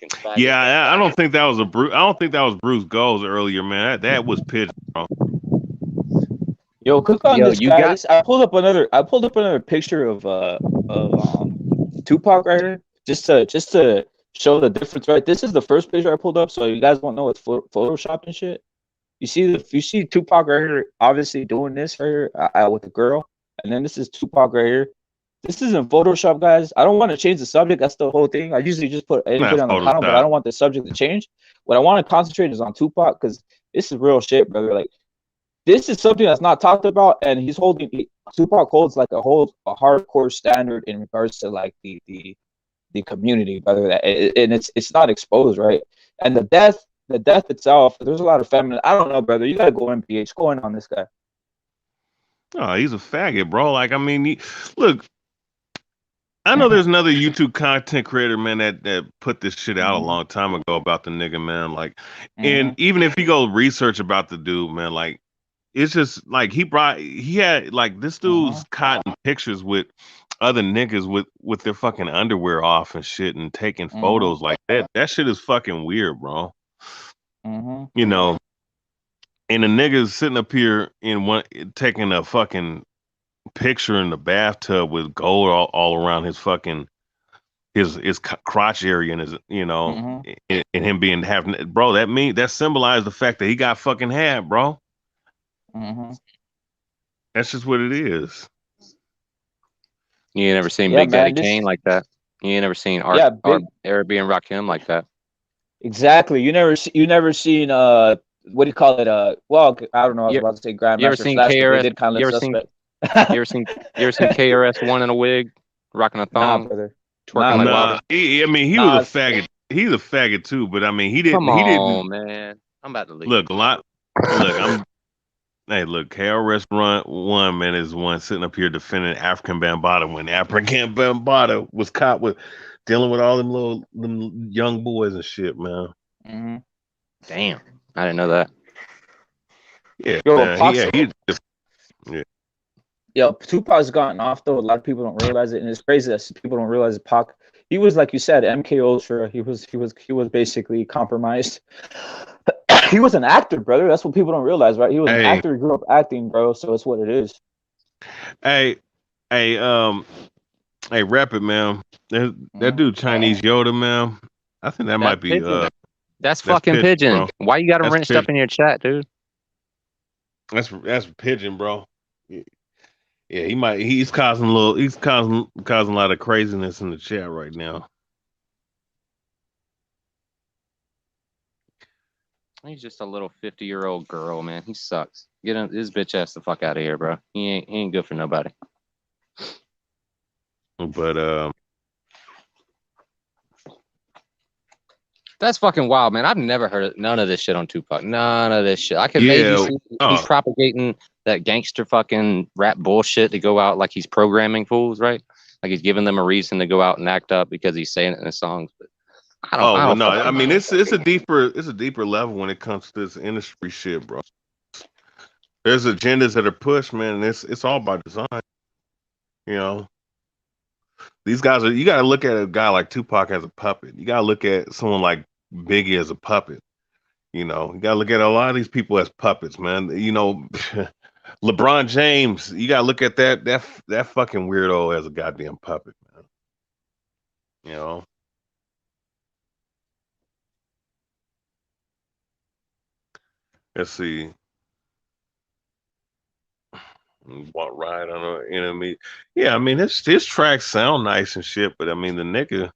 faggot. Yeah, I don't think that was Bruce. I don't think that was Bruce Goals earlier, man. That was pitch, bro. Yo, click on this guy. I pulled up another picture of Tupac right here, just to show the difference. Right, this is the first picture I pulled up, so you guys won't know it's Photoshop and shit. You see Tupac right here, obviously doing this right here with the girl, and then this is Tupac right here. This isn't Photoshop, guys. I don't want to change the subject. That's the whole thing. I usually just put anybody on the panel, but I don't want the subject to change. What I want to concentrate is on Tupac, because this is real shit, brother. Like, this is something that's not talked about, and Tupac holds like a hardcore standard in regards to like the community, brother. And it's not exposed, right? And the death itself, there's a lot of feminine. I don't know, brother. You gotta go MPH. What's going on this guy? Oh, he's a faggot, bro. Like, I mean, look, I know there's another YouTube content creator, man, that put this shit out a long time ago about the nigga, man. Like, and even if you go research about the dude, man, like, it's just like he had like this dude's cotton pictures with other niggas with their fucking underwear off and shit and taking photos like that. That shit is fucking weird, bro. You know, and the niggas sitting up here taking a fucking picture in the bathtub with gold all around his fucking his crotch area and his, you know, and him having, bro, that symbolized the fact that he got fucking had, bro. That's just what it is. You ain't never seen Big Daddy Kane like that. You ain't never seen Arabian Rakim like that. Exactly. You never seen what do you call it? Well, I don't know. I was about to say Grandmaster. You ever seen KRS? Did kind of you ever seen KRS One in a wig, rocking a thong, twerking like Wilder? I mean, he was a faggot. He's a faggot too, but I mean, he didn't. Come on, man. I'm about to leave. Look, Hey, look, KRS One, man, is one sitting up here defending African Bambaataa when African Bambaataa was caught with dealing with all them young boys and shit, man. Damn, I didn't know that. Yeah, Yo, Tupac's gotten off though. A lot of people don't realize it, and it's crazy that people don't realize Pac. He was, like you said, MK Ultra. He was basically compromised. He was an actor, brother. That's what people don't realize, right? He was an actor. He grew up acting, bro. So it's what it is. Hey, rap it, man. That dude, Chinese Yoda, man. I think that might be. That's fucking Pigeon. Bro. Why you got him wrenched up in your chat, dude? That's Pigeon, bro. Yeah, he's causing a lot of craziness in the chat right now. He's just a little 50-year-old girl, man. He sucks. Get him, his bitch ass the fuck out of here, bro. He ain't good for nobody. But that's fucking wild, man. I've never heard none of this shit on Tupac. None of this shit. I could maybe see he's propagating that gangster fucking rap bullshit to go out like he's programming fools, right? Like he's giving them a reason to go out and act up because he's saying it in his songs. But I don't no. I mean, it's a deeper level when it comes to this industry shit, bro. There's agendas that are pushed, man, and it's all by design. You know, these guys you got to look at a guy like Tupac as a puppet. You got to look at someone like Biggie as a puppet. You know, you got to look at a lot of these people as puppets, man. You know, LeBron James, you got to look at that fucking weirdo as a goddamn puppet, man. You know. Let's see. What ride on an enemy? Yeah, I mean his tracks sound nice and shit, but I mean the nigga.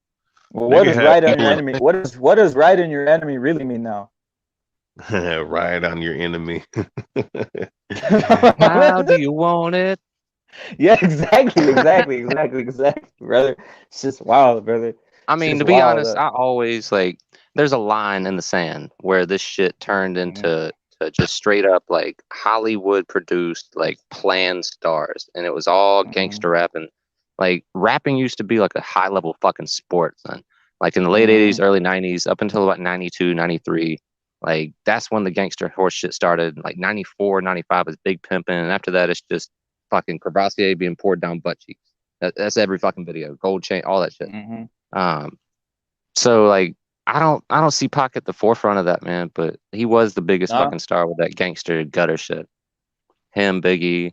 Well, what does ride on your enemy? What does ride on your enemy really mean now? Ride on your enemy. How do you want it? Yeah, exactly, brother. It's just wild, brother. I mean, to be honest, I always there's a line in the sand where this shit turned into just straight up like Hollywood produced like planned stars, and it was all gangster rap, and like rapping used to be like a high level fucking sport, son. Like in the late 80s, early 90s, up until about 92, 93, Like, that's when the gangster horse shit started. Like 94, 95 is Big Pimpin', and after that, it's just fucking Crevassier being poured down butt cheeks. That's every fucking video. Gold chain, all that shit. So like, I don't see Pac at the forefront of that, man. But he was the biggest fucking star with that gangster gutter shit. Him, Biggie.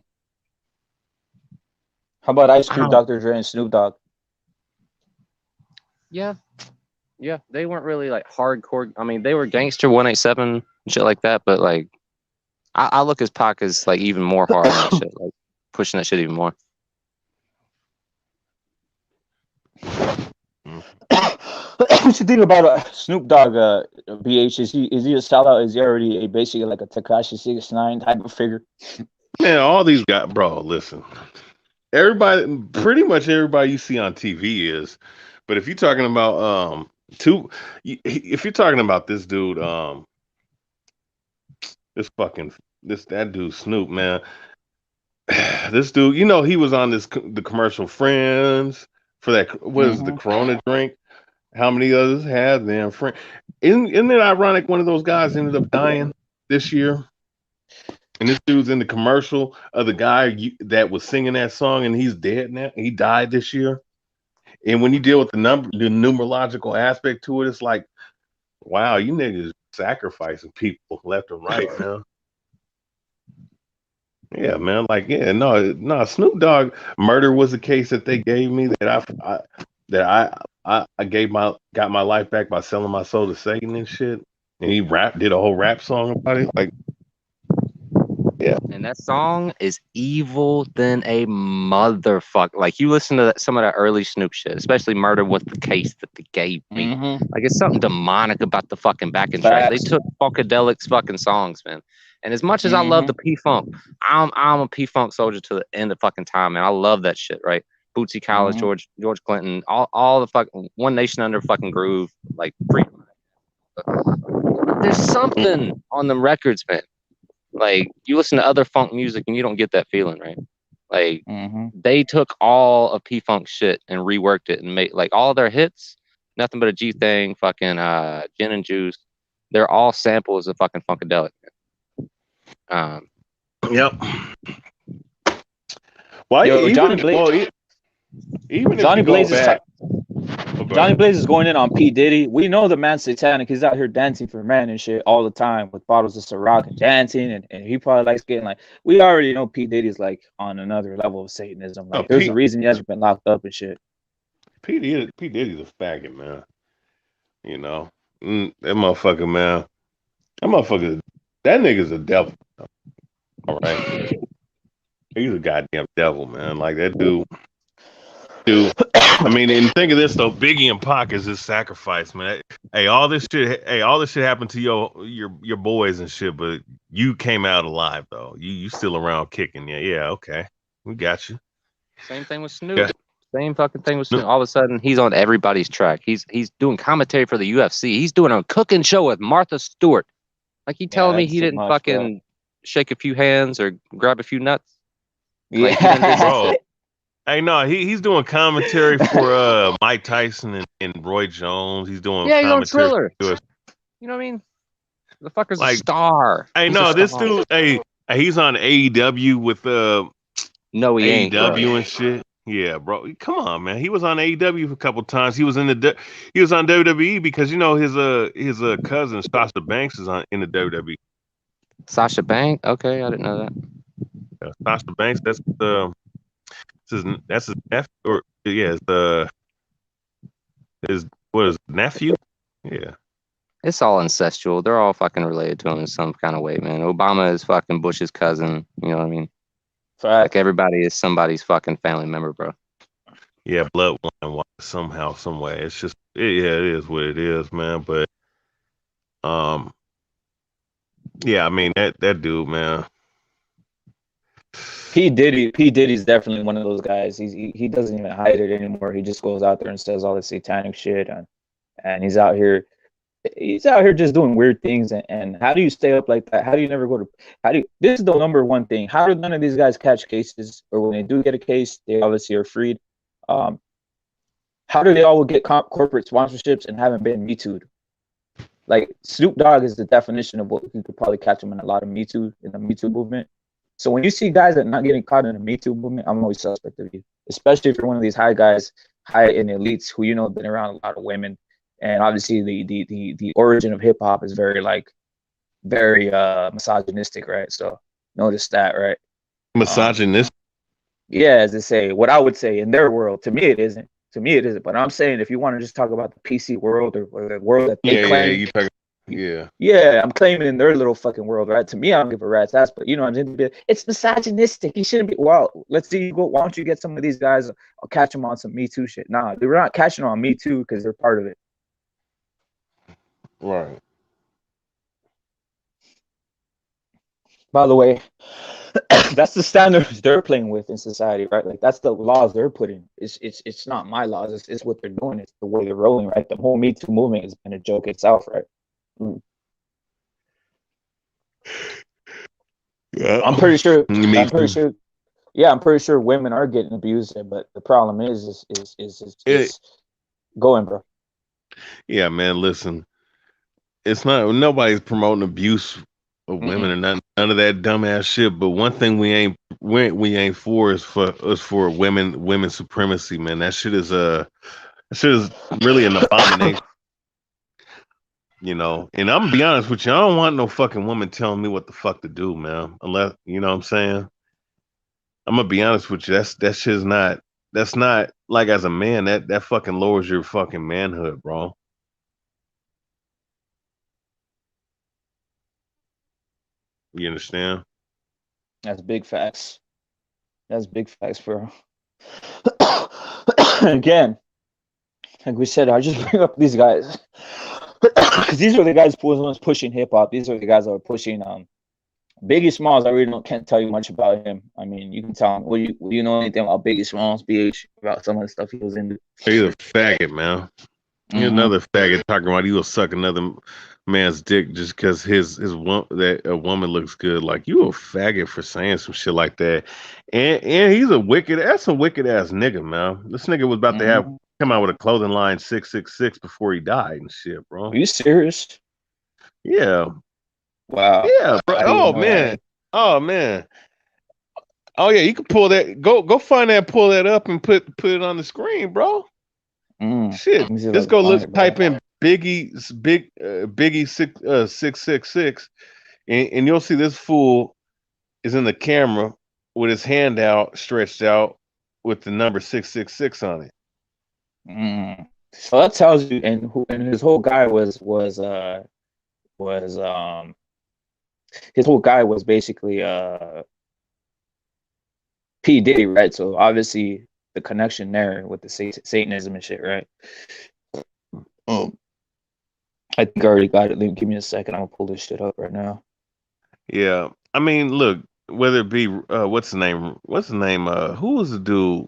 How about Ice Cube, Dr. Dre, and Snoop Dogg? Yeah, they weren't really like hardcore. I mean, they were gangster 187 and shit like that. But like, I look at Pac as like even more hard on that shit, like pushing that shit even more. What you think about Snoop Dogg? BH, is he a sellout? Is he already basically like a Tekashi 6ix9ine type of figure? Man, all these guys, bro. Listen, pretty much everybody you see on TV is. But if you're talking about if you're talking about this dude, that dude Snoop, man. This dude, he was on the commercial Friends for that. What is the Corona drink? How many others have them? Friend, isn't it ironic? One of those guys ended up dying this year, and this dude's in the commercial of the guy that was singing that song, and he's dead now. He died this year. And when you deal with the numerological aspect to it, it's like, wow, you niggas sacrificing people left and right, man. Yeah, man. Like, yeah, no. Snoop Dogg murder was a case that they gave me that I got my life back by selling my soul to Satan and shit. And he did a whole rap song about it. Like, yeah. And that song is evil than a motherfucker. Like, you listen to some of that early Snoop shit, especially Murder Was the Case that they gave me. Like, it's something demonic about the fucking backing track. They took Funkadelic's fucking songs, man. And as much as I love the P-Funk, I'm a P-Funk soldier to the end of fucking time, man. I love that shit, right? Bootsy Collins, George Clinton, all the fucking One Nation Under fucking Groove, like freedom. There's something on them records, man. Like, you listen to other funk music and you don't get that feeling, right? Like, they took all of P-Funk shit and reworked it and made like all their hits, Nothing But a G Thing, fucking Gin and Juice. They're all samples of fucking Funkadelic. Yep. Well, Yo, Johnny Blaze. Johnny Blaze is going in on P. Diddy. We know the man's satanic. He's out here dancing for men and shit all the time with bottles of Ciroc and dancing, and he probably likes getting like. We already know P. Diddy's like on another level of Satanism. Like, there's a reason he hasn't been locked up and shit. P. Diddy's a faggot, man. That motherfucker, man. That nigga's a devil. All right. He's a goddamn devil, man. Like, that dude. I mean, and think of this though. Biggie and Pac is his sacrifice, man. Hey, all this shit happened to your boys and shit, but you came out alive though. You still around kicking, yeah. Okay, we got you. Same thing with Snoop. Yeah. Same fucking thing with Snoop. All of a sudden, he's on everybody's track. He's doing commentary for the UFC. He's doing a cooking show with Martha Stewart. Like, he telling me he didn't fucking shake a few hands or grab a few nuts. Like, bro. Hey, no, he's doing commentary for Mike Tyson and Roy Jones. He's doing he's on commentary. Thriller. You know what I mean? The fucker's like, a star. Hey, this dude, he's on AEW with no, he ain't, AEW and shit. Yeah, bro. Come on, man. He was on AEW a couple times. He was on WWE because his cousin Sasha Banks is in the WWE. Sasha Banks? Okay, I didn't know that. Yeah, Sasha Banks. That's his nephew, or his nephew. Yeah, it's all incestual. They're all fucking related to him in some kind of way, man. Obama is fucking Bush's cousin. You know what I mean? Like, everybody is somebody's fucking family member, bro. Yeah, bloodline somehow, some way. It's just it is what it is, man. But yeah, I mean that dude, man. P. Diddy's definitely one of those guys. He doesn't even hide it anymore. He just goes out there and says all this satanic shit, and he's out here just doing weird things. And how do you stay up like that? How do you never go to? This is the number one thing. How do none of these guys catch cases, or when they do get a case, they obviously are freed? How do they all get corporate sponsorships and haven't been Me Too'd? like Snoop Dogg is the definition of what you could probably catch him in a lot of Me Too in the Me Too movement. So when you see guys that are not getting caught in the Me Too movement, I'm always suspect of you, especially if you're one of these high guys, high in elites who been around a lot of women, and obviously the origin of hip hop is very misogynistic, right? So notice that, right? Misogynist. Yeah, as they say, what I would say in their world, to me it isn't. To me it isn't. But I'm saying if you want to just talk about the PC world or the world that they claim, You talking, yeah. yeah, I'm claiming in their little fucking world, right? To me, I don't give a rat's ass, but it's misogynistic. You shouldn't be. Well, let's see. Why don't you get some of these guys? I'll catch them on some Me Too shit. Nah, they're not catching on Me Too because they're part of it. Right. By the way, that's the standards they're playing with in society, right? Like that's the laws they're putting. It's not my laws. It's what they're doing. It's the way they're rolling, right? The whole Me Too movement has been a joke itself, right? Yeah. I'm pretty sure. Me I'm pretty too. sure. Yeah, I'm pretty sure women are getting abused there, but the problem is going, bro. Yeah, man. Listen, it's not nobody's promoting abuse of women Mm-mm. or none of that dumbass shit. But one thing we ain't for is for women supremacy, man. That shit is really an abomination. You know, and I'm gonna be honest with you, I don't want no fucking woman telling me what the fuck to do, man. Unless you know what I'm saying. I'm gonna be honest with you. That shit's not. That's not like as a man that fucking lowers your fucking manhood, bro. You understand? That's big facts. That's big facts, bro. Again, like we said, I just bring up these guys because these are the guys who was pushing hip hop. These are the guys that are pushing Biggie Smalls. I really can't tell you much about him. I mean, you can tell me. Will you know anything about Biggie Smalls, BH, about some of the stuff he was into? He's a faggot, man. He's another faggot talking about he will suck another man's dick just because a woman looks good. Like you a faggot for saying some shit like that, and he's that's a wicked ass nigga, man. This nigga was about to come out with a clothing line 666 before he died and shit, bro. Are you serious? Yeah. Wow. Yeah, bro. Oh man. That. Oh man. Oh yeah, you can pull that. Go find that. Pull that up and put it on the screen, bro. Shit, just go type in Biggie 666, and you'll see this fool is in the camera with his hand out, stretched out, with the number 666 on it. So that tells you, and his whole guy was his whole guy was basically P Diddy, right? So obviously the connection there with the Satanism and shit, right? I think I already got it. Give me a second. I'm gonna pull this shit up right now. Yeah, I mean, look, whether it be what's the name? Who was the dude?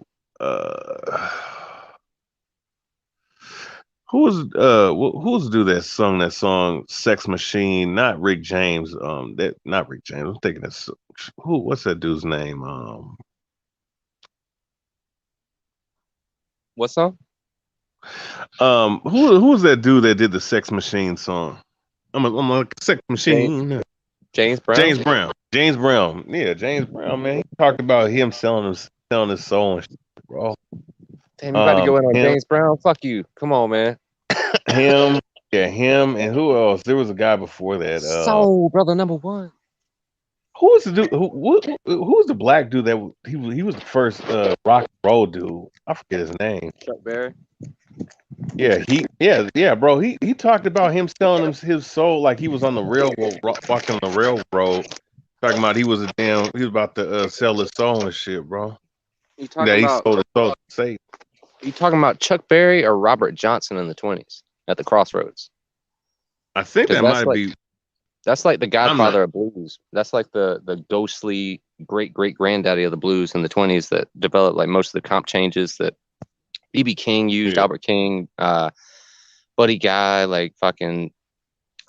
Who was the dude that sung that song "Sex Machine"? Not Rick James. Not Rick James. I'm thinking that's what's that dude's name? What song? Who was that dude that did the Sex Machine song? I'm a Sex Machine. James Brown. James Brown. Yeah, James Brown, man. He talked about him selling his soul and shit, bro. Damn, you about to go in on James Brown? Fuck you. Come on, man. Him, and who else? There was a guy before that. Soul Brother #1. Who was the dude? Who was the black dude that he was the first rock and roll dude? I forget his name. Chuck Berry. Yeah, bro. He talked about him selling his soul like he was on the railroad, walking on the railroad. Talking about he was about to sell his soul and shit, bro. You talking about? He sold his soul to Satan. You talking about Chuck Berry or Robert Johnson in the 20s at the Crossroads? I think that might be. That's like the godfather of blues. That's like the ghostly great granddaddy of the blues in the 20s that developed like most of the comp changes that B.B. King used, Albert King, Buddy Guy, like fucking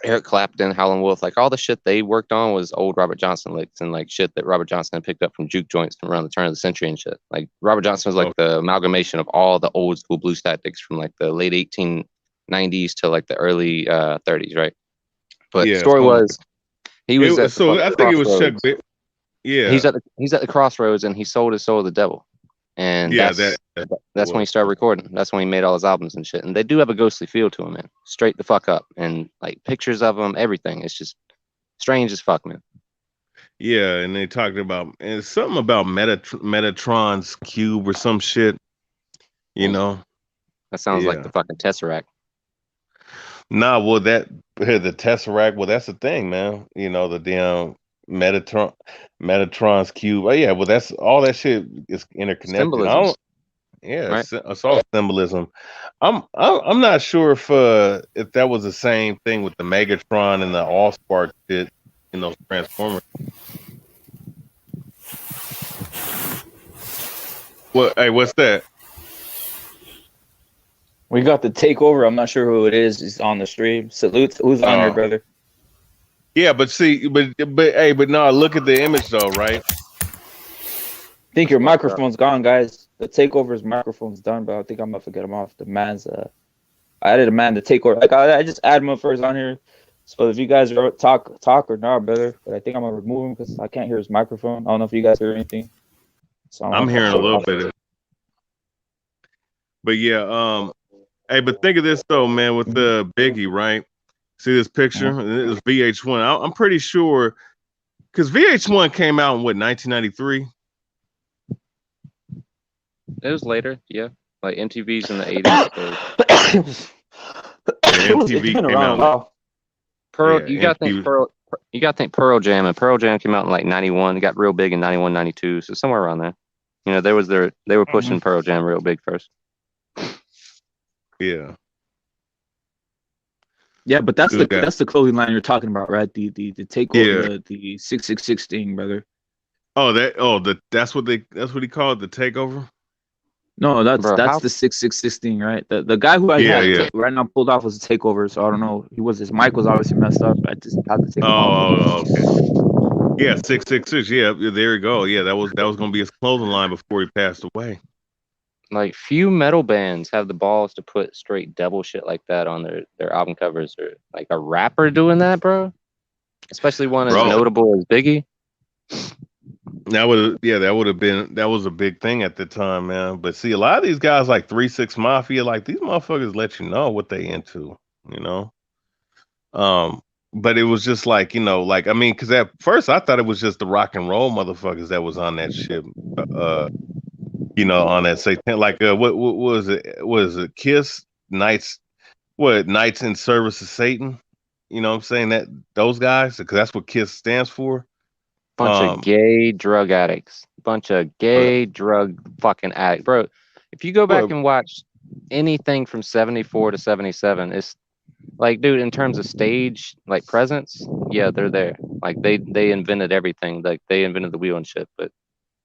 Eric Clapton, Howlin' Wolf, like all the shit they worked on was old Robert Johnson licks and like shit that Robert Johnson had picked up from juke joints from around the turn of the century and shit. Like Robert Johnson was like the amalgamation of all the old school blues tactics from like the late 1890s to like the early 30s, right? But Yeah. story was he was at the So fucking I think it was Chuck. crossroads. Yeah. He's at the crossroads and he sold his soul to the devil. And Yeah. that's when he started recording. That's when he made all his albums and shit. And they do have a ghostly feel to him, man. Straight the fuck up. And like pictures of him, everything. It's just strange as fuck, man. Yeah, and they talked about and something about Metatron's cube or some shit. You know. That sounds like the fucking Tesseract. Nah, well the Tesseract. Well, that's the thing, man. You know the damn Metatron's cube. Oh yeah, well that's all that shit is interconnected. I Symbolism. don't. Yeah, Right? it's all symbolism. I'm not sure if that was the same thing with the Megatron and the Allspark shit in those Transformers. What? Hey, what's that? We got the takeover. I'm not sure who it is. He's on the stream. Salute. Who's on there, brother? Yeah, but see, but no, look at the image though, right? I think your microphone's gone, guys. The takeover's microphone's done, but I think I'm gonna forget him off. The man's I added a man to take over. Like I just add him first on here. So if you guys are talk or not, brother, but I think I'm gonna remove him because I can't hear his microphone. I don't know if you guys hear anything. So I'm hearing a little bit. But yeah, hey, but think of this though, man, with the Biggie, right? See this picture? It was VH1. I'm pretty sure because VH1 came out in what 1993. It was later, yeah. Like MTV's in the 80s. MTV came out. You got to think Pearl Jam, and Pearl Jam came out in like 91. It got real big in 91, 92, so somewhere around there. You know, they were pushing Pearl Jam real big first. Yeah. Yeah, but that's the clothing line you're talking about, right? The takeover, the 666 thing, brother. That's what he called it, the takeover. No, that's the 666 thing, right? The guy who I had right now pulled off was a takeover, so I don't know. His mic was obviously messed up. I just had to take him off. Okay. Yeah, 666. Yeah, there you go. Yeah, that was gonna be his clothing line before he passed away. Like few metal bands have the balls to put straight devil shit like that on their album covers, or like a rapper doing that, bro. Especially one as notable as Biggie. That was a big thing at the time, man. But see, a lot of these guys like 3-6 Mafia, like these motherfuckers let you know what they into, you know. But it was just like, you know, like I mean, because at first I thought it was just the rock and roll motherfuckers that was on that shit. You know, on that Satan, like what was it? Was it Kiss Knights? What Knights in Service of Satan? You know what I'm saying? That those guys, because that's what Kiss stands for. Bunch of gay drug addicts. Bunch of gay drug fucking addicts. Bro, if you go back and watch anything from 74 to 77, it's like, dude, in terms of stage, like presence, yeah, they're there. Like they invented everything. Like they invented the wheel and shit. But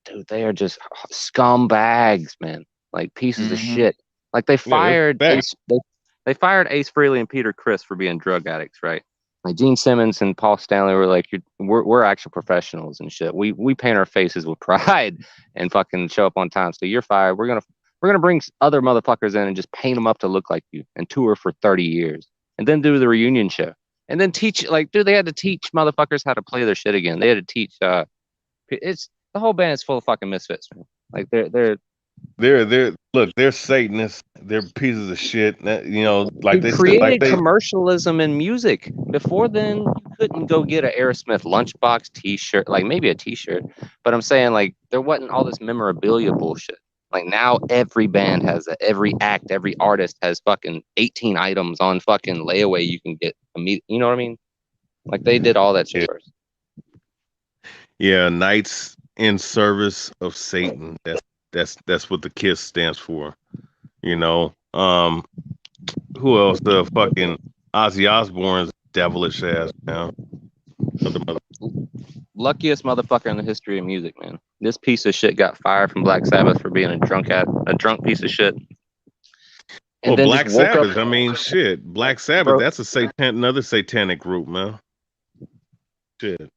dude, they are just scumbags, man. Like pieces of shit. Like they fired they fired Ace Frehley and Peter Criss for being drug addicts, right? Like Gene Simmons and Paul Stanley were like, we're actual professionals and shit. We paint our faces with pride and fucking show up on time. So you're fired. We're gonna bring other motherfuckers in and just paint them up to look like you and tour for 30 years and then do the reunion show and then teach. Like, dude, they had to teach motherfuckers how to play their shit again. They had to teach. It's the whole band is full of fucking misfits, man. Like they're Satanists. They're pieces of shit. You know, like they created commercialism in music. Before then, you couldn't go get an Aerosmith lunchbox T-shirt, like maybe a T-shirt. But I'm saying, like, there wasn't all this memorabilia bullshit. Like now, every band has it. Every act, every artist has fucking 18 items on fucking layaway. You can get immediate. You know what I mean? Like they did all that shit first. Yeah, Knights in Service of Satan. That's what the KISS stands for. You know, who else? The fucking Ozzy Osbourne's devilish ass now. Luckiest motherfucker in the history of music, man. This piece of shit got fired from Black Sabbath for being a drunk piece of shit. And well, Black Sabbath. I mean, shit. Black Sabbath. Bro, that's another satanic group, man. Shit.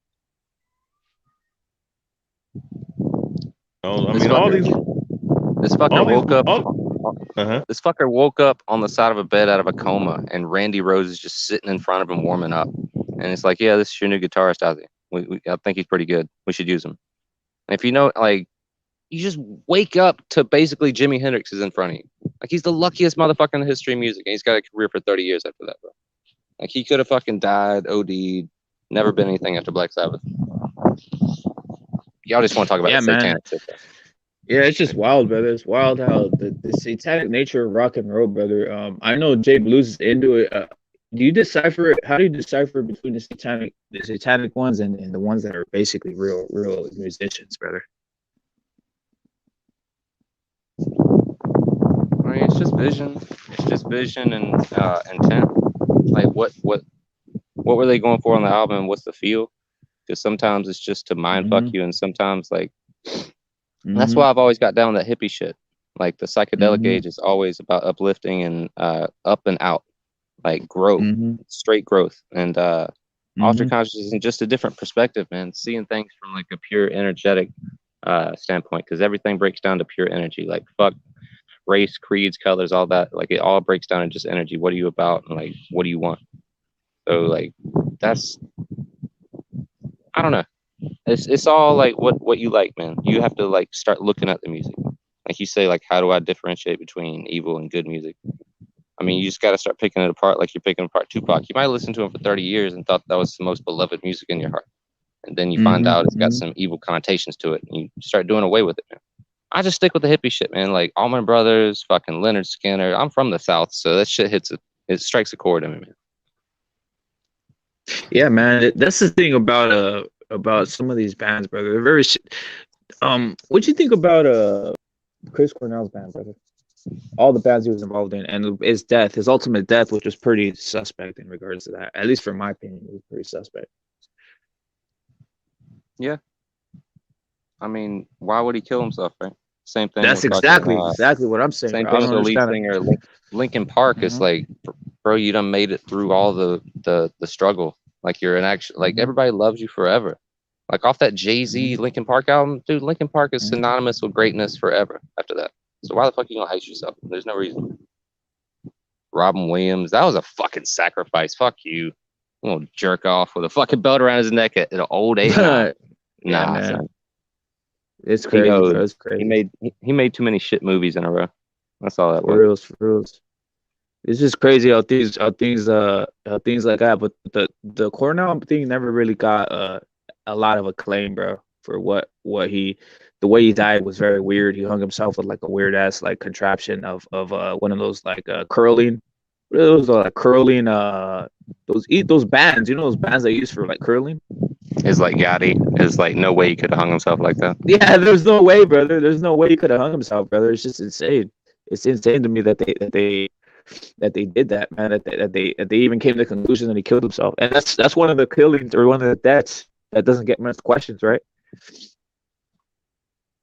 Oh, I mean, all these. This fucker woke up. This fucker woke up on the side of a bed out of a coma, and Randy Rose is just sitting in front of him warming up. and it's like, yeah, this is your new guitarist, Ozzy. I think he's pretty good. We should use him. And if you know, like, you just wake up to basically Jimi Hendrix is in front of you. Like, he's the luckiest motherfucker in the history of music, and he's got a career for 30 years after that, bro. Like, he could have fucking died, OD'd, never been anything after Black Sabbath. Y'all just want to talk about Yeah, the man. satanic shit, though. Yeah, it's just wild, brother. It's wild how the satanic nature of rock and roll, brother. I know Jay Blues is into it. Do you decipher it? How do you decipher between the satanic ones and the ones that are basically real musicians, brother? I mean, it's just vision. It's just vision and intent. Like, what were they going for on the album? What's the feel? Because sometimes it's just to mind fuck you, and sometimes like that's why I've always got down that hippie shit. Like the psychedelic age is always about uplifting and up and out, like growth, straight growth, and altered consciousness is just a different perspective, man. Seeing things from like a pure energetic standpoint, because everything breaks down to pure energy. Like fuck race, creeds, colors, all that. Like it all breaks down to just energy. What are you about, and like what do you want? So like that's, I don't know. It's all like what you like, man. You have to like start looking at the music. Like you say, like how do I differentiate between evil and good music? I mean, you just got to start picking it apart like you're picking apart Tupac. You might listen to him for 30 years and thought that was the most beloved music in your heart. And then you find out it's got some evil connotations to it, and you start doing away with it, man. I just stick with the hippie shit, man. Like Allman Brothers, fucking Leonard Skinner. I'm from the South, so that shit it strikes a chord in me, man. Yeah, man. That's the thing about some of these bands, brother. They're very. What'd you think about Chris Cornell's band, brother? All the bands he was involved in, and his ultimate death, which was pretty suspect in regards to that. At least from my opinion, it was pretty suspect. Yeah. I mean, why would he kill himself, right? Same thing. That's with exactly fucking, what I'm saying. Same Bro. thing I with don't the lead understand singer, Linkin Park. Is like, bro, you done made it through all the struggle. Like you're an action. Like everybody loves you forever. Like off that Jay-Z Linkin Park album, dude. Linkin Park is synonymous with greatness forever. After that, so why the fuck you gonna hate yourself? There's no reason. Robin Williams, that was a fucking sacrifice. Fuck you. I'm gonna jerk off with a fucking belt around his neck at an old age. Nah, man. Son. It's crazy, bro. It's crazy. He made too many shit movies in a row. That's all that was. For reals. It's just crazy how things like that. But the Cornell thing never really got a lot of acclaim, bro. For the way he died was very weird. He hung himself with like a weird ass like contraption of one of those like curling. What are those like curling those bands? You know those bands they use for like curling. Is like Gotti. Is like no way he could have hung himself like that. Yeah, there's no way, brother. There's no way he could have hung himself, brother. It's just insane. It's insane to me that they did that, man. That they even came to the conclusion that he killed himself, and that's one of the killings or one of the deaths that doesn't get much questions, right?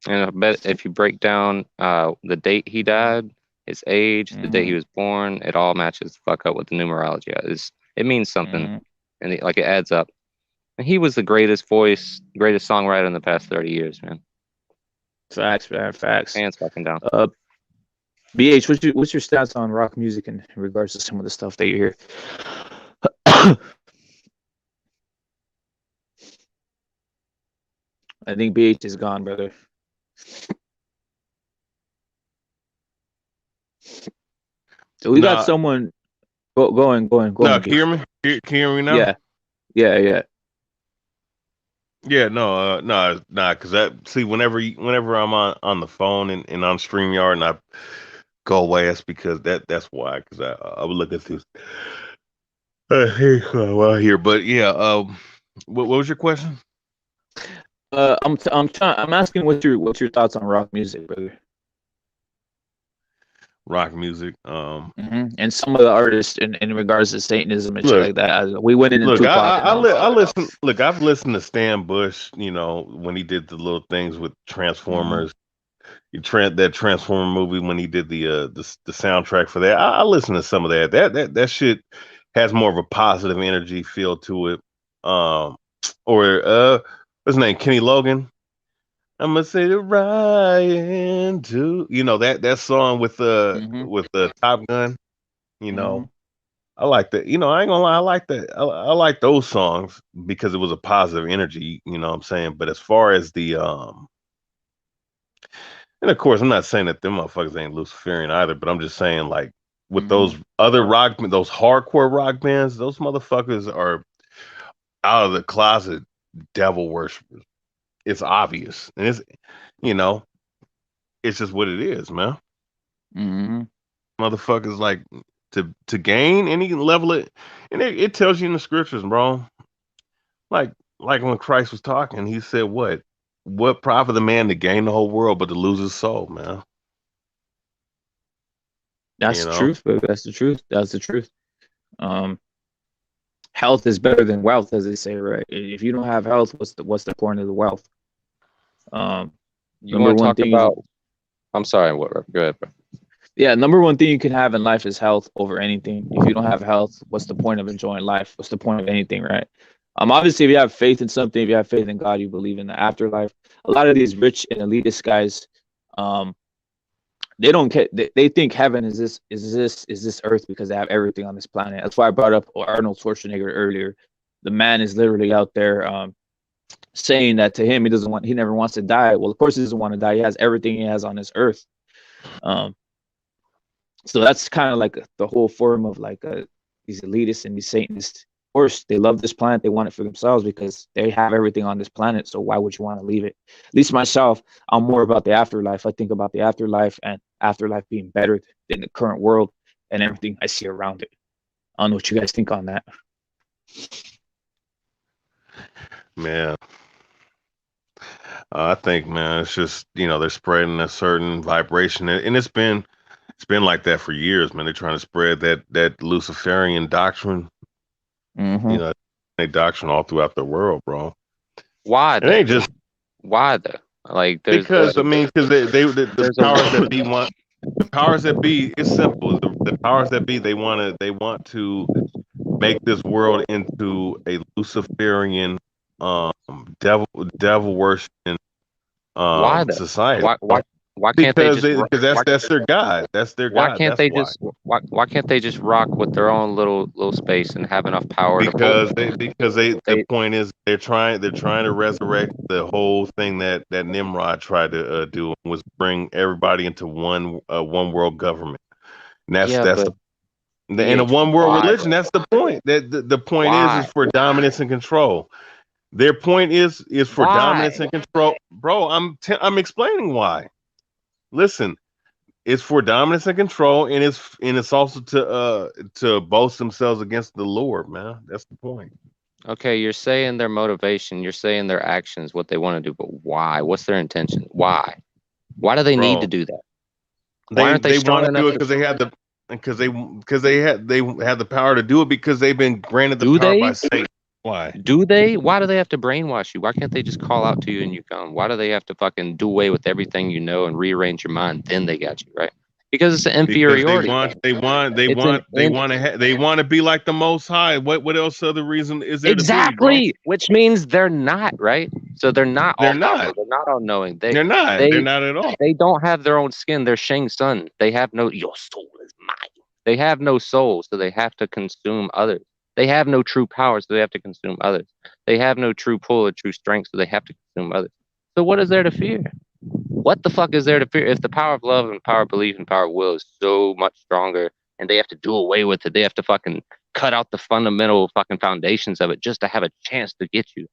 And I bet if you break down the date he died, his age, the day he was born, it all matches the fuck up with the numerology. It means something, and it adds up. And he was the greatest songwriter in the past 30 years, man. Facts, man. Facts. Hands fucking down. BH, what's your stats on rock music in regards to some of the stuff that you hear? I think BH is gone, brother. So we got someone going. No, can you hear me? Can you hear me now? Yeah. Yeah, no, because whenever I'm on the phone and on StreamYard and I go away, that's because that's why, because I would look at this here, but yeah, what was your question? I'm asking what's your thoughts on rock music, brother? Rock music, and some of the artists in regards to Satanism and shit like that. We went into Tupac. I listen. Look, I've listened to Stan Bush. You know, when he did the little things with Transformers, that Transformer movie when he did the soundtrack for that. I listened to some of that. That shit has more of a positive energy feel to it. Or what's his name? Kenny Logan. I'm gonna say the Ryan too. You know that song with the Top Gun. You know, I like that. You know, I ain't gonna lie. I like that. I like those songs because it was a positive energy. You know what I'm saying? But as far as the and of course, I'm not saying that them motherfuckers ain't Luciferian either. But I'm just saying, like, with Mhm. those other those hardcore rock bands, those motherfuckers are out of the closet devil worshippers. It's obvious, and it's, you know, it's just what it is, man. Mhm. Motherfuckers like to gain any level of, and it tells you in the scriptures, bro. Like like when Christ was talking, he said, what profit the man to gain the whole world but to lose his soul, man? That's You the know, truth, baby. That's the truth. That's the truth. Um, Health is better than wealth, as they say, right? If you don't have health, what's the point of the wealth? Um, You Number want to one talk thing you about? I'm sorry. What? Go ahead, bro. Yeah, number one thing you can have in life is health over anything. If you don't have health, what's the point of enjoying life? What's the point of anything, right? Obviously, if you have faith in something, if you have faith in God, you believe in the afterlife. A lot of these rich and elitist guys, um, they don't care. They think heaven is this earth because they have everything on this planet. That's why I brought up Arnold Schwarzenegger earlier. The man is literally out there saying that to him, he never wants to die. Well, of course, he doesn't want to die. He has everything he has on this earth. Um, So that's kind of like the whole form of like these elitists and these Satanists. Of course, they love this planet. They want it for themselves because they have everything on this planet. So why would you want to leave it? At least myself, I'm more about the afterlife. I think about the afterlife and afterlife being better than the current world and everything I see around it. I don't know what you guys think on that. man. I think, man, it's just, they're spreading a certain vibration, and it's been like that for years, man. They're trying to spread that Luciferian doctrine, Mm-hmm. you know, they doctrine all throughout the world, bro. Why It ain't though? just Why though? Like because, I mean, because the there's a powers that be want the powers that be. It's simple. The powers that be, they want to make this world into a Luciferian, um, devil devil worshiping, why though? society. Why can't they Because just that's their god. That's their why god. can't That's they why. just why can't they just rock with their own little space and have enough power to pull The they point is they're trying to resurrect the whole thing that Nimrod tried to do, was bring everybody into one world government. And yeah, that's but the in a BH, one world why religion. though? That's the point. That the point is Why? for dominance and control. Their point is for dominance Why? and control, bro. I'm explaining why. Listen, it's for dominance and control, and it's also to boast themselves against the Lord, man. That's the point, Okay, you're saying their motivation, you're saying their actions, what they want to do, but why? What's their intention? Why? Why do they need to bro. do that? Why They aren't they they want strong to enough do it to because they have the power to do it because they've been granted the do power by they? Satan. Why? Do they? Why do they have to brainwash you? Why can't they just call out to you and you come? Why do they have to fucking do away with everything you know and rearrange your mind? Then they got you, right? Because it's an Because they inferiority want thing. they want they It's an want they want to they want to be like the Most High. What else other reason is there to be, bro? exactly, which means they're not, right? So they're not They're all powerful. not. They're not all knowing. They're not. They're They not at all. they don't have their own skin. They're Shang Sun. They have no your soul is mine. They have no soul, so they have to consume others. They have no true power, so they have to consume others. They have no true pull or true strength, so they have to consume others. So what is there to fear? What the fuck is there to fear if the power of love and power of belief and power of will is so much stronger and they have to do away with it? They have to fucking cut out the fundamental fucking foundations of it just to have a chance to get you.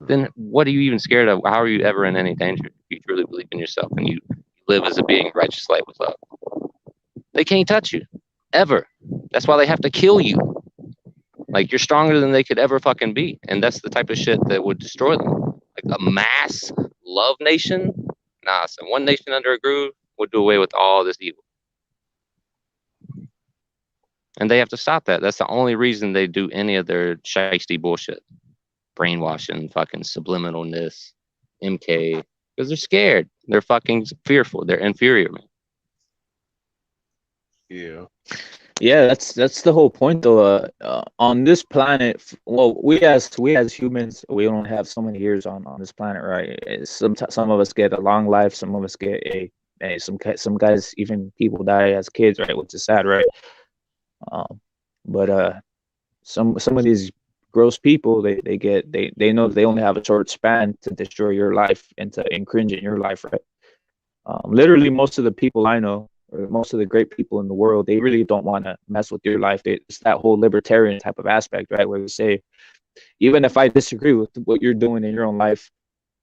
Then what are you even scared of? How are you ever in any danger if you truly believe in yourself and you live as a being righteous light with love? They can't touch you ever. That's why they have to kill you. Like you're stronger than they could ever fucking be, and that's the type of shit that would destroy them. Like a mass love nation, nah. So one nation under a groove would do away with all this evil, and they have to stop that. That's the only reason they do any of their shiesty bullshit, brainwashing, fucking subliminalness, MK, because they're scared. They're fucking fearful. They're inferior, man. Yeah. Yeah, that's the whole point, though. On this planet, well, we as humans, we only have so many years on this planet, right? Some of us get a long life, some of us get some guys, even people die as kids, right? Which is sad, right? Um, But some of these gross people, they know they only have a short span to destroy your life and to infringe in your life, right? Literally, most of the people I know, or most of the great people in the world, they really don't want to mess with your life. It's that whole libertarian type of aspect, right? Where they say, even if I disagree with what you're doing in your own life,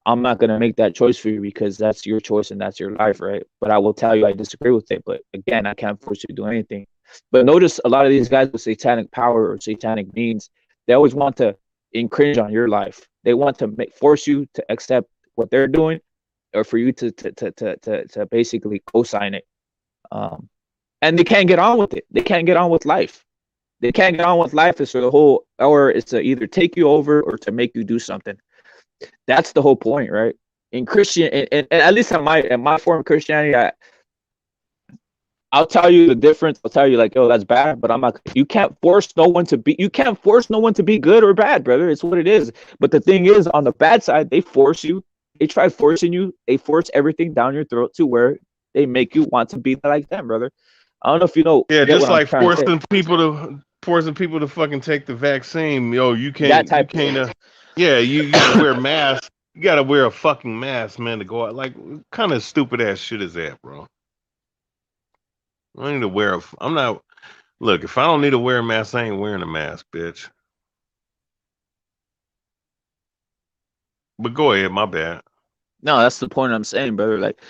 I'm not gonna make that choice for you because that's your choice and that's your life, right? But I will tell you I disagree with it. But again, I can't force you to do anything. But notice a lot of these guys with satanic power or satanic means, they always want to infringe on your life. They want to force you to accept what they're doing, or for you to basically co-sign it. Um, and they can't get on with it. They can't get on with life. They can't get on with life is for the whole, or it's to either take you over or to make you do something. That's the whole point, right? In Christian, and at least in my form of Christianity, I'll tell you the difference. I'll tell you like, oh, that's bad, but I'm not. You can't force no one to be. You can't force no one to be good or bad, brother. It's what it is. But the thing is, on the bad side, they force you. They try forcing you. They force everything down your throat to where they make you want to be like them, brother. I don't know if you know Yeah, get just what I'm like trying to say. forcing people to fucking take the vaccine. Yo, That you type. can't. Yeah, you gotta wear a mask. You gotta wear a fucking mask, man, to go out. Like, what kind of stupid ass shit is that, bro? I need to wear a. I'm not. Look, if I don't need to wear a mask, I ain't wearing a mask, bitch. But go ahead, my bad. No, that's the point I'm saying, brother. Like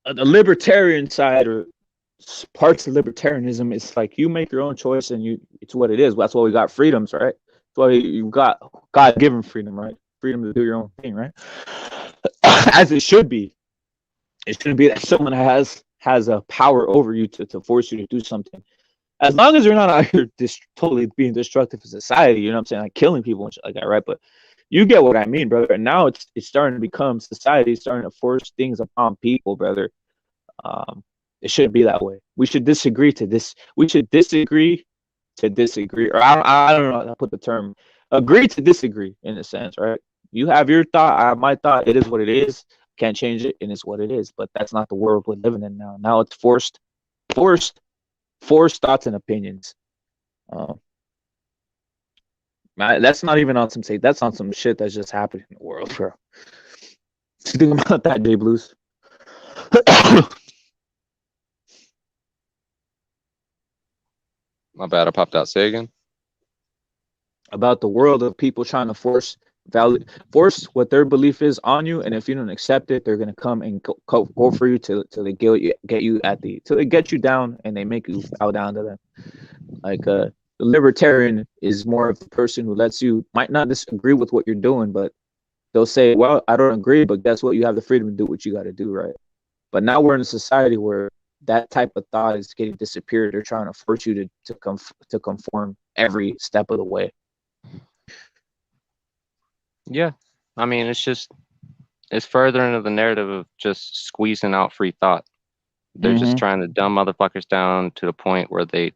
the libertarian side or parts of libertarianism is like you make your own choice and you it's what it is. That's why we got freedoms, right? That's why you got God given freedom, right? Freedom to do your own thing, right? As it should be. It shouldn't be that someone has a power over you to force you to do something. As long as you're not out here totally being destructive to society, you know what I'm saying? Like killing people and shit like that, right? But you get what I mean, brother. And now it's starting to become society starting to force things upon people, brother. Um, it shouldn't be that way. We should disagree to this. We should disagree to disagree, or I don't know how to put the term. Agree to disagree in a sense, right? You have your thought, I have my thought. It is what it is. Can't change it, and it's what it is. But that's not the world we're living in now. Now it's forced, forced thoughts and opinions. Um, that's not even on some say. That's on some shit that's just happening in the world, bro. Think about that, J Blues. My bad, I popped out. Say again. About the world of people trying to force what their belief is on you, and if you don't accept it, they're gonna come and go for you till they get you at the till they get you down and they make you bow down to them. Like the libertarian is more of the person who lets you might not disagree with what you're doing, but they'll say, "Well, I don't agree, but guess what? You have the freedom to do what you got to do, right?" But now we're in a society where that type of thought is getting disappeared. They're trying to force you to conform every step of the way. Yeah, I mean, it's further into the narrative of just squeezing out free thought. They're just trying to dumb motherfuckers down to the point where they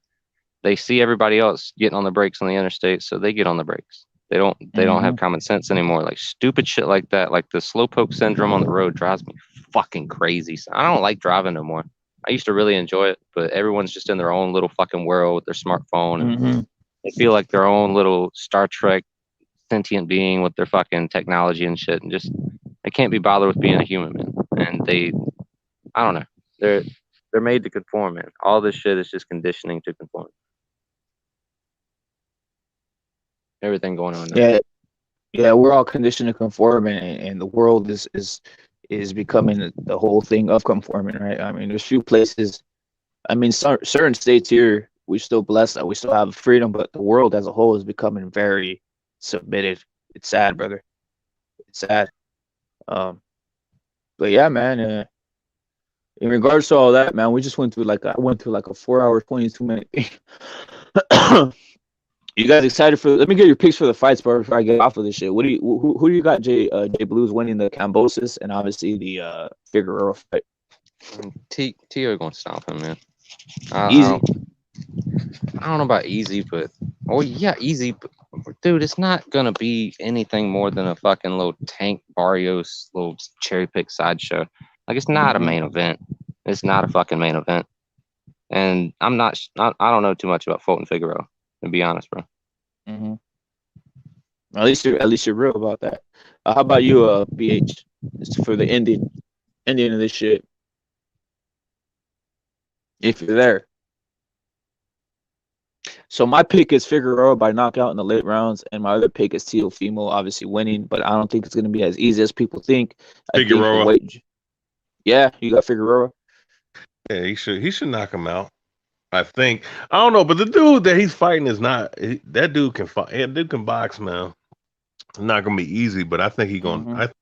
see everybody else getting on the brakes on the interstate, so they get on the brakes. They don't have common sense anymore. Like stupid shit like that, like the slowpoke syndrome on the road drives me fucking crazy. So I don't like driving no more. I used to really enjoy it, but everyone's just in their own little fucking world with their smartphone, and they feel like their own little Star Trek sentient being with their fucking technology and shit, and just they can't be bothered with being a human, man. And I don't know, they're made to conform, man. All this shit is just conditioning to conform. Everything going on now. Yeah, we're all conditioned to conform, and the world is becoming the whole thing of conforming, right? I mean, there's few places. I mean, certain states here we still blessed that we still have freedom, but the world as a whole is becoming very submitted. It's sad, brother. It's sad. Um, but yeah, man. In regards to all that, man, we just went through I went through like a 4 hour 22 minute thing. You guys excited for? Let me get your picks for the fights, bro. Before I get off of this shit, who do you got? J Blues winning the Cambosis and obviously the Figueroa fight. Tio gonna stomp him, man. Easy. I don't know about easy, but yeah, easy. But, dude, it's not gonna be anything more than a fucking little Tank Barrios little cherry pick sideshow. Like it's not a main event. It's not a fucking main event. And I don't know too much about Fulton Figueroa. To be honest, bro. Mm-hmm. At least you're real about that. How about you, BH? It's for the ending of this shit. If you're there. So my pick is Figueroa by knockout in the late rounds, and my other pick is Teofimo, obviously winning, but I don't think it's going to be as easy as people think. I think the Figueroa. weight. Yeah, you got Figueroa. Yeah, he should knock him out. I think. I don't know, but the dude that he's fighting is not. That dude can fight. That dude can box, man. It's not gonna be easy, but I think he's gonna. Mm-hmm. I think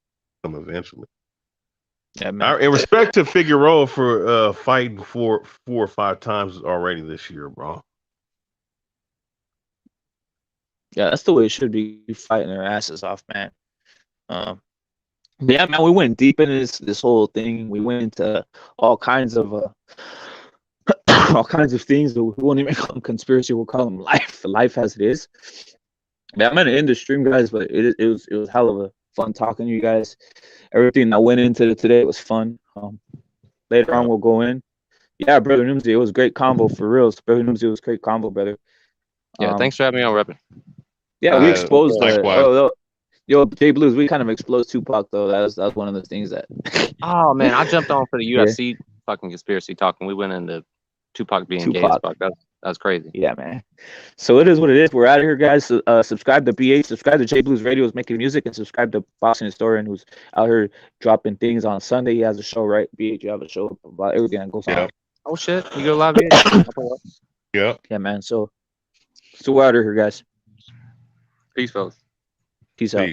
him eventually. Yeah, man. In respect to Figueroa for fighting 4 or 5 times already this year, bro. Yeah, that's the way it should be, fighting their asses off, man. Yeah, man, we went deep into this whole thing. We went into all kinds of all kinds of things that we won't even call them conspiracy. We'll call them life as it is. Yeah, I'm gonna end the stream, guys, but it was hell of a fun talking to you guys. Everything that went into today was fun. Later on, we'll go in. Yeah, brother Noomsy, it was a great combo for real. Brother Noomsy, it was a great combo, brother. Yeah, thanks for having me on, Reppin. Yeah, we exposed likewise. Yo, J Blues, we kind of exposed Tupac though. That was one of the things that. Oh man, I jumped on for the Yeah. UFC fucking conspiracy talk, and we went into Tupac being gay as fuck. That was crazy. Yeah, man. So it is what it is. We're out of here, guys. Subscribe to BH, subscribe to J Blues Radio, who's making music, and subscribe to Boxing Historian, who's out here dropping things on Sunday. He has a show, right? BH, you have a show about everything that goes on. Oh shit, you go live here? Yeah. Yeah, man. So we're out of here, guys. Peace, folks. Peace out. Peace.